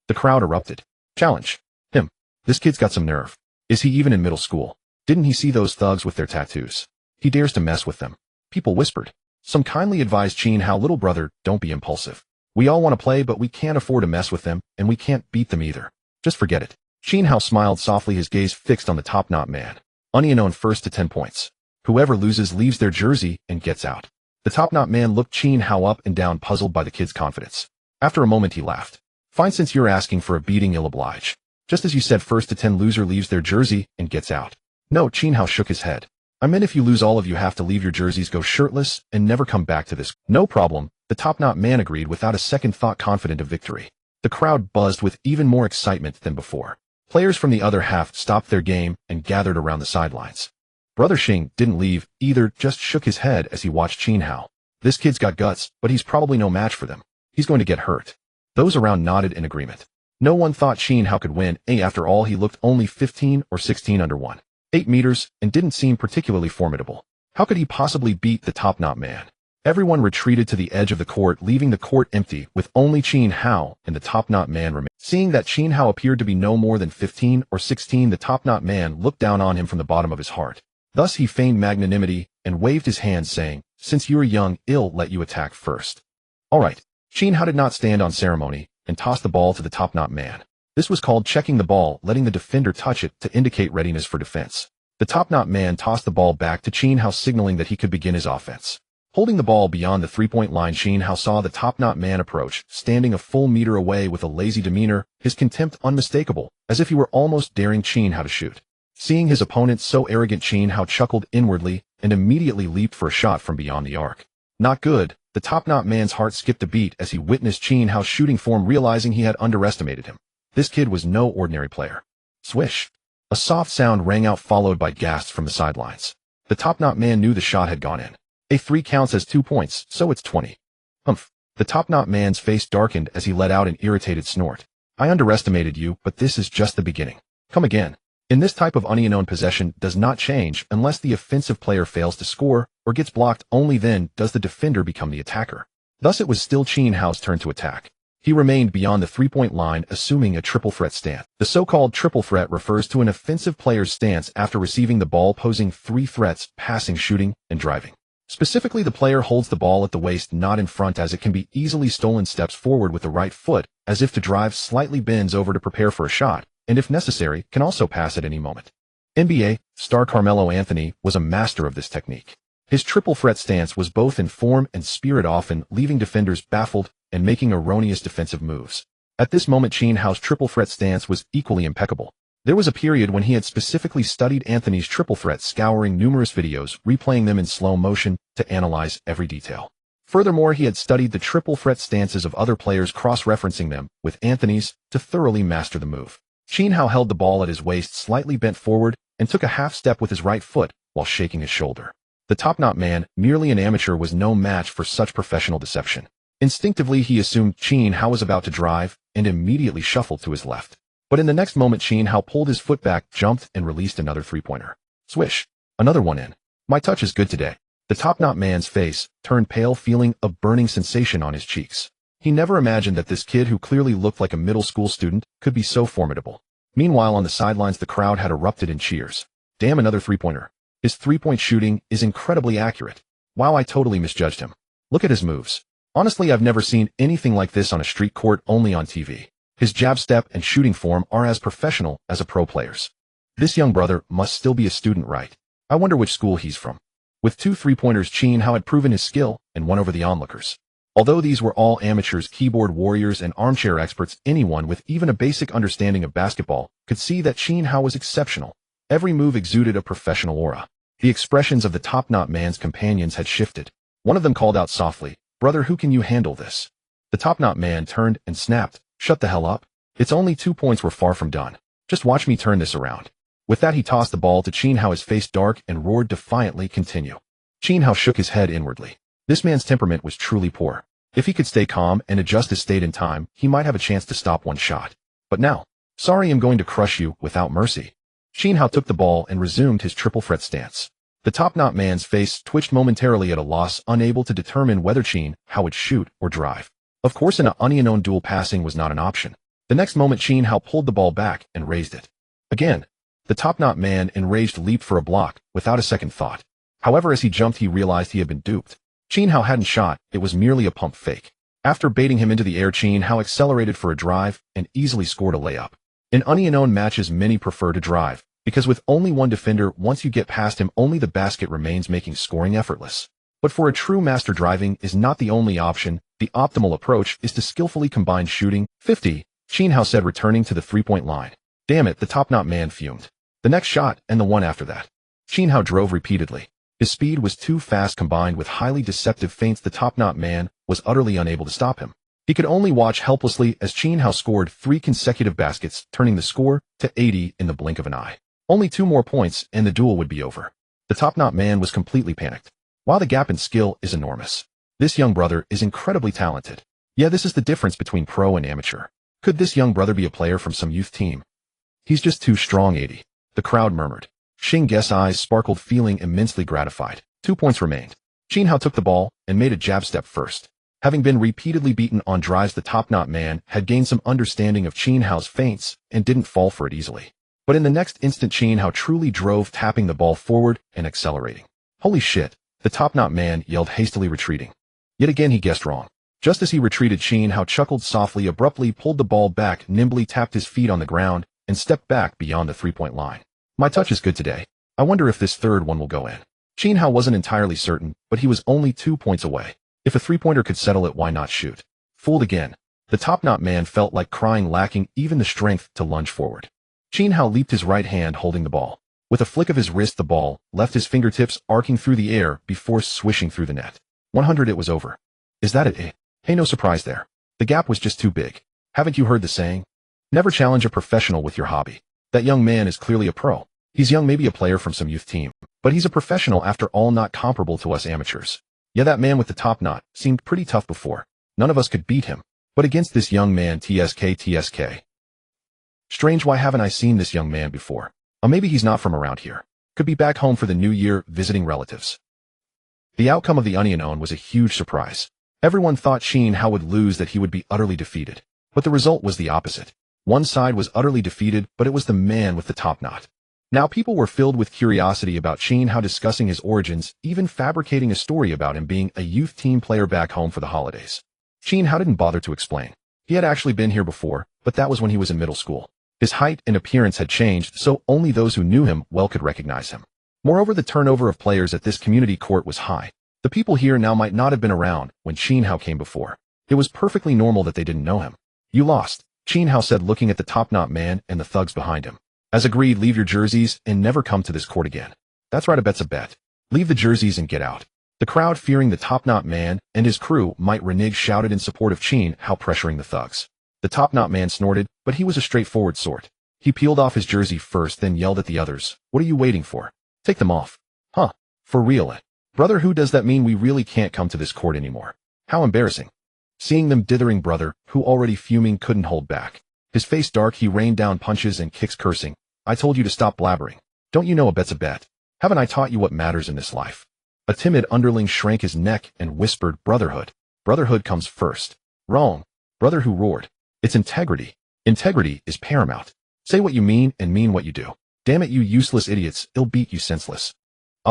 Speaker 1: The crowd erupted. Challenge? Him. This kid's got some nerve. Is he even in middle school? Didn't he see those thugs with their tattoos? He dares to mess with them. People whispered. Some kindly advised Qin Hao, little brother, don't be impulsive. We all want to play, but we can't afford to mess with them, and we can't beat them either. Just forget it. Qin Hao smiled softly, his gaze fixed on the top knot man. Unknown first to 10 points. Whoever loses leaves their jersey and gets out. The top knot man looked Qin Hao up and down, puzzled by the kid's confidence. After a moment he laughed. Fine, since you're asking for a beating, you'll oblige. Just as you said, first to 10 loser leaves their jersey and gets out. No, Qin Hao shook his head. I meant if you lose, all of you have to leave your jerseys, go shirtless, and never come back to this. No problem, the top knot man agreed without a second thought, confident of victory. The crowd buzzed with even more excitement than before. Players from the other half stopped their game and gathered around the sidelines. Brother Xing didn't leave either, just shook his head as he watched Qin Hao. This kid's got guts, but he's probably no match for them. He's going to get hurt. Those around nodded in agreement. No one thought Qin Hao could win. After all, he looked only 15 or 16 under 1.8 meters and didn't seem particularly formidable. How could he possibly beat the top knot man? Everyone retreated to the edge of the court, leaving the court empty with only Qin Hao and the top knot man remaining. Seeing that Qin Hao appeared to be no more than 15 or 16, the top knot man looked down on him from the bottom of his heart. Thus he feigned magnanimity and waved his hand, saying, since you are young, I'll let you attack first. All right. Qin Hao did not stand on ceremony and tossed the ball to the top knot man. This was called checking the ball, letting the defender touch it to indicate readiness for defense. The top knot man tossed the ball back to Qin Hao, signaling that he could begin his offense. Holding the ball beyond the three-point line, Qin Hao saw the top knot man approach, standing a full meter away with a lazy demeanor, his contempt unmistakable, as if he were almost daring Qin Hao to shoot. Seeing his opponent so arrogant, Qin Hao chuckled inwardly and immediately leaped for a shot from beyond the arc. Not good. The top knot man's heart skipped a beat as he witnessed Qin Hao's shooting form, realizing he had underestimated him. This kid was no ordinary player. Swish. A soft sound rang out, followed by gasps from the sidelines. The top knot man knew the shot had gone in. A 3 counts as 2 points, so it's 20. Humph. The top knot man's face darkened as he let out an irritated snort. I underestimated you, but this is just the beginning. Come again. In this type of unknown, possession does not change unless the offensive player fails to score or gets blocked. Only then does the defender become the attacker. Thus it was still Qin Hao's turn to attack. He remained beyond the three-point line, assuming a triple threat stance. The so-called triple threat refers to an offensive player's stance after receiving the ball, posing 3 threats: passing, shooting, and driving. Specifically, the player holds the ball at the waist, not in front, as it can be easily stolen, steps forward with the right foot, as if to drive, slightly bends over to prepare for a shot, and if necessary, can also pass at any moment. NBA star Carmelo Anthony was a master of this technique. His triple threat stance was both in form and spirit, often leaving defenders baffled and making erroneous defensive moves. At this moment, Qin Hao's triple threat stance was equally impeccable. There was a period when he had specifically studied Anthony's triple threat, scouring numerous videos, replaying them in slow motion to analyze every detail. Furthermore, he had studied the triple threat stances of other players, cross-referencing them with Anthony's to thoroughly master the move. Qin Hao held the ball at his waist, slightly bent forward, and took a half step with his right foot while shaking his shoulder. The top-knot man, merely an amateur, was no match for such professional deception. Instinctively, he assumed Qin Hao was about to drive and immediately shuffled to his left. But in the next moment, Qin Hao pulled his foot back, jumped, and released another three-pointer. Swish. Another one in. My touch is good today. The top-knot man's face turned pale, feeling a burning sensation on his cheeks. He never imagined that this kid, who clearly looked like a middle school student, could be so formidable. Meanwhile, on the sidelines, the crowd had erupted in cheers. Damn, another three-pointer. His three-point shooting is incredibly accurate. Wow, I totally misjudged him. Look at his moves. Honestly, I've never seen anything like this on a street court, only on TV. His jab step and shooting form are as professional as a pro player's. This young brother must still be a student, right? I wonder which school he's from. With 2 three-pointers, Qin Hao had proven his skill and won over the onlookers. Although these were all amateurs, keyboard warriors, and armchair experts, anyone with even a basic understanding of basketball could see that Qin Hao was exceptional. Every move exuded a professional aura. The expressions of the top-knot man's companions had shifted. One of them called out softly, "Brother, who can you handle this?" The top-knot man turned and snapped, "Shut the hell up. It's only 2 points, we're far from done. Just watch me turn this around." With that, he tossed the ball to Qin Hao, his face dark, and roared defiantly, "Continue." Qin Hao shook his head inwardly. This man's temperament was truly poor. If he could stay calm and adjust his state in time, he might have a chance to stop one shot. But now, sorry, I'm going to crush you without mercy. Qin Hao took the ball and resumed his triple threat stance. The top-knot man's face twitched momentarily, at a loss, unable to determine whether Qin Hao would shoot or drive. Of course, an unknown duel, passing was not an option. The next moment, Qin Hao pulled the ball back and raised it. Again, the top-knot man, enraged, leaped for a block without a second thought. However, as he jumped, he realized he had been duped. Qin Hao hadn't shot, it was merely a pump fake. After baiting him into the air, Qin Hao accelerated for a drive and easily scored a layup. In unknown matches, many prefer to drive, because with only one defender, once you get past him, only the basket remains, making scoring effortless. But for a true master, driving is not the only option. The optimal approach is to skillfully combine shooting. 50, Qin Hao said, returning to the three-point line. Damn it, the top-knot man fumed. The next shot, and the one after that. Qin Hao drove repeatedly. His speed was too fast, combined with highly deceptive feints. The top-knot man was utterly unable to stop him. He could only watch helplessly as Qin Hao scored 3 consecutive baskets, turning the score to 80 in the blink of an eye. Only 2 more points, and the duel would be over. The top-knot man was completely panicked. While the gap in skill is enormous, this young brother is incredibly talented. Yeah, this is the difference between pro and amateur. Could this young brother be a player from some youth team? He's just too strong, 80. The crowd murmured. Xing Ge's eyes sparkled, feeling immensely gratified. 2 points remained. Qin Hao took the ball and made a jab step first. Having been repeatedly beaten on drives, the top-knot man had gained some understanding of Qin Hao's feints and didn't fall for it easily. But in the next instant, Qin Hao truly drove, tapping the ball forward and accelerating. Holy shit, the top-knot man yelled, hastily retreating. Yet again, he guessed wrong. Just as he retreated, Qin Hao chuckled softly, abruptly pulled the ball back, nimbly tapped his feet on the ground, and stepped back beyond the three-point line. My touch is good today. I wonder if this third one will go in. Qin Hao wasn't entirely certain, but he was only 2 points away. If a three-pointer could settle it, why not shoot? Fooled again. The top-knot man felt like crying, lacking even the strength to lunge forward. Qin Hao leaped, his right hand holding the ball. With a flick of his wrist, the ball left his fingertips, arcing through the air before swishing through the net. 100, it was over. Is that it? Hey, no surprise there. The gap was just too big. Haven't you heard the saying? Never challenge a professional with your hobby. That young man is clearly a pro. He's young, maybe a player from some youth team, but he's a professional after all, not comparable to us amateurs. Yeah, that man with the top knot seemed pretty tough before. None of us could beat him. But against this young man, TSK. Strange, why haven't I seen this young man before? Or maybe he's not from around here. Could be back home for the new year, visiting relatives. The outcome of the unknown was a huge surprise. Everyone thought Qin Hao would lose, that he would be utterly defeated. But the result was the opposite. One side was utterly defeated, but it was the man with the top knot. Now people were filled with curiosity about Qin Hao, discussing his origins, even fabricating a story about him being a youth team player back home for the holidays. Qin Hao didn't bother to explain. He had actually been here before, but that was when he was in middle school. His height and appearance had changed, so only those who knew him well could recognize him. Moreover, the turnover of players at this community court was high. The people here now might not have been around when Qin Hao came before. It was perfectly normal that they didn't know him. "You lost," Qin Hao said, looking at the top-knot man and the thugs behind him. "As agreed, leave your jerseys and never come to this court again." "That's right, a bet's a bet. Leave the jerseys and get out." The crowd, fearing the top-knot man and his crew might renege, shouted in support of Qin Hao, pressuring the thugs. The top-knot man snorted, but he was a straightforward sort. He peeled off his jersey first, then yelled at the others, "What are you waiting for? Take them off." "Huh? For real, eh? Brother, who does that mean we really can't come to this court anymore? How embarrassing." Seeing them dithering, brother, who already fuming, couldn't hold back. His face dark, he rained down punches and kicks, cursing, "I told you to stop blabbering. Don't you know a bet's a bet? Haven't I taught you what matters in this life?" A timid underling shrank his neck and whispered, "Brotherhood. Brotherhood comes first." "Wrong, brother," who roared. "It's integrity. Integrity is paramount. Say what you mean and mean what you do. Damn it, you useless idiots, it'll beat you senseless."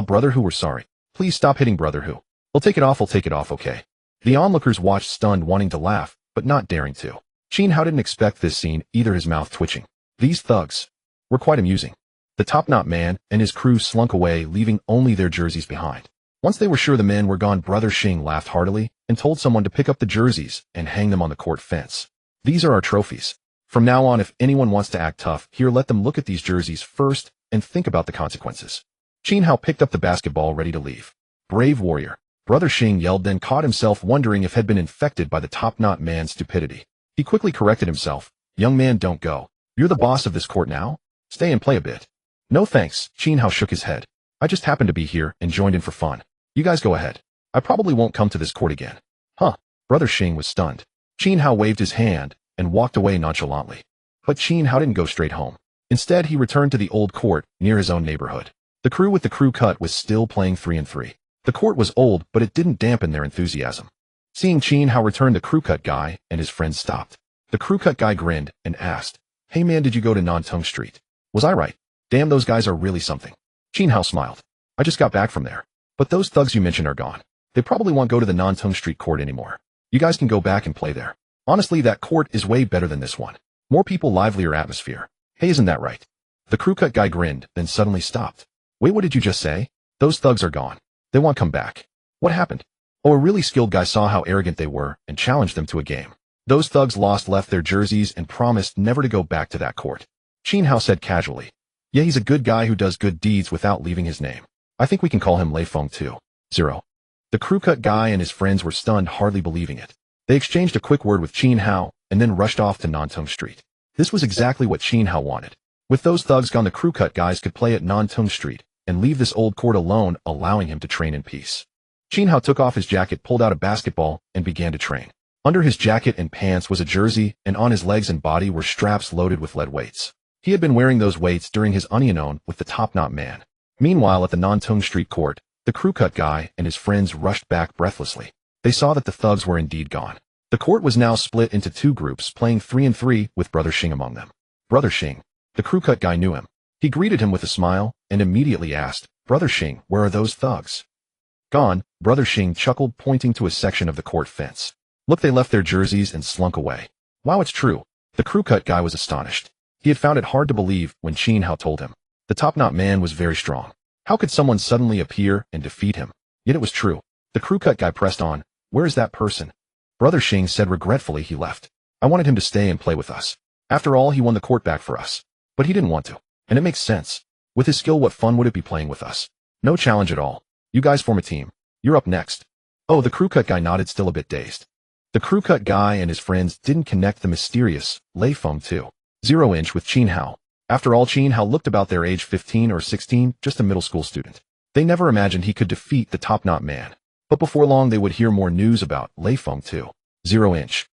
Speaker 1: Brother who, we're sorry. Please stop hitting brother who. I'll take it off, okay?" The onlookers watched, stunned, wanting to laugh, but not daring to. Qin Hao didn't expect this scene, either, his mouth twitching. These thugs were quite amusing. The top-knot man and his crew slunk away, leaving only their jerseys behind. Once they were sure the men were gone, Brother Xing laughed heartily and told someone to pick up the jerseys and hang them on the court fence. "These are our trophies. From now on, if anyone wants to act tough, here, let them look at these jerseys first and think about the consequences." Qin Hao picked up the basketball, ready to leave. "Brave warrior," Brother Xing yelled, then caught himself wondering if had been infected by the top-knot man's stupidity. He quickly corrected himself. "Young man, don't go. You're the boss of this court now. Stay and play a bit." "No thanks," Qin Hao shook his head. "I just happened to be here and joined in for fun. You guys go ahead. I probably won't come to this court again." "Huh?" Brother Xing was stunned. Qin Hao waved his hand and walked away nonchalantly. But Qin Hao didn't go straight home. Instead, he returned to the old court near his own neighborhood. The crew with the crew cut was still playing 3-3. The court was old, but it didn't dampen their enthusiasm. Seeing Qin Hao return, the crew cut guy and his friends stopped. The crew cut guy grinned and asked, "Hey man, did you go to Nantong Street?" "Was I right? Damn, those guys are really something." Qin Hao smiled. "I just got back from there. But those thugs you mentioned are gone. They probably won't go to the Nantong Street court anymore. You guys can go back and play there. Honestly, that court is way better than this one. More people, livelier atmosphere. Hey, isn't that right?" The crew cut guy grinned, then suddenly stopped. "Wait, what did you just say?" "Those thugs are gone. They won't come back." "What happened?" "Oh, a really skilled guy saw how arrogant they were and challenged them to a game. Those thugs left their jerseys and promised never to go back to that court." Qin Hao said casually, "Yeah, he's a good guy who does good deeds without leaving his name. I think we can call him Lei Feng too." 0. The crew cut guy and his friends were stunned, hardly believing it. They exchanged a quick word with Qin Hao and then rushed off to Nantong Street. This was exactly what Qin Hao wanted. With those thugs gone, the crew cut guys could play at Nantong Street and leave this old court alone, allowing him to train in peace. Qin Hao took off his jacket, pulled out a basketball, and began to train. Under his jacket and pants was a jersey, and on his legs and body were straps loaded with lead weights. He had been wearing those weights during his unyielding with the top-knot man. Meanwhile, at the Nantong Street court, the crew cut guy and his friends rushed back breathlessly. They saw that the thugs were indeed gone. The court was now split into two groups, playing 3-3 with Brother Xing among them. Brother Xing. The crew cut guy knew him. He greeted him with a smile and immediately asked, "Brother Xing, where are those thugs?" "Gone," Brother Xing chuckled, pointing to a section of the court fence. "Look, they left their jerseys and slunk away." "Wow, it's true." The crew cut guy was astonished. He had found it hard to believe when Qin Hao told him. The top-knot man was very strong. How could someone suddenly appear and defeat him? Yet it was true. The crew cut guy pressed on. "Where is that person?" Brother Xing said regretfully, "He left. I wanted him to stay and play with us. After all, he won the court back for us. But he didn't want to. And it makes sense. With his skill, what fun would it be playing with us? No challenge at all. You guys form a team. You're up next." "Oh," the crew cut guy nodded, still a bit dazed. The crew cut guy and his friends didn't connect the mysterious Lei Feng 2.0 with Qin Hao. After all, Qin Hao looked about their age, 15 or 16, just a middle school student. They never imagined he could defeat the top-knot man. But before long, they would hear more news about Lei Feng 2.0.